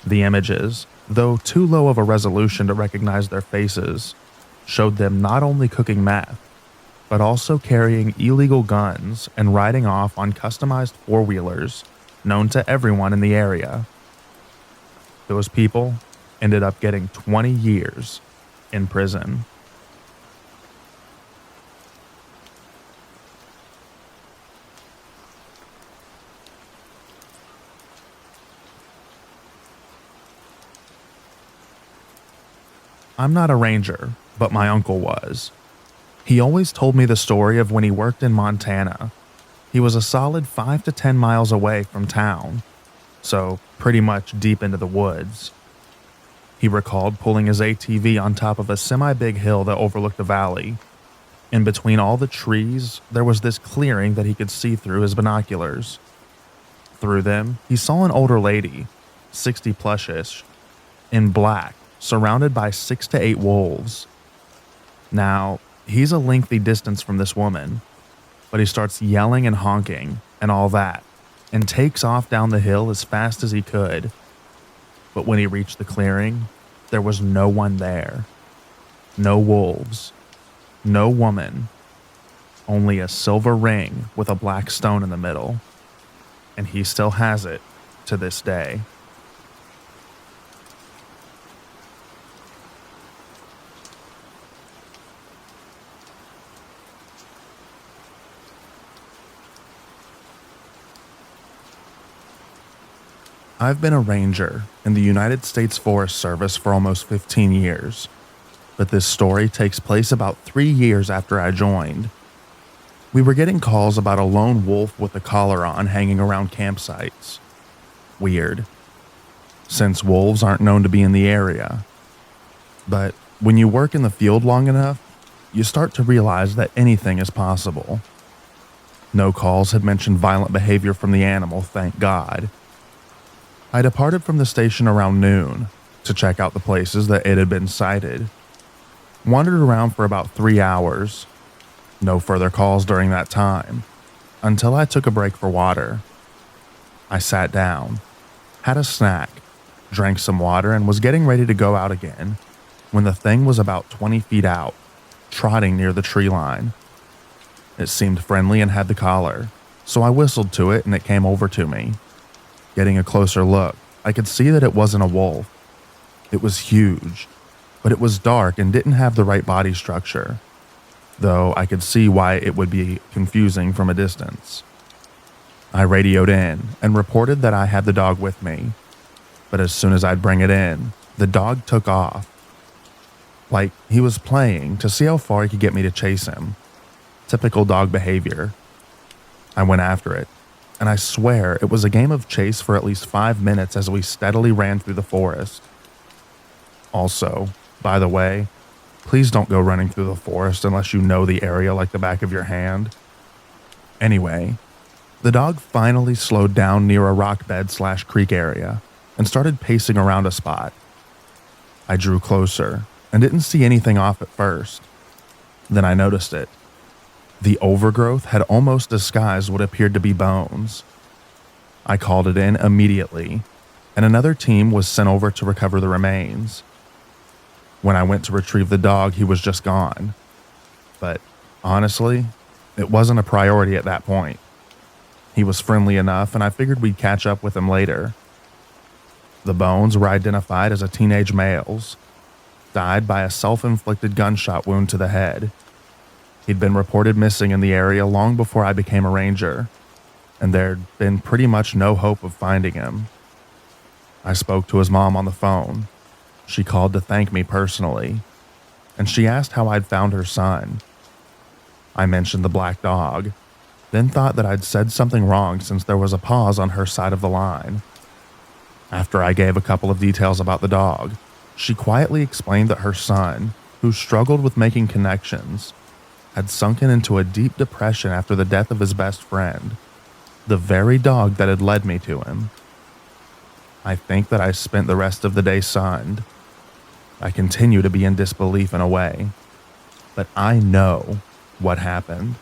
The images, though too low of a resolution to recognize their faces, showed them not only cooking meth, but also carrying illegal guns and riding off on customized four-wheelers known to everyone in the area. Those people ended up getting 20 years in prison. I'm not a ranger, but my uncle was. He always told me the story of when he worked in Montana. He was a solid 5 to 10 miles away from town, so pretty much deep into the woods. He recalled pulling his ATV on top of a semi-big hill that overlooked a valley. In between all the trees, there was this clearing that he could see through his binoculars. Through them, he saw an older lady, 60-plus-ish, in black, surrounded by 6 to 8 wolves. Now, he's a lengthy distance from this woman, but he starts yelling and honking and all that, and takes off down the hill as fast as he could. But when he reached the clearing, there was no one there. No wolves. No woman. Only a silver ring with a black stone in the middle. And he still has it to this day. I've been a ranger in the United States Forest Service for almost 15 years, but this story takes place about 3 years after I joined. We were getting calls about a lone wolf with a collar on hanging around campsites. Weird, since wolves aren't known to be in the area. But when you work in the field long enough, you start to realize that anything is possible. No calls had mentioned violent behavior from the animal, thank God. I departed from the station around noon to check out the places that it had been sighted. Wandered around for about 3 hours. No further calls during that time, until I took a break for water. I sat down, had a snack, drank some water, and was getting ready to go out again when the thing was about 20 feet out, trotting near the tree line. It seemed friendly and had the collar, so I whistled to it and it came over to me. Getting a closer look, I could see that it wasn't a wolf. It was huge, but it was dark and didn't have the right body structure, though I could see why it would be confusing from a distance. I radioed in and reported that I had the dog with me, but as soon as I'd bring it in, the dog took off. Like he was playing to see how far he could get me to chase him. Typical dog behavior. I went after it, and I swear it was a game of chase for at least 5 minutes as we steadily ran through the forest. Also, by the way, please don't go running through the forest unless you know the area like the back of your hand. Anyway, the dog finally slowed down near a rock bed/creek area and started pacing around a spot. I drew closer and didn't see anything off at first. Then I noticed it. The overgrowth had almost disguised what appeared to be bones. I called it in immediately, and another team was sent over to recover the remains. When I went to retrieve the dog, he was just gone. But honestly, it wasn't a priority at that point. He was friendly enough, and I figured we'd catch up with him later. The bones were identified as a teenage male's, died by a self-inflicted gunshot wound to the head. He'd been reported missing in the area long before I became a ranger, and there'd been pretty much no hope of finding him. I spoke to his mom on the phone. She called to thank me personally, and she asked how I'd found her son. I mentioned the black dog, then thought that I'd said something wrong since there was a pause on her side of the line. After I gave a couple of details about the dog, she quietly explained that her son, who struggled with making connections, had sunken into a deep depression after the death of his best friend, the very dog that had led me to him. I think that I spent the rest of the day stunned. I continue to be in disbelief in a way, but I know what happened.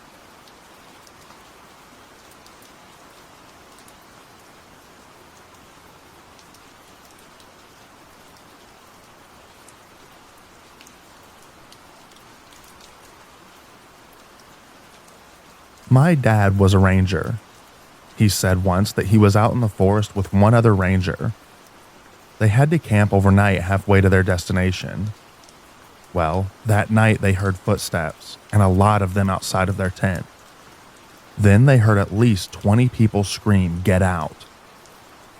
My dad was a ranger. He said once that he was out in the forest with one other ranger. They had to camp overnight halfway to their destination. Well, that night they heard footsteps, and a lot of them outside of their tent. Then they heard at least 20 people scream, "Get out."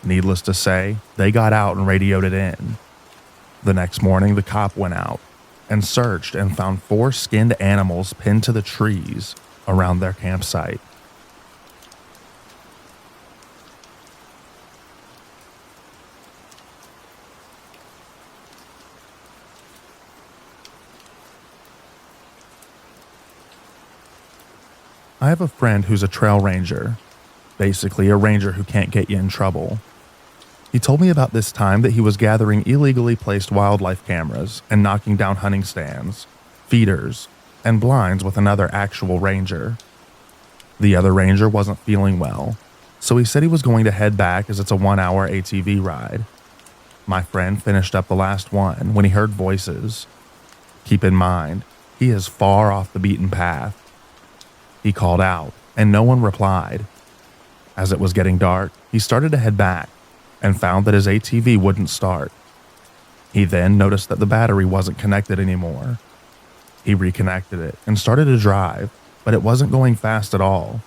Needless to say, they got out and radioed it in. The next morning, the cop went out and searched and found 4 skinned animals pinned to the trees around their campsite. I have a friend who's a trail ranger, basically a ranger who can't get you in trouble. He told me about this time that he was gathering illegally placed wildlife cameras and knocking down hunting stands, feeders, and blinds with another actual ranger. The other ranger wasn't feeling well, so he said he was going to head back as it's a 1-hour ATV ride. My friend finished up the last one when he heard voices. Keep in mind, he is far off the beaten path. He called out, and no one replied. As it was getting dark, he started to head back and found that his ATV wouldn't start. He then noticed that the battery wasn't connected anymore. He reconnected it and started to drive, but it wasn't going fast at all.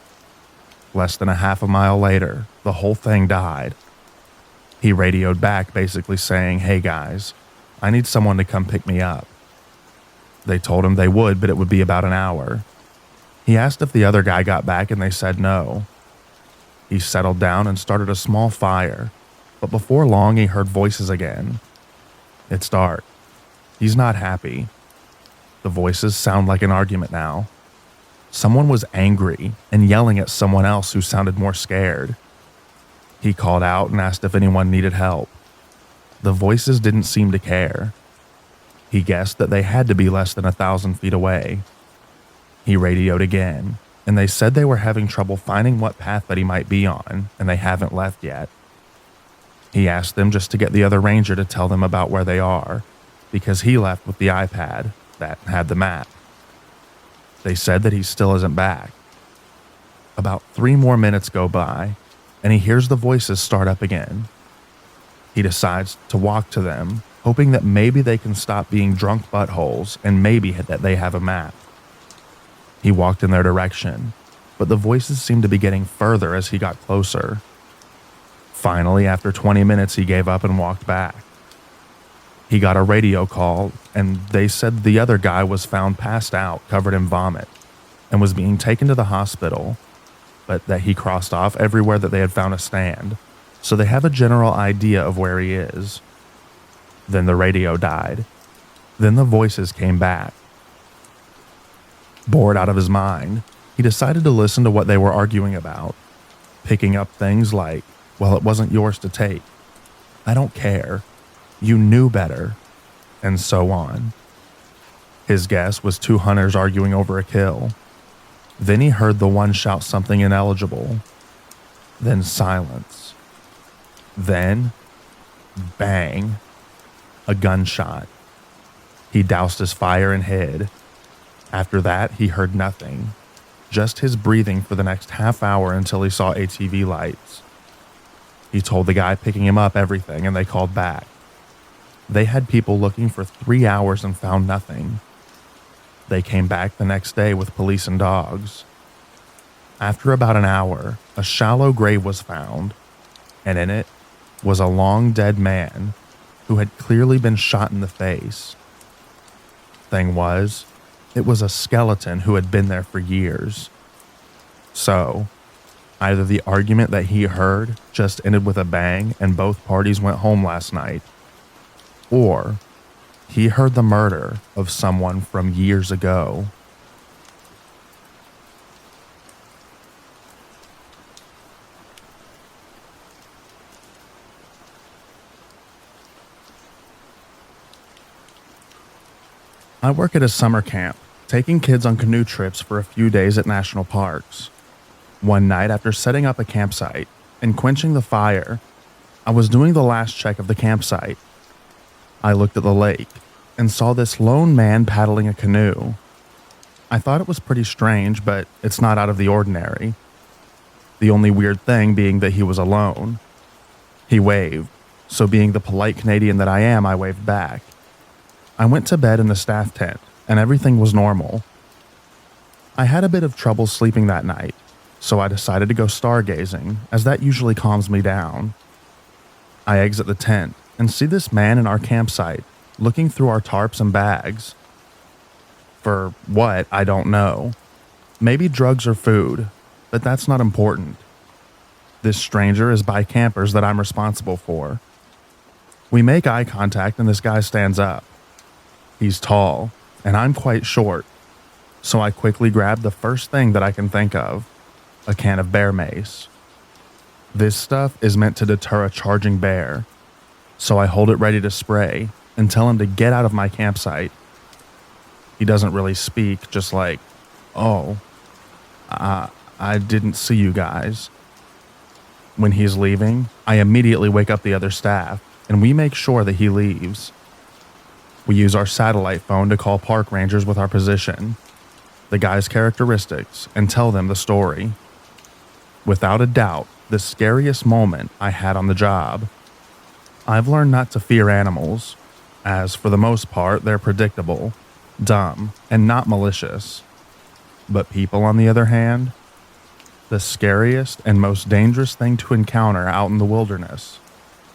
Less than a half a mile later, the whole thing died. He radioed back basically saying, "Hey guys, I need someone to come pick me up." They told him they would, but it would be about an hour. He asked if the other guy got back and they said no. He settled down and started a small fire, but before long he heard voices again. It's dark. He's not happy. The voices sound like an argument now. Someone was angry and yelling at someone else who sounded more scared. He called out and asked if anyone needed help. The voices didn't seem to care. He guessed that they had to be less than 1,000 feet away. He radioed again, and they said they were having trouble finding what path that he might be on, and they haven't left yet. He asked them just to get the other ranger to tell them about where they are, because he left with the iPad that had the map. They said that he still isn't back. About 3 more minutes go by, and he hears the voices start up again. He decides to walk to them, hoping that maybe they can stop being drunk buttholes and maybe that they have a map. He walked in their direction, but the voices seemed to be getting further as he got closer. Finally, after 20 minutes, he gave up and walked back. He got a radio call, and they said the other guy was found passed out, covered in vomit, and was being taken to the hospital, but that he crossed off everywhere that they had found a stand, so they have a general idea of where he is. Then the radio died. Then the voices came back. Bored out of his mind, he decided to listen to what they were arguing about, picking up things like, "Well, it wasn't yours to take," "I don't care," "You knew better," and so on. His guess was 2 hunters arguing over a kill. Then he heard the one shout something ineligible. Then silence. Then, bang, a gunshot. He doused his fire and hid. After that, he heard nothing. just his breathing for the next half hour until he saw ATV lights. He told the guy picking him up everything, and they called back. They had people looking for 3 hours and found nothing. They came back the next day with police and dogs. After about an hour, a shallow grave was found, and in it was a long dead man who had clearly been shot in the face. Thing was, it was a skeleton who had been there for years. So, either the argument that he heard just ended with a bang and both parties went home last night, or he heard the murder of someone from years ago. I work at a summer camp, taking kids on canoe trips for a few days at national parks. One night, after setting up a campsite and quenching the fire, I was doing the last check of the campsite. I looked at the lake and saw this lone man paddling a canoe. I thought it was pretty strange, but it's not out of the ordinary. The only weird thing being that he was alone. He waved, so being the polite Canadian that I am, I waved back. I went to bed in the staff tent, and everything was normal. I had a bit of trouble sleeping that night, so I decided to go stargazing, as that usually calms me down. I exit the tent and see this man in our campsite, looking through our tarps and bags. For what, I don't know. Maybe drugs or food, but that's not important. This stranger is by campers that I'm responsible for. We make eye contact and this guy stands up. He's tall, and I'm quite short, so I quickly grab the first thing that I can think of, a can of bear mace. This stuff is meant to deter a charging bear, so I hold it ready to spray and tell him to get out of my campsite. He doesn't really speak, just like, "Oh, I didn't see you guys." When he's leaving, I immediately wake up the other staff, and we make sure that he leaves. We use our satellite phone to call park rangers with our position, the guy's characteristics, and tell them the story. Without a doubt, the scariest moment I had on the job. I've learned not to fear animals, as for the most part, they're predictable, dumb, and not malicious. But people, on the other hand, the scariest and most dangerous thing to encounter out in the wilderness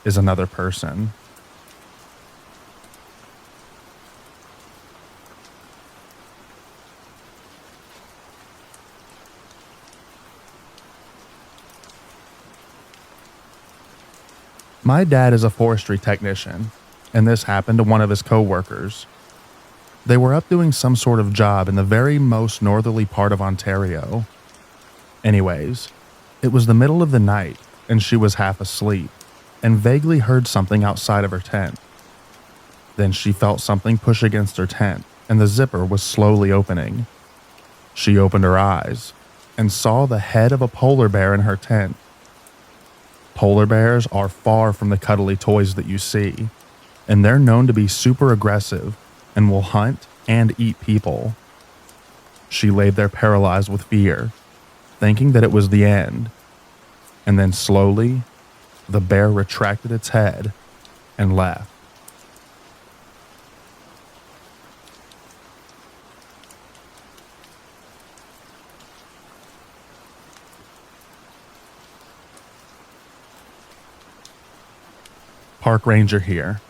is another person. My dad is a forestry technician, and this happened to one of his co-workers. They were up doing some sort of job in the very most northerly part of Ontario. Anyways, it was the middle of the night, and she was half asleep, and vaguely heard something outside of her tent. Then she felt something push against her tent, and the zipper was slowly opening. She opened her eyes, and saw the head of a polar bear in her tent. Polar bears are far from the cuddly toys that you see, and they're known to be super aggressive and will hunt and eat people. She laid there paralyzed with fear, thinking that it was the end, and then slowly, the bear retracted its head and left. Park ranger here.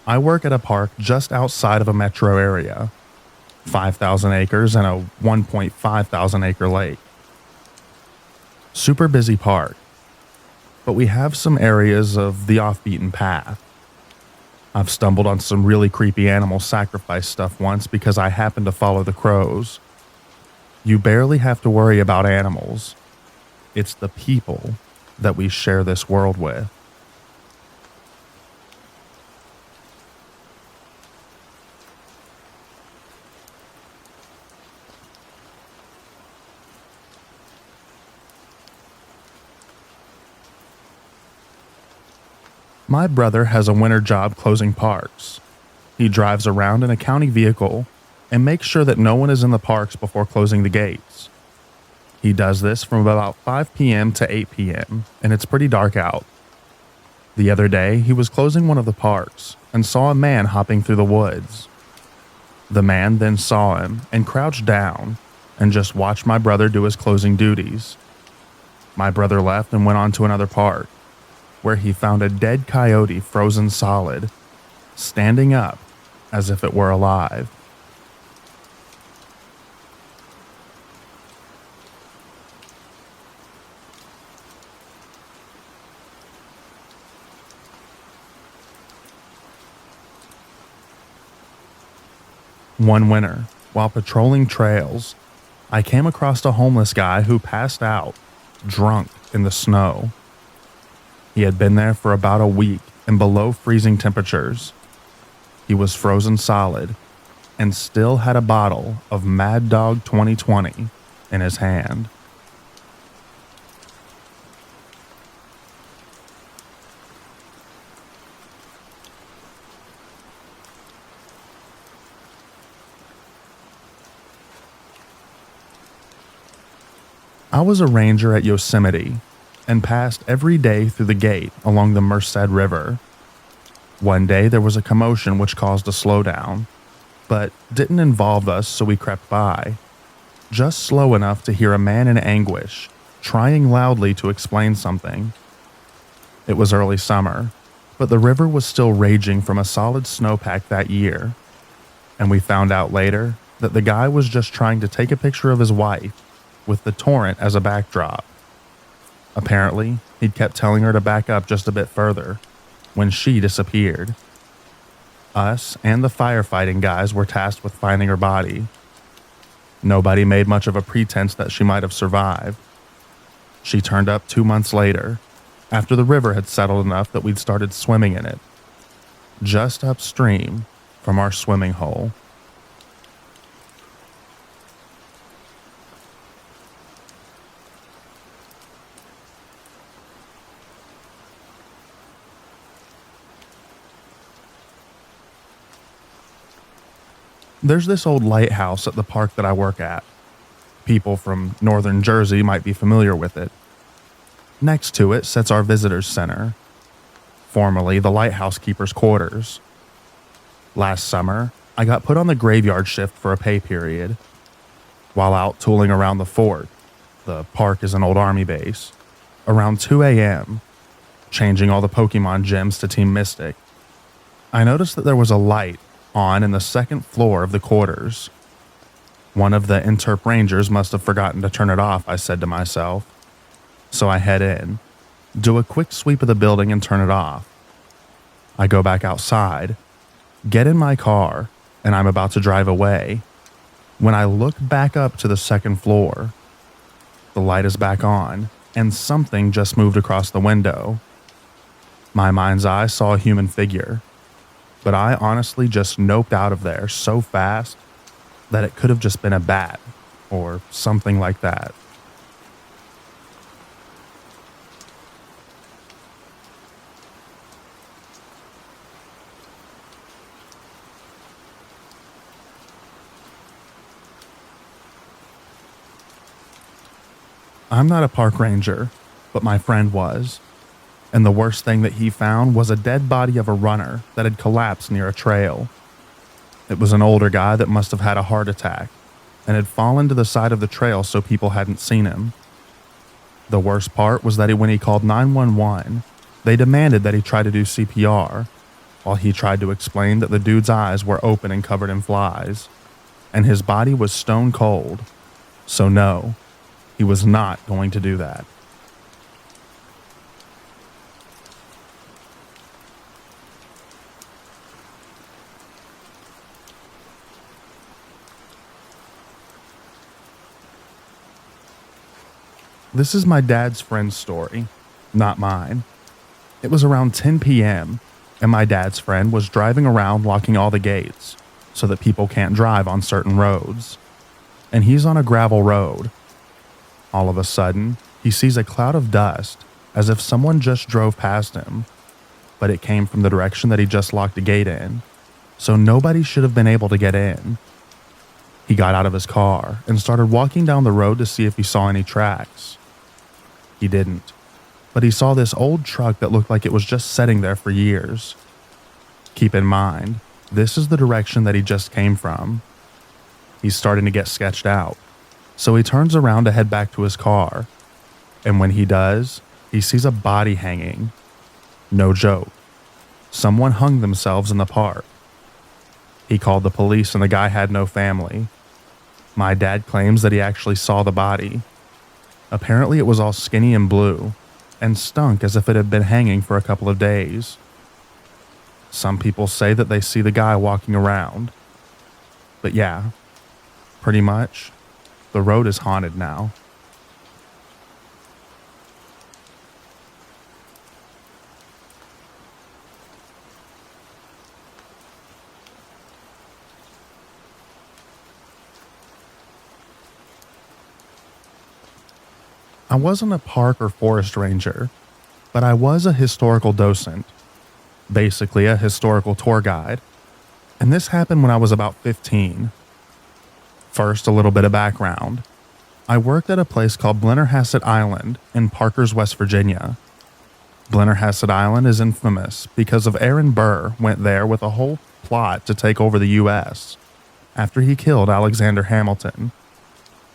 I work at a park just outside of a metro area, 5,000 acres and a 1.5 thousand acre lake. Super busy park, but we have some areas of the off-beaten path. I've stumbled on some really creepy animal sacrifice stuff once because I happened to follow the crows. You barely have to worry about animals. It's the people that we share this world with. My brother has a winter job closing parks. He drives around in a county vehicle and makes sure that no one is in the parks before closing the gates. He does this from about 5 p.m. to 8 p.m., and it's pretty dark out. The other day, he was closing one of the parks and saw a man hopping through the woods. The man then saw him and crouched down and just watched my brother do his closing duties. My brother left and went on to another park, where he found a dead coyote frozen solid, standing up as if it were alive. One winter, while patrolling trails, I came across a homeless guy who passed out, drunk in the snow. He had been there for about a week in below freezing temperatures. He was frozen solid and still had a bottle of Mad Dog 2020 in his hand. I was a ranger at Yosemite and passed every day through the gate along the Merced River. One day there was a commotion which caused a slowdown, but didn't involve us, so we crept by, just slow enough to hear a man in anguish trying loudly to explain something. It was early summer, but the river was still raging from a solid snowpack that year, and we found out later that the guy was just trying to take a picture of his wife with the torrent as a backdrop. Apparently, he'd kept telling her to back up just a bit further when she disappeared. Us and the firefighting guys were tasked with finding her body. Nobody made much of a pretense that she might have survived. She turned up 2 months later, after the river had settled enough that we'd started swimming in it, just upstream from our swimming hole. There's this old lighthouse at the park that I work at. People from northern Jersey might be familiar with it. Next to it sits our visitors center, formerly the lighthouse keeper's quarters. Last summer, I got put on the graveyard shift for a pay period. While out tooling around the fort, the park is an old army base, around 2 a.m., changing all the Pokemon gems to Team Mystic, I noticed that there was a light on in the second floor of the quarters. One of the Interp Rangers must have forgotten to turn it off, I said to myself. So I head in, do a quick sweep of the building and turn it off. I go back outside, get in my car, and I'm about to drive away when I look back up to the second floor. The light is back on, and something just moved across the window. My mind's eye saw a human figure, but I honestly just noped out of there so fast that it could have just been a bat or something like that. I'm not a park ranger, but my friend was. And the worst thing that he found was a dead body of a runner that had collapsed near a trail. It was an older guy that must have had a heart attack and had fallen to the side of the trail so people hadn't seen him. The worst part was that when he called 911, they demanded that he try to do CPR, while he tried to explain that the dude's eyes were open and covered in flies, and his body was stone cold. So no, he was not going to do that. This is my dad's friend's story, not mine. It was around 10 p.m., and my dad's friend was driving around locking all the gates so that people can't drive on certain roads. And he's on a gravel road. All of a sudden, he sees a cloud of dust as if someone just drove past him, but it came from the direction that he just locked a gate in, so nobody should have been able to get in. He got out of his car and started walking down the road to see if he saw any tracks. He didn't, but he saw this old truck that looked like it was just sitting there for years. Keep in mind, this is the direction that he just came from. He's starting to get sketched out, so he turns around to head back to his car, and when he does, he sees a body hanging. No joke. Someone hung themselves in the park. He called the police and the guy had no family. My dad claims that he actually saw the body. Apparently it was all skinny and blue and stunk as if it had been hanging for a couple of days. Some people say that they see the guy walking around. But yeah, pretty much, the road is haunted now. I wasn't a park or forest ranger, but I was a historical docent, basically a historical tour guide, and this happened when I was about 15. First, a little bit of background. I worked at a place called Blennerhassett Island in Parkers, West Virginia. Blennerhassett Island is infamous because of Aaron Burr went there with a whole plot to take over the U.S. after he killed Alexander Hamilton.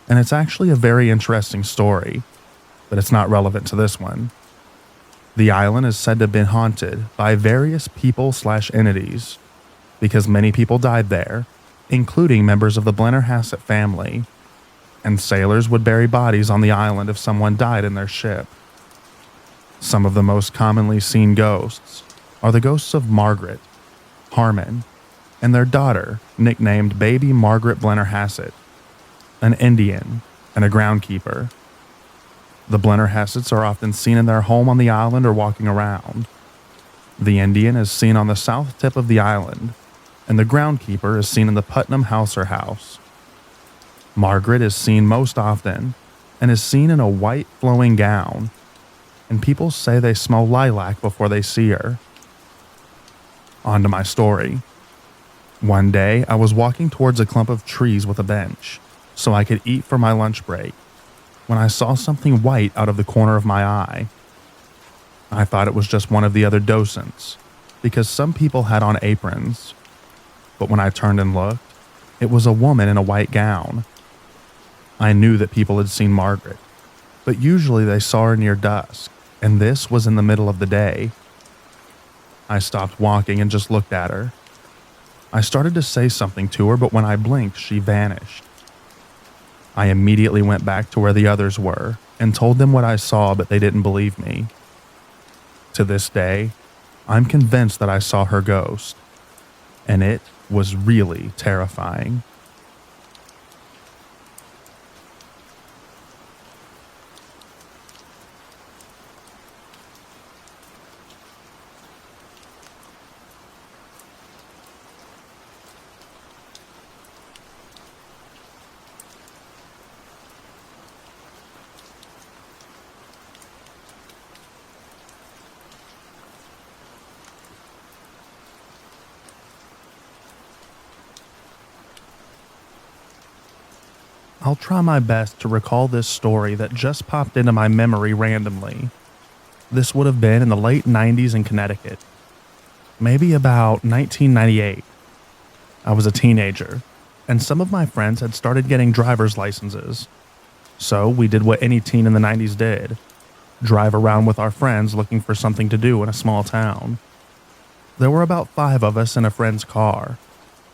And it's actually a very interesting story, but it's not relevant to this one. The island is said to have been haunted by various people/entities because many people died there, including members of the Blennerhassett family, and sailors would bury bodies on the island if someone died in their ship. Some of the most commonly seen ghosts are the ghosts of Margaret, Harmon, and their daughter, nicknamed Baby Margaret Blennerhassett, an Indian and a groundkeeper. The Blennerhassetts are often seen in their home on the island or walking around. The Indian is seen on the south tip of the island, and the groundkeeper is seen in the Putnam house or house. Margaret is seen most often and is seen in a white flowing gown, and people say they smell lilac before they see her. On to my story. One day, I was walking towards a clump of trees with a bench so I could eat for my lunch break when I saw something white out of the corner of my eye. I thought it was just one of the other docents because some people had on aprons, but when I turned and looked, it was a woman in a white gown. I knew that people had seen Margaret, but usually they saw her near dusk, and this was in the middle of the day. I stopped walking and just looked at her. I started to say something to her, but when I blinked, she vanished. I immediately went back to where the others were and told them what I saw, but they didn't believe me. To this day, I'm convinced that I saw her ghost, and it was really terrifying. I'll try my best to recall this story that just popped into my memory randomly. This would have been in the late 90s in Connecticut. Maybe about 1998. I was a teenager, and some of my friends had started getting driver's licenses. So we did what any teen in the 90s did: drive around with our friends looking for something to do in a small town. There were about 5 of us in a friend's car.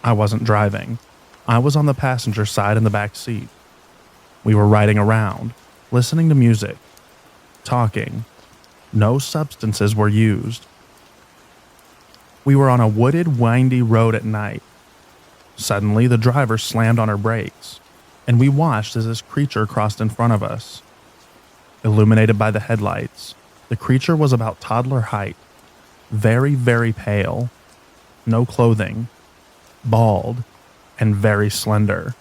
I wasn't driving. I was on the passenger side in the back seat. We were riding around, listening to music, talking. No substances were used. We were on a wooded, windy road at night. Suddenly, the driver slammed on her brakes, and we watched as this creature crossed in front of us. Illuminated by the headlights, the creature was about toddler height, very, very pale, no clothing, bald, and very slender.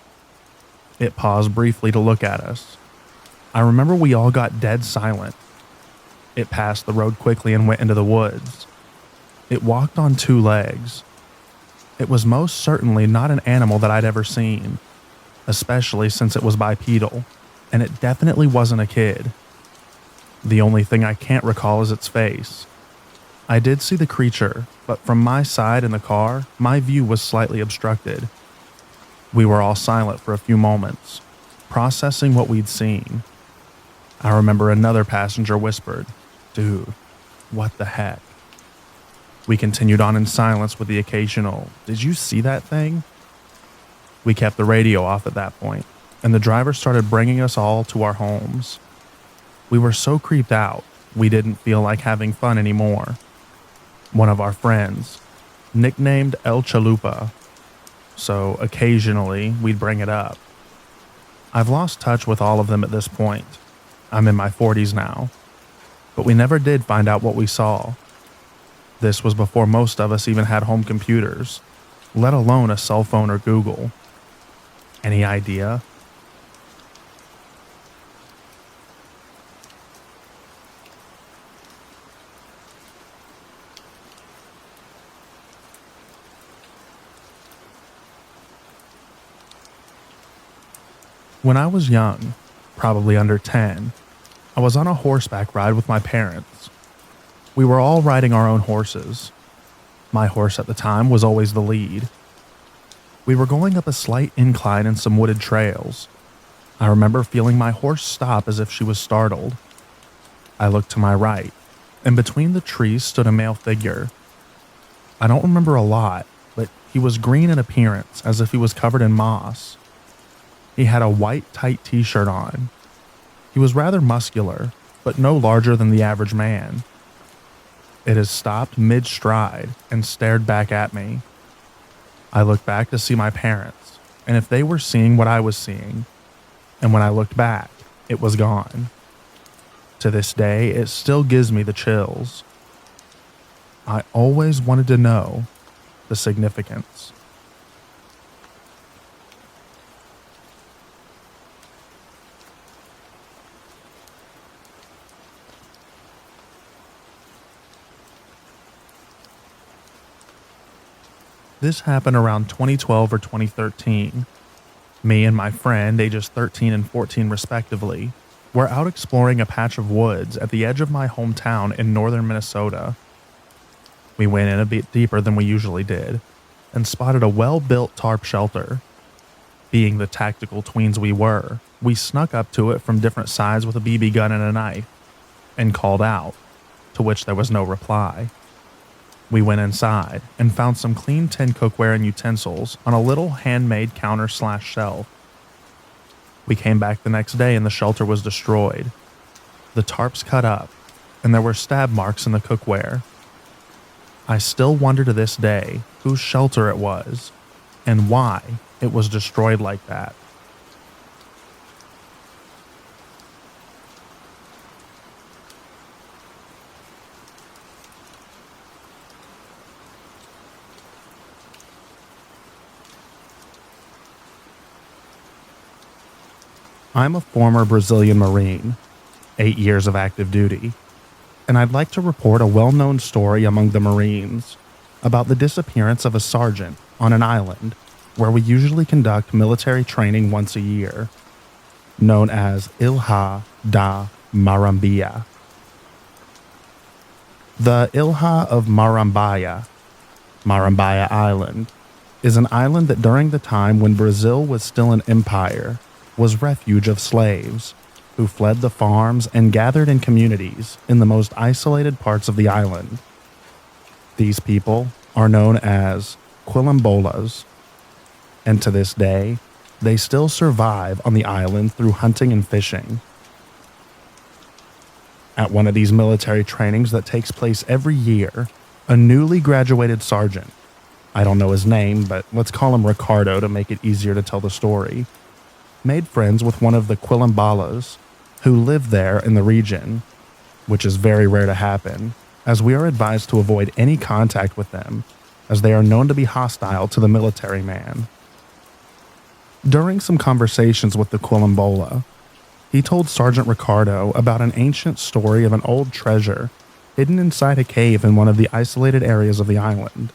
It paused briefly to look at us. I remember we all got dead silent. It passed the road quickly and went into the woods. It walked on 2 legs. It was most certainly not an animal that I'd ever seen. especially since it was bipedal, and it definitely wasn't a kid. The only thing I can't recall is its face. I did see the creature, but from my side in the car, my view was slightly obstructed. We were all silent for a few moments, processing what we'd seen. I remember another passenger whispered, "Dude, what the heck?" We continued on in silence with the occasional, "Did you see that thing?" We kept the radio off at that point, and the driver started bringing us all to our homes. We were so creeped out, we didn't feel like having fun anymore. One of our friends, nicknamed El Chalupa, so occasionally we'd bring it up. I've lost touch with all of them at this point. I'm in my 40s now, but we never did find out what we saw. This was before most of us even had home computers, let alone a cell phone or Google. Any idea? When I was young, probably under 10, I was on a horseback ride with my parents. We were all riding our own horses. My horse at the time was always the lead. We were going up a slight incline in some wooded trails. I remember feeling my horse stop as if she was startled. I looked to my right, and between the trees stood a male figure. I don't remember a lot, but he was green in appearance, as if he was covered in moss. He had a white tight t-shirt on. He was rather muscular, but no larger than the average man. It had stopped mid-stride and stared back at me. I looked back to see my parents, and if they were seeing what I was seeing, and when I looked back, it was gone. To this day, it still gives me the chills. I always wanted to know the significance. This happened around 2012 or 2013. Me and my friend, ages 13 and 14 respectively, were out exploring a patch of woods at the edge of my hometown in northern Minnesota. We went in a bit deeper than we usually did and spotted a well-built tarp shelter. Being the tactical tweens we were, we snuck up to it from different sides with a BB gun and a knife and called out, to which there was no reply. We went inside and found some clean tin cookware and utensils on a little handmade counter/shelf. We came back the next day and the shelter was destroyed. The tarps cut up, and there were stab marks in the cookware. I still wonder to this day whose shelter it was and why it was destroyed like that. I'm a former Brazilian Marine, 8 years of active duty, and I'd like to report a well-known story among the Marines about the disappearance of a sergeant on an island where we usually conduct military training once a year, known as Ilha da Marambia. The Ilha of Marambaya Island, is an island that during the time when Brazil was still an empire was refuge of slaves who fled the farms and gathered in communities in the most isolated parts of the island. These people are known as quilombolas, and to this day, they still survive on the island through hunting and fishing. At one of these military trainings that takes place every year, a newly graduated sergeant, I don't know his name, but let's call him Ricardo to make it easier to tell the story, made friends with one of the quilombolas who lived there in the region, which is very rare to happen, as we are advised to avoid any contact with them, as they are known to be hostile to the military man. During some conversations with the quilombola, he told Sergeant Ricardo about an ancient story of an old treasure hidden inside a cave in one of the isolated areas of the island.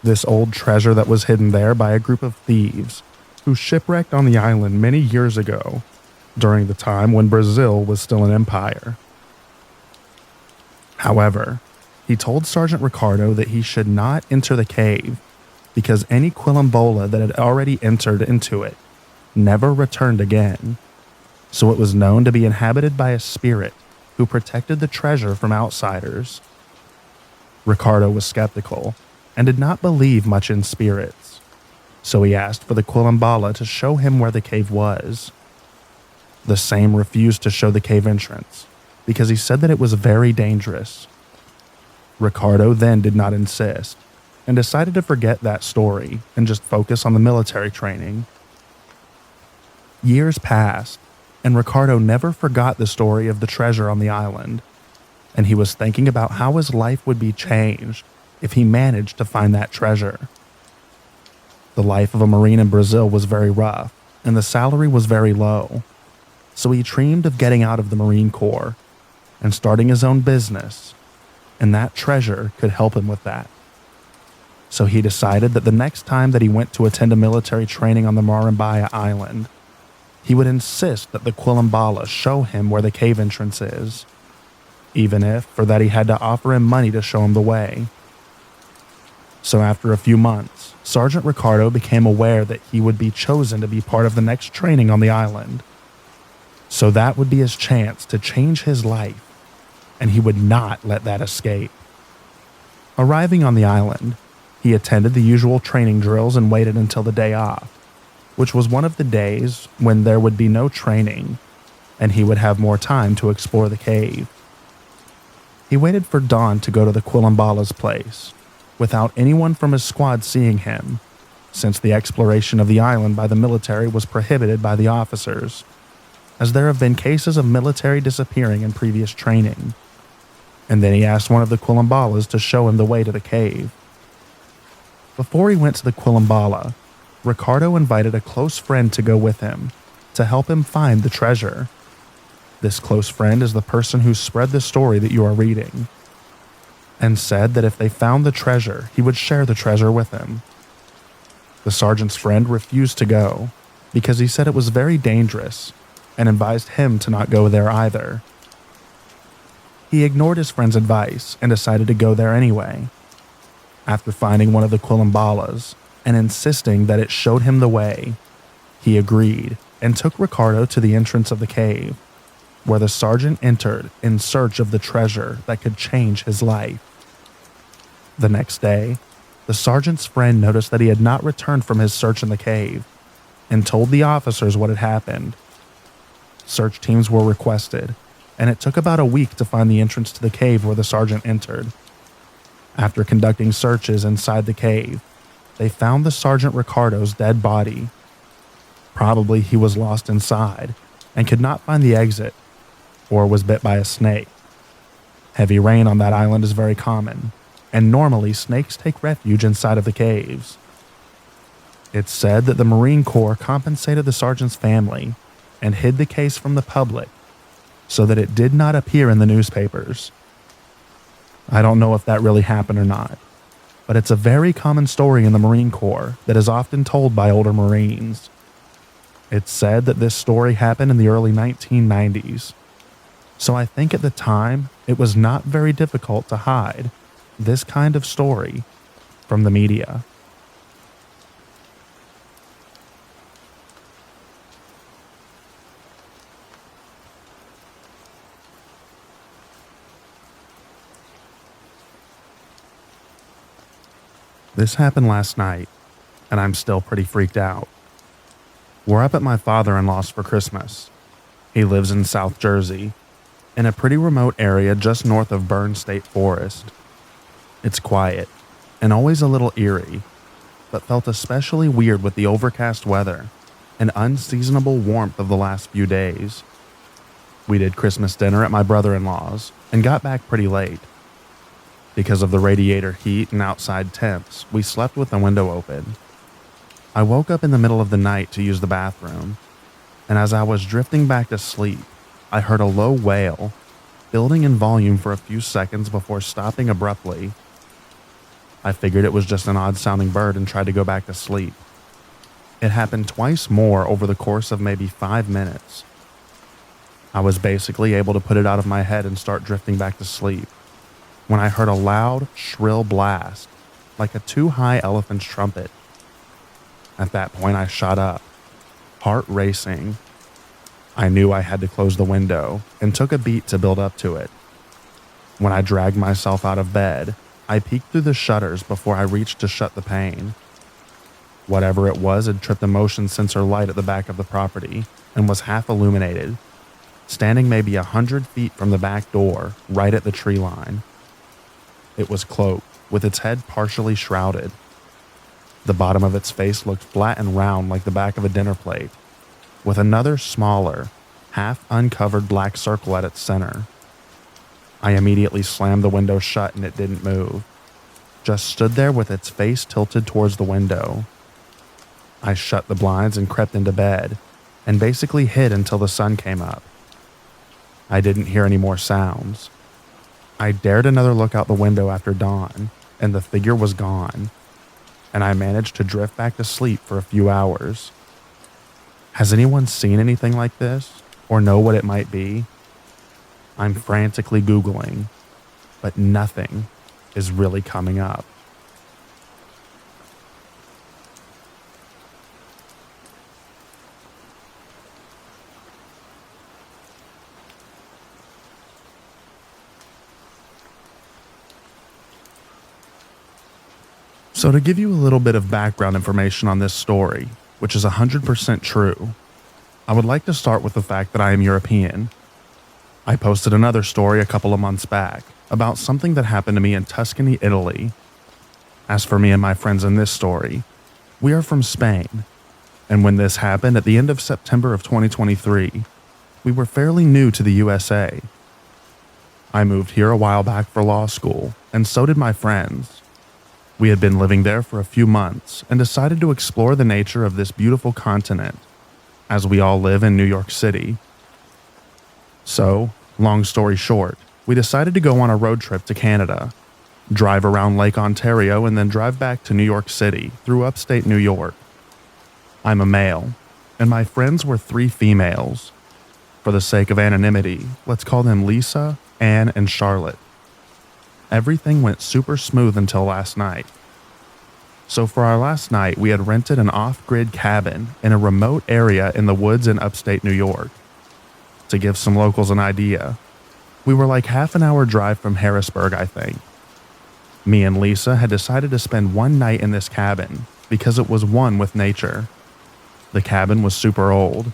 This old treasure that was hidden there by a group of thieves who shipwrecked on the island many years ago, during the time when Brazil was still an empire. However, he told Sergeant Ricardo that he should not enter the cave because any Quilombola that had already entered into it never returned again, so it was known to be inhabited by a spirit who protected the treasure from outsiders. Ricardo was skeptical and did not believe much in spirits, so he asked for the Quilombola to show him where the cave was. The same refused to show the cave entrance because he said that it was very dangerous. Ricardo then did not insist and decided to forget that story and just focus on the military training. Years passed, and Ricardo never forgot the story of the treasure on the island, and he was thinking about how his life would be changed if he managed to find that treasure. The life of a Marine in Brazil was very rough, and the salary was very low, so he dreamed of getting out of the Marine Corps and starting his own business, and that treasure could help him with that. So he decided that the next time that he went to attend a military training on the Marambaya Island, he would insist that the Quilombola show him where the cave entrance is, even if for that he had to offer him money to show him the way. So after a few months, Sergeant Ricardo became aware that he would be chosen to be part of the next training on the island. So that would be his chance to change his life, and he would not let that escape. Arriving on the island, he attended the usual training drills and waited until the day off, which was one of the days when there would be no training, and he would have more time to explore the cave. He waited for dawn to go to the Quilombola's place, without anyone from his squad seeing him, since the exploration of the island by the military was prohibited by the officers, as there have been cases of military disappearing in previous training. And then he asked one of the Quilombolas to show him the way to the cave. Before he went to the Quilombola, Ricardo invited a close friend to go with him to help him find the treasure. This close friend is the person who spread the story that you are reading, and said that if they found the treasure, he would share the treasure with him. The sergeant's friend refused to go because he said it was very dangerous and advised him to not go there either. He ignored his friend's advice and decided to go there anyway. After finding one of the Quilombolas and insisting that it showed him the way, he agreed and took Ricardo to the entrance of the cave, where the sergeant entered in search of the treasure that could change his life. The next day, the sergeant's friend noticed that he had not returned from his search in the cave and told the officers what had happened. Search teams were requested, and it took about a week to find the entrance to the cave where the sergeant entered. After conducting searches inside the cave, they found the Sergeant Ricardo's dead body. Probably he was lost inside and could not find the exit, or was bit by a snake. Heavy rain on that island is very common, and normally snakes take refuge inside of the caves. It's said that the Marine Corps compensated the sergeant's family and hid the case from the public so that it did not appear in the newspapers. I don't know if that really happened or not, but it's a very common story in the Marine Corps that is often told by older Marines. It's said that this story happened in the early 1990s, so I think at the time it was not very difficult to hide this kind of story from the media. This happened last night, and I'm still pretty freaked out. We're up at my father-in-law's for Christmas. He lives in South Jersey, in a pretty remote area just north of Bern State Forest. It's quiet, and always a little eerie, but felt especially weird with the overcast weather and unseasonable warmth of the last few days. We did Christmas dinner at my brother-in-law's and got back pretty late. Because of the radiator heat and outside temps, we slept with the window open. I woke up in the middle of the night to use the bathroom, and as I was drifting back to sleep, I heard a low wail, building in volume for a few seconds before stopping abruptly. I figured it was just an odd-sounding bird and tried to go back to sleep. It happened twice more over the course of maybe 5 minutes. I was basically able to put it out of my head and start drifting back to sleep when I heard a loud, shrill blast, like a too high elephant's trumpet. At that point, I shot up, heart racing. I knew I had to close the window and took a beat to build up to it. When I dragged myself out of bed, I peeked through the shutters before I reached to shut the pane. Whatever it was had tripped a motion sensor light at the back of the property and was half illuminated, standing maybe 100 feet from the back door, right at the tree line. It was cloaked, with its head partially shrouded. The bottom of its face looked flat and round like the back of a dinner plate, with another smaller, half-uncovered black circle at its center. I immediately slammed the window shut and it didn't move, just stood there with its face tilted towards the window. I shut the blinds and crept into bed, and basically hid until the sun came up. I didn't hear any more sounds. I dared another look out the window after dawn, and the figure was gone, and I managed to drift back to sleep for a few hours. Has anyone seen anything like this, or know what it might be? I'm frantically Googling, but nothing is really coming up. So to give you a little bit of background information on this story, which is 100% true, I would like to start with the fact that I am European. I posted another story a couple of months back about something that happened to me in Tuscany, Italy. As for me and my friends in this story, we are from Spain, and when this happened at the end of September of 2023, we were fairly new to the USA. I moved here a while back for law school, and so did my friends. We had been living there for a few months and decided to explore the nature of this beautiful continent, as we all live in New York City. So, long story short, we decided to go on a road trip to Canada, drive around Lake Ontario, and then drive back to New York City through upstate New York. I'm a male, and my friends were 3 females. For the sake of anonymity, let's call them Lisa, Anne, and Charlotte. Everything went super smooth until last night. So for our last night, we had rented an off-grid cabin in a remote area in the woods in upstate New York. To give some locals an idea, we were like half an hour drive from Harrisburg, I think. Me and Lisa had decided to spend one night in this cabin because it was one with nature. The cabin was super old,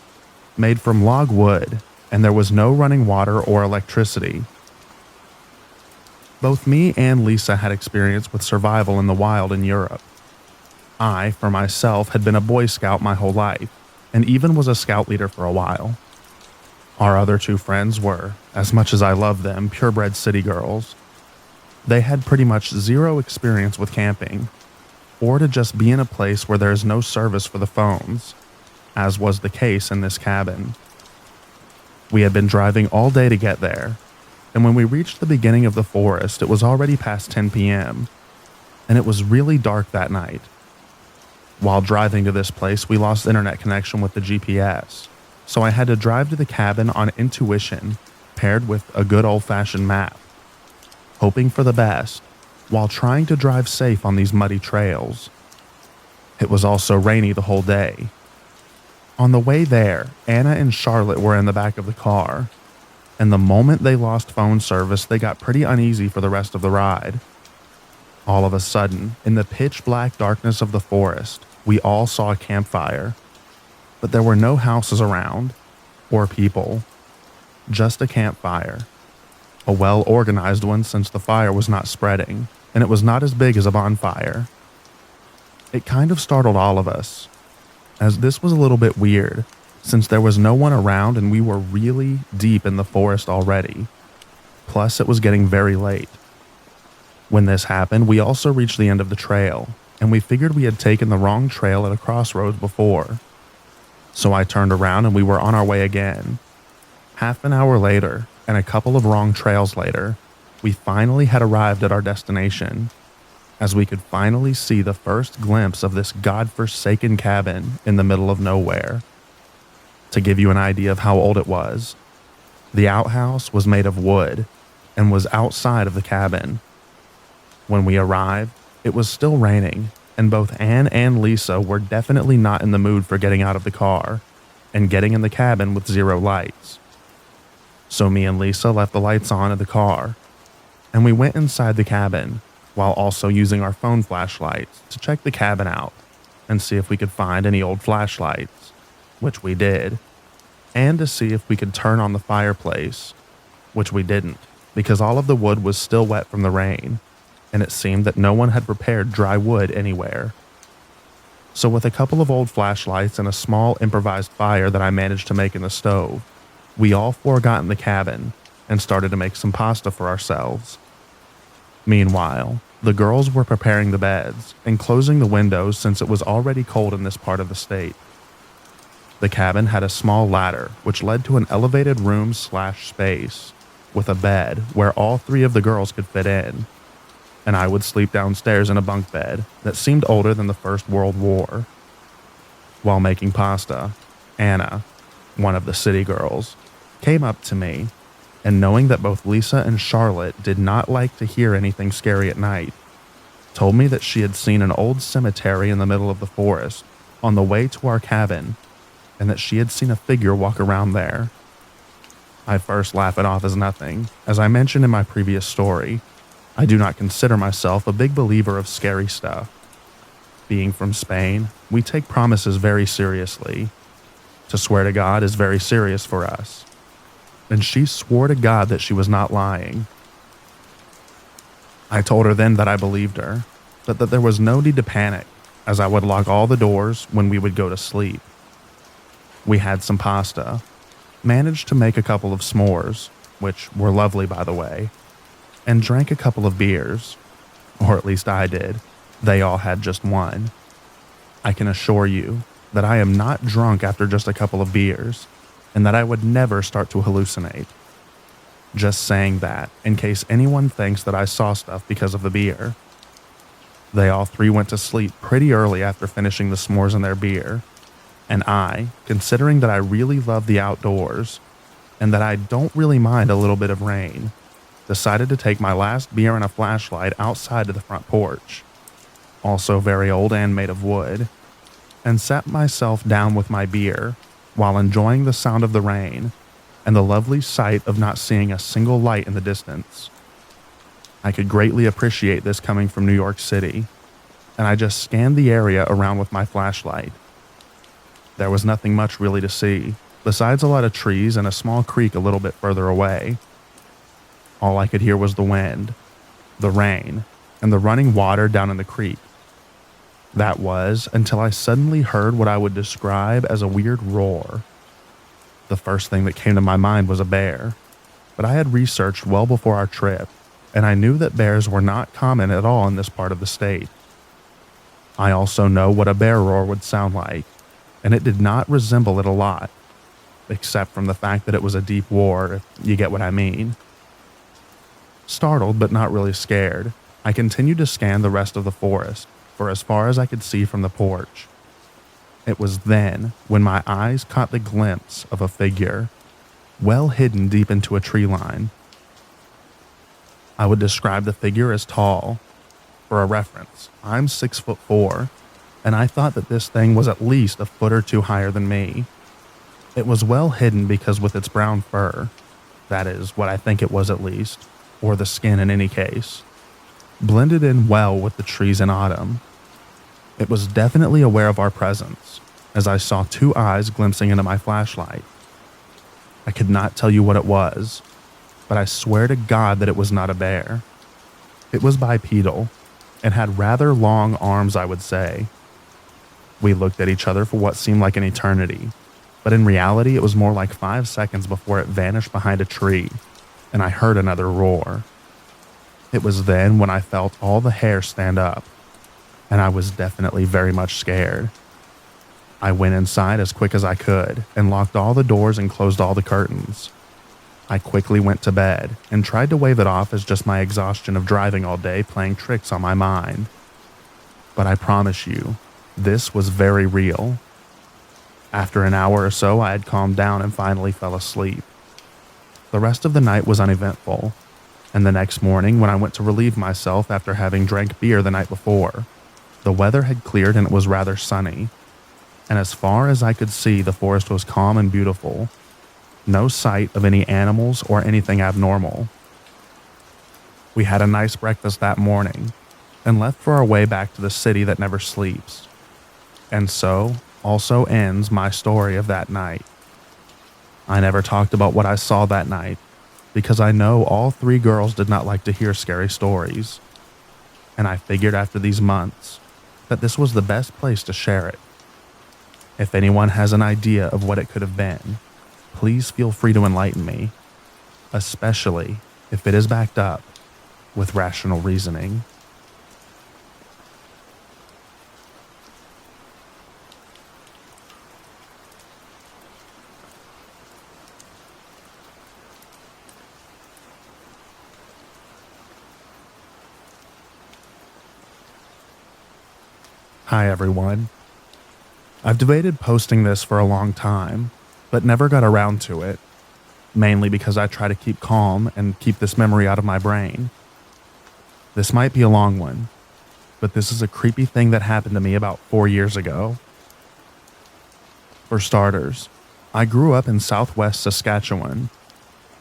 made from log wood, and there was no running water or electricity. Both me and Lisa had experience with survival in the wild in Europe. I, for myself, had been a Boy Scout my whole life, and even was a scout leader for a while. Our other 2 friends were, as much as I love them, purebred city girls. They had pretty much zero experience with camping, or to just be in a place where there is no service for the phones, as was the case in this cabin. We had been driving all day to get there, and when we reached the beginning of the forest, it was already past 10 p.m., and it was really dark that night. While driving to this place, we lost internet connection with the GPS, so I had to drive to the cabin on intuition, paired with a good old-fashioned map, hoping for the best, while trying to drive safe on these muddy trails. It was also rainy the whole day. On the way there, Anna and Charlotte were in the back of the car, and the moment they lost phone service, they got pretty uneasy for the rest of the ride. All of a sudden, in the pitch-black darkness of the forest, we all saw a campfire, but there were no houses around, or people, just a campfire. A well-organized one since the fire was not spreading, and it was not as big as a bonfire. It kind of startled all of us, as this was a little bit weird, since there was no one around and we were really deep in the forest already. Plus, it was getting very late. When this happened, we also reached the end of the trail, and we figured we had taken the wrong trail at a crossroads before. So I turned around and we were on our way again. Half an hour later, and a couple of wrong trails later, we finally had arrived at our destination. as we could finally see the first glimpse of this godforsaken cabin in the middle of nowhere. To give you an idea of how old it was, the outhouse was made of wood and was outside of the cabin. When we arrived, it was still raining, and both Anne and Lisa were definitely not in the mood for getting out of the car and getting in the cabin with zero lights. So me and Lisa left the lights on in the car, and we went inside the cabin while also using our phone flashlights to check the cabin out and see if we could find any old flashlights, which we did, and to see if we could turn on the fireplace, which we didn't, because all of the wood was still wet from the rain, and it seemed that no one had prepared dry wood anywhere. So with a couple of old flashlights and a small improvised fire that I managed to make in the stove, we all four got in the cabin and started to make some pasta for ourselves. Meanwhile, the girls were preparing the beds and closing the windows since it was already cold in this part of the state. The cabin had a small ladder which led to an elevated room/space with a bed where all three of the girls could fit in, and I would sleep downstairs in a bunk bed that seemed older than the First World War. While making pasta, Anna, one of the city girls, came up to me, and knowing that both Lisa and Charlotte did not like to hear anything scary at night, told me that she had seen an old cemetery in the middle of the forest on the way to our cabin, and that she had seen a figure walk around there. I first laughed it off as nothing. As I mentioned in my previous story, I do not consider myself a big believer of scary stuff. Being from Spain, we take promises very seriously. To swear to God is very serious for us. And she swore to God that she was not lying. I told her then that I believed her, but that there was no need to panic, as I would lock all the doors when we would go to sleep. We had some pasta, managed to make a couple of s'mores, which were lovely by the way, and drank a couple of beers, or at least I did. They all had just one. I can assure you that I am not drunk after just a couple of beers, and that I would never start to hallucinate. Just saying that in case anyone thinks that I saw stuff because of the beer. They all three went to sleep pretty early after finishing the s'mores and their beer, and I, considering that I really love the outdoors, and that I don't really mind a little bit of rain, decided to take my last beer and a flashlight outside to the front porch, also very old and made of wood, and sat myself down with my beer while enjoying the sound of the rain and the lovely sight of not seeing a single light in the distance. I could greatly appreciate this coming from New York City, and I just scanned the area around with my flashlight. There was nothing much really to see, besides a lot of trees and a small creek a little bit further away. All I could hear was the wind, the rain, and the running water down in the creek. That was until I suddenly heard what I would describe as a weird roar. The first thing that came to my mind was a bear, but I had researched well before our trip, and I knew that bears were not common at all in this part of the state. I also know what a bear roar would sound like, and it did not resemble it a lot, except from the fact that it was a deep roar, if you get what I mean. Startled but not really scared, I continued to scan the rest of the forest for as far as I could see from the porch. It was then when my eyes caught the glimpse of a figure, well hidden deep into a tree line. I would describe the figure as tall. For a reference, I'm 6'4", and I thought that this thing was at least a foot or two higher than me. It was well hidden because with its brown fur, that is what I think it was at least, or the skin in any case, blended in well with the trees in autumn. It was definitely aware of our presence, as I saw two eyes glimpsing into my flashlight. I could not tell you what it was, but I swear to God that it was not a bear. It was bipedal, and had rather long arms, I would say. We looked at each other for what seemed like an eternity, but in reality it was more like 5 seconds before it vanished behind a tree, and I heard another roar. It was then when I felt all the hair stand up, and I was definitely very much scared. I went inside as quick as I could and locked all the doors and closed all the curtains. I quickly went to bed and tried to wave it off as just my exhaustion of driving all day playing tricks on my mind. But I promise you, this was very real. After an hour or so, I had calmed down and finally fell asleep. The rest of the night was uneventful, and the next morning, when I went to relieve myself after having drank beer the night before, the weather had cleared and it was rather sunny, and as far as I could see, the forest was calm and beautiful. No sight of any animals or anything abnormal. We had a nice breakfast that morning and left for our way back to the city that never sleeps. And so also ends my story of that night. I never talked about what I saw that night because I know all three girls did not like to hear scary stories. And I figured after these months that this was the best place to share it. If anyone has an idea of what it could have been, please feel free to enlighten me, especially if it is backed up with rational reasoning. Hi everyone. I've debated posting this for a long time, but never got around to it, mainly because I try to keep calm and keep this memory out of my brain. This might be a long one, but this is a creepy thing that happened to me about 4 years ago. For starters, I grew up in southwest Saskatchewan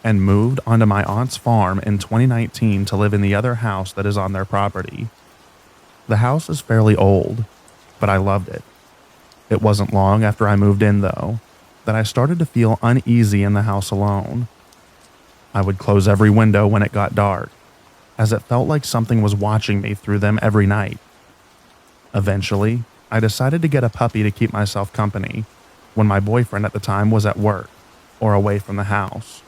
and moved onto my aunt's farm in 2019 to live in the other house that is on their property. The house is fairly old, but I loved it. It wasn't long after I moved in, though, that I started to feel uneasy in the house alone. I would close every window when it got dark, as it felt like something was watching me through them every night. Eventually, I decided to get a puppy to keep myself company when my boyfriend at the time was at work or away from the house.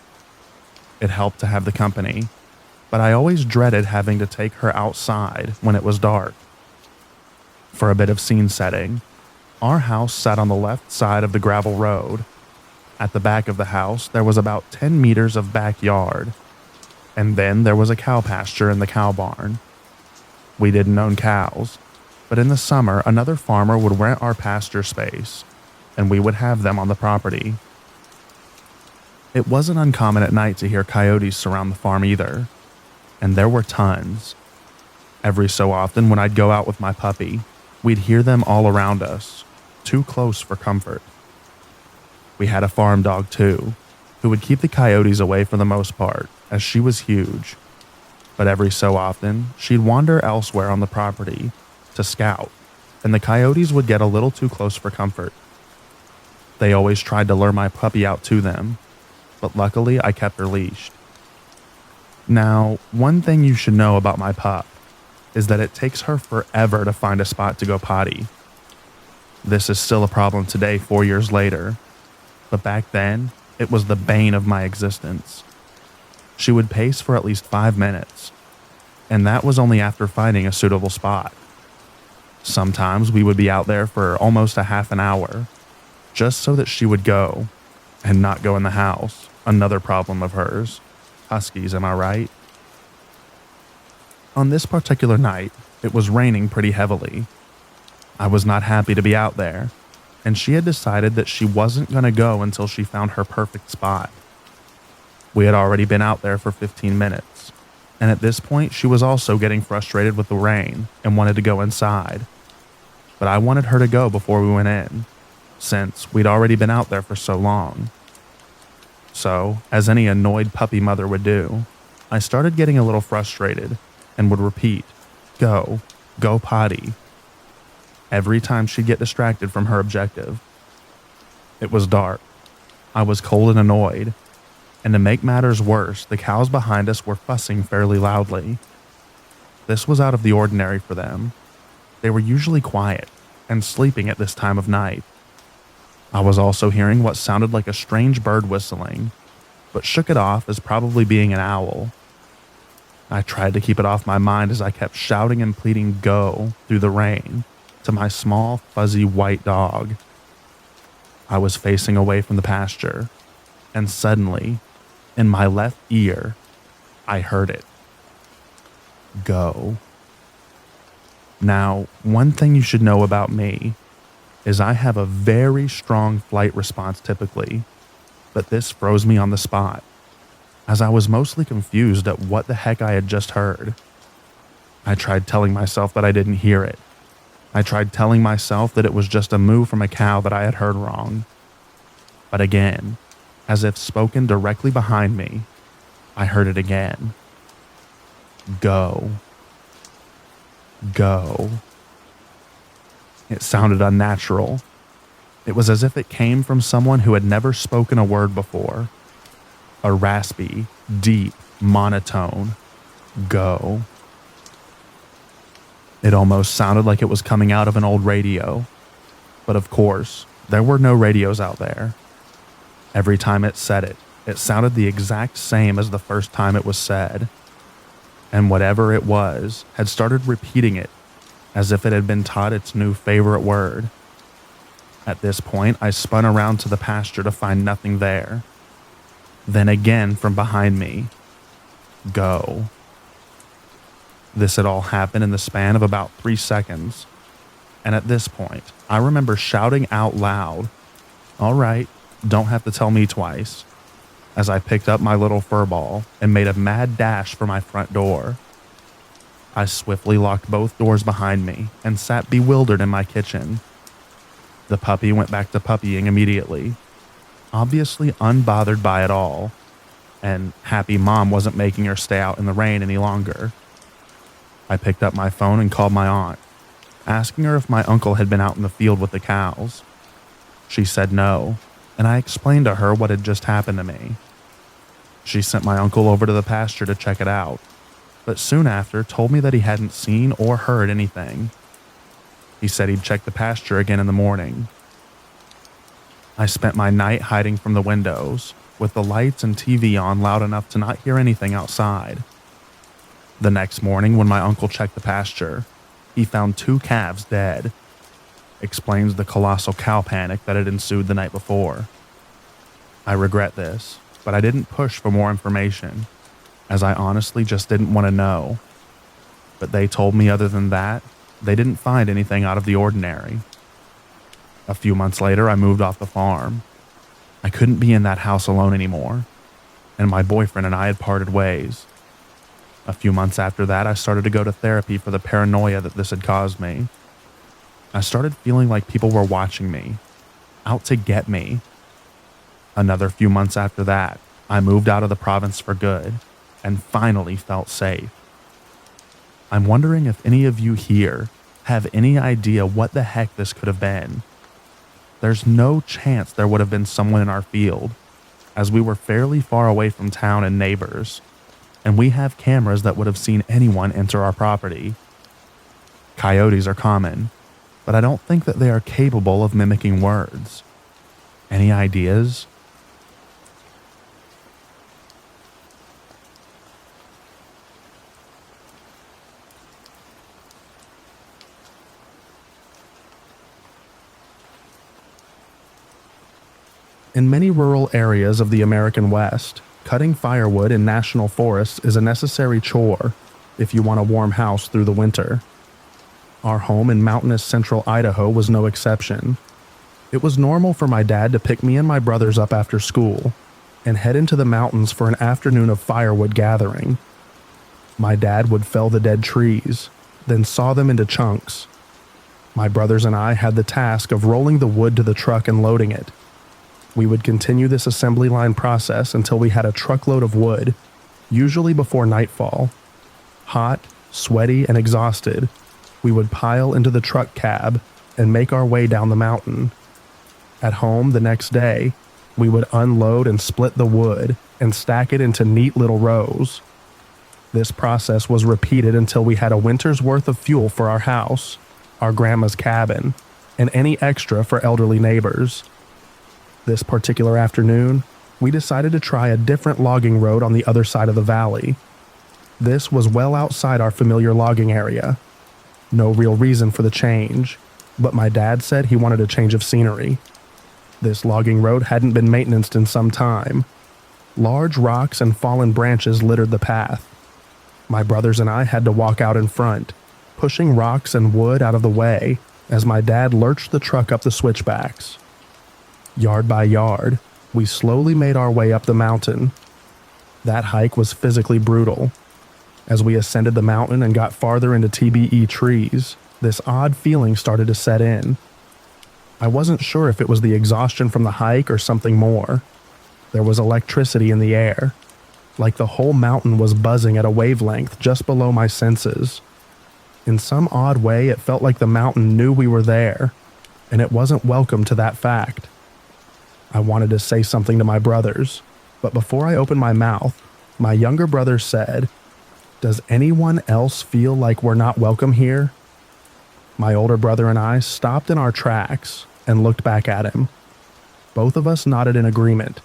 It helped to have the company, but I always dreaded having to take her outside when it was dark. For a bit of scene setting, our house sat on the left side of the gravel road. At the back of the house, there was about 10 meters of backyard, and then there was a cow pasture in the cow barn. We didn't own cows, but in the summer, another farmer would rent our pasture space, and we would have them on the property. It wasn't uncommon at night to hear coyotes surround the farm either, and there were tons. Every so often, when I'd go out with my puppy, we'd hear them all around us, too close for comfort. We had a farm dog too, who would keep the coyotes away for the most part, as she was huge. But every so often, she'd wander elsewhere on the property to scout, and the coyotes would get a little too close for comfort. They always tried to lure my puppy out to them, but luckily I kept her leashed. Now, one thing you should know about my pup is that it takes her forever to find a spot to go potty. This is still a problem today, 4 years later, but back then, it was the bane of my existence. She would pace for at least 5 minutes, and that was only after finding a suitable spot. Sometimes we would be out there for almost a half an hour, just so that she would go, and not go in the house, another problem of hers. Huskies, am I right? On this particular night, it was raining pretty heavily. I was not happy to be out there, and she had decided that she wasn't going to go until she found her perfect spot. We had already been out there for 15 minutes, and at this point she was also getting frustrated with the rain and wanted to go inside. But I wanted her to go before we went in, since we'd already been out there for so long. So, as any annoyed puppy mother would do, I started getting a little frustrated and would repeat, "Go, go potty," every time she'd get distracted from her objective. It was dark. I was cold and annoyed, and to make matters worse, the cows behind us were fussing fairly loudly. This was out of the ordinary for them. They were usually quiet and sleeping at this time of night. I was also hearing what sounded like a strange bird whistling, but shook it off as probably being an owl. I tried to keep it off my mind as I kept shouting and pleading "go" through the rain to my small, fuzzy white dog. I was facing away from the pasture, and suddenly, In my left ear, I heard it. Go. Now, one thing you should know about me is I have a very strong flight response typically, but this froze me on the spot, as I was mostly confused at what the heck I had just heard. I tried telling myself that I didn't hear it. I tried telling myself that it was just a moo from a cow that I had heard wrong. But again, as if spoken directly behind me, I heard it again. Go. Go. It sounded unnatural. It was as if it came from someone who had never spoken a word before. A raspy, deep, monotone go. It almost sounded like it was coming out of an old radio. But of course, there were no radios out there. Every time it said it, it sounded the exact same as the first time it was said. And whatever it was had started repeating it as if it had been taught its new favorite word. At this point, I spun around to the pasture to find nothing there. Then again from behind me, go. This had all happened in the span of about 3 seconds. And at this point, I remember shouting out loud, "All right, don't have to tell me twice," as I picked up my little fur ball and made a mad dash for my front door. I swiftly locked both doors behind me and sat bewildered in my kitchen. The puppy went back to puppying immediately, obviously unbothered by it all, and happy mom wasn't making her stay out in the rain any longer. I picked up my phone and called my aunt, asking her if my uncle had been out in the field with the cows. She said no, and I explained to her what had just happened to me. She sent my uncle over to the pasture to check it out, but soon after told me that he hadn't seen or heard anything. He said he'd check the pasture again in the morning. I spent my night hiding from the windows, with the lights and TV on loud enough to not hear anything outside. The next morning, when my uncle checked the pasture, he found 2 calves dead. Explains the colossal cow panic that had ensued the night before. I regret this, but I didn't push for more information, as I honestly just didn't want to know. But they told me other than that, they didn't find anything out of the ordinary. A few months later, I moved off the farm. I couldn't be in that house alone anymore, and my boyfriend and I had parted ways. A few months after that, I started to go to therapy for the paranoia that this had caused me. I started feeling like people were watching me, out to get me. Another few months after that, I moved out of the province for good and finally felt safe. I'm wondering if any of you here have any idea what the heck this could have been. There's no chance there would have been someone in our field, as we were fairly far away from town and neighbors, and we have cameras that would have seen anyone enter our property. Coyotes are common, but I don't think that they are capable of mimicking words. Any ideas? In many rural areas of the American West, cutting firewood in national forests is a necessary chore if you want a warm house through the winter. Our home in mountainous central Idaho was no exception. It was normal for my dad to pick me and my brothers up after school and head into the mountains for an afternoon of firewood gathering. My dad would fell the dead trees, then saw them into chunks. My brothers and I had the task of rolling the wood to the truck and loading it. We would continue this assembly line process until we had a truckload of wood, usually before nightfall. Hot, sweaty, and exhausted, we would pile into the truck cab and make our way down the mountain. At home the next day, we would unload and split the wood and stack it into neat little rows. This process was repeated until we had a winter's worth of fuel for our house, our grandma's cabin, and any extra for elderly neighbors. This particular afternoon, we decided to try a different logging road on the other side of the valley. This was well outside our familiar logging area. No real reason for the change, but my dad said he wanted a change of scenery. This logging road hadn't been maintained in some time. Large rocks and fallen branches littered the path. My brothers and I had to walk out in front, pushing rocks and wood out of the way as my dad lurched the truck up the switchbacks. Yard by yard, we slowly made our way up the mountain. That hike was physically brutal. As we ascended the mountain and got farther into TBE trees, this odd feeling started to set in. I wasn't sure if it was the exhaustion from the hike or something more. There was electricity in the air, like the whole mountain was buzzing at a wavelength just below my senses. In some odd way, it felt like the mountain knew we were there, and it wasn't welcome to that fact. I wanted to say something to my brothers, but before I opened my mouth, my younger brother said, "Does anyone else feel like we're not welcome here?" My older brother and I stopped in our tracks and looked back at him. Both of us nodded in agreement.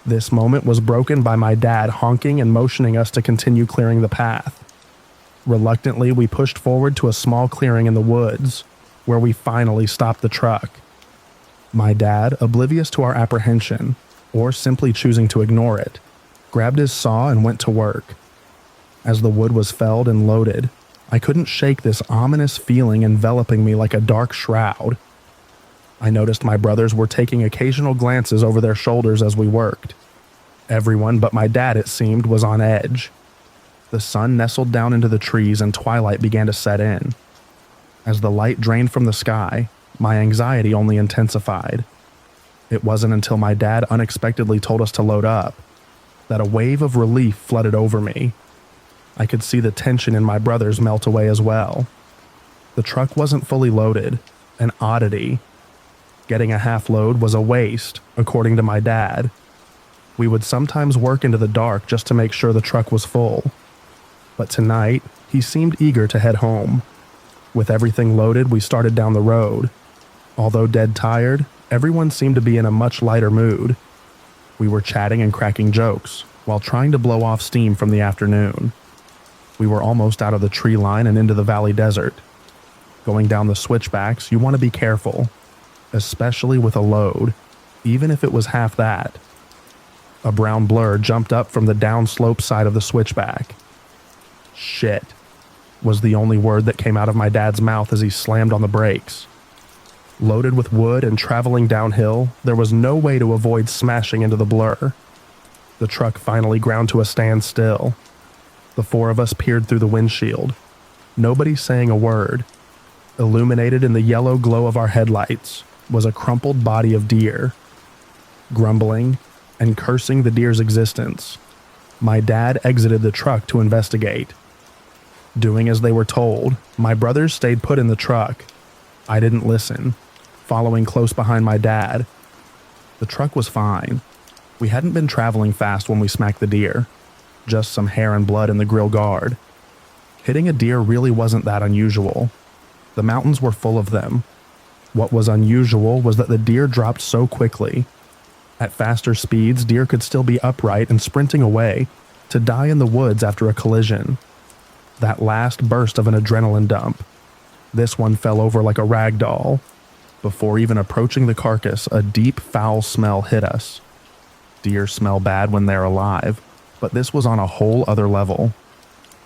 This moment was broken by my dad honking and motioning us to continue clearing the path. Reluctantly, we pushed forward to a small clearing in the woods, where we finally stopped the truck. My dad, oblivious to our apprehension, or simply choosing to ignore it, grabbed his saw and went to work. As the wood was felled and loaded, I couldn't shake this ominous feeling enveloping me like a dark shroud. I noticed my brothers were taking occasional glances over their shoulders as we worked. Everyone but my dad, it seemed, was on edge. The sun nestled down into the trees and twilight began to set in. As the light drained from the sky, my anxiety only intensified. It wasn't until my dad unexpectedly told us to load up that a wave of relief flooded over me. I could see the tension in my brothers melt away as well. The truck wasn't fully loaded, an oddity. Getting a half load was a waste, according to my dad. We would sometimes work into the dark just to make sure the truck was full. But tonight, he seemed eager to head home. With everything loaded, we started down the road. Although dead tired, everyone seemed to be in a much lighter mood. We were chatting and cracking jokes, while trying to blow off steam from the afternoon. We were almost out of the tree line and into the valley desert. Going down the switchbacks, you want to be careful, especially with a load, even if it was half that. A brown blur jumped up from the downslope side of the switchback. "Shit," was the only word that came out of my dad's mouth as he slammed on the brakes. Loaded with wood and traveling downhill, there was no way to avoid smashing into the blur. The truck finally ground to a standstill. The four of us peered through the windshield, nobody saying a word. Illuminated in the yellow glow of our headlights was a crumpled body of deer. Grumbling and cursing the deer's existence, my dad exited the truck to investigate. Doing as they were told, my brothers stayed put in the truck. I didn't listen, following close behind my dad. The truck was fine. We hadn't been traveling fast when we smacked the deer, just some hair and blood in the grill guard. Hitting a deer really wasn't that unusual. The mountains were full of them. What was unusual was that the deer dropped so quickly. At faster speeds, deer could still be upright and sprinting away, to die in the woods after a collision. That last burst of an adrenaline dump. This one fell over like a rag doll. Before even approaching the carcass, a deep, foul smell hit us. Deer smell bad when they're alive, but this was on a whole other level.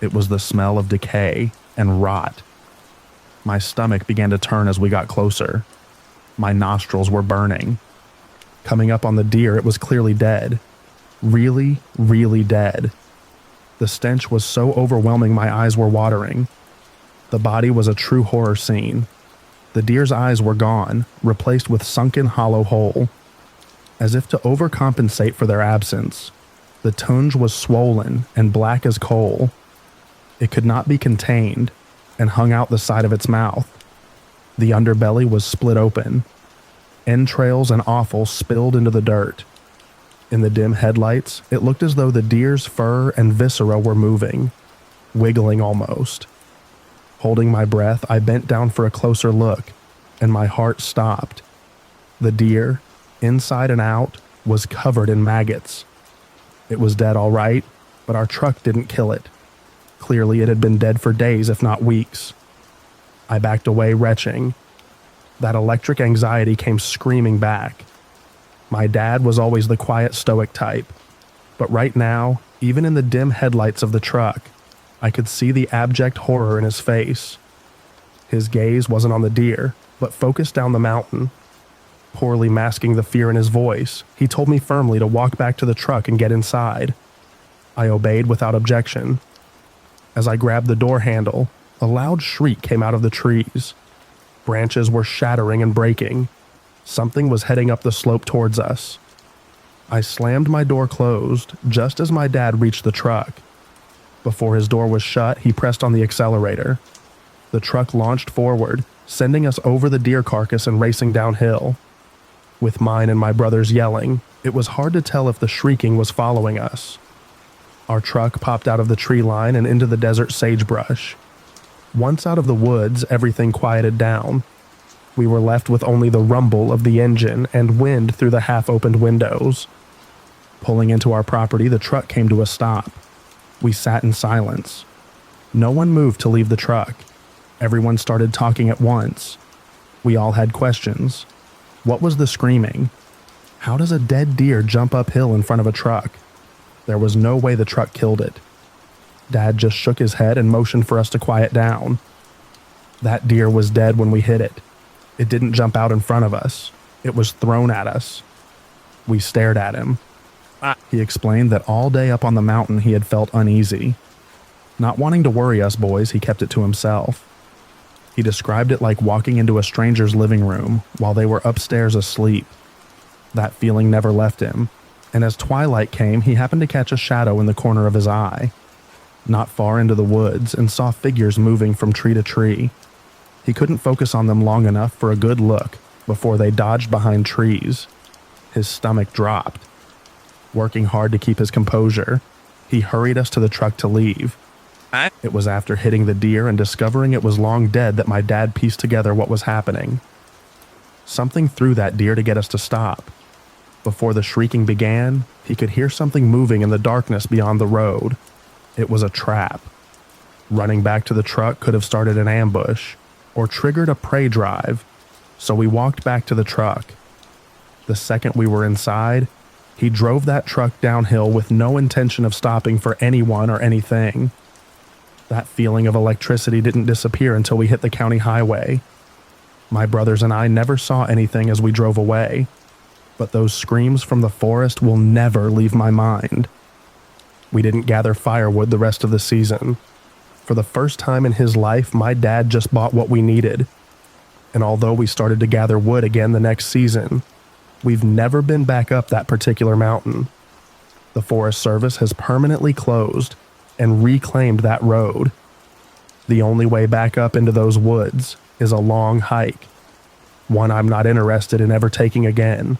It was the smell of decay and rot. My stomach began to turn as we got closer. My nostrils were burning. Coming up on the deer, it was clearly dead. Really, really dead. The stench was so overwhelming my eyes were watering. The body was a true horror scene. The deer's eyes were gone, replaced with sunken hollow hole. As if to overcompensate for their absence, the tunge was swollen and black as coal. It could not be contained and hung out the side of its mouth. The underbelly was split open. Entrails and offal spilled into the dirt. In the dim headlights, it looked as though the deer's fur and viscera were moving, wiggling almost. Holding my breath, I bent down for a closer look, and my heart stopped. The deer, inside and out, was covered in maggots. It was dead all right, but our truck didn't kill it. Clearly it had been dead for days, if not weeks. I backed away, retching. That electric anxiety came screaming back. My dad was always the quiet, stoic type. But right now, even in the dim headlights of the truck, I could see the abject horror in his face. His gaze wasn't on the deer, but focused down the mountain. Poorly masking the fear in his voice, he told me firmly to walk back to the truck and get inside. I obeyed without objection. As I grabbed the door handle, a loud shriek came out of the trees. Branches were shattering and breaking. Something was heading up the slope towards us. I slammed my door closed just as my dad reached the truck. Before his door was shut, he pressed on the accelerator. The truck launched forward, sending us over the deer carcass and racing downhill. With mine and my brothers yelling, it was hard to tell if the shrieking was following us. Our truck popped out of the tree line and into the desert sagebrush. Once out of the woods, everything quieted down. We were left with only the rumble of the engine and wind through the half-opened windows. Pulling into our property, the truck came to a stop. We sat in silence. No one moved to leave the truck. Everyone started talking at once. We all had questions. What was the screaming? How does a dead deer jump uphill in front of a truck? There was no way the truck killed it. Dad just shook his head and motioned for us to quiet down. That deer was dead when we hit it. It didn't jump out in front of us. It was thrown at us. We stared at him. He explained that all day up on the mountain he had felt uneasy. Not wanting to worry us boys, he kept it to himself. He described it like walking into a stranger's living room while they were upstairs asleep. That feeling never left him, and as twilight came, he happened to catch a shadow in the corner of his eye. Not far into the woods, and saw figures moving from tree to tree. He couldn't focus on them long enough for a good look before they dodged behind trees. His stomach dropped. Working hard to keep his composure, he hurried us to the truck to leave. It was after hitting the deer and discovering it was long dead that my dad pieced together what was happening. Something threw that deer to get us to stop. Before the shrieking began, he could hear something moving in the darkness beyond the road. It was a trap. Running back to the truck could have started an ambush or triggered a prey drive, so we walked back to the truck. The second we were inside, he drove that truck downhill with no intention of stopping for anyone or anything. That feeling of electricity didn't disappear until we hit the county highway. My brothers and I never saw anything as we drove away, but those screams from the forest will never leave my mind. We didn't gather firewood the rest of the season. For the first time in his life, my dad just bought what we needed. And although we started to gather wood again the next season, we've never been back up that particular mountain. The Forest Service has permanently closed and reclaimed that road. The only way back up into those woods is a long hike, one I'm not interested in ever taking again.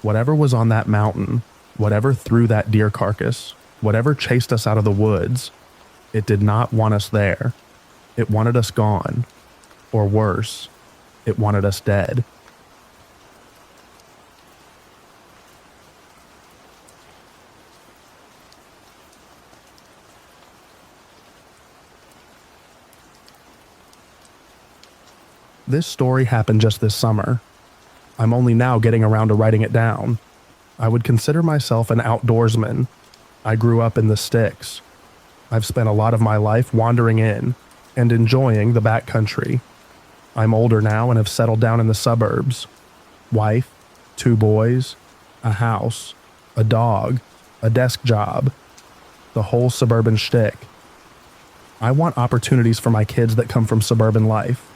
Whatever was on that mountain, whatever threw that deer carcass, whatever chased us out of the woods, it did not want us there. It wanted us gone. Or worse, it wanted us dead. This story happened just this summer. I'm only now getting around to writing it down. I would consider myself an outdoorsman. I grew up in the sticks. I've spent a lot of my life wandering in and enjoying the backcountry. I'm older now and have settled down in the suburbs. Wife, 2 boys, a house, a dog, a desk job, the whole suburban shtick. I want opportunities for my kids that come from suburban life,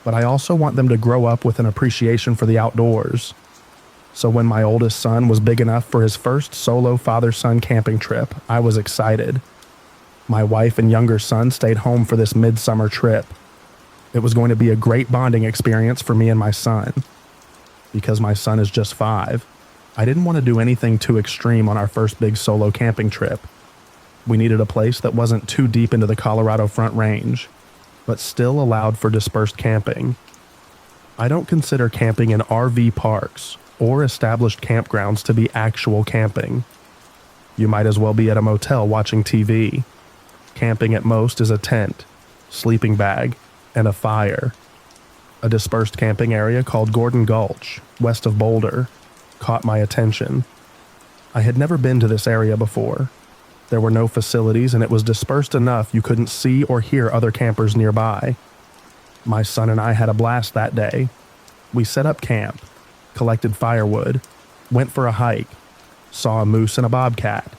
but I also want them to grow up with an appreciation for the outdoors. So when my oldest son was big enough for his first solo father-son camping trip, I was excited. My wife and younger son stayed home for this midsummer trip. It was going to be a great bonding experience for me and my son. Because my son is just 5, I didn't want to do anything too extreme on our first big solo camping trip. We needed a place that wasn't too deep into the Colorado Front Range, but still allowed for dispersed camping. I don't consider camping in RV parks or established campgrounds to be actual camping. You might as well be at a motel watching TV. Camping at most is a tent, sleeping bag, and a fire. A dispersed camping area called Gordon Gulch, west of Boulder, caught my attention. I had never been to this area before. There were no facilities and it was dispersed enough you couldn't see or hear other campers nearby. My son and I had a blast that day. We set up camp, collected firewood, went for a hike, saw a moose and a bobcat,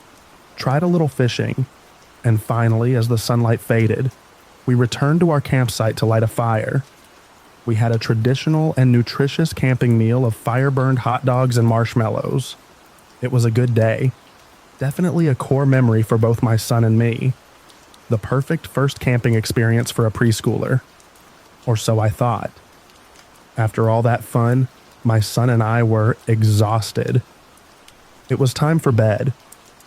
tried a little fishing, and finally, as the sunlight faded, we returned to our campsite to light a fire. We had a traditional and nutritious camping meal of fire-burned hot dogs and marshmallows. It was a good day. Definitely a core memory for both my son and me. The perfect first camping experience for a preschooler. Or so I thought. After all that fun, my son and I were exhausted. It was time for bed.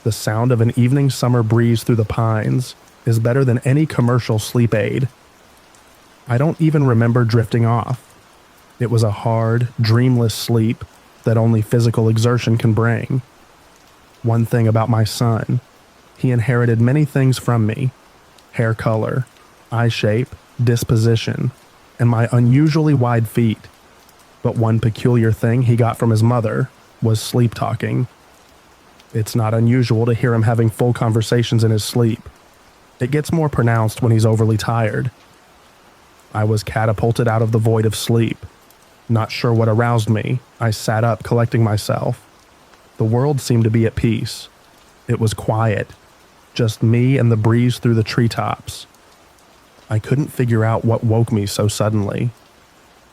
The sound of an evening summer breeze through the pines is better than any commercial sleep aid. I don't even remember drifting off. It was a hard, dreamless sleep that only physical exertion can bring. One thing about my son, he inherited many things from me: hair color, eye shape, disposition, and my unusually wide feet. But one peculiar thing he got from his mother was sleep talking. It's not unusual to hear him having full conversations in his sleep. It gets more pronounced when he's overly tired. I was catapulted out of the void of sleep. Not sure what aroused me, I sat up, collecting myself. The world seemed to be at peace. It was quiet, just me and the breeze through the treetops. I couldn't figure out what woke me so suddenly.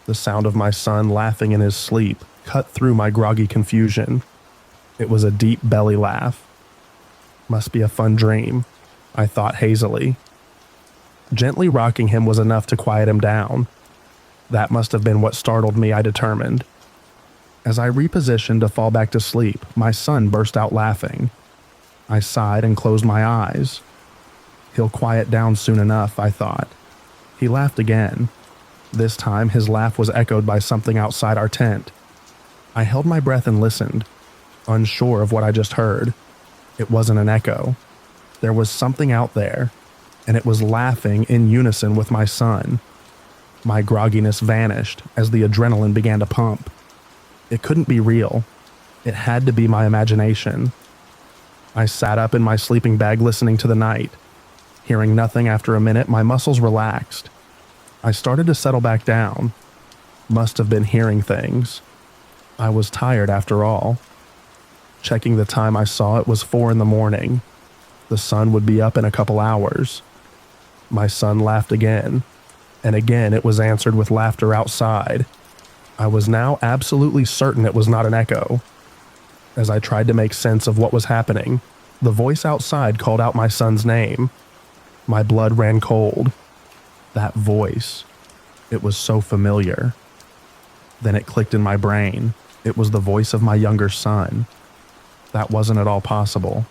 The sound of my son laughing in his sleep cut through my groggy confusion. It was a deep belly laugh. Must be a fun dream, I thought hazily. Gently rocking him was enough to quiet him down. That must have been what startled me, I determined. As I repositioned to fall back to sleep, my son burst out laughing. I sighed and closed my eyes. He'll quiet down soon enough, I thought. He laughed again. This time his laugh was echoed by something outside our tent. I held my breath and listened, unsure of what I just heard. It wasn't an echo. There was something out there, and it was laughing in unison with my son. My grogginess vanished as the adrenaline began to pump. It couldn't be real. It had to be my imagination. I sat up in my sleeping bag listening to the night. Hearing nothing after a minute, my muscles relaxed. I started to settle back down. Must have been hearing things. I was tired after all. Checking the time, I saw it was 4 a.m. The sun would be up in a couple hours. My son laughed again, and again it was answered with laughter outside. I was now absolutely certain it was not an echo. As I tried to make sense of what was happening, the voice outside called out my son's name. My blood ran cold. That voice. It was so familiar. Then it clicked in my brain. It was the voice of my younger son. That wasn't at all possible.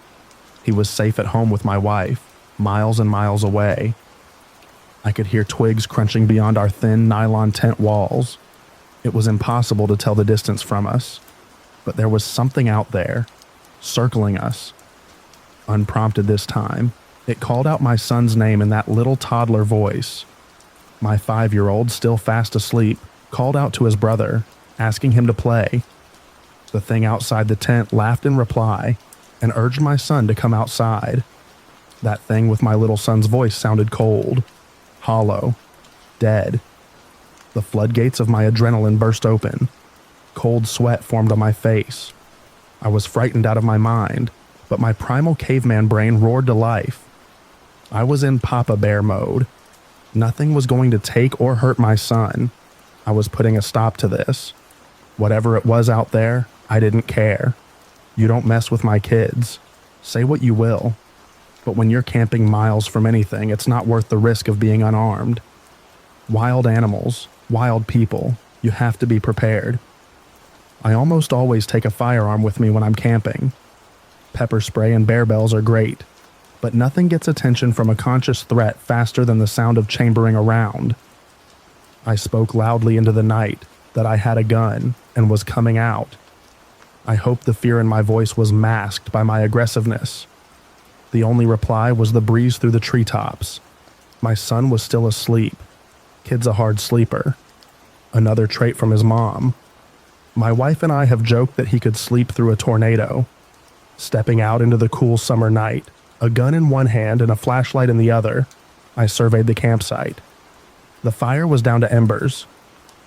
He was safe at home with my wife, miles and miles away. I could hear twigs crunching beyond our thin nylon tent walls. It was impossible to tell the distance from us, but there was something out there, circling us. Unprompted this time, it called out my son's name in that little toddler voice. My 5-year-old, still fast asleep, called out to his brother, asking him to play. The thing outside the tent laughed in reply and urged my son to come outside. That thing with my little son's voice sounded cold, hollow, dead. The floodgates of my adrenaline burst open. Cold sweat formed on my face. I was frightened out of my mind, but my primal caveman brain roared to life. I was in Papa Bear mode. Nothing was going to take or hurt my son. I was putting a stop to this. Whatever it was out there, I didn't care. You don't mess with my kids. Say what you will. But when you're camping miles from anything, it's not worth the risk of being unarmed. Wild animals, wild people, you have to be prepared. I almost always take a firearm with me when I'm camping. Pepper spray and bear bells are great, but nothing gets attention from a conscious threat faster than the sound of chambering around. I spoke loudly into the night that I had a gun and was coming out. I hoped the fear in my voice was masked by my aggressiveness. The only reply was the breeze through the treetops. My son was still asleep. Kid's a hard sleeper. Another trait from his mom. My wife and I have joked that he could sleep through a tornado. Stepping out into the cool summer night, a gun in one hand and a flashlight in the other, I surveyed the campsite. The fire was down to embers.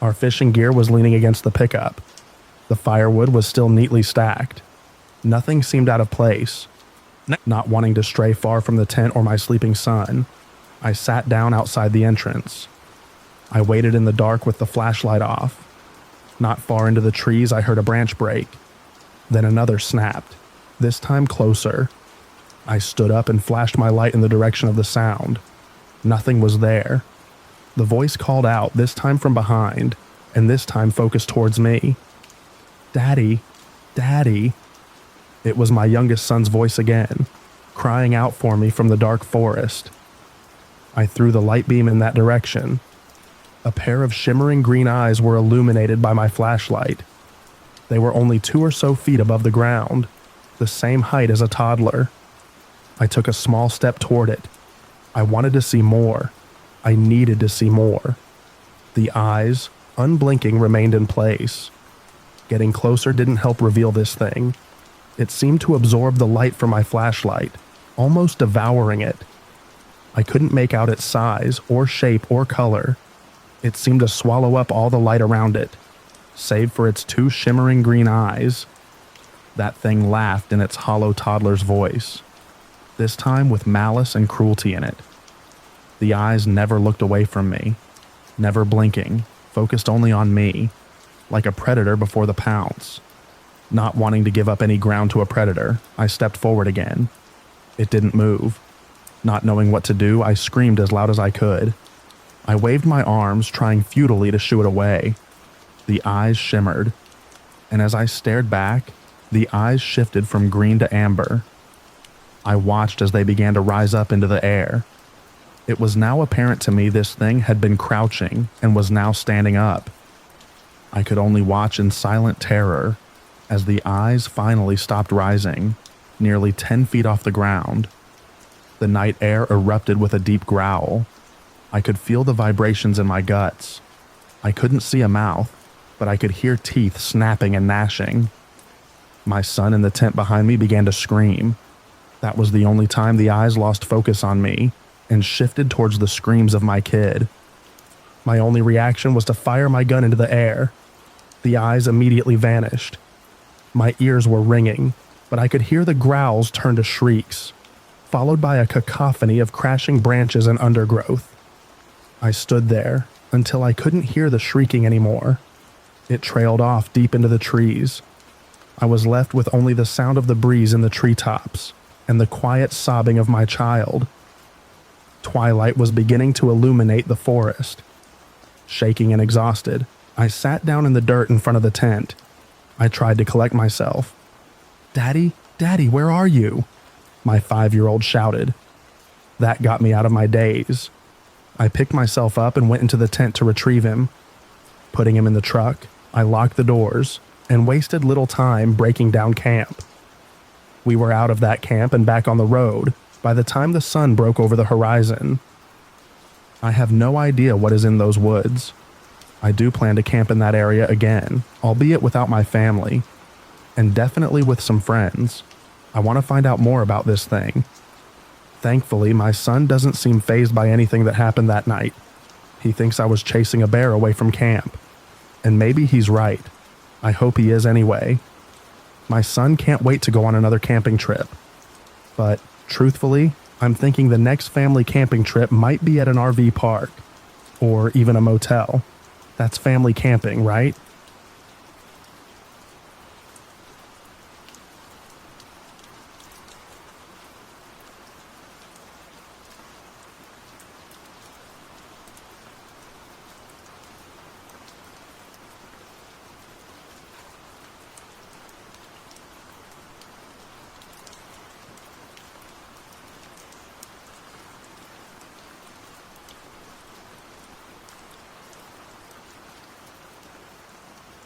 Our fishing gear was leaning against the pickup. The firewood was still neatly stacked. Nothing seemed out of place. Not wanting to stray far from the tent or my sleeping son, I sat down outside the entrance. I waited in the dark with the flashlight off. Not far into the trees, I heard a branch break. Then another snapped, this time closer. I stood up and flashed my light in the direction of the sound. Nothing was there. The voice called out, this time from behind, and this time focused towards me. "Daddy, Daddy." It was my youngest son's voice again, crying out for me from the dark forest. I threw the light beam in that direction. A pair of shimmering green eyes were illuminated by my flashlight. They were only 2 or so feet above the ground, the same height as a toddler. I took a small step toward it. I wanted to see more. I needed to see more. The eyes, unblinking, remained in place. Getting closer didn't help reveal this thing. It seemed to absorb the light from my flashlight, almost devouring it. I couldn't make out its size or shape or color. It seemed to swallow up all the light around it, save for its 2 shimmering green eyes. That thing laughed in its hollow toddler's voice, this time with malice and cruelty in it. The eyes never looked away from me, never blinking, focused only on me, like a predator before the pounce. Not wanting to give up any ground to a predator, I stepped forward again. It didn't move. Not knowing what to do, I screamed as loud as I could. I waved my arms, trying futilely to shoo it away. The eyes shimmered, and as I stared back, the eyes shifted from green to amber. I watched as they began to rise up into the air. It was now apparent to me this thing had been crouching and was now standing up. I could only watch in silent terror as the eyes finally stopped rising, nearly 10 feet off the ground. The night air erupted with a deep growl. I could feel the vibrations in my guts. I couldn't see a mouth, but I could hear teeth snapping and gnashing. My son in the tent behind me began to scream. That was the only time the eyes lost focus on me and shifted towards the screams of my kid. My only reaction was to fire my gun into the air. The eyes immediately vanished. My ears were ringing, but I could hear the growls turn to shrieks, followed by a cacophony of crashing branches and undergrowth. I stood there until I couldn't hear the shrieking anymore. It trailed off deep into the trees. I was left with only the sound of the breeze in the treetops and the quiet sobbing of my child. Twilight was beginning to illuminate the forest. Shaking and exhausted, I sat down in the dirt in front of the tent. I tried to collect myself. "Daddy, Daddy, where are you?" my 5-year-old shouted. That got me out of my daze. I picked myself up and went into the tent to retrieve him. Putting him in the truck, I locked the doors and wasted little time breaking down camp. We were out of that camp and back on the road by the time the sun broke over the horizon. I have no idea what is in those woods. I do plan to camp in that area again, albeit without my family, and definitely with some friends. I want to find out more about this thing. Thankfully, my son doesn't seem fazed by anything that happened that night. He thinks I was chasing a bear away from camp. And maybe he's right. I hope he is anyway. My son can't wait to go on another camping trip. But, truthfully, I'm thinking the next family camping trip might be at an RV park. Or even a motel. That's family camping, right?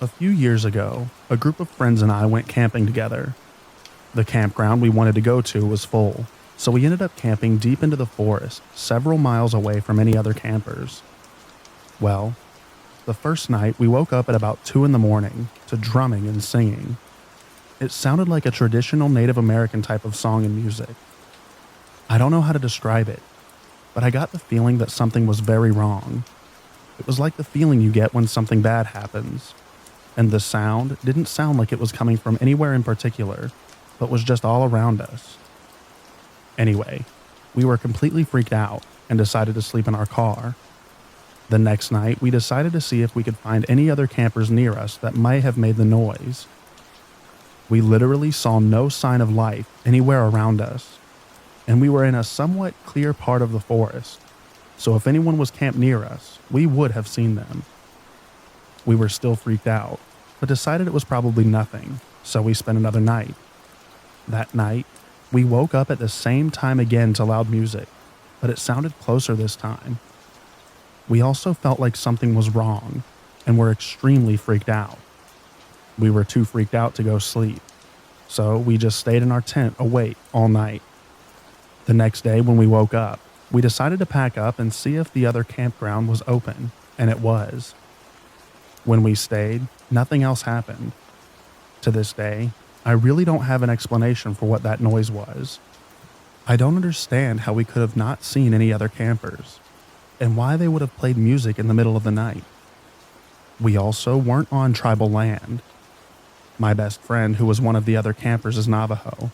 A few years ago, a group of friends and I went camping together. The campground we wanted to go to was full, so we ended up camping deep into the forest, several miles away from any other campers. Well, the first night we woke up at about 2 in the morning to drumming and singing. It sounded like a traditional Native American type of song and music. I don't know how to describe it, but I got the feeling that something was very wrong. It was like the feeling you get when something bad happens. And the sound didn't sound like it was coming from anywhere in particular, but was just all around us. Anyway, we were completely freaked out and decided to sleep in our car. The next night, we decided to see if we could find any other campers near us that might have made the noise. We literally saw no sign of life anywhere around us, and we were in a somewhat clear part of the forest, so if anyone was camped near us, we would have seen them. We were still freaked out, but decided it was probably nothing, so we spent another night. That night, we woke up at the same time again to loud music, but it sounded closer this time. We also felt like something was wrong, and were extremely freaked out. We were too freaked out to go sleep, so we just stayed in our tent awake all night. The next day when we woke up, we decided to pack up and see if the other campground was open, and it was. When we stayed, nothing else happened. To this day, I really don't have an explanation for what that noise was. I don't understand how we could have not seen any other campers, and why they would have played music in the middle of the night. We also weren't on tribal land. My best friend, who was one of the other campers, is Navajo,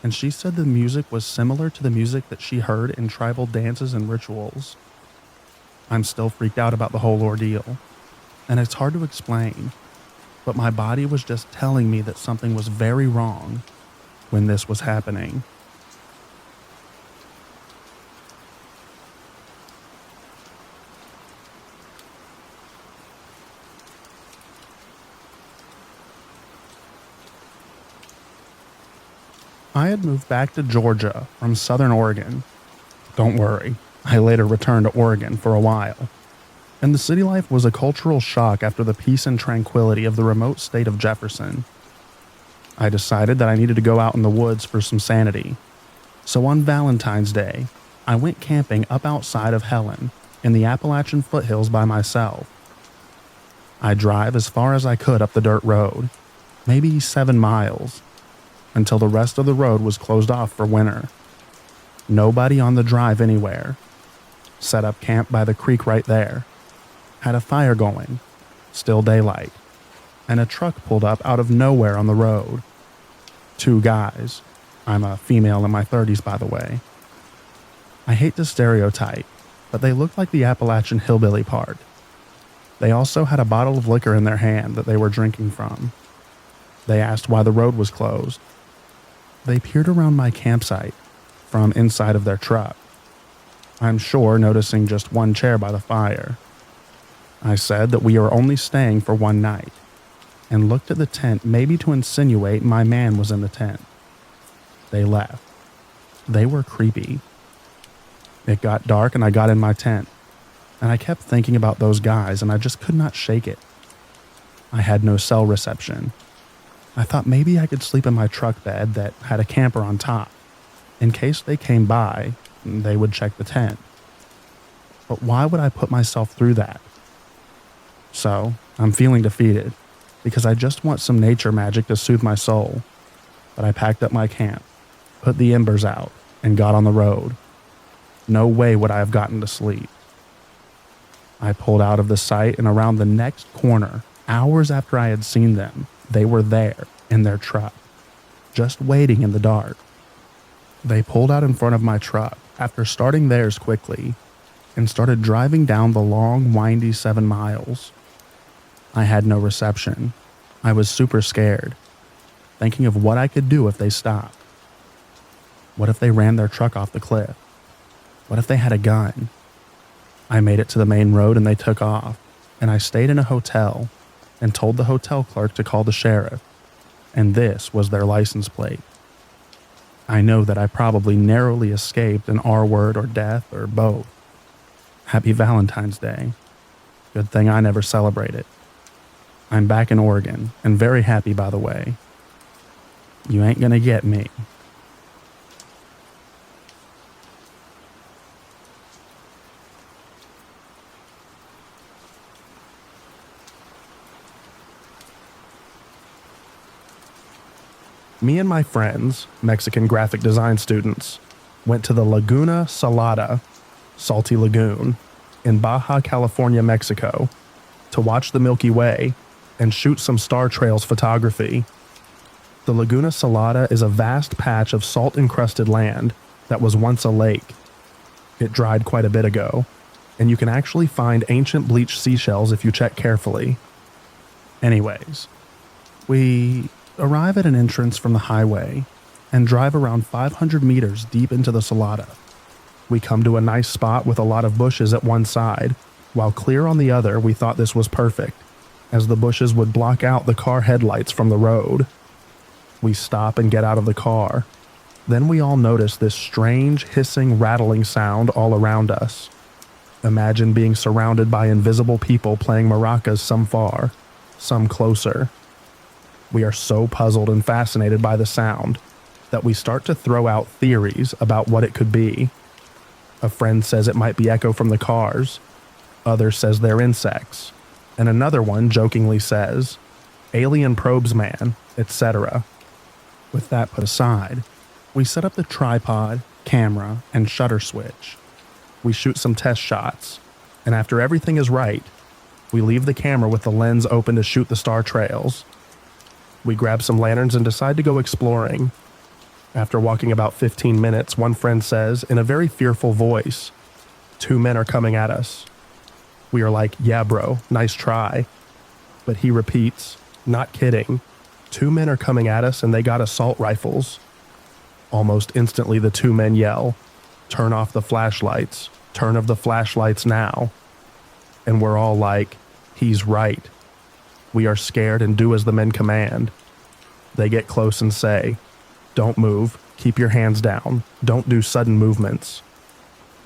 and she said the music was similar to the music that she heard in tribal dances and rituals. I'm still freaked out about the whole ordeal, and it's hard to explain, but my body was just telling me that something was very wrong when this was happening. I had moved back to Georgia from Southern Oregon. Don't worry, I later returned to Oregon for a while. And the city life was a cultural shock after the peace and tranquility of the remote state of Jefferson. I decided that I needed to go out in the woods for some sanity. So on Valentine's Day, I went camping up outside of Helen in the Appalachian foothills by myself. I drive as far as I could up the dirt road, maybe 7 miles, until the rest of the road was closed off for winter. Nobody on the drive anywhere. Set up camp by the creek right there. Had a fire going, still daylight, and a truck pulled up out of nowhere on the road. 2 guys. I'm a female in my 30s, by the way. I hate to stereotype, but they looked like the Appalachian hillbilly part. They also had a bottle of liquor in their hand that they were drinking from. They asked why the road was closed. They peered around my campsite from inside of their truck, I'm sure noticing just one chair by the fire. I said that we are only staying for one night, and looked at the tent maybe to insinuate my man was in the tent. They left. They were creepy. It got dark and I got in my tent, and I kept thinking about those guys and I just could not shake it. I had no cell reception. I thought maybe I could sleep in my truck bed that had a camper on top. In case they came by, they would check the tent. But why would I put myself through that? So, I'm feeling defeated, because I just want some nature magic to soothe my soul. But I packed up my camp, put the embers out, and got on the road. No way would I have gotten to sleep. I pulled out of the site, and around the next corner, hours after I had seen them, they were there, in their truck, just waiting in the dark. They pulled out in front of my truck after starting theirs quickly, and started driving down the long, windy 7 miles. I had no reception. I was super scared, thinking of what I could do if they stopped. What if they ran their truck off the cliff? What if they had a gun? I made it to the main road and they took off, and I stayed in a hotel and told the hotel clerk to call the sheriff, and this was their license plate. I know that I probably narrowly escaped an R word or death or both. Happy Valentine's Day. Good thing I never celebrated. I'm back in Oregon, and very happy, by the way. You ain't gonna get me. Me and my friends, Mexican graphic design students, went to the Laguna Salada, Salty Lagoon, in Baja California, Mexico, to watch the Milky Way and shoot some star trails photography. The Laguna Salada is a vast patch of salt-encrusted land that was once a lake. It dried quite a bit ago, and you can actually find ancient bleached seashells if you check carefully. Anyways, we arrive at an entrance from the highway and drive around 500 meters deep into the Salada. We come to a nice spot with a lot of bushes at one side, while clear on the other. We thought this was perfect, as the bushes would block out the car headlights from the road. We stop and get out of the car. Then we all notice this strange, hissing, rattling sound all around us. Imagine being surrounded by invisible people playing maracas, some far, some closer. We are so puzzled and fascinated by the sound that we start to throw out theories about what it could be. A friend says it might be echo from the cars. Others says they're insects. And another one jokingly says, alien probes man, etc. With that put aside, we set up the tripod, camera, and shutter switch. We shoot some test shots, and after everything is right, we leave the camera with the lens open to shoot the star trails. We grab some lanterns and decide to go exploring. After walking about 15 minutes, one friend says, in a very fearful voice, 2 men are coming at us. We are like, yeah bro, nice try. But he repeats, not kidding, 2 men are coming at us and they got assault rifles. Almost instantly the 2 men yell, turn off the flashlights, turn of the flashlights now. And we're all like, he's right. We are scared and do as the men command. They get close and say, don't move, keep your hands down, don't do sudden movements.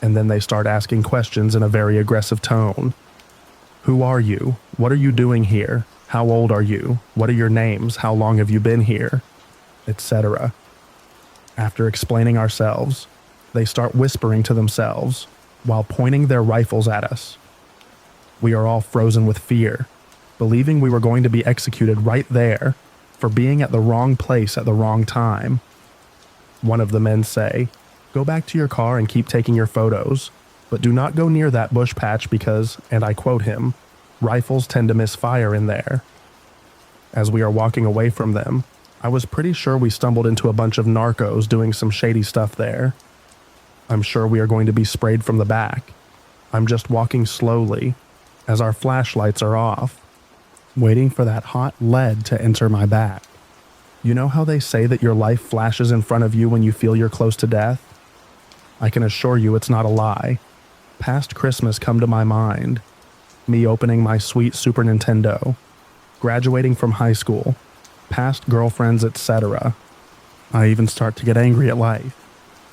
And then they start asking questions in a very aggressive tone. Who are you? What are you doing here? How old are you? What are your names? How long have you been here? Etc. After explaining ourselves, they start whispering to themselves while pointing their rifles at us. We are all frozen with fear, believing we were going to be executed right there for being at the wrong place at the wrong time. One of the men say, go back to your car and keep taking your photos, but do not go near that bush patch because, and I quote him, rifles tend to miss fire in there. As we are walking away from them, I was pretty sure we stumbled into a bunch of narcos doing some shady stuff there. I'm sure we are going to be sprayed from the back. I'm just walking slowly, as our flashlights are off, waiting for that hot lead to enter my back. You know how they say that your life flashes in front of you when you feel you're close to death? I can assure you it's not a lie. Past Christmas come to my mind. Me opening my sweet Super Nintendo, graduating from high school, past girlfriends, etc. I even start to get angry at life,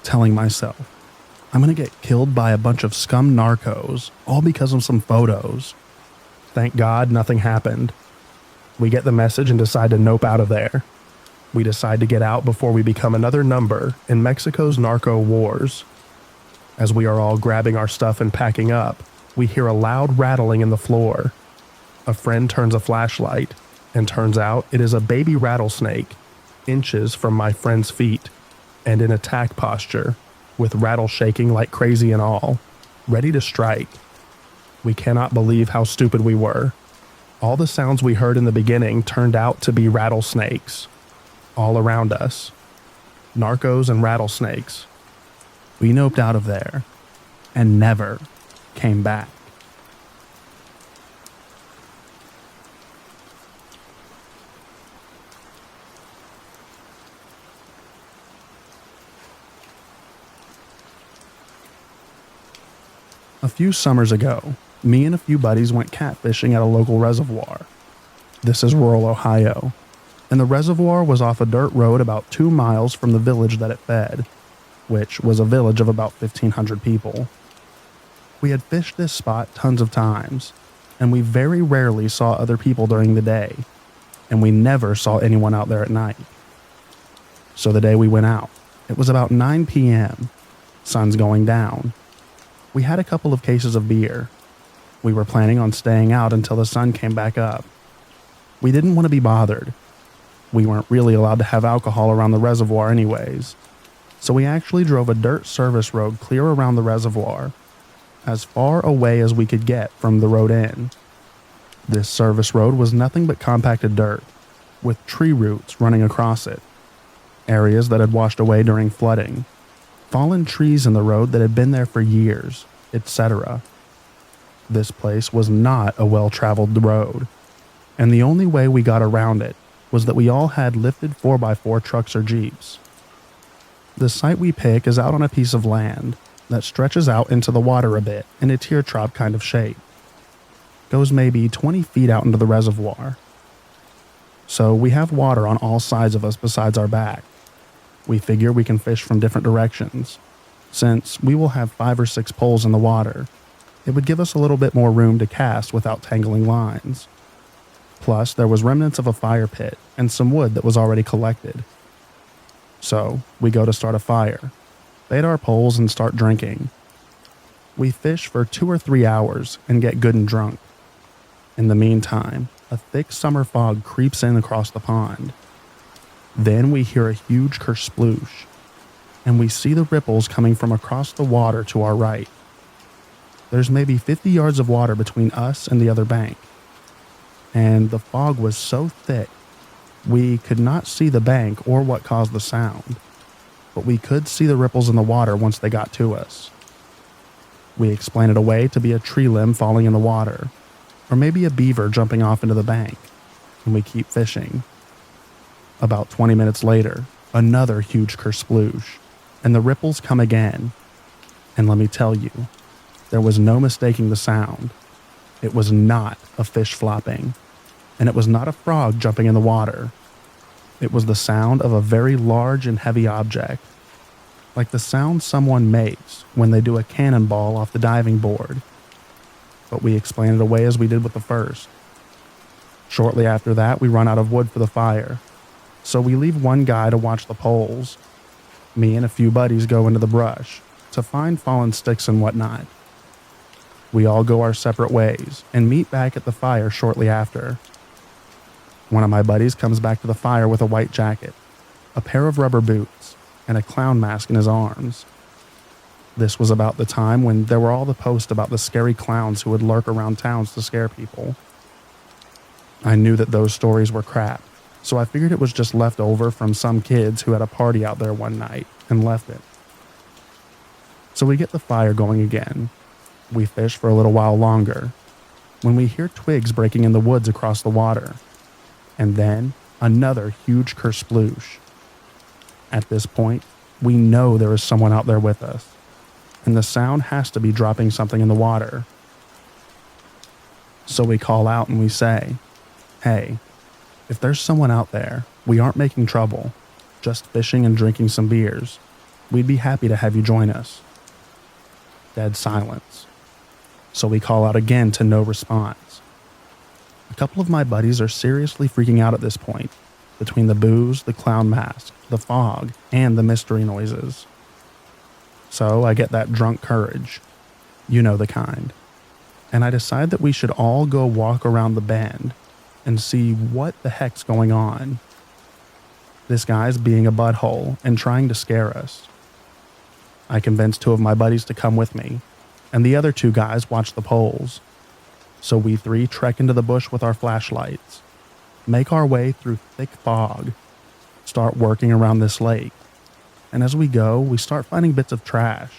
telling myself, I'm gonna get killed by a bunch of scum narcos, all because of some photos. Thank God nothing happened. We get the message and decide to nope out of there. We decide to get out before we become another number in Mexico's narco wars. As we are all grabbing our stuff and packing up, we hear a loud rattling in the floor. A friend turns a flashlight, and turns out it is a baby rattlesnake, inches from my friend's feet, and in attack posture, with rattle shaking like crazy and all, ready to strike. We cannot believe how stupid we were. All the sounds we heard in the beginning turned out to be rattlesnakes. All around us. Narcos and rattlesnakes. We noped out of there, and never came back. A few summers ago, me and a few buddies went catfishing at a local reservoir. This is rural Ohio, and the reservoir was off a dirt road about 2 miles from the village that it fed, which was a village of about 1,500 people. We had fished this spot tons of times, and we very rarely saw other people during the day, and we never saw anyone out there at night. So the day we went out, it was about 9 p.m., sun's going down. We had a couple of cases of beer. We were planning on staying out until the sun came back up. We didn't want to be bothered. We weren't really allowed to have alcohol around the reservoir anyways, so we actually drove a dirt service road clear around the reservoir, as far away as we could get from the road in. This service road was nothing but compacted dirt, with tree roots running across it, areas that had washed away during flooding, fallen trees in the road that had been there for years, etc. This place was not a well-traveled road, and the only way we got around it was that we all had lifted 4x4 trucks or jeeps. The site we pick is out on a piece of land that stretches out into the water a bit in a teardrop kind of shape. Goes maybe 20 feet out into the reservoir. So we have water on all sides of us besides our back. We figure we can fish from different directions. Since we will have 5 or 6 poles in the water, it would give us a little bit more room to cast without tangling lines. Plus, there was remnants of a fire pit and some wood that was already collected. So, we go to start a fire, bait our poles and start drinking. We fish for 2 or 3 hours and get good and drunk. In the meantime, a thick summer fog creeps in across the pond. Then we hear a huge kersploosh, and we see the ripples coming from across the water to our right. There's maybe 50 yards of water between us and the other bank, and the fog was so thick we could not see the bank or what caused the sound, but we could see the ripples in the water once they got to us. We explain it away to be a tree limb falling in the water, or maybe a beaver jumping off into the bank, and we keep fishing. About 20 minutes later, another huge kersploosh, and the ripples come again. And let me tell you, there was no mistaking the sound. It was not a fish flopping, and it was not a frog jumping in the water. It was the sound of a very large and heavy object, like the sound someone makes when they do a cannonball off the diving board. But we explain it away as we did with the first. Shortly after that, we run out of wood for the fire, so we leave one guy to watch the poles. Me and a few buddies go into the brush to find fallen sticks and whatnot. We all go our separate ways and meet back at the fire shortly after. One of my buddies comes back to the fire with a white jacket, a pair of rubber boots, and a clown mask in his arms. This was about the time when there were all the posts about the scary clowns who would lurk around towns to scare people. I knew that those stories were crap, so I figured it was just left over from some kids who had a party out there one night and left it. So we get the fire going again. We fish for a little while longer, when we hear twigs breaking in the woods across the water, and then another huge kersploosh. At this point, we know there is someone out there with us, and the sound has to be dropping something in the water. So we call out and we say, "Hey, if there's someone out there, we aren't making trouble, just fishing and drinking some beers. We'd be happy to have you join us." Dead silence. So we call out again to no response. A couple of my buddies are seriously freaking out at this point, between the booze, the clown mask, the fog, and the mystery noises. So I get that drunk courage. You know the kind. And I decide that we should all go walk around the bend and see what the heck's going on. This guy's being a butthole and trying to scare us. I convince 2 of my buddies to come with me, and the other 2 guys watch the poles. So we 3 trek into the bush with our flashlights, make our way through thick fog, start working around this lake, and as we go, we start finding bits of trash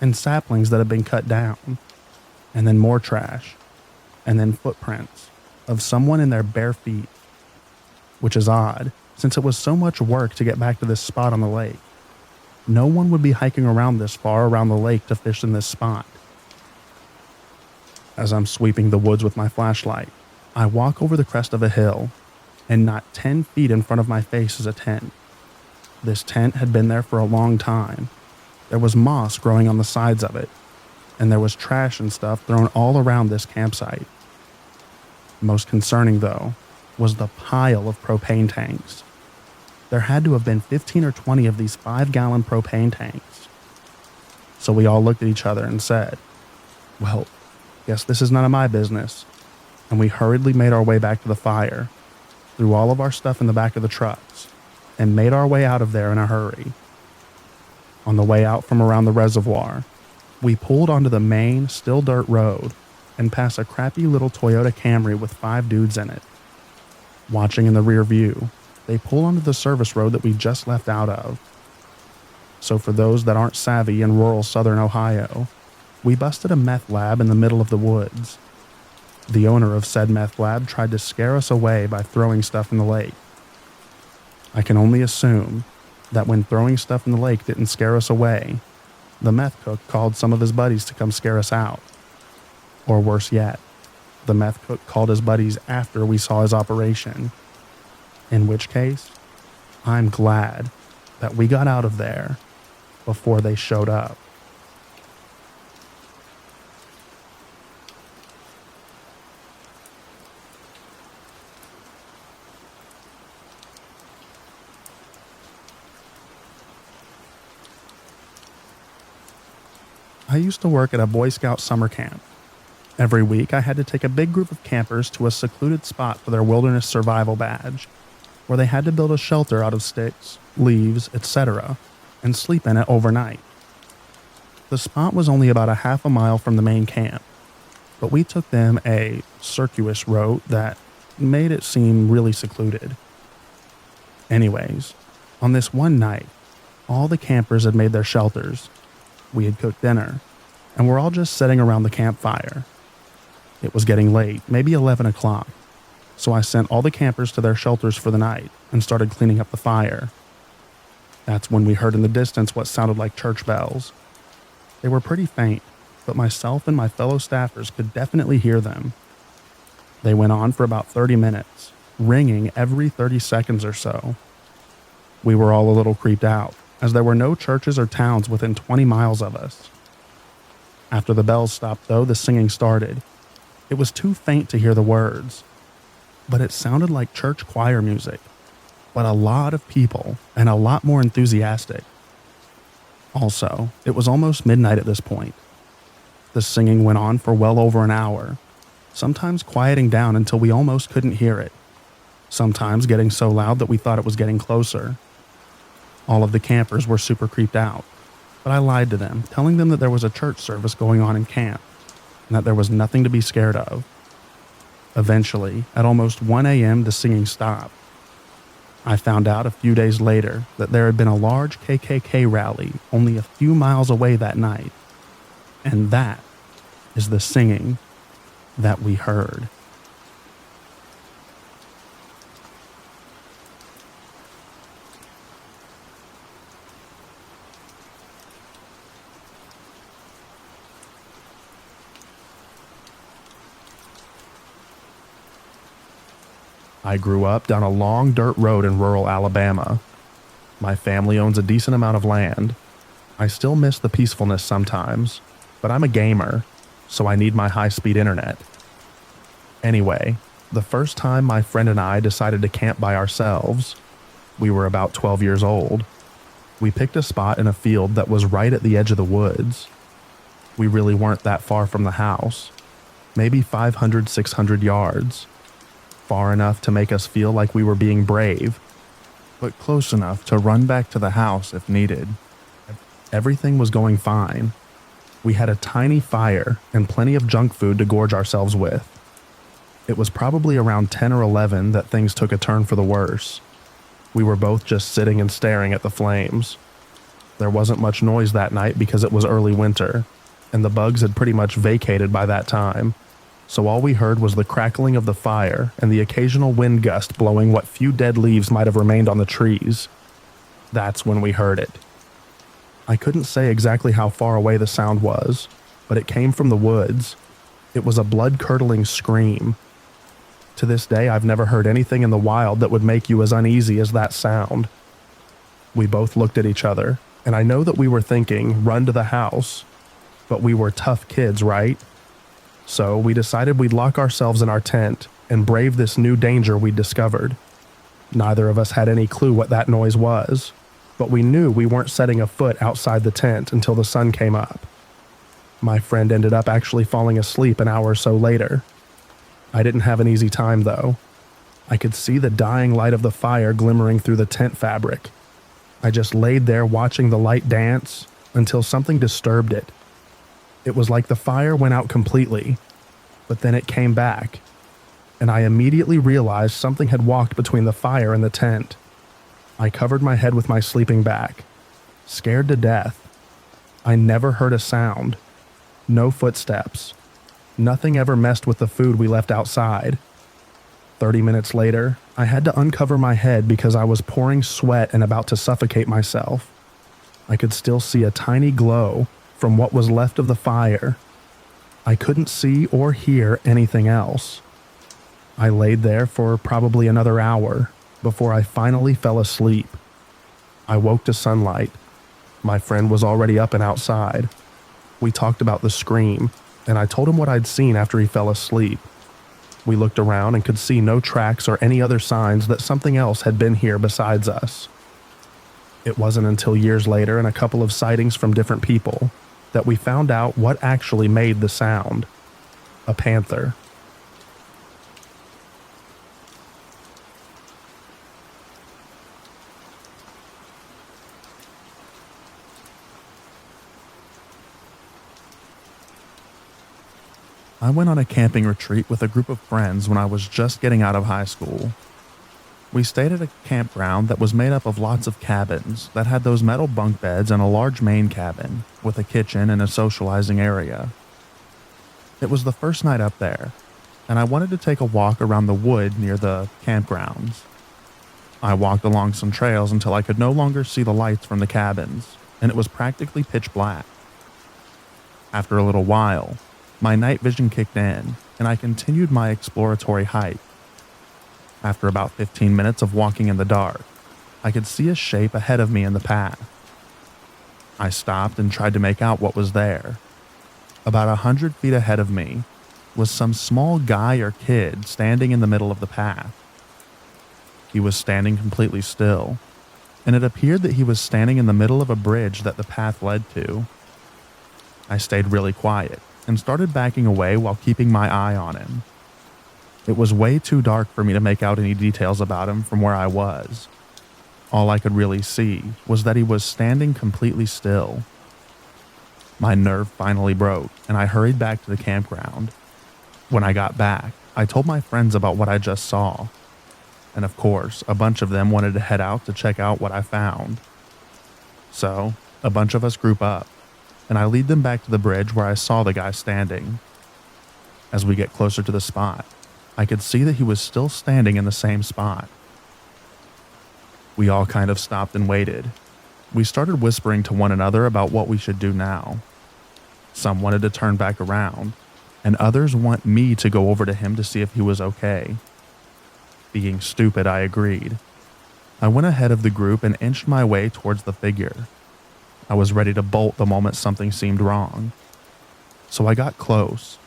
and saplings that have been cut down, and then more trash, and then footprints of someone in their bare feet, which is odd since it was so much work to get back to this spot on the lake. No one would be hiking around this far around the lake to fish in this spot. As I'm sweeping the woods with my flashlight, I walk over the crest of a hill, and not 10 feet in front of my face is a tent. This tent had been there for a long time. There was moss growing on the sides of it, and there was trash and stuff thrown all around this campsite. Most concerning, though, was the pile of propane tanks. There had to have been 15 or 20 of these 5-gallon propane tanks. So we all looked at each other and said, "Well, guess this is none of my business," and we hurriedly made our way back to the fire. threw all of our stuff in the back of the trucks, and made our way out of there in a hurry. On the way out from around the reservoir, we pulled onto the main, still dirt road and passed a crappy little Toyota Camry with 5 dudes in it. Watching in the rear view, they pull onto the service road that we just left out of. So for those that aren't savvy in rural southern Ohio, we busted a meth lab in the middle of the woods. The owner of said meth lab tried to scare us away by throwing stuff in the lake. I can only assume that when throwing stuff in the lake didn't scare us away, the meth cook called some of his buddies to come scare us out. Or worse yet, the meth cook called his buddies after we saw his operation. In which case, I'm glad that we got out of there before they showed up. I used to work at a Boy Scout summer camp. Every week, I had to take a big group of campers to a secluded spot for their wilderness survival badge, where they had to build a shelter out of sticks, leaves, etc., and sleep in it overnight. The spot was only about a half a mile from the main camp, but we took them a circuitous route that made it seem really secluded. Anyways, on this one night, all the campers had made their shelters. We had cooked dinner, and we're all just sitting around the campfire. It was getting late, maybe 11 o'clock, so I sent all the campers to their shelters for the night and started cleaning up the fire. That's when we heard in the distance what sounded like church bells. They were pretty faint, but myself and my fellow staffers could definitely hear them. They went on for about 30 minutes, ringing every 30 seconds or so. We were all a little creeped out, as there were no churches or towns within 20 miles of us. After the bells stopped, though, the singing started. It was too faint to hear the words, but it sounded like church choir music, but a lot of people and a lot more enthusiastic. Also, it was almost midnight at this point. The singing went on for well over an hour, sometimes quieting down until we almost couldn't hear it, sometimes getting so loud that we thought it was getting closer. All of the campers were super creeped out, but I lied to them, telling them that there was a church service going on in camp, and that there was nothing to be scared of. Eventually, at almost 1 a.m., the singing stopped. I found out a few days later that there had been a large KKK rally only a few miles away that night, and that is the singing that we heard. I grew up down a long dirt road in rural Alabama. My family owns a decent amount of land. I still miss the peacefulness sometimes, but I'm a gamer, so I need my high-speed internet. Anyway, the first time my friend and I decided to camp by ourselves, we were about 12 years old. We picked a spot in a field that was right at the edge of the woods. We really weren't that far from the house, maybe 500, 600 yards. Far enough to make us feel like we were being brave, but close enough to run back to the house if needed. Everything was going fine. We had a tiny fire and plenty of junk food to gorge ourselves with. It was probably around 10 or 11 that things took a turn for the worse. We were both just sitting and staring at the flames. There wasn't much noise that night because it was early winter, and the bugs had pretty much vacated by that time. So all we heard was the crackling of the fire and the occasional wind gust blowing what few dead leaves might have remained on the trees. That's when we heard it. I couldn't say exactly how far away the sound was, but it came from the woods. It was a blood-curdling scream. To this day, I've never heard anything in the wild that would make you as uneasy as that sound. We both looked at each other, and I know that we were thinking, run to the house. But we were tough kids, right? So we decided we'd lock ourselves in our tent and brave this new danger we'd discovered. Neither of us had any clue what that noise was, but we knew we weren't setting a foot outside the tent until the sun came up. My friend ended up actually falling asleep an hour or so later. I didn't have an easy time though. I could see the dying light of the fire glimmering through the tent fabric. I just laid there watching the light dance until something disturbed it. It was like the fire went out completely, but then it came back, and I immediately realized something had walked between the fire and the tent. I covered my head with my sleeping bag, scared to death. I never heard a sound. No footsteps. Nothing ever messed with the food we left outside. 30 minutes later, I had to uncover my head because I was pouring sweat and about to suffocate myself. I could still see a tiny glow from what was left of the fire. I couldn't see or hear anything else. I laid there for probably another hour before I finally fell asleep. I woke to sunlight. My friend was already up and outside. We talked about the scream, and I told him what I'd seen after he fell asleep. We looked around and could see no tracks or any other signs that something else had been here besides us. It wasn't until years later and a couple of sightings from different people that we found out what actually made the sound. A panther. I went on a camping retreat with a group of friends when I was just getting out of high school. We stayed at a campground that was made up of lots of cabins that had those metal bunk beds and a large main cabin with a kitchen and a socializing area. It was the first night up there, and I wanted to take a walk around the wood near the campgrounds. I walked along some trails until I could no longer see the lights from the cabins, and it was practically pitch black. After a little while, my night vision kicked in, and I continued my exploratory hike. After about 15 minutes of walking in the dark, I could see a shape ahead of me in the path. I stopped and tried to make out what was there. About 100 feet ahead of me was some small guy or kid standing in the middle of the path. He was standing completely still, and it appeared that he was standing in the middle of a bridge that the path led to. I stayed really quiet and started backing away while keeping my eye on him. It was way too dark for me to make out any details about him from where I was. All I could really see was that he was standing completely still. My nerve finally broke, and I hurried back to the campground. When I got back, I told my friends about what I just saw. And of course, a bunch of them wanted to head out to check out what I found. So, a bunch of us group up, and I lead them back to the bridge where I saw the guy standing. As we get closer to the spot, I could see that he was still standing in the same spot. We all kind of stopped and waited. We started whispering to one another about what we should do now. Some wanted to turn back around, and others want me to go over to him to see if he was okay. Being stupid, I agreed. I went ahead of the group and inched my way towards the figure. I was ready to bolt the moment something seemed wrong. So I got close,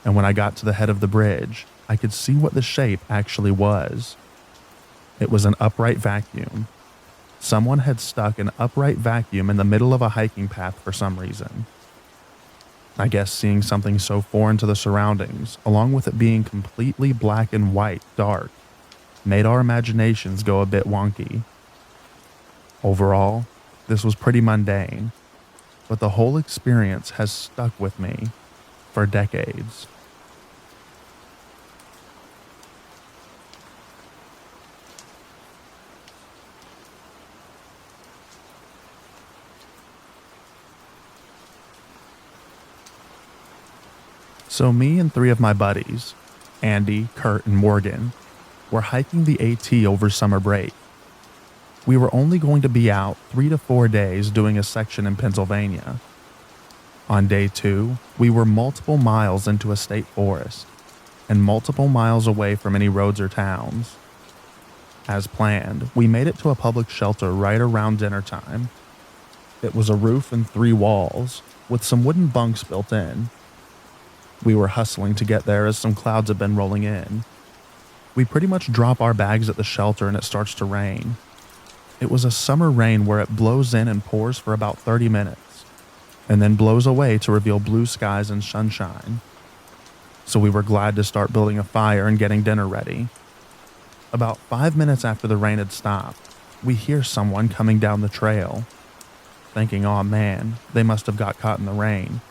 and when I got to the head of the bridge, I could see what the shape actually was. It was an upright vacuum. Someone had stuck an upright vacuum in the middle of a hiking path for some reason. I guess seeing something so foreign to the surroundings, along with it being completely black and white dark, made our imaginations go a bit wonky. Overall, this was pretty mundane, but the whole experience has stuck with me for decades. So me and 3 of my buddies, Andy, Kurt, and Morgan, were hiking the AT over summer break. We were only going to be out 3 to 4 days doing a section in Pennsylvania. On day 2, we were multiple miles into a state forest and multiple miles away from any roads or towns. As planned, we made it to a public shelter right around dinner time. It was a roof and 3 walls, with some wooden bunks built in. We were hustling to get there as some clouds had been rolling in. We pretty much drop our bags at the shelter and it starts to rain. It was a summer rain where it blows in and pours for about 30 minutes, and then blows away to reveal blue skies and sunshine. So we were glad to start building a fire and getting dinner ready. About 5 minutes after the rain had stopped, we hear someone coming down the trail, thinking, "Aw man, they must have got caught in the rain."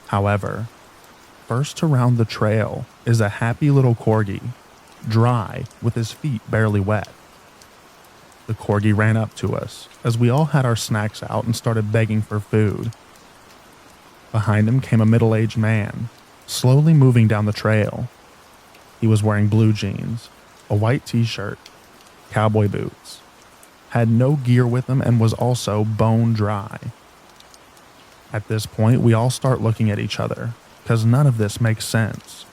However, first to round the trail is a happy little corgi, dry with his feet barely wet. The corgi ran up to us as we all had our snacks out and started begging for food. Behind him came a middle-aged man, slowly moving down the trail. He was wearing blue jeans, a white t-shirt, cowboy boots, had no gear with him, and was also bone dry. At this point, we all start looking at each other, because none of this makes sense.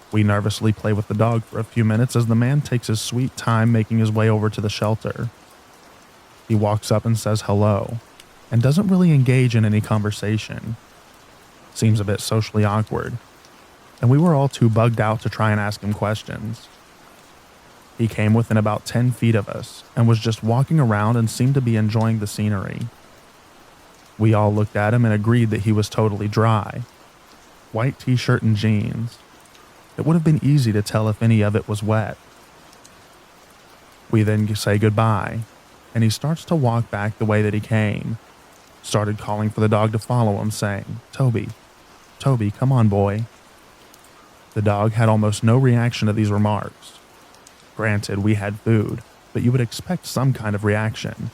We nervously play with the dog for a few minutes as the man takes his sweet time making his way over to the shelter. He walks up and says hello, and doesn't really engage in any conversation. Seems a bit socially awkward, and we were all too bugged out to try and ask him questions. He came within about 10 feet of us and was just walking around and seemed to be enjoying the scenery. We all looked at him and agreed that he was totally dry. White t-shirt and jeans. It would have been easy to tell if any of it was wet. We then say goodbye, and he starts to walk back the way that he came. Started calling for the dog to follow him, saying, Toby, come on, boy." The dog had almost no reaction to these remarks. Granted, we had food, but you would expect some kind of reaction.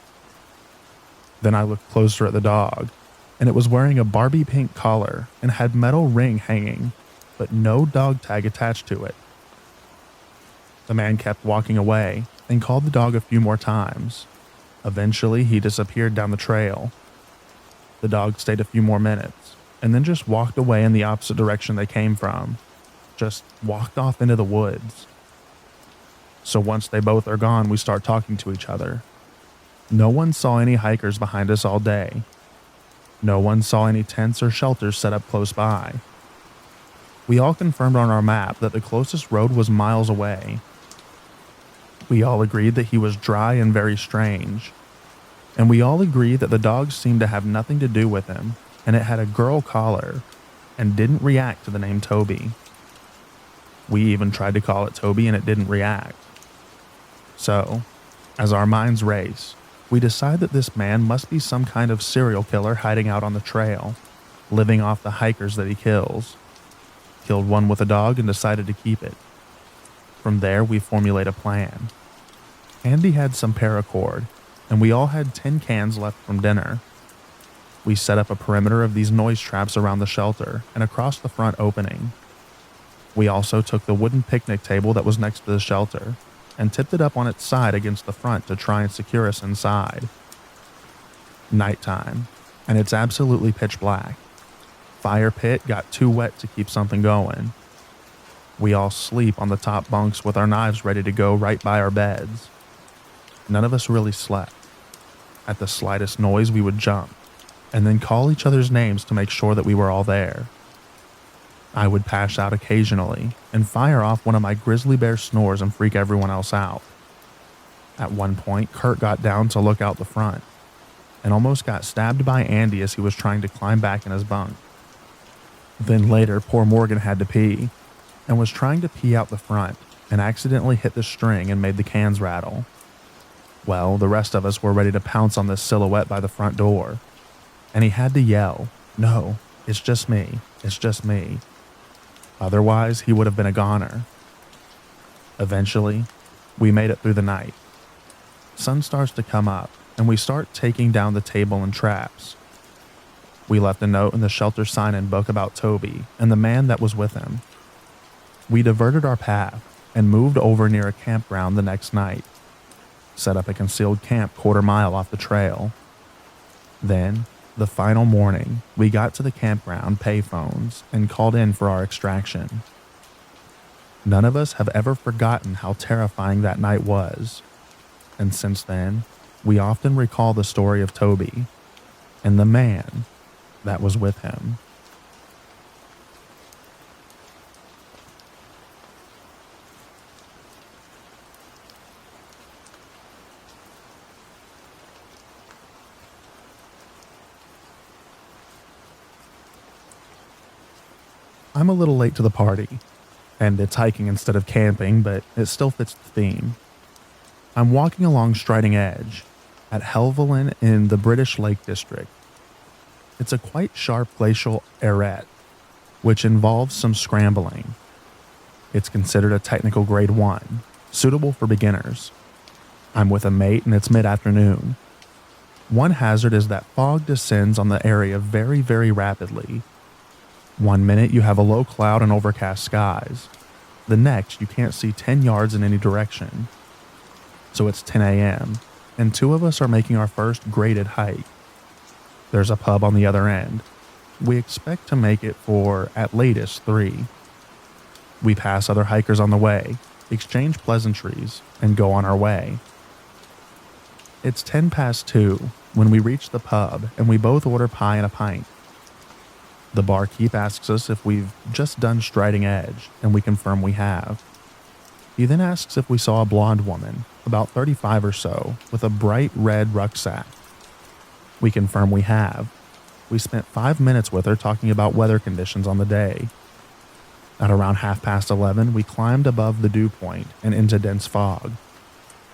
Then I looked closer at the dog, and it was wearing a Barbie pink collar and had metal ring hanging, but no dog tag attached to it. The man kept walking away and called the dog a few more times. Eventually, he disappeared down the trail. The dog stayed a few more minutes and then just walked away in the opposite direction they came from. Just walked off into the woods. So once they both are gone, we start talking to each other. No one saw any hikers behind us all day. No one saw any tents or shelters set up close by. We all confirmed on our map that the closest road was miles away. We all agreed that he was dry and very strange. And we all agreed that the dog seemed to have nothing to do with him, and it had a girl collar, and didn't react to the name Toby. We even tried to call it Toby and it didn't react. So, as our minds race, we decide that this man must be some kind of serial killer hiding out on the trail, living off the hikers that he kills. Killed one with a dog and decided to keep it. From there, we formulate a plan. Andy had some paracord, and we all had 10 cans left from dinner. We set up a perimeter of these noise traps around the shelter and across the front opening. We also took the wooden picnic table that was next to the shelter and tipped it up on its side against the front to try and secure us inside. Nighttime, and it's absolutely pitch black. Fire pit got too wet to keep something going. We all sleep on the top bunks with our knives ready to go right by our beds. None of us really slept. At the slightest noise, we would jump, and then call each other's names to make sure that we were all there. I would pass out occasionally and fire off one of my grizzly bear snores and freak everyone else out. At one point, Kurt got down to look out the front and almost got stabbed by Andy as he was trying to climb back in his bunk. Then later, poor Morgan had to pee and was trying to pee out the front and accidentally hit the string and made the cans rattle. Well, the rest of us were ready to pounce on this silhouette by the front door, and he had to yell, "No, it's just me, it's just me." Otherwise, he would have been a goner. Eventually, we made it through the night. Sun starts to come up, and we start taking down the table and traps. We left a note in the shelter sign-in book about Toby and the man that was with him. We diverted our path and moved over near a campground the next night. Set up a concealed camp quarter-mile off the trail. Then, the final morning, we got to the campground payphones and called in for our extraction. None of us have ever forgotten how terrifying that night was, and since then, we often recall the story of Toby and the man that was with him. I'm a little late to the party, And it's hiking instead of camping, but it still fits the theme. I'm walking along Striding Edge at Helvellyn in the British Lake District. It's a quite sharp glacial arête, which involves some scrambling. It's considered a technical grade 1, suitable for beginners. I'm with a mate and it's mid-afternoon. One hazard is that fog descends on the area very, very rapidly. 1 minute you have a low cloud and overcast skies. The next you can't see 10 yards in any direction. So it's 10 a.m. and two of us are making our first graded hike. There's a pub on the other end. We expect to make it for at latest 3. We pass other hikers on the way, exchange pleasantries, and go on our way. It's 10 past 2 when we reach the pub and we both order pie and a pint. The barkeep asks us if we've just done Striding Edge, and we confirm we have. He then asks if we saw a blonde woman, about 35 or so, with a bright red rucksack. We confirm we have. We spent 5 minutes with her talking about weather conditions on the day. At around 11:30, we climbed above the dew point and into dense fog.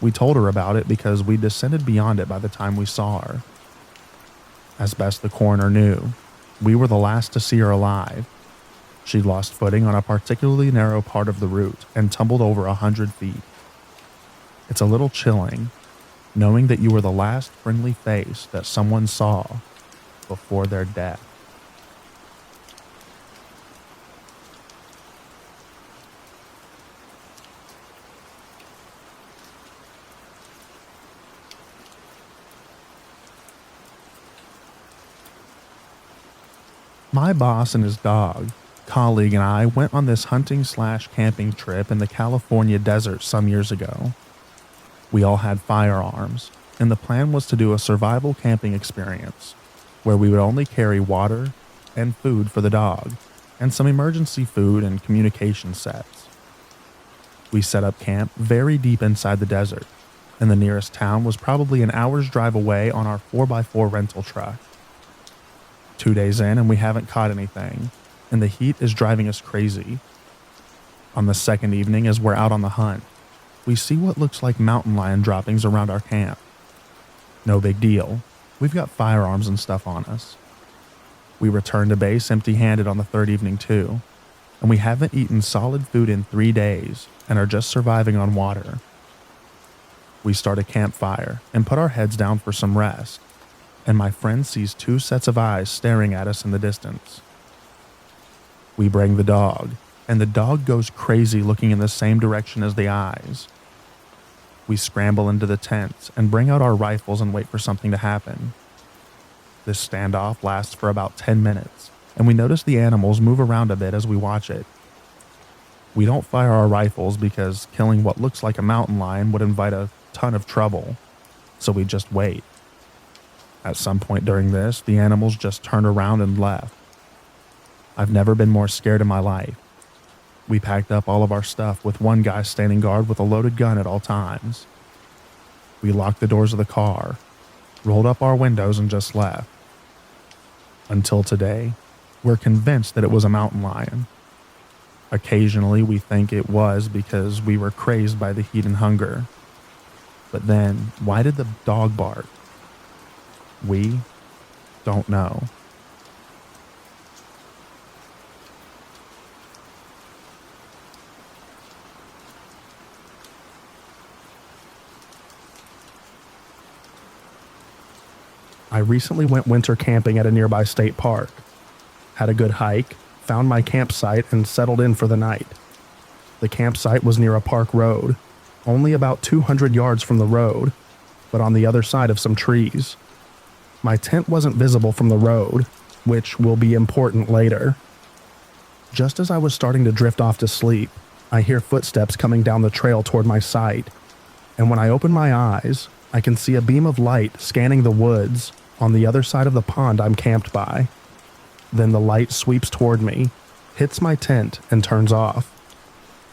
We told her about it because we descended beyond it by the time we saw her. As best the coroner knew, we were the last to see her alive. She'd lost footing on a particularly narrow part of the route and tumbled over 100 feet. It's a little chilling, knowing that you were the last friendly face that someone saw before their death. My boss and his dog, colleague, and I went on this hunting/camping trip in the California desert some years ago. We all had firearms, and the plan was to do a survival camping experience where we would only carry water and food for the dog and some emergency food and communication sets. We set up camp very deep inside the desert, and the nearest town was probably an hour's drive away on our 4x4 rental truck. 2 days in and we haven't caught anything, and the heat is driving us crazy. On the second evening, as we're out on the hunt, we see what looks like mountain lion droppings around our camp. No big deal. We've got firearms and stuff on us. We return to base empty-handed on the third evening too, and we haven't eaten solid food in 3 days and are just surviving on water. We start a campfire and put our heads down for some rest, and my friend sees 2 sets of eyes staring at us in the distance. We bring the dog, and the dog goes crazy looking in the same direction as the eyes. We scramble into the tents and bring out our rifles and wait for something to happen. This standoff lasts for about 10 minutes, and we notice the animals move around a bit as we watch it. We don't fire our rifles because killing what looks like a mountain lion would invite a ton of trouble, so we just wait. At some point during this, the animals just turned around and left. I've never been more scared in my life. We packed up all of our stuff with one guy standing guard with a loaded gun at all times. We locked the doors of the car, rolled up our windows, and just left. Until today, we're convinced that it was a mountain lion. Occasionally, we think it was because we were crazed by the heat and hunger. But then, why did the dog bark? We don't know. I recently went winter camping at a nearby state park. Had a good hike, found my campsite, and settled in for the night. The campsite was near a park road, only about 200 yards from the road, but on the other side of some trees. My tent wasn't visible from the road, which will be important later. Just as I was starting to drift off to sleep, I hear footsteps coming down the trail toward my site, and when I open my eyes, I can see a beam of light scanning the woods on the other side of the pond I'm camped by. Then the light sweeps toward me, hits my tent, and turns off.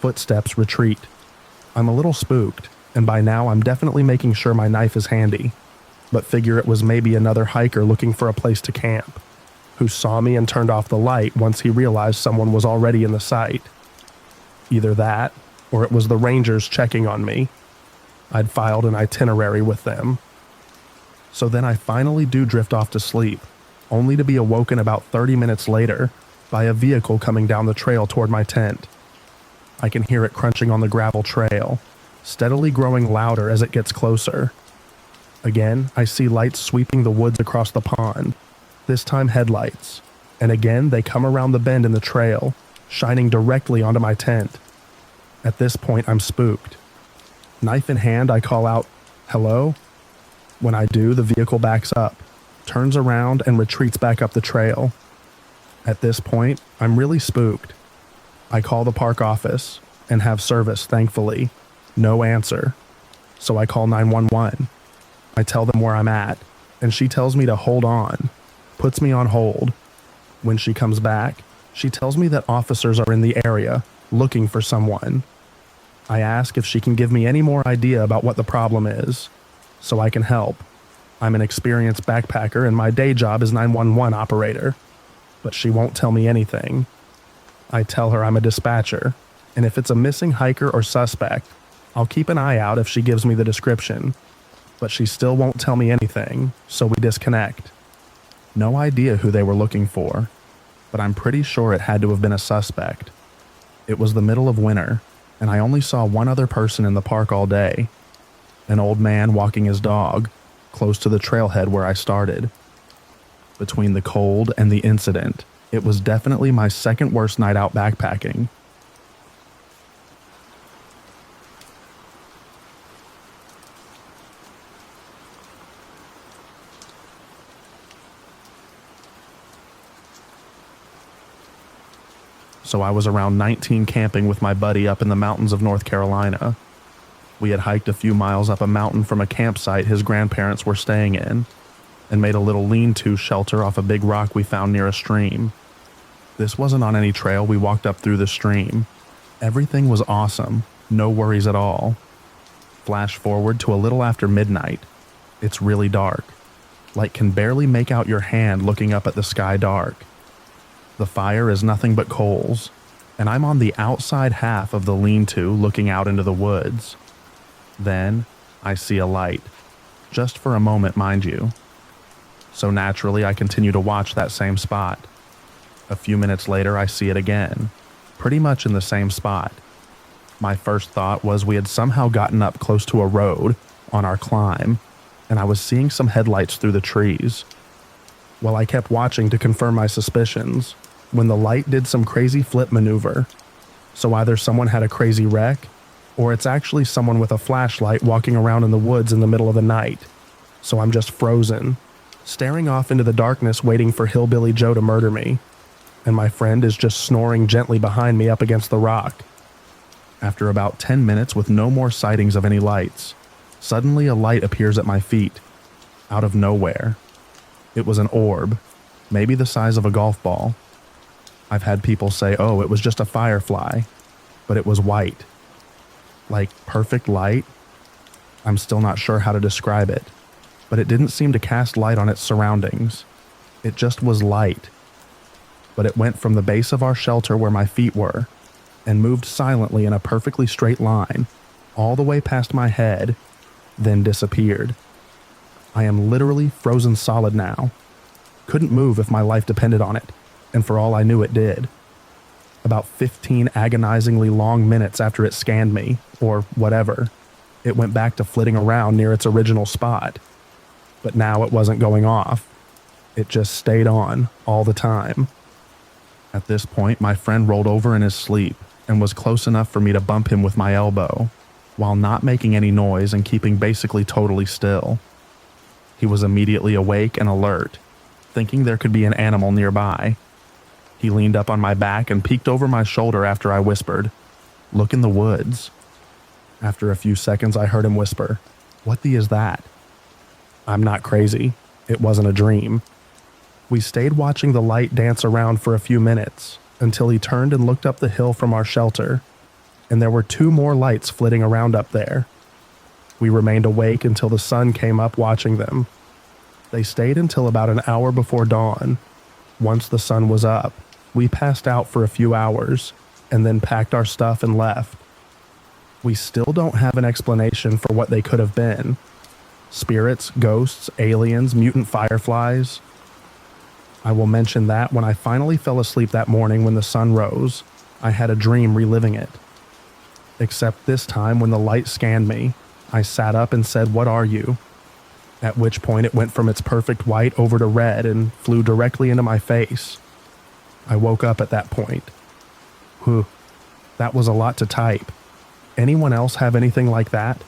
Footsteps retreat. I'm a little spooked, and by now I'm definitely making sure my knife is handy, but figure it was maybe another hiker looking for a place to camp, who saw me and turned off the light once he realized someone was already in the site. Either that, or it was the Rangers checking on me. I'd filed an itinerary with them. So then I finally do drift off to sleep, only to be awoken about 30 minutes later by a vehicle coming down the trail toward my tent. I can hear it crunching on the gravel trail, steadily growing louder as it gets closer. Again, I see lights sweeping the woods across the pond, this time headlights, and again they come around the bend in the trail, shining directly onto my tent. At this point, I'm spooked. Knife in hand, I call out, "Hello?" When I do, the vehicle backs up, turns around, and retreats back up the trail. At this point, I'm really spooked. I call the park office and have service, thankfully. No answer. So I call 911. I tell them where I'm at, and she tells me to hold on, puts me on hold. When she comes back, she tells me that officers are in the area looking for someone. I ask if she can give me any more idea about what the problem is, so I can help. I'm an experienced backpacker and my day job is 911 operator, but she won't tell me anything. I tell her I'm a dispatcher, and if it's a missing hiker or suspect, I'll keep an eye out if she gives me the description, but she still won't tell me anything, so we disconnect. No idea who they were looking for, but I'm pretty sure it had to have been a suspect. It was the middle of winter, and I only saw one other person in the park all day, an old man walking his dog, close to the trailhead where I started. Between the cold and the incident, it was definitely my second worst night out backpacking. So I was around 19 camping with my buddy up in the mountains of North Carolina. We had hiked a few miles up a mountain from a campsite his grandparents were staying in, and made a little lean-to shelter off a big rock we found near a stream. This wasn't on any trail, we walked up through the stream. Everything was awesome, no worries at all. Flash forward to a little after midnight. It's really dark. Light can barely make out your hand looking up at the sky dark. The fire is nothing but coals, and I'm on the outside half of the lean-to looking out into the woods. Then, I see a light. Just for a moment, mind you. So naturally, I continue to watch that same spot. A few minutes later, I see it again, pretty much in the same spot. My first thought was we had somehow gotten up close to a road on our climb, and I was seeing some headlights through the trees. Well, I kept watching to confirm my suspicions, when the light did some crazy flip maneuver. So either someone had a crazy wreck, or it's actually someone with a flashlight walking around in the woods in the middle of the night. So I'm just frozen, staring off into the darkness waiting for Hillbilly Joe to murder me. And my friend is just snoring gently behind me up against the rock. After about 10 minutes with no more sightings of any lights, suddenly a light appears at my feet, out of nowhere. It was an orb, maybe the size of a golf ball. I've had people say, oh, it was just a firefly, but it was white. Like perfect light. I'm still not sure how to describe it, but it didn't seem to cast light on its surroundings. It just was light. But it went from the base of our shelter where my feet were, and moved silently in a perfectly straight line, all the way past my head, then disappeared. I am literally frozen solid now. Couldn't move if my life depended on it, and for all I knew it did. About 15 agonizingly long minutes after it scanned me, or whatever, it went back to flitting around near its original spot. But now it wasn't going off. It just stayed on all the time. At this point, my friend rolled over in his sleep and was close enough for me to bump him with my elbow, while not making any noise and keeping basically totally still. He was immediately awake and alert, thinking there could be an animal nearby. He leaned up on my back and peeked over my shoulder after I whispered, "Look in the woods." After a few seconds, I heard him whisper, "What the is that?" I'm not crazy. It wasn't a dream. We stayed watching the light dance around for a few minutes until he turned and looked up the hill from our shelter, and there were 2 more lights flitting around up there. We remained awake until the sun came up watching them. They stayed until about an hour before dawn. Once the sun was up, we passed out for a few hours, and then packed our stuff and left. We still don't have an explanation for what they could have been. Spirits, ghosts, aliens, mutant fireflies. I will mention that when I finally fell asleep that morning when the sun rose, I had a dream reliving it. Except this time when the light scanned me, I sat up and said, "What are you?" At which point it went from its perfect white over to red and flew directly into my face. I woke up at that point. Whew, that was a lot to type. Anyone else have anything like that?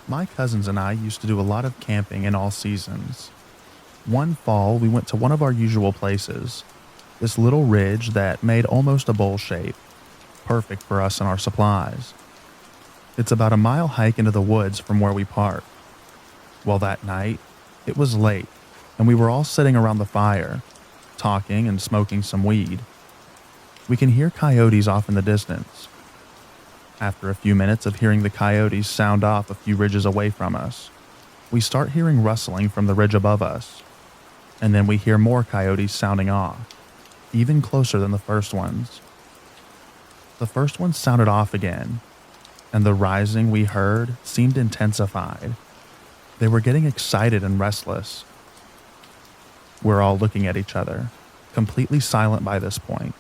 My cousins and I used to do a lot of camping in all seasons. One fall, we went to one of our usual places, this little ridge that made almost a bowl shape, perfect for us and our supplies. It's about a mile hike into the woods from where we parked. Well, that night, it was late, and we were all sitting around the fire, talking and smoking some weed. We can hear coyotes off in the distance. After a few minutes of hearing the coyotes sound off a few ridges away from us, we start hearing rustling from the ridge above us, and then we hear more coyotes sounding off, even closer than the first ones. The first one sounded off again, and the rising we heard seemed intensified. They were getting excited and restless. We're all looking at each other, completely silent by this point.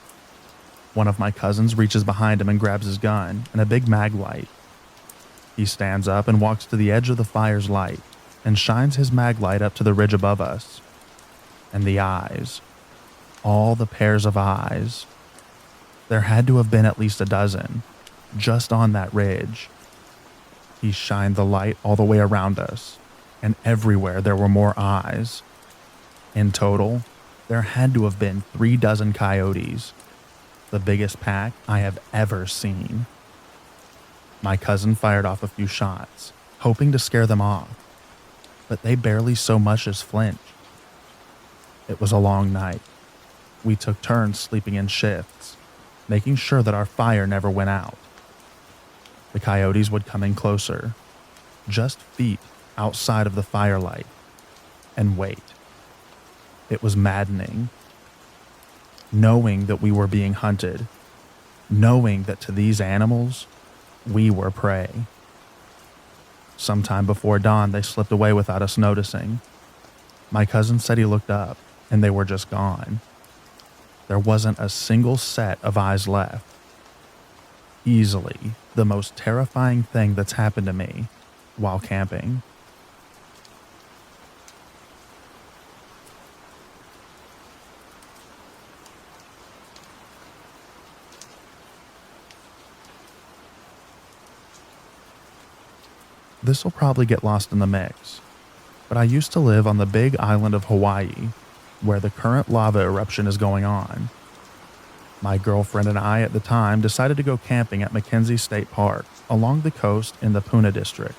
One of my cousins reaches behind him and grabs his gun and a big mag light. He stands up and walks to the edge of the fire's light and shines his mag light up to the ridge above us. And the eyes, all the pairs of eyes. There had to have been at least a dozen, just on that ridge. He shined the light all the way around us, and everywhere there were more eyes. In total, there had to have been 3 dozen coyotes, the biggest pack I have ever seen. My cousin fired off a few shots, hoping to scare them off, but they barely so much as flinched. It was a long night. We took turns sleeping in shifts, making sure that our fire never went out. The coyotes would come in closer, just feet outside of the firelight, and wait. It was maddening. Knowing that we were being hunted, knowing that to these animals, we were prey. Sometime before dawn, they slipped away without us noticing. My cousin said he looked up, and they were just gone. There wasn't a single set of eyes left. Easily the most terrifying thing that's happened to me while camping. This will probably get lost in the mix, but I used to live on the big island of Hawaii, where the current lava eruption is going on. My girlfriend and I at the time decided to go camping at Mackenzie State Park along the coast in the Puna district.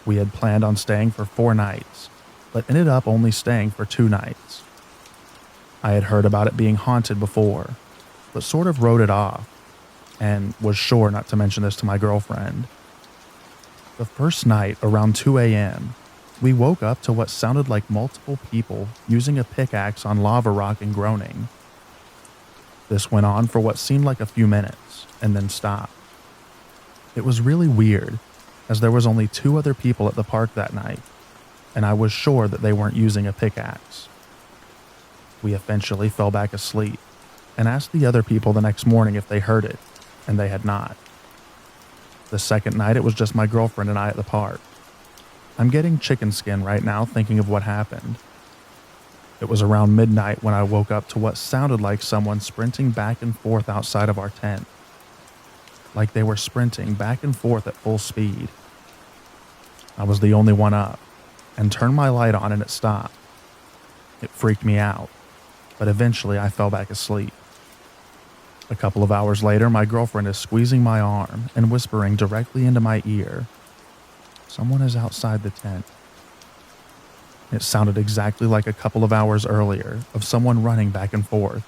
We had planned on staying for 4 nights, but ended up only staying for 2 nights. I had heard about it being haunted before, but sort of wrote it off, and was sure not to mention this to my girlfriend. The first night, around 2 a.m., we woke up to what sounded like multiple people using a pickaxe on lava rock and groaning. This went on for what seemed like a few minutes, and then stopped. It was really weird, as there was only 2 other people at the park that night, and I was sure that they weren't using a pickaxe. We eventually fell back asleep, and asked the other people the next morning if they heard it, and they had not. The second night, it was just my girlfriend and I at the park. I'm getting chicken skin right now thinking of what happened. It was around midnight when I woke up to what sounded like someone sprinting back and forth outside of our tent. Like they were sprinting back and forth at full speed. I was the only one up, and turned my light on and it stopped. It freaked me out, but eventually I fell back asleep. A couple of hours later, my girlfriend is squeezing my arm and whispering directly into my ear, "Someone is outside the tent." It sounded exactly like a couple of hours earlier of someone running back and forth.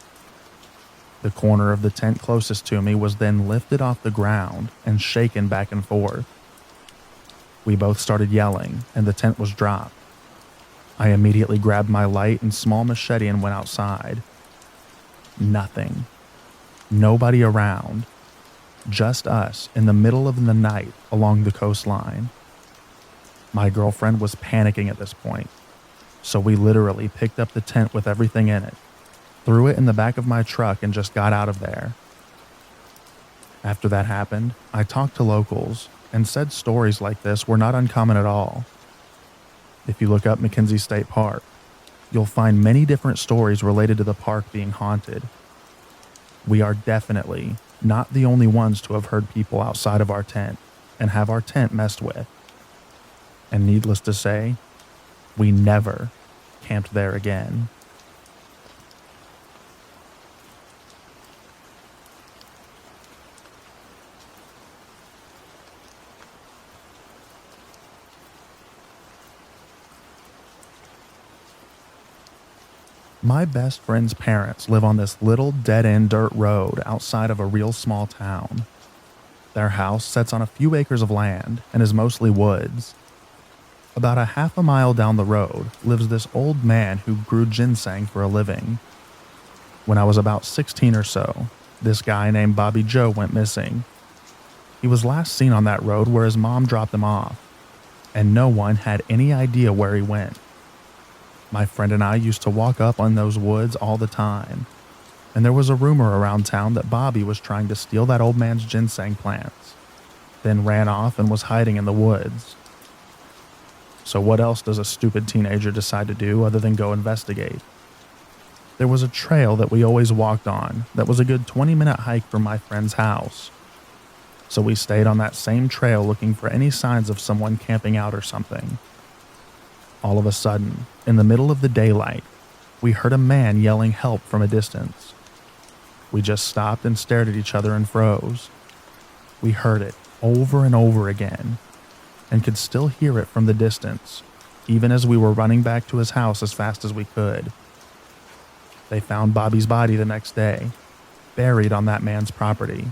The corner of the tent closest to me was then lifted off the ground and shaken back and forth. We both started yelling, and the tent was dropped. I immediately grabbed my light and small machete and went outside. Nothing. Nobody around. Just us in the middle of the night along the coastline. My girlfriend was panicking at this point, so we literally picked up the tent with everything in it, threw it in the back of my truck, and just got out of there. After that happened, I talked to locals and said stories like this were not uncommon at all. If you look up McKenzie State Park, you'll find many different stories related to the park being haunted. We are definitely not the only ones to have heard people outside of our tent and have our tent messed with. And needless to say, we never camped there again. My best friend's parents live on this little dead-end dirt road outside of a real small town. Their house sits on a few acres of land and is mostly woods. About a half a mile down the road lives this old man who grew ginseng for a living. When I was about 16 or so, this guy named Bobby Joe went missing. He was last seen on that road where his mom dropped him off, and no one had any idea where he went. My friend and I used to walk up on those woods all the time, and there was a rumor around town that Bobby was trying to steal that old man's ginseng plants, then ran off and was hiding in the woods. So what else does a stupid teenager decide to do other than go investigate? There was a trail that we always walked on that was a good 20-minute hike from my friend's house. So we stayed on that same trail looking for any signs of someone camping out or something. All of a sudden, in the middle of the daylight, we heard a man yelling help from a distance. We just stopped and stared at each other and froze. We heard it over and over again, and could still hear it from the distance, even as we were running back to his house as fast as we could. They found Bobby's body the next day, buried on that man's property.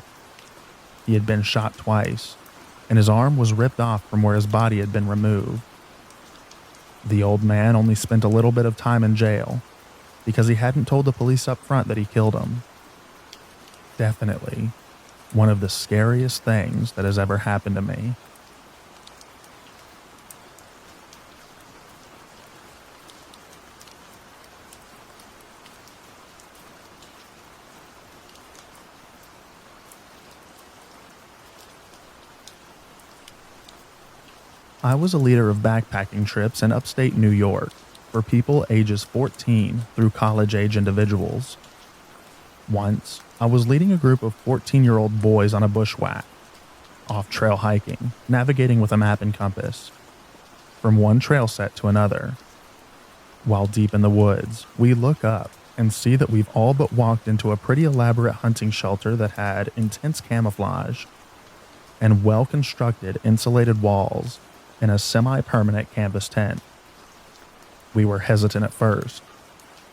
He had been shot twice, and his arm was ripped off from where his body had been removed. The old man only spent a little bit of time in jail because he hadn't told the police up front that he killed him. Definitely one of the scariest things that has ever happened to me. I was a leader of backpacking trips in upstate New York for people ages 14 through college-age individuals. Once, I was leading a group of 14-year-old boys on a bushwhack, off-trail hiking, navigating with a map and compass, from one trail set to another. While deep in the woods, we look up and see that we've all but walked into a pretty elaborate hunting shelter that had intense camouflage and well-constructed insulated walls in a semi-permanent canvas tent. We were hesitant at first,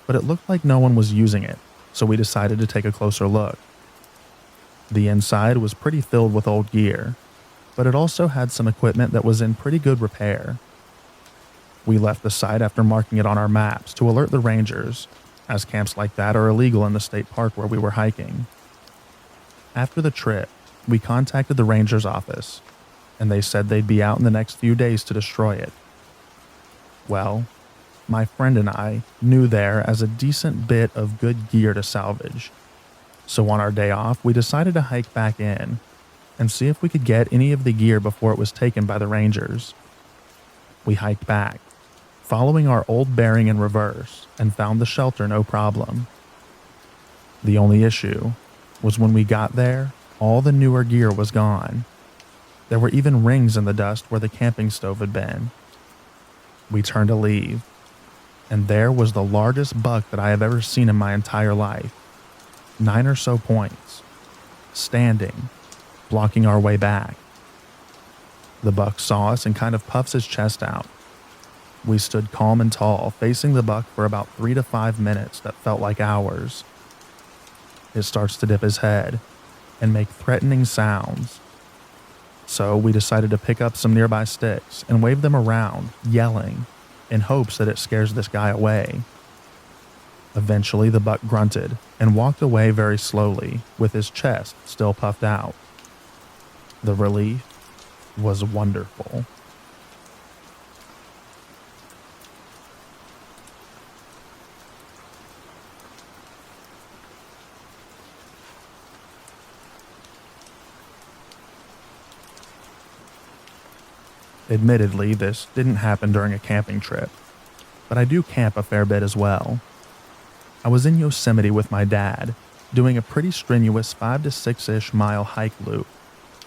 but it looked like no one was using it, so we decided to take a closer look. The inside was pretty filled with old gear, but it also had some equipment that was in pretty good repair. We left the site after marking it on our maps to alert the rangers, as camps like that are illegal in the state park where we were hiking. After the trip, we contacted the ranger's office, and they said they'd be out in the next few days to destroy it. Well, my friend and I knew there as a decent bit of good gear to salvage. So on our day off, we decided to hike back in and see if we could get any of the gear before it was taken by the rangers. We hiked back, following our old bearing in reverse, and found the shelter no problem. The only issue was when we got there, all the newer gear was gone. There were even rings in the dust where the camping stove had been. We turned to leave, and there was the largest buck that I have ever seen in my entire life. 9 or so points, standing, blocking our way back. The buck saw us and kind of puffs his chest out. We stood calm and tall, facing the buck for about 3 to 5 minutes that felt like hours. it starts to dip his head and make threatening sounds. So we decided to pick up some nearby sticks and wave them around, yelling, in hopes that it scares this guy away. Eventually, the buck grunted and walked away very slowly, with his chest still puffed out. The relief was wonderful. Admittedly, this didn't happen during a camping trip, but I do camp a fair bit as well. I was in Yosemite with my dad, doing a pretty strenuous 5 to 6-ish mile hike loop,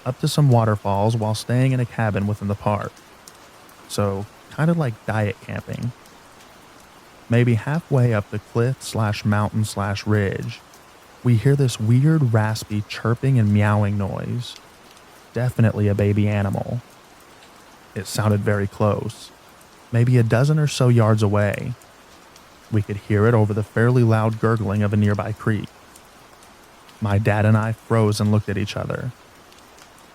up to some waterfalls while staying in a cabin within the park. So, kind of like diet camping. Maybe halfway up the cliff/mountain/ridge, we hear this weird raspy chirping and meowing noise. Definitely a baby animal. It sounded very close, maybe a dozen or so yards away. We could hear it over the fairly loud gurgling of a nearby creek. My dad and I froze and looked at each other.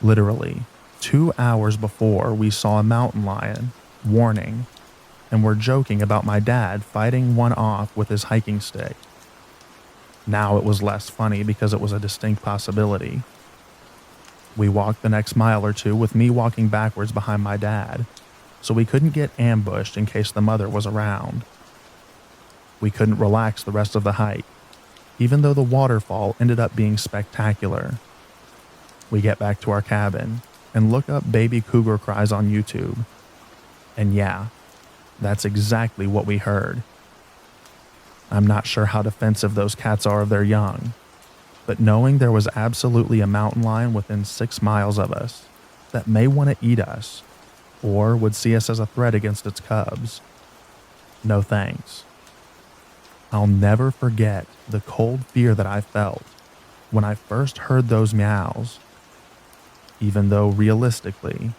Literally, 2 hours before we saw a mountain lion, warning, and were joking about my dad fighting one off with his hiking stick. Now it was less funny because it was a distinct possibility. We walked the next mile or two with me walking backwards behind my dad, so we couldn't get ambushed in case the mother was around. We couldn't relax the rest of the hike, even though the waterfall ended up being spectacular. We get back to our cabin and look up baby cougar cries on YouTube. And yeah, that's exactly what we heard. I'm not sure how defensive those cats are of their young, but knowing there was absolutely a mountain lion within 6 miles of us that may want to eat us or would see us as a threat against its cubs, no thanks. I'll never forget the cold fear that I felt when I first heard those meows, even though realistically,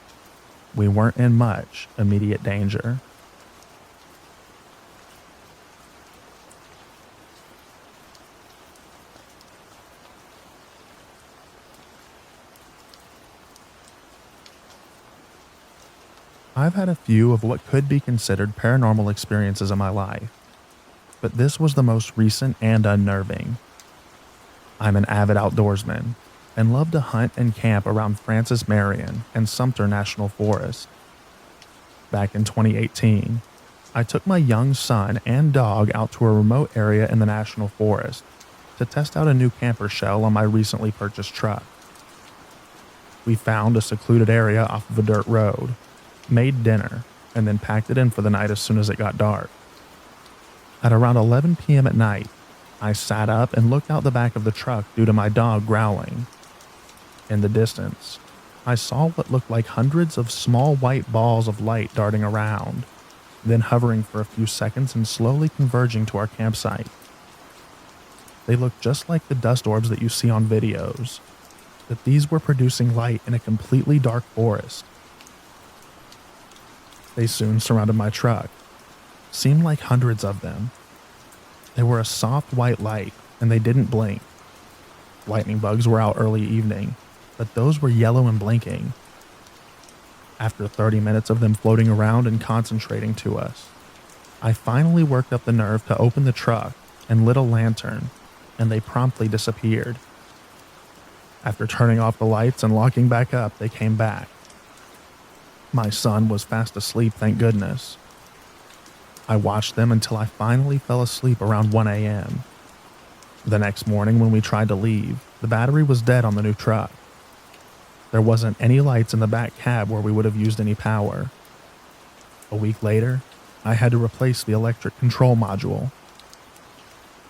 we weren't in much immediate danger. I've had a few of what could be considered paranormal experiences in my life, but this was the most recent and unnerving. I'm an avid outdoorsman and love to hunt and camp around Francis Marion and Sumter National Forest. Back in 2018, I took my young son and dog out to a remote area in the National Forest to test out a new camper shell on my recently purchased truck. We found a secluded area off of a dirt road, made dinner, and then packed it in for the night as soon as it got dark. At around 11 p.m. at night, I sat up and looked out the back of the truck due to my dog growling. In the distance, I saw what looked like hundreds of small white balls of light darting around, then hovering for a few seconds and slowly converging to our campsite. They looked just like the dust orbs that you see on videos, but these were producing light in a completely dark forest. They soon surrounded my truck. Seemed like hundreds of them. They were a soft white light, and they didn't blink. Lightning bugs were out early evening, but those were yellow and blinking. After 30 minutes of them floating around and concentrating to us, I finally worked up the nerve to open the truck and lit a lantern, and they promptly disappeared. After turning off the lights and locking back up, they came back. My son was fast asleep, thank goodness. I watched them until I finally fell asleep around 1 a.m. The next morning when we tried to leave, the battery was dead on the new truck. There wasn't any lights in the back cab where we would have used any power. A week later, I had to replace the electric control module.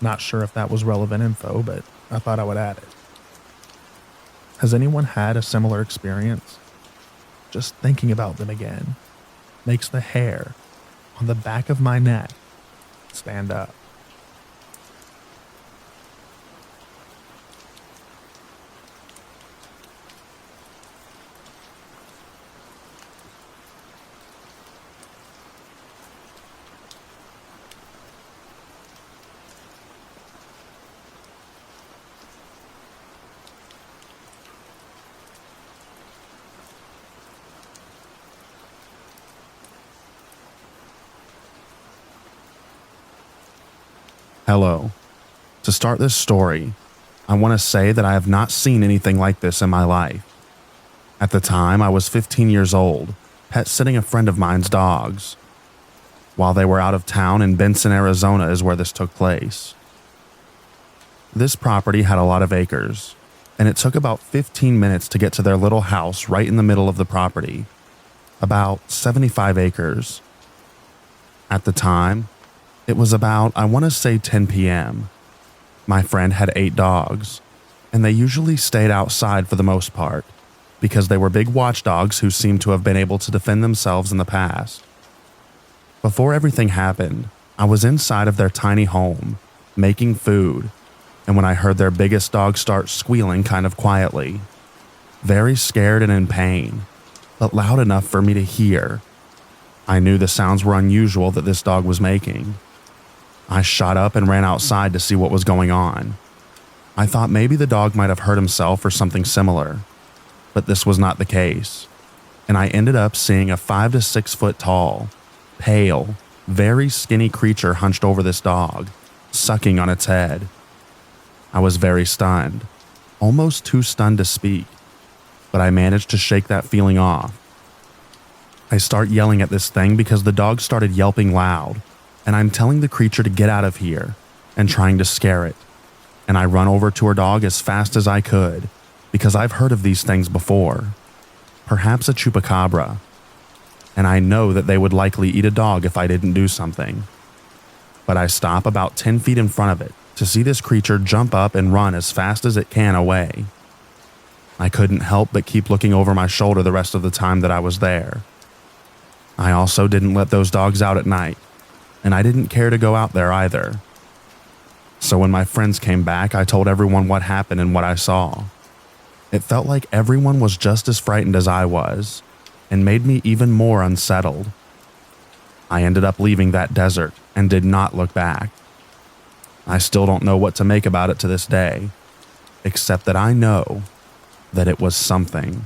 Not sure if that was relevant info, but I thought I would add it. Has anyone had a similar experience? Just thinking about them again makes the hair on the back of my neck stand up. Hello. To start this story, I want to say that I have not seen anything like this in my life. At the time, I was 15 years old, pet sitting a friend of mine's dogs. While they were out of town in Benson, Arizona is where this took place. This property had a lot of acres, and it took about 15 minutes to get to their little house right in the middle of the property, about 75 acres. At the time, it was about, I want to say 10 p.m. My friend had 8 dogs, and they usually stayed outside for the most part, because they were big watchdogs who seemed to have been able to defend themselves in the past. Before everything happened, I was inside of their tiny home, making food, and when I heard their biggest dog start squealing kind of quietly, very scared and in pain, but loud enough for me to hear, I knew the sounds were unusual that this dog was making. I shot up and ran outside to see what was going on. I thought maybe the dog might have hurt himself or something similar, but this was not the case, and I ended up seeing a 5 to 6 foot tall, pale, very skinny creature hunched over this dog, sucking on its head. I was very stunned, almost too stunned to speak, but I managed to shake that feeling off. I start yelling at this thing because the dog started yelping loud, and I'm telling the creature to get out of here and trying to scare it, and I run over to her dog as fast as I could because I've heard of these things before, perhaps a chupacabra, and I know that they would likely eat a dog if I didn't do something. But I stop about 10 feet in front of it to see this creature jump up and run as fast as it can away. I couldn't help but keep looking over my shoulder the rest of the time that I was there. I also didn't let those dogs out at night, and I didn't care to go out there either. So when my friends came back, I told everyone what happened and what I saw. It felt like everyone was just as frightened as I was, and made me even more unsettled. I ended up leaving that desert and did not look back. I still don't know what to make about it to this day, except that I know that it was something.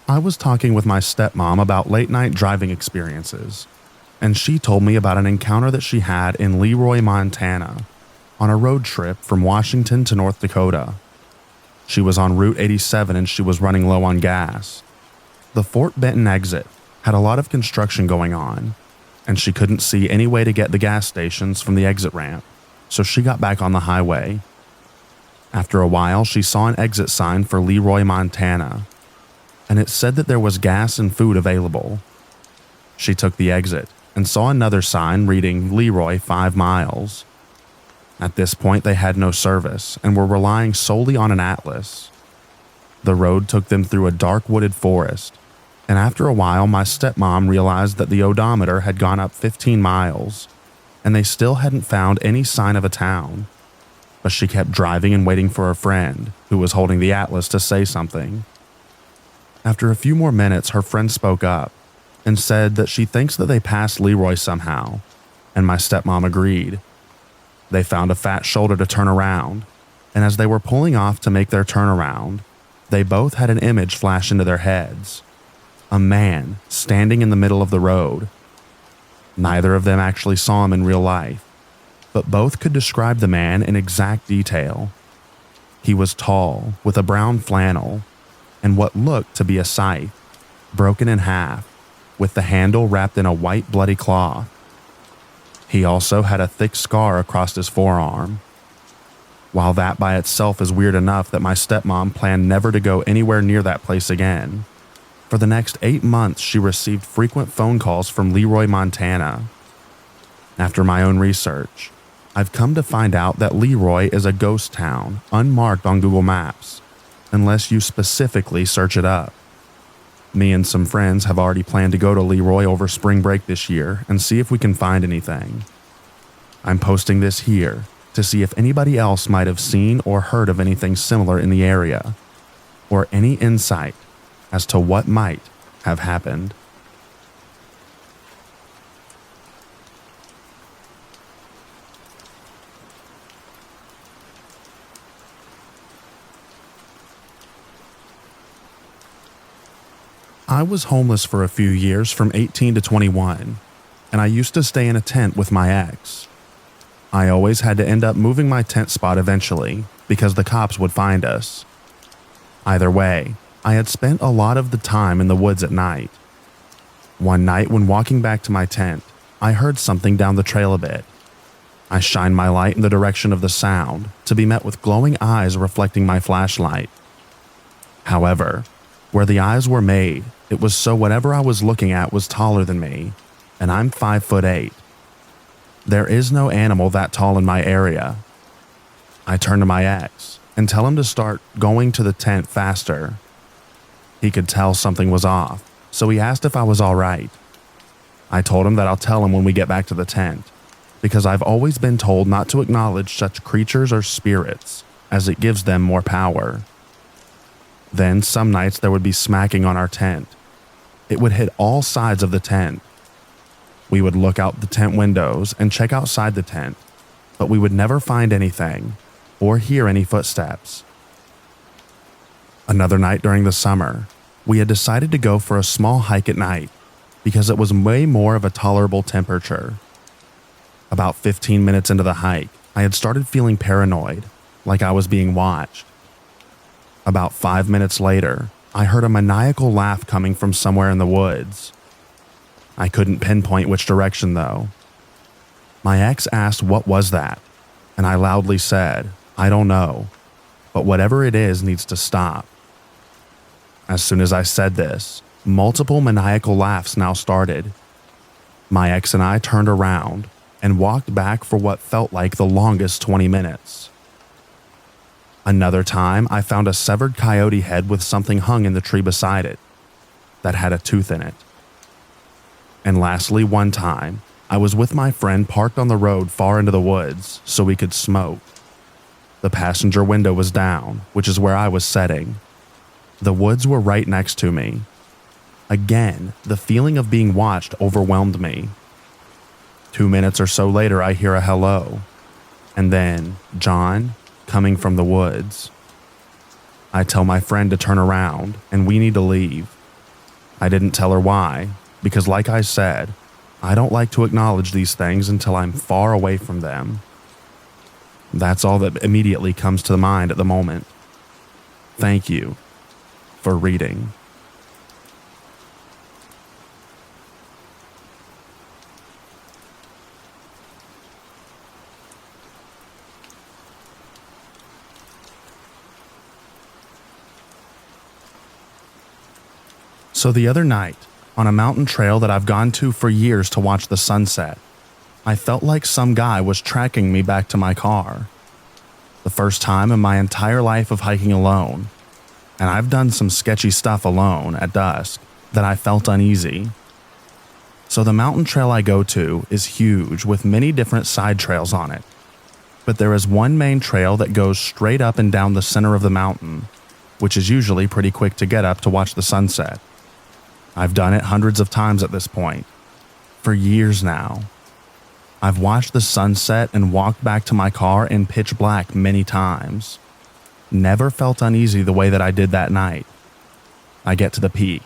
I was talking with my stepmom about late-night driving experiences, and she told me about an encounter that she had in Leroy, Montana, on a road trip from Washington to North Dakota. She was on Route 87 and she was running low on gas. The Fort Benton exit had a lot of construction going on, and she couldn't see any way to get the gas stations from the exit ramp, so she got back on the highway. After a while, she saw an exit sign for Leroy, Montana, and it said that there was gas and food available. She took the exit and saw another sign reading Leroy 5 miles. At this point, they had no service and were relying solely on an atlas. The road took them through a dark wooded forest, and after a while, my stepmom realized that the odometer had gone up 15 miles, and they still hadn't found any sign of a town. But she kept driving and waiting for a friend, who was holding the atlas, to say something. After a few more minutes, her friend spoke up and said that she thinks that they passed Leroy somehow, and my stepmom agreed. They found a fat shoulder to turn around, and as they were pulling off to make their turnaround, they both had an image flash into their heads. A man standing in the middle of the road. Neither of them actually saw him in real life, but both could describe the man in exact detail. He was tall, with a brown flannel, and what looked to be a scythe, broken in half, with the handle wrapped in a white bloody cloth. He also had a thick scar across his forearm. While that by itself is weird enough that my stepmom planned never to go anywhere near that place again, for the next 8 months she received frequent phone calls from Leroy, Montana. After my own research, I've come to find out that Leroy is a ghost town unmarked on Google Maps, unless you specifically search it up. Me and some friends have already planned to go to Leroy over spring break this year and see if we can find anything. I'm posting this here to see if anybody else might have seen or heard of anything similar in the area, or any insight as to what might have happened. I was homeless for a few years from 18 to 21, and I used to stay in a tent with my ex. I always had to end up moving my tent spot eventually because the cops would find us. Either way, I had spent a lot of the time in the woods at night. One night when walking back to my tent, I heard something down the trail a bit. I shined my light in the direction of the sound to be met with glowing eyes reflecting my flashlight. However, where the eyes were made, it was so whatever I was looking at was taller than me, and I'm 5'8". There is no animal that tall in my area. I turn to my ex and tell him to start going to the tent faster. He could tell something was off, so he asked if I was all right. I told him that I'll tell him when we get back to the tent, because I've always been told not to acknowledge such creatures or spirits, as it gives them more power. Then some nights there would be smacking on our tent. It would hit all sides of the tent. We would look out the tent windows and check outside the tent, but we would never find anything or hear any footsteps. Another night during the summer, we had decided to go for a small hike at night because it was way more of a tolerable temperature. About 15 minutes into the hike, I had started feeling paranoid, like I was being watched. About 5 minutes later, I heard a maniacal laugh coming from somewhere in the woods. I couldn't pinpoint which direction though. My ex asked what was that, and I loudly said, I don't know, but whatever it is needs to stop. As soon as I said this, multiple maniacal laughs now started. My ex and I turned around and walked back for what felt like the longest 20 minutes. Another time, I found a severed coyote head with something hung in the tree beside it that had a tooth in it. And lastly, one time, I was with my friend parked on the road far into the woods so we could smoke. The passenger window was down, which is where I was sitting. The woods were right next to me. Again, the feeling of being watched overwhelmed me. 2 minutes or so later, I hear a hello, and then, John, coming from the woods. I tell my friend to turn around, and we need to leave. I didn't tell her why, because like I said, I don't like to acknowledge these things until I'm far away from them. That's all that immediately comes to mind at the moment. Thank you for reading. So the other night, on a mountain trail that I've gone to for years to watch the sunset, I felt like some guy was tracking me back to my car. The first time in my entire life of hiking alone, and I've done some sketchy stuff alone at dusk that I felt uneasy. So the mountain trail I go to is huge with many different side trails on it, but there is one main trail that goes straight up and down the center of the mountain, which is usually pretty quick to get up to watch the sunset. I've done it hundreds of times at this point, for years now. I've watched the sunset and walked back to my car in pitch black many times. Never felt uneasy the way that I did that night. I get to the peak,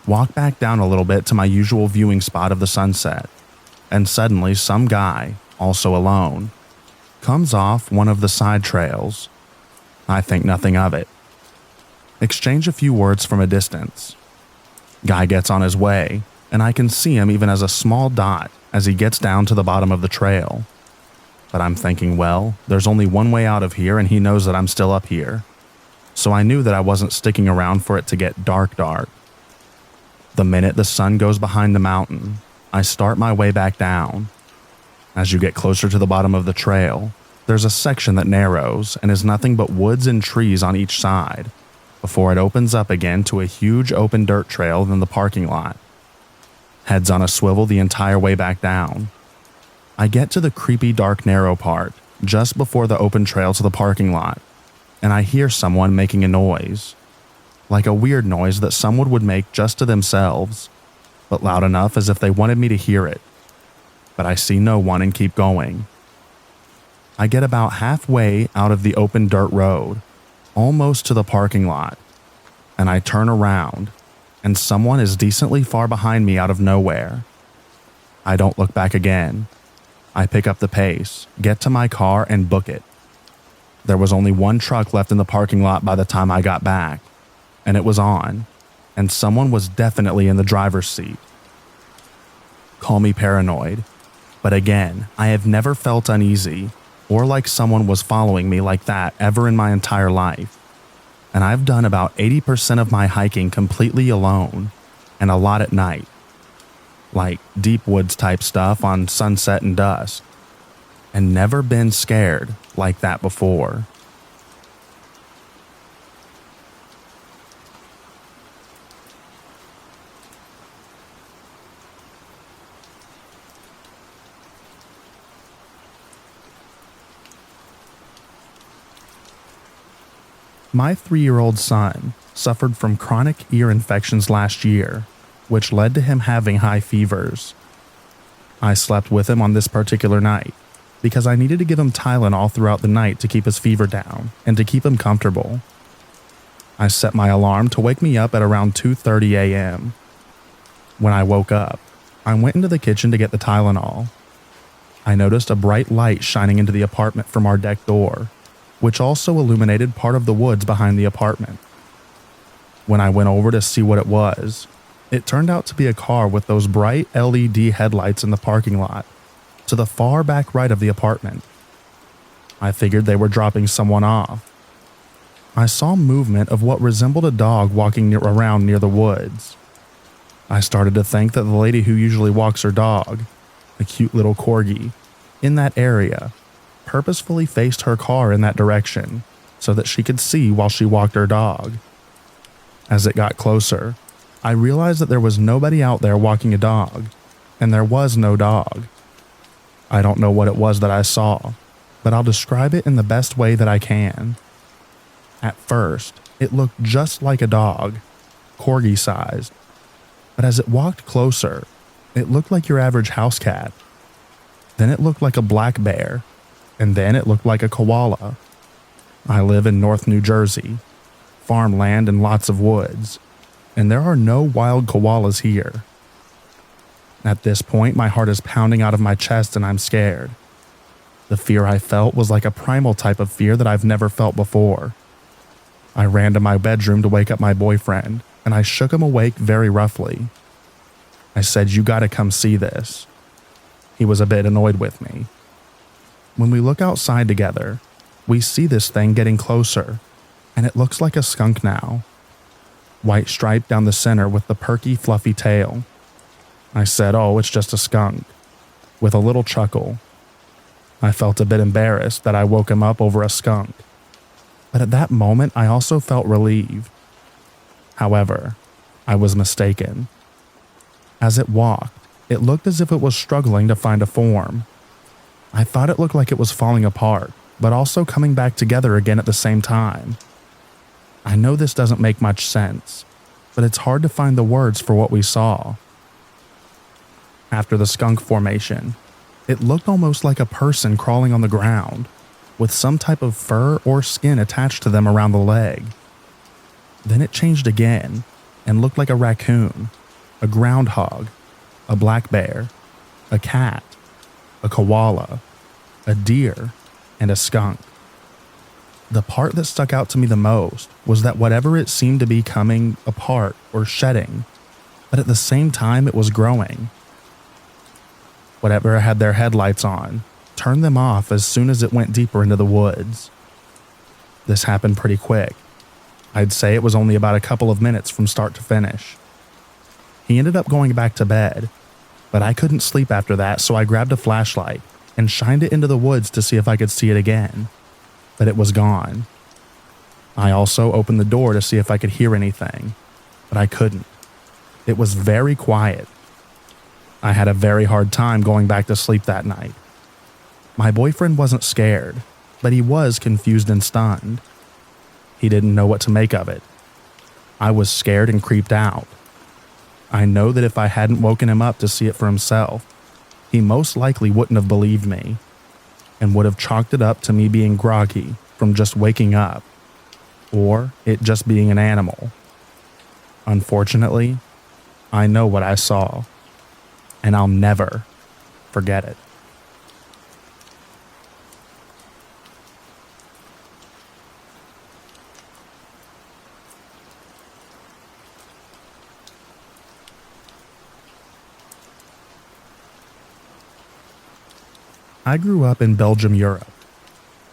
walk back down a little bit to my usual viewing spot of the sunset, and suddenly some guy, also alone, comes off one of the side trails. I think nothing of it. Exchange a few words from a distance. Guy gets on his way, and I can see him even as a small dot as he gets down to the bottom of the trail. But I'm thinking, well, there's only one way out of here and he knows that I'm still up here. So I knew that I wasn't sticking around for it to get dark. The minute the sun goes behind the mountain, I start my way back down. As you get closer to the bottom of the trail, there's a section that narrows and is nothing but woods and trees on each side, before it opens up again to a huge open dirt trail in the parking lot. Heads on a swivel the entire way back down. I get to the creepy dark narrow part, just before the open trail to the parking lot, and I hear someone making a noise. Like a weird noise that someone would make just to themselves, but loud enough as if they wanted me to hear it. But I see no one and keep going. I get about halfway out of the open dirt road, almost to the parking lot, and I turn around, and someone is decently far behind me out of nowhere. I don't look back again. I pick up the pace, get to my car, and book it. There was only one truck left in the parking lot by the time I got back, and it was on, and someone was definitely in the driver's seat. Call me paranoid, but again, I have never felt uneasy or like someone was following me like that ever in my entire life. And I've done about 80% of my hiking completely alone, and a lot at night. Like deep woods type stuff on sunset and dusk, and never been scared like that before. My 3-year-old son suffered from chronic ear infections last year, which led to him having high fevers. I slept with him on this particular night because I needed to give him Tylenol throughout the night to keep his fever down and to keep him comfortable. I set my alarm to wake me up at around 2:30 a.m. When I woke up, I went into the kitchen to get the Tylenol. I noticed a bright light shining into the apartment from our deck door, which also illuminated part of the woods behind the apartment. When I went over to see what it was, it turned out to be a car with those bright LED headlights in the parking lot, to the far back right of the apartment. I figured they were dropping someone off. I saw movement of what resembled a dog walking around near the woods. I started to think that the lady who usually walks her dog, a cute little corgi, in that area, purposefully faced her car in that direction so that she could see while she walked her dog. As it got closer, I realized that there was nobody out there walking a dog, and there was no dog. I don't know what it was that I saw, but I'll describe it in the best way that I can. At first, it looked just like a dog, corgi-sized, but as it walked closer, it looked like your average house cat. Then it looked like a black bear, and then it looked like a koala. I live in North New Jersey, farmland and lots of woods, and there are no wild koalas here. At this point, my heart is pounding out of my chest and I'm scared. The fear I felt was like a primal type of fear that I've never felt before. I ran to my bedroom to wake up my boyfriend, and I shook him awake very roughly. I said, "You gotta come see this." He was a bit annoyed with me. When we look outside together, we see this thing getting closer, and it looks like a skunk now. White stripe down the center with the perky, fluffy tail. I said, "Oh, it's just a skunk," with a little chuckle. I felt a bit embarrassed that I woke him up over a skunk, but at that moment I also felt relieved. However, I was mistaken. As it walked, it looked as if it was struggling to find a form. I thought it looked like it was falling apart, but also coming back together again at the same time. I know this doesn't make much sense, but it's hard to find the words for what we saw. After the skunk formation, it looked almost like a person crawling on the ground, with some type of fur or skin attached to them around the leg. Then it changed again and looked like a raccoon, a groundhog, a black bear, a cat, a koala, a deer, and a skunk. The part that stuck out to me the most was that whatever it seemed to be coming apart or shedding, but at the same time it was growing. Whatever had their headlights on turned them off as soon as it went deeper into the woods. This happened pretty quick. I'd say it was only about a couple of minutes from start to finish. He ended up going back to bed, but I couldn't sleep after that, so I grabbed a flashlight and shined it into the woods to see if I could see it again, but it was gone. I also opened the door to see if I could hear anything, but I couldn't. It was very quiet. I had a very hard time going back to sleep that night. My boyfriend wasn't scared, but he was confused and stunned. He didn't know what to make of it. I was scared and creeped out. I know that if I hadn't woken him up to see it for himself, he most likely wouldn't have believed me and would have chalked it up to me being groggy from just waking up, or it just being an animal. Unfortunately, I know what I saw, and I'll never forget it. I grew up in Belgium, Europe.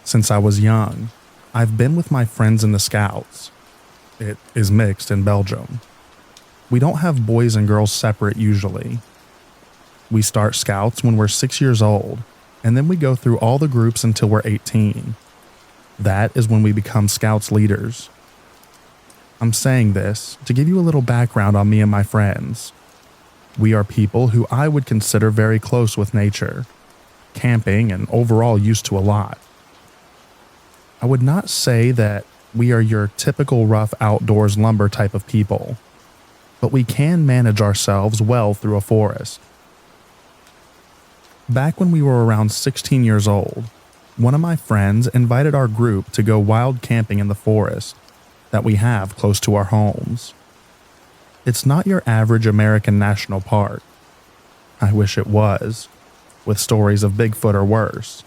Since I was young, I've been with my friends in the Scouts. It is mixed in Belgium. We don't have boys and girls separate usually. We start Scouts when we're 6 years old, and then we go through all the groups until we're 18. That is when we become Scouts leaders. I'm saying this to give you a little background on me and my friends. We are people who I would consider very close with nature, camping, and overall used to a lot. I would not say that we are your typical rough outdoors lumber type of people, but we can manage ourselves well through a forest. Back when we were around 16 years old, one of my friends invited our group to go wild camping in the forest that we have close to our homes. It's not your average American national park. I wish it was, with stories of Bigfoot or worse.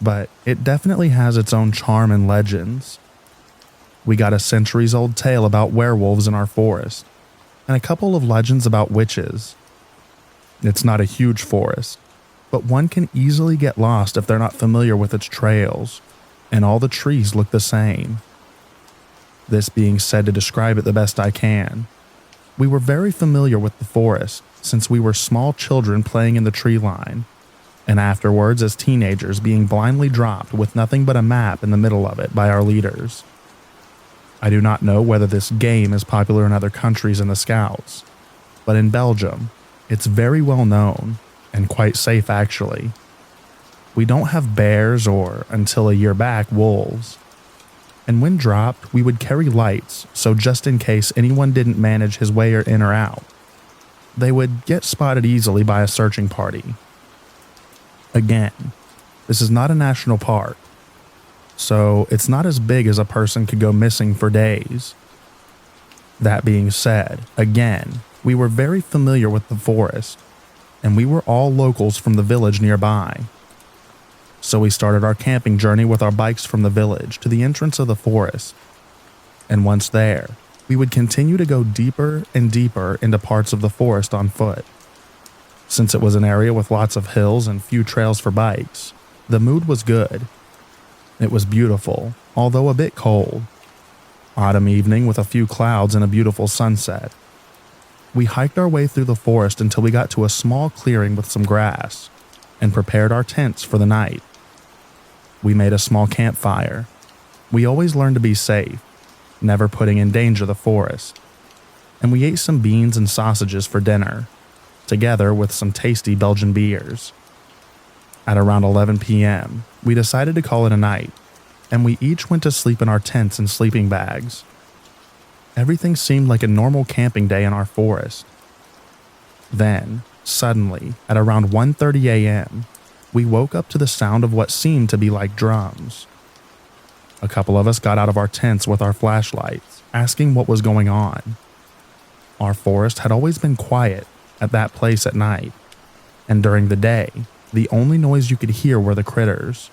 But it definitely has its own charm and legends. We got a centuries-old tale about werewolves in our forest, and a couple of legends about witches. It's not a huge forest, but one can easily get lost if they're not familiar with its trails, and all the trees look the same. This being said, to describe it the best I can, we were very familiar with the forest since we were small children playing in the tree line, and afterwards as teenagers being blindly dropped with nothing but a map in the middle of it by our leaders. I do not know whether this game is popular in other countries in the Scouts, but in Belgium, it's very well known and quite safe actually. We don't have bears or, until a year back, wolves. And when dropped, we would carry lights, so just in case anyone didn't manage his way in or out, they would get spotted easily by a searching party. Again, this is not a national park, so it's not as big as a person could go missing for days. That being said, again, we were very familiar with the forest, and we were all locals from the village nearby. So we started our camping journey with our bikes from the village to the entrance of the forest, and once there, we would continue to go deeper and deeper into parts of the forest on foot. Since it was an area with lots of hills and few trails for bikes, the mood was good. It was beautiful, although a bit cold. Autumn evening with a few clouds and a beautiful sunset. We hiked our way through the forest until we got to a small clearing with some grass and prepared our tents for the night. We made a small campfire. We always learned to be safe, never putting in danger the forest. And we ate some beans and sausages for dinner, together with some tasty Belgian beers. At around 11 p.m., we decided to call it a night, and we each went to sleep in our tents and sleeping bags. Everything seemed like a normal camping day in our forest. Then, suddenly, at around 1:30 a.m., we woke up to the sound of what seemed to be like drums. A couple of us got out of our tents with our flashlights, asking what was going on. Our forest had always been quiet at that place at night, and during the day, the only noise you could hear were the critters.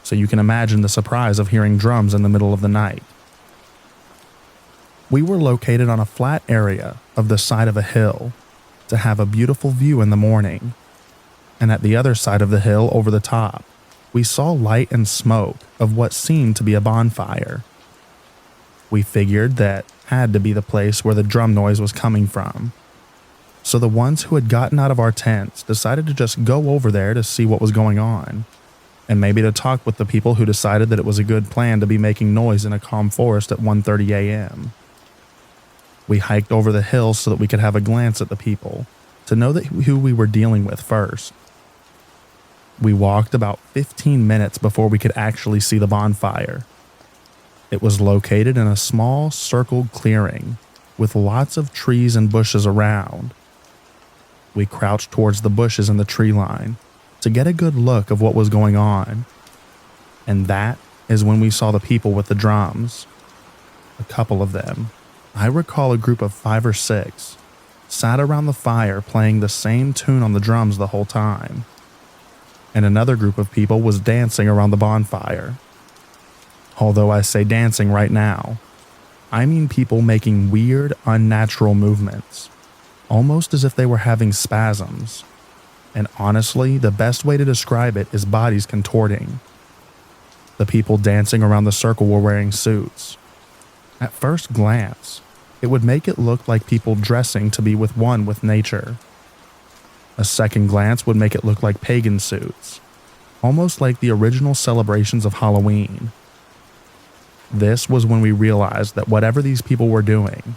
So you can imagine the surprise of hearing drums in the middle of the night. We were located on a flat area of the side of a hill to have a beautiful view in the morning. And at the other side of the hill over the top, we saw light and smoke of what seemed to be a bonfire. We figured that had to be the place where the drum noise was coming from. So the ones who had gotten out of our tents decided to just go over there to see what was going on, and maybe to talk with the people who decided that it was a good plan to be making noise in a calm forest at 1:30 a.m. We hiked over the hill so that we could have a glance at the people, to know who we were dealing with first. We walked about 15 minutes before we could actually see the bonfire. It was located in a small circled clearing with lots of trees and bushes around. We crouched towards the bushes in the tree line to get a good look of what was going on. And that is when we saw the people with the drums. A couple of them. I recall a group of 5 or 6 sat around the fire playing the same tune on the drums the whole time, and another group of people was dancing around the bonfire. Although I say dancing right now, I mean people making weird, unnatural movements, almost as if they were having spasms. And honestly, the best way to describe it is bodies contorting. The people dancing around the circle were wearing suits. At first glance, it would make it look like people dressing to be one with nature. A second glance would make it look like pagan suits, almost like the original celebrations of Halloween. This was when we realized that whatever these people were doing,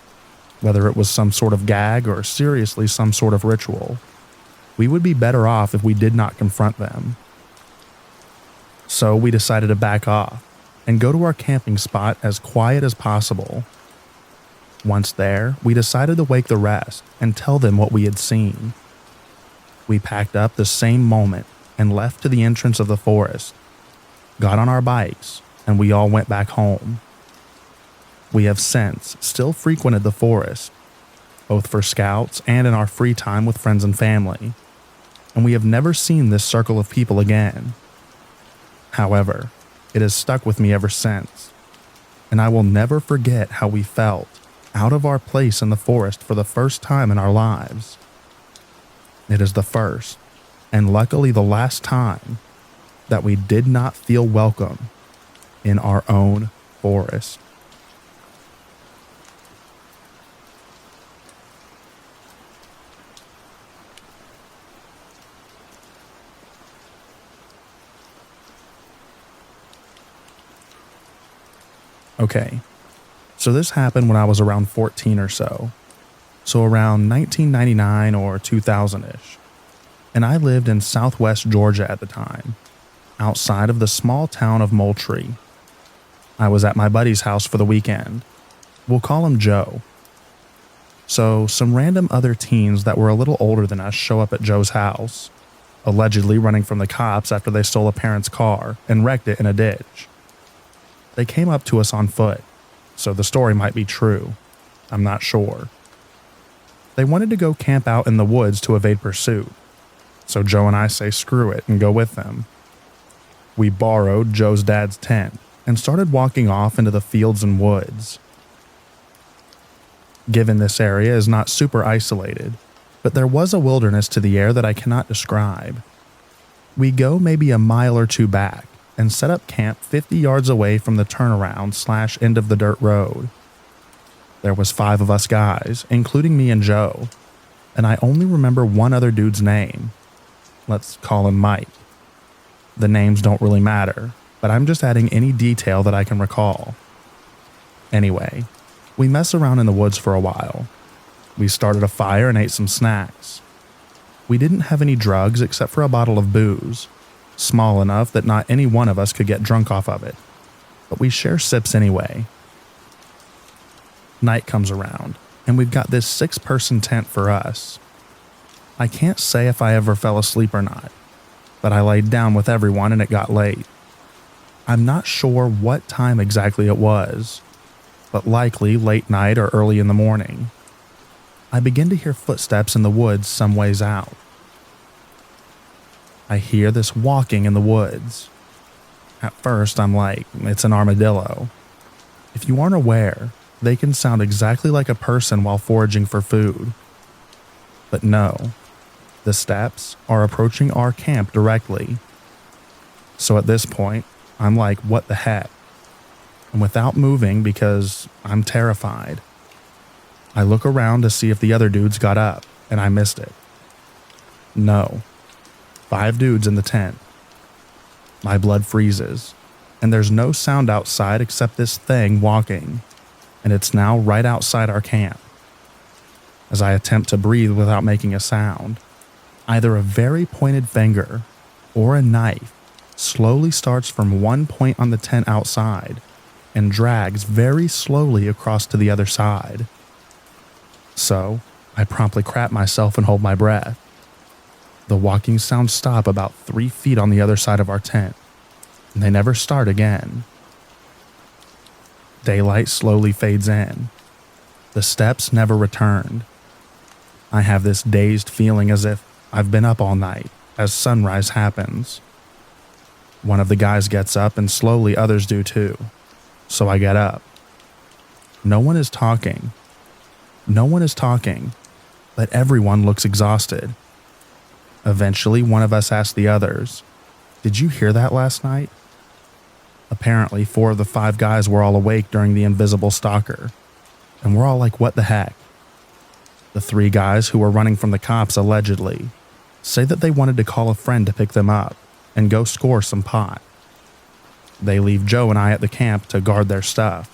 whether it was some sort of gag or seriously some sort of ritual, we would be better off if we did not confront them. So we decided to back off and go to our camping spot as quiet as possible. Once there, we decided to wake the rest and tell them what we had seen. We packed up the same moment and left to the entrance of the forest, got on our bikes, and we all went back home. We have since still frequented the forest, both for scouts and in our free time with friends and family, and we have never seen this circle of people again. However, it has stuck with me ever since, and I will never forget how we felt out of our place in the forest for the first time in our lives. It is the first, and luckily the last time, that we did not feel welcome in our own forest. Okay, so this happened when I was around 14 or so around 1999 or 2000-ish, and I lived in southwest Georgia at the time, outside of the small town of Moultrie. I was at my buddy's house for the weekend. We'll call him Joe. So some random other teens that were a little older than us show up at Joe's house, allegedly running from the cops after they stole a parent's car and wrecked it in a ditch. They came up to us on foot, so the story might be true. I'm not sure. They wanted to go camp out in the woods to evade pursuit, so Joe and I say screw it and go with them. We borrowed Joe's dad's tent and started walking off into the fields and woods. Given this area is not super isolated, but there was a wilderness to the air that I cannot describe. We go maybe a mile or two back and set up camp 50 yards away from the turnaround / end of the dirt road. There was 5 of us guys, including me and Joe, and I only remember one other dude's name. Let's call him Mike. The names don't really matter, but I'm just adding any detail that I can recall. Anyway, we mess around in the woods for a while. We started a fire and ate some snacks. We didn't have any drugs except for a bottle of booze, small enough that not any one of us could get drunk off of it, but we share sips anyway. Night comes around, and we've got this 6-person tent for us. I can't say if I ever fell asleep or not, but I laid down with everyone and it got late. I'm not sure what time exactly it was, but likely late night or early in the morning. I begin to hear footsteps in the woods some ways out. I hear this walking in the woods. At first, I'm like, it's an armadillo. If you aren't aware, they can sound exactly like a person while foraging for food. But no, the steps are approaching our camp directly. So at this point, I'm like, what the heck? And without moving because I'm terrified, I look around to see if the other dudes got up, and I missed it. No. 5 dudes in the tent. My blood freezes, and there's no sound outside except this thing walking, and it's now right outside our camp. As I attempt to breathe without making a sound, either a very pointed finger or a knife slowly starts from one point on the tent outside and drags very slowly across to the other side. So, I promptly crap myself and hold my breath. The walking sounds stop about 3 feet on the other side of our tent, and they never start again. Daylight slowly fades in. The steps never returned. I have this dazed feeling as if I've been up all night as sunrise happens. One of the guys gets up and slowly others do too, so I get up. No one is talking. No one is talking, but everyone looks exhausted. Eventually, one of us asked the others, "Did you hear that last night?" Apparently, 4 of the 5 guys were all awake during the invisible stalker, and we're all like, what the heck? The 3 guys who were running from the cops allegedly say that they wanted to call a friend to pick them up and go score some pot. They leave Joe and I at the camp to guard their stuff.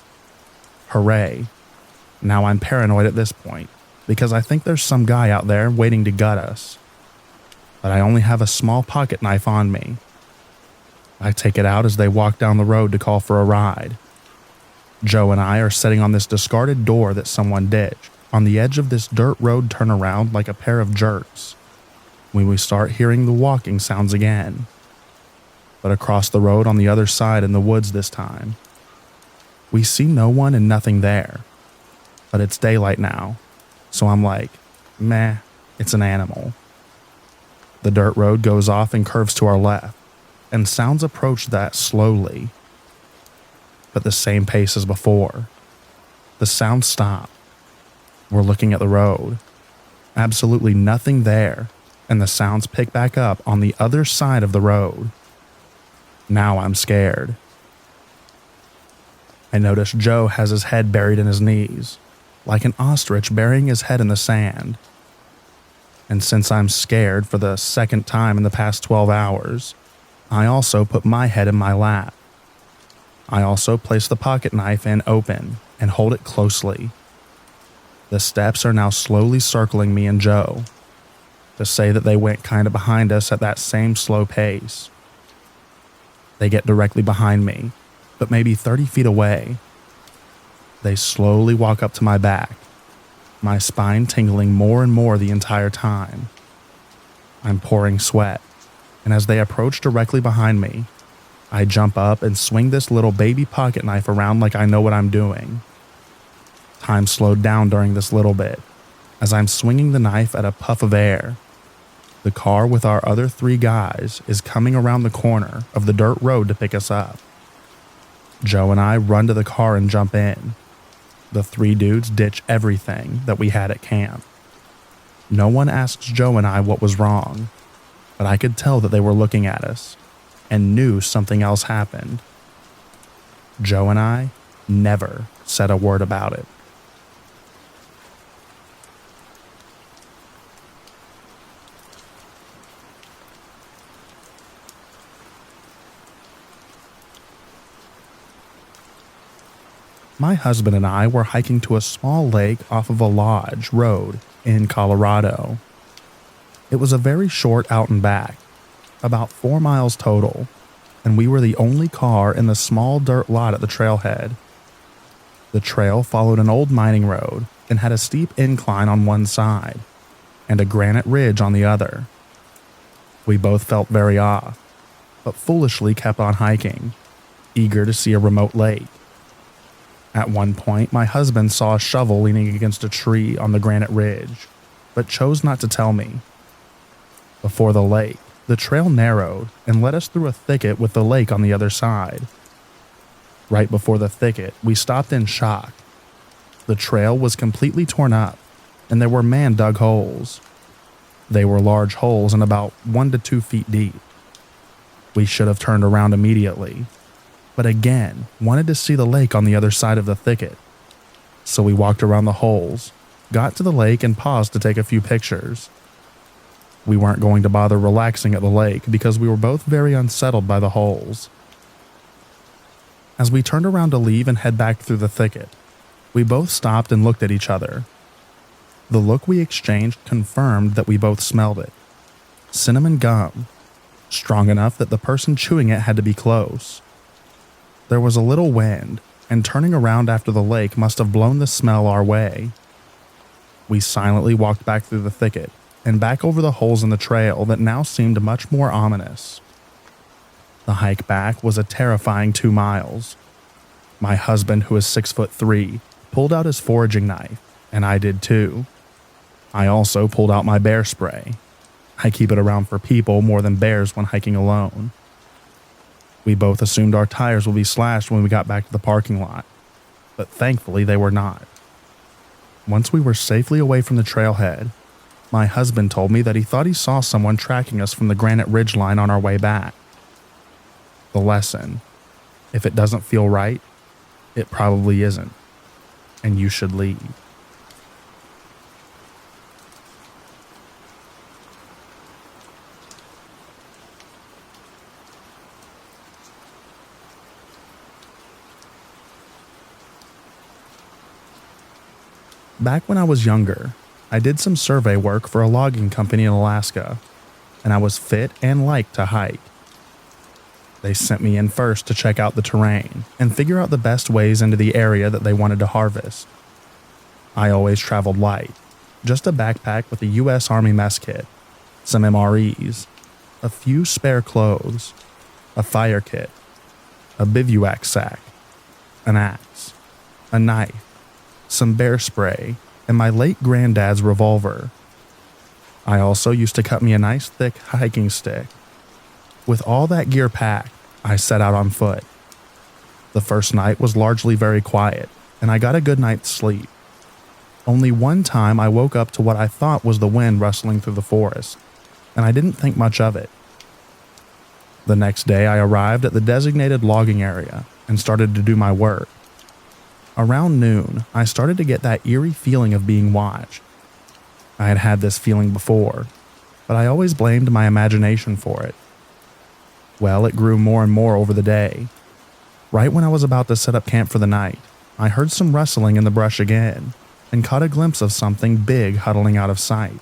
Hooray. Now I'm paranoid at this point because I think there's some guy out there waiting to gut us. But I only have a small pocket knife on me. I take it out as they walk down the road to call for a ride. Joe and I are sitting on this discarded door that someone ditched on the edge of this dirt road turnaround like a pair of jerks when we start hearing the walking sounds again. But across the road on the other side in the woods this time, we see no one and nothing there. But it's daylight now, so I'm like, meh, it's an animal. The dirt road goes off and curves to our left, and sounds approach that slowly, but the same pace as before. The sounds stop. We're looking at the road. Absolutely nothing there, and the sounds pick back up on the other side of the road. Now I'm scared. I notice Joe has his head buried in his knees, like an ostrich burying his head in the sand. And since I'm scared for the second time in the past 12 hours, I also put my head in my lap. I also place the pocket knife in open and hold it closely. The steps are now slowly circling me and Joe, to say that they went kind of behind us at that same slow pace. They get directly behind me, but maybe 30 feet away. They slowly walk up to my back, my spine tingling more and more the entire time. I'm pouring sweat, and as they approach directly behind me, I jump up and swing this little baby pocket knife around like I know what I'm doing. Time slowed down during this little bit, as I'm swinging the knife at a puff of air. The car with our other 3 guys is coming around the corner of the dirt road to pick us up. Joe and I run to the car and jump in. The 3 dudes ditch everything that we had at camp. No one asks Joe and I what was wrong, but I could tell that they were looking at us and knew something else happened. Joe and I never said a word about it. My husband and I were hiking to a small lake off of a lodge road in Colorado. It was a very short out and back, about 4 miles total, and we were the only car in the small dirt lot at the trailhead. The trail followed an old mining road and had a steep incline on one side and a granite ridge on the other. We both felt very off, but foolishly kept on hiking, eager to see a remote lake. At one point, my husband saw a shovel leaning against a tree on the granite ridge, but chose not to tell me. Before the lake, the trail narrowed and led us through a thicket with the lake on the other side. Right before the thicket, we stopped in shock. The trail was completely torn up, and there were man-dug holes. They were large holes and about 1 to 2 feet deep. We should have turned around immediately, but again wanted to see the lake on the other side of the thicket. So we walked around the holes, got to the lake, and paused to take a few pictures. We weren't going to bother relaxing at the lake because we were both very unsettled by the holes. As we turned around to leave and head back through the thicket, we both stopped and looked at each other. The look we exchanged confirmed that we both smelled it. Cinnamon gum, strong enough that the person chewing it had to be close. There was a little wind, and turning around after the lake must have blown the smell our way. We silently walked back through the thicket and back over the holes in the trail that now seemed much more ominous. The hike back was a terrifying 2 miles. My husband, who is 6'3", pulled out his foraging knife And I did too. I also pulled out my bear spray. I keep it around for people more than bears when hiking alone. We both assumed our tires would be slashed when we got back to the parking lot, but thankfully they were not. Once we were safely away from the trailhead, my husband told me that he thought he saw someone tracking us from the granite ridge line on our way back. The lesson: if it doesn't feel right, it probably isn't, and you should leave. Back when I was younger, I did some survey work for a logging company in Alaska, and I was fit and liked to hike. They sent me in first to check out the terrain and figure out the best ways into the area that they wanted to harvest. I always traveled light, just a backpack with a U.S. Army mess kit, some MREs, a few spare clothes, a fire kit, a bivouac sack, an axe, a knife, some bear spray, and my late granddad's revolver. I also used to cut me a nice thick hiking stick. With all that gear packed, I set out on foot. The first night was largely very quiet, and I got a good night's sleep. Only one time I woke up to what I thought was the wind rustling through the forest, and I didn't think much of it. The next day I arrived at the designated logging area and started to do my work. Around noon, I started to get that eerie feeling of being watched. I had had this feeling before, but I always blamed my imagination for it. Well, it grew more and more over the day. Right when I was about to set up camp for the night, I heard some rustling in the brush again and caught a glimpse of something big huddling out of sight.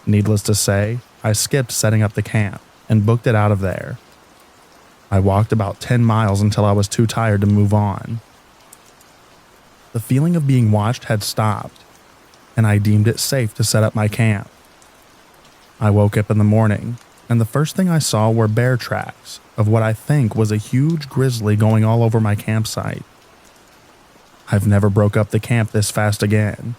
Needless to say, I skipped setting up the camp and booked it out of there. I walked about 10 miles until I was too tired to move on. The feeling of being watched had stopped, and I deemed it safe to set up my camp. I woke up in the morning, and the first thing I saw were bear tracks of what I think was a huge grizzly going all over my campsite. I've never broke up the camp this fast again.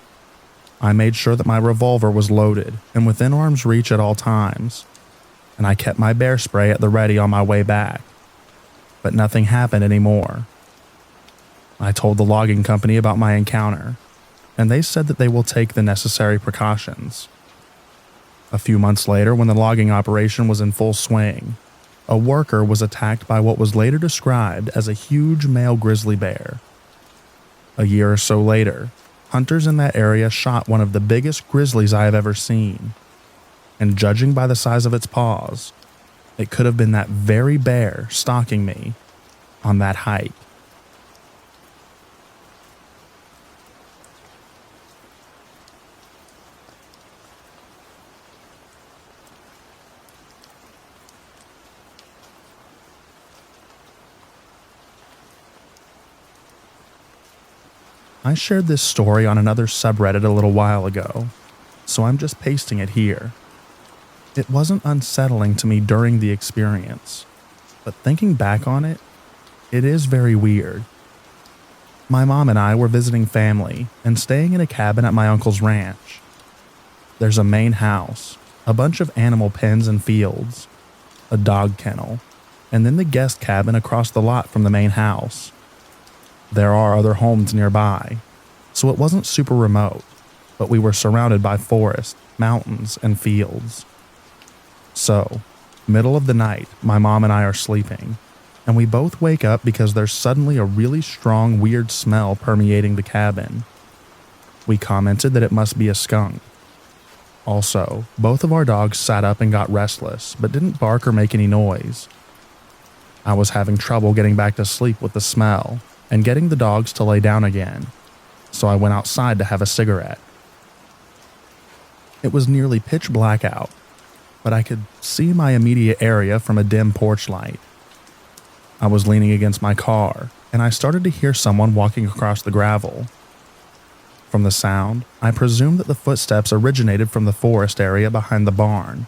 I made sure that my revolver was loaded and within arm's reach at all times, and I kept my bear spray at the ready on my way back. But nothing happened anymore. I told the logging company about my encounter, and they said that they will take the necessary precautions. A few months later, when the logging operation was in full swing, a worker was attacked by what was later described as a huge male grizzly bear. A year or so later, hunters in that area shot one of the biggest grizzlies I have ever seen, and judging by the size of its paws, it could have been that very bear stalking me on that hike. I shared this story on another subreddit a little while ago, so I'm just pasting it here. It wasn't unsettling to me during the experience, but thinking back on it, it is very weird. My mom and I were visiting family and staying in a cabin at my uncle's ranch. There's a main house, a bunch of animal pens and fields, a dog kennel, and then the guest cabin across the lot from the main house. There are other homes nearby, so it wasn't super remote, but we were surrounded by forest, mountains, and fields. So, middle of the night, my mom and I are sleeping, and we both wake up because there's suddenly a really strong, weird smell permeating the cabin. We commented that it must be a skunk. Also, both of our dogs sat up and got restless, but didn't bark or make any noise. I was having trouble getting back to sleep with the smell and getting the dogs to lay down again, so I went outside to have a cigarette. It was nearly pitch black out, but I could see my immediate area from a dim porch light. I was leaning against my car, and I started to hear someone walking across the gravel. From the sound, I presumed that the footsteps originated from the forest area behind the barn,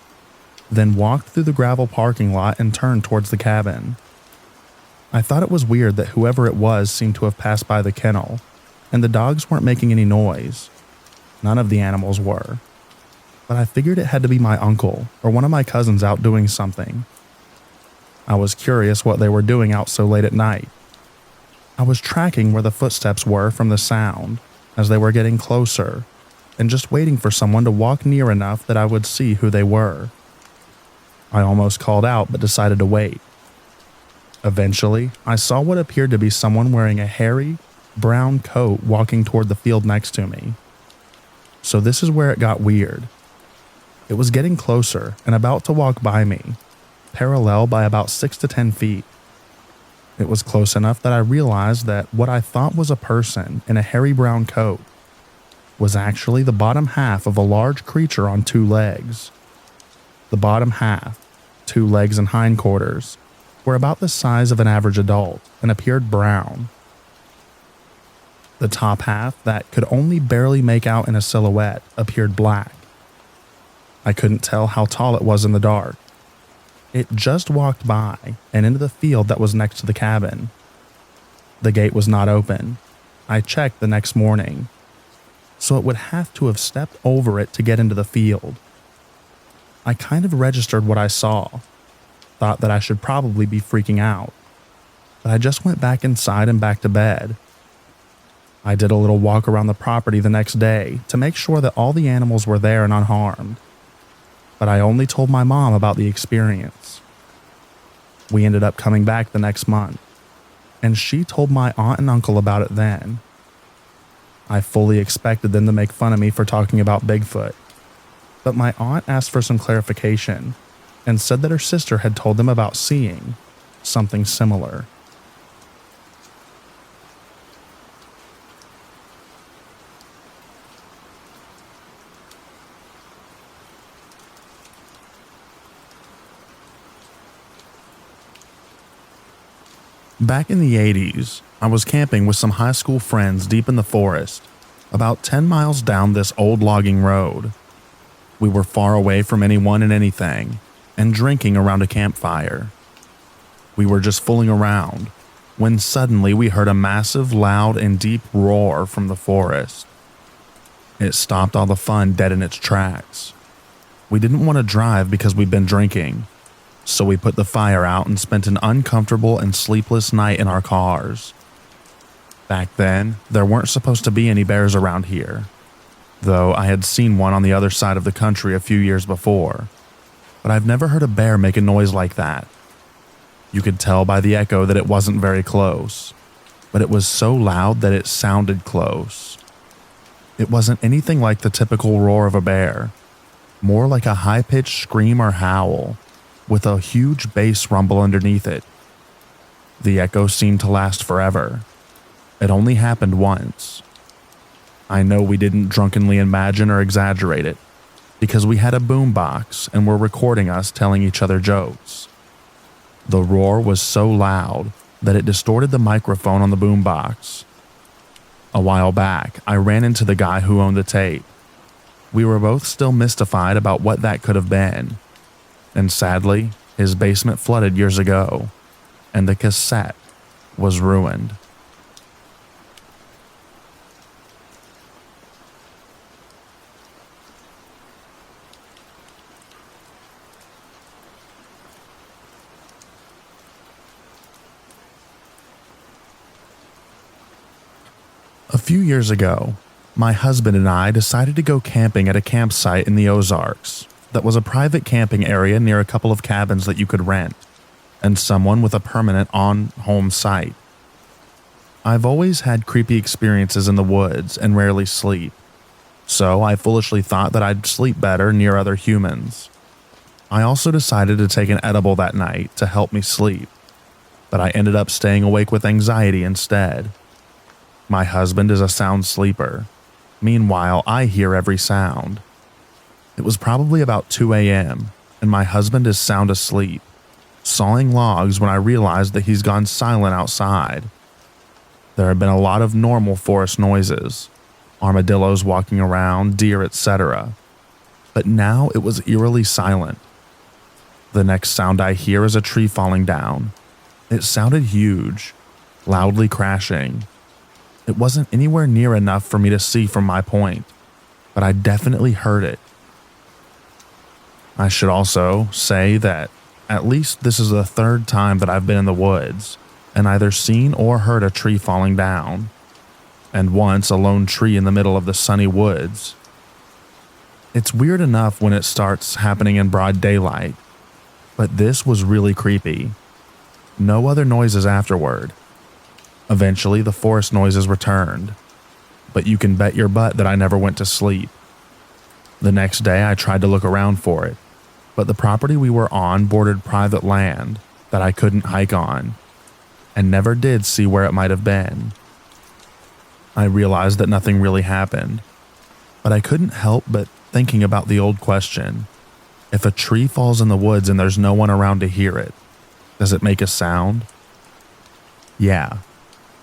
then walked through the gravel parking lot and turned towards the cabin. I thought it was weird that whoever it was seemed to have passed by the kennel, and the dogs weren't making any noise. None of the animals were. But I figured it had to be my uncle or one of my cousins out doing something. I was curious what they were doing out so late at night. I was tracking where the footsteps were from the sound as they were getting closer and just waiting for someone to walk near enough that I would see who they were. I almost called out but decided to wait. Eventually, I saw what appeared to be someone wearing a hairy, brown coat walking toward the field next to me. So this is where it got weird. It was getting closer and about to walk by me, parallel by about 6 to 10 feet. It was close enough that I realized that what I thought was a person in a hairy brown coat was actually the bottom half of a large creature on 2 legs. The bottom half, 2 legs and hindquarters, were about the size of an average adult and appeared brown. The top half, that could only barely make out in a silhouette, appeared black. I couldn't tell how tall it was in the dark. It just walked by and into the field that was next to the cabin. The gate was not open. I checked the next morning, so it would have to have stepped over it to get into the field. I kind of registered what I saw, thought that I should probably be freaking out, but I just went back inside and back to bed. I did a little walk around the property the next day to make sure that all the animals were there and unharmed, but I only told my mom about the experience. We ended up coming back the next month, and she told my aunt and uncle about it then. I fully expected them to make fun of me for talking about Bigfoot, but my aunt asked for some clarification and said that her sister had told them about seeing something similar. Back in the 80s, I was camping with some high school friends deep in the forest, about 10 miles down this old logging road. We were far away from anyone and anything, and drinking around a campfire. We were just fooling around, when suddenly we heard a massive, loud, and deep roar from the forest. It stopped all the fun dead in its tracks. We didn't want to drive because we'd been drinking, so we put the fire out and spent an uncomfortable and sleepless night in our cars. Back then, there weren't supposed to be any bears around here, though I had seen one on the other side of the country a few years before, but I've never heard a bear make a noise like that. You could tell by the echo that it wasn't very close, but it was so loud that it sounded close. It wasn't anything like the typical roar of a bear, more like a high-pitched scream or howl, with a huge bass rumble underneath it. The echo seemed to last forever. It only happened once. I know we didn't drunkenly imagine or exaggerate it, because we had a boombox and were recording us telling each other jokes. The roar was so loud that it distorted the microphone on the boombox. A while back, I ran into the guy who owned the tape. We were both still mystified about what that could have been. And sadly, his basement flooded years ago, and the cassette was ruined. A few years ago, my husband and I decided to go camping at a campsite in the Ozarks that was a private camping area near a couple of cabins that you could rent, and someone with a permanent on-home site. I've always had creepy experiences in the woods and rarely sleep, so I foolishly thought that I'd sleep better near other humans. I also decided to take an edible that night to help me sleep, but I ended up staying awake with anxiety instead. My husband is a sound sleeper. Meanwhile, I hear every sound. It was probably about 2 a.m., and my husband is sound asleep, sawing logs when I realized that he's gone silent outside. There had been a lot of normal forest noises, armadillos walking around, deer, etc. But now it was eerily silent. The next sound I hear is a tree falling down. It sounded huge, loudly crashing. It wasn't anywhere near enough for me to see from my point, but I definitely heard it. I should also say that at least this is the third time that I've been in the woods and either seen or heard a tree falling down, and once a lone tree in the middle of the sunny woods. It's weird enough when it starts happening in broad daylight, but this was really creepy. No other noises afterward. Eventually, the forest noises returned, but you can bet your butt that I never went to sleep. The next day, I tried to look around for it, but the property we were on bordered private land that I couldn't hike on, and never did see where it might have been. I realized that nothing really happened, but I couldn't help but thinking about the old question: if a tree falls in the woods and there's no one around to hear it, does it make a sound? Yeah,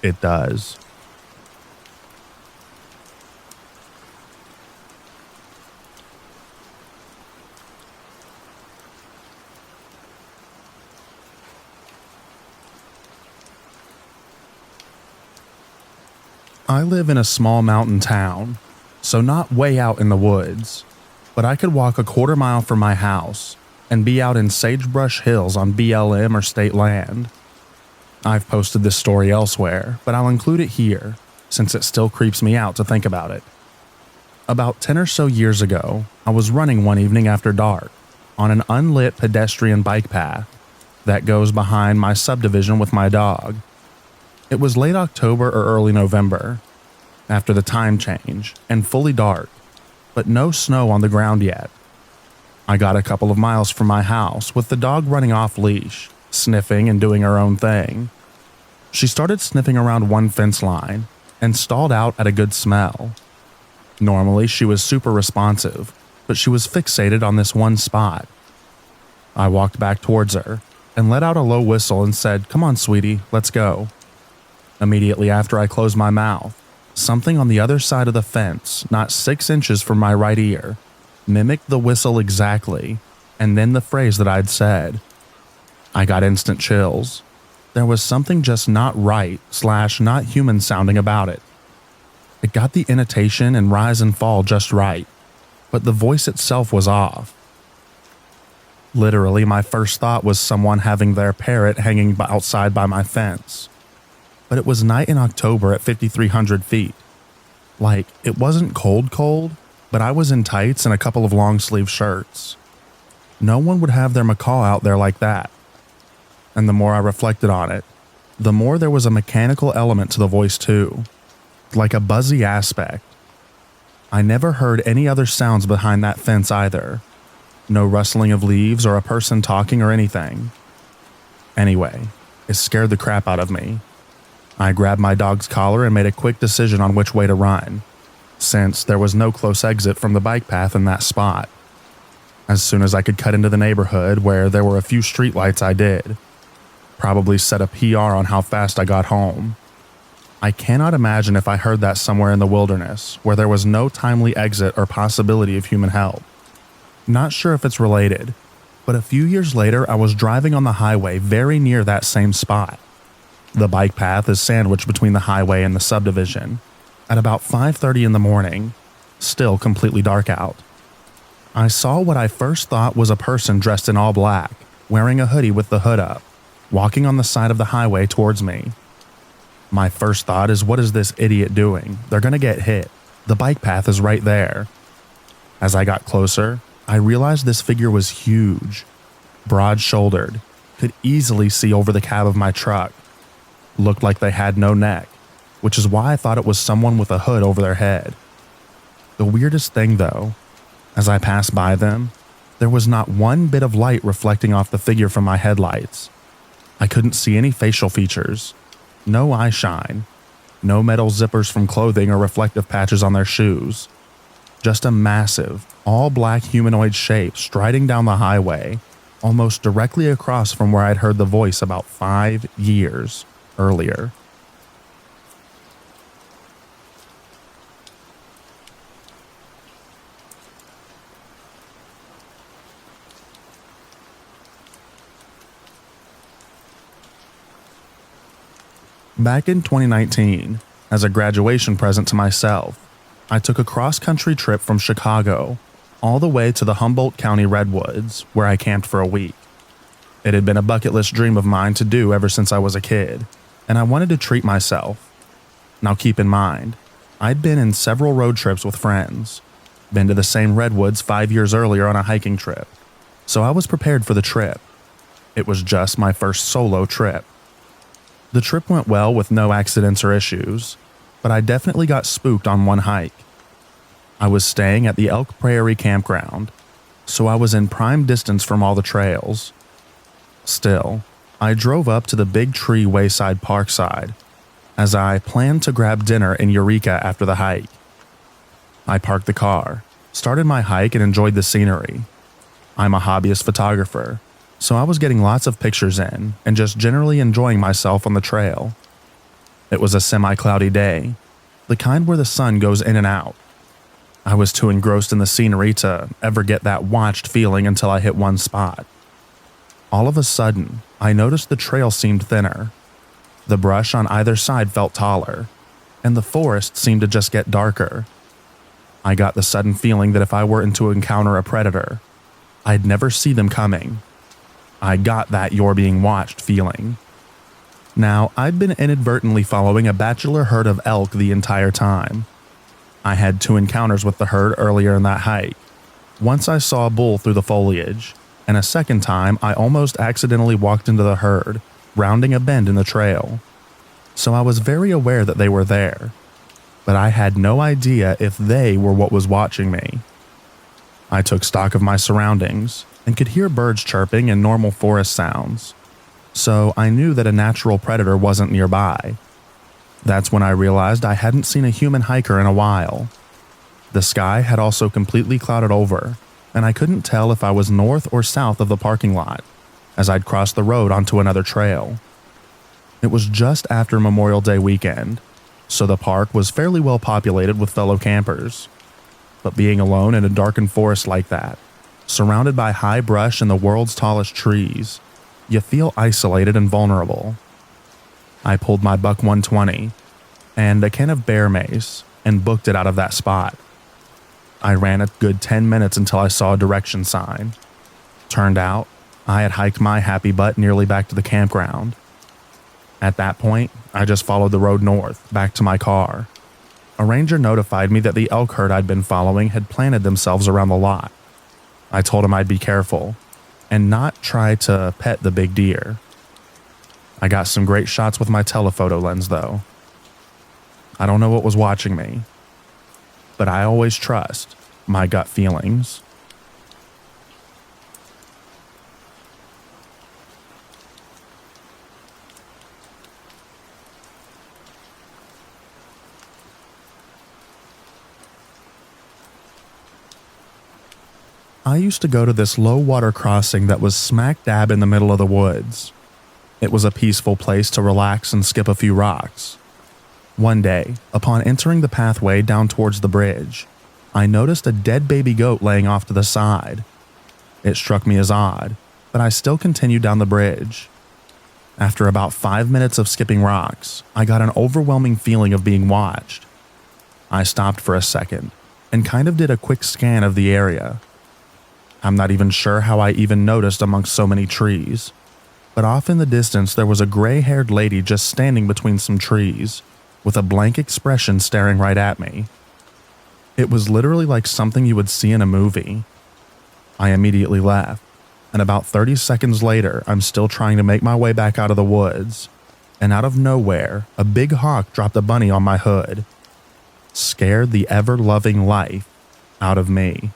it does. I live in a small mountain town, so not way out in the woods, but I could walk a quarter mile from my house and be out in sagebrush hills on BLM or state land. I've posted this story elsewhere, but I'll include it here since it still creeps me out to think about it. About 10 or so years ago, I was running one evening after dark on an unlit pedestrian bike path that goes behind my subdivision with my dog. It was late October or early November, after the time change, and fully dark, but no snow on the ground yet. I got a couple of miles from my house with the dog running off leash, sniffing and doing her own thing. She started sniffing around one fence line and stalled out at a good smell. Normally she was super responsive, but she was fixated on this one spot. I walked back towards her and let out a low whistle and said, "Come on, sweetie, let's go." Immediately after I closed my mouth, something on the other side of the fence, not 6 inches from my right ear, mimicked the whistle exactly, and then the phrase that I'd said. I got instant chills. There was something just not right / not human sounding about it. It got the intonation and rise and fall just right, but the voice itself was off. Literally, my first thought was someone having their parrot hanging outside by my fence. But it was night in October at 5,300 feet. Like, it wasn't cold, but I was in tights and a couple of long-sleeve shirts. No one would have their macaw out there like that. And the more I reflected on it, the more there was a mechanical element to the voice too, like a buzzy aspect. I never heard any other sounds behind that fence either. No rustling of leaves or a person talking or anything. Anyway, it scared the crap out of me. I grabbed my dog's collar and made a quick decision on which way to run, since there was no close exit from the bike path in that spot. As soon as I could cut into the neighborhood where there were a few streetlights, I did. Probably set a PR on how fast I got home. I cannot imagine if I heard that somewhere in the wilderness where there was no timely exit or possibility of human help. Not sure if it's related, but a few years later I was driving on the highway very near that same spot. The bike path is sandwiched between the highway and the subdivision at about 5:30 in the morning, still completely dark out. I saw what I first thought was a person dressed in all black, wearing a hoodie with the hood up, walking on the side of the highway towards me. My first thought is, what is this idiot doing? They're gonna get hit. The bike path is right there. As I got closer, I realized this figure was huge, broad-shouldered, could easily see over the cab of my truck. Looked like they had no neck, which is why I thought it was someone with a hood over their head. The weirdest thing though, as I passed by them, there was not one bit of light reflecting off the figure from my headlights. I couldn't see any facial features, no eye shine, no metal zippers from clothing or reflective patches on their shoes. Just a massive, all-black humanoid shape striding down the highway, almost directly across from where I'd heard the voice about 5 years earlier. Back in 2019, As a graduation present to myself, I took a cross-country trip from Chicago all the way to the Humboldt County Redwoods, where I camped for a week. It had been a bucket list dream of mine to do ever since I was a kid, and I wanted to treat myself. Now keep in mind, I'd been in several road trips with friends, been to the same redwoods 5 years earlier on a hiking trip, so I was prepared for the trip. It was just my first solo trip. The trip went well with no accidents or issues, but I definitely got spooked on one hike. I was staying at the Elk Prairie campground, so I was in prime distance from all the trails. Still, I drove up to the Big Tree Wayside Parkside, as I planned to grab dinner in Eureka after the hike. I parked the car, started my hike, and enjoyed the scenery. I'm a hobbyist photographer, so I was getting lots of pictures in and just generally enjoying myself on the trail. It was a semi-cloudy day, the kind where the sun goes in and out. I was too engrossed in the scenery to ever get that watched feeling until I hit one spot. All of a sudden, I noticed the trail seemed thinner. The brush on either side felt taller, and the forest seemed to just get darker. I got the sudden feeling that if I were to encounter a predator, I'd never see them coming. I got that "you're being watched" feeling. Now, I'd been inadvertently following a bachelor herd of elk the entire time. I had 2 encounters with the herd earlier in that hike. Once I saw a bull through the foliage, and a second time I almost accidentally walked into the herd, rounding a bend in the trail. So I was very aware that they were there, but I had no idea if they were what was watching me. I took stock of my surroundings and could hear birds chirping and normal forest sounds, so I knew that a natural predator wasn't nearby. That's when I realized I hadn't seen a human hiker in a while. The sky had also completely clouded over, and I couldn't tell if I was north or south of the parking lot, as I'd crossed the road onto another trail. It was just after Memorial Day weekend, so the park was fairly well populated with fellow campers. But being alone in a darkened forest like that, surrounded by high brush and the world's tallest trees, you feel isolated and vulnerable. I pulled my buck 120 and a can of bear mace and booked it out of that spot. I ran a good 10 minutes until I saw a direction sign. Turned out, I had hiked my happy butt nearly back to the campground. At that point, I just followed the road north, back to my car. A ranger notified me that the elk herd I'd been following had planted themselves around the lot. I told him I'd be careful and not try to pet the big deer. I got some great shots with my telephoto lens, though. I don't know what was watching me, but I always trust my gut feelings. I used to go to this low water crossing that was smack dab in the middle of the woods. It was a peaceful place to relax and skip a few rocks. One day, upon entering the pathway down towards the bridge, I noticed a dead baby goat laying off to the side. It struck me as odd, but I still continued down the bridge. After about 5 minutes of skipping rocks, I got an overwhelming feeling of being watched. I stopped for a second and kind of did a quick scan of the area. I'm not even sure how I even noticed amongst so many trees, but off in the distance there was a gray-haired lady just standing between some trees, with a blank expression staring right at me. It was literally like something you would see in a movie. I immediately left, and about 30 seconds later I'm still trying to make my way back out of the woods, and out of nowhere, a big hawk dropped a bunny on my hood. Scared the ever-loving life out of me.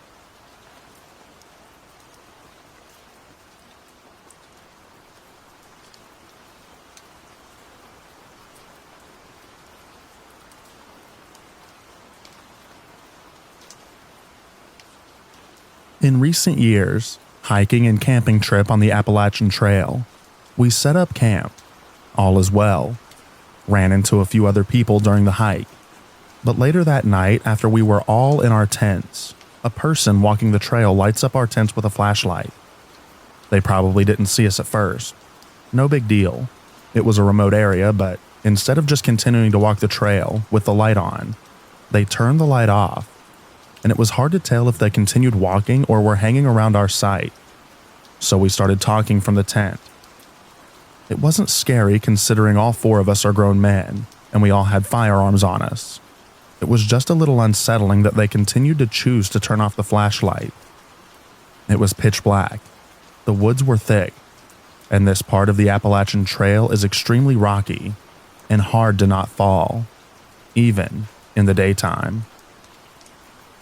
In recent years, hiking and camping trip on the Appalachian Trail, we set up camp. All is well. Ran into a few other people during the hike. But later that night, after we were all in our tents, a person walking the trail lights up our tents with a flashlight. They probably didn't see us at first. No big deal. It was a remote area, but Instead of just continuing to walk the trail with the light on, they turned the light off, and it was hard to tell if they continued walking or were hanging around our sight. So we started talking from the tent. It wasn't scary considering all four of us are grown men, and we all had firearms on us. It was just a little unsettling that they continued to choose to turn off the flashlight. It was pitch black. The woods were thick, and this part of the Appalachian Trail is extremely rocky and hard to not fall, even in the daytime.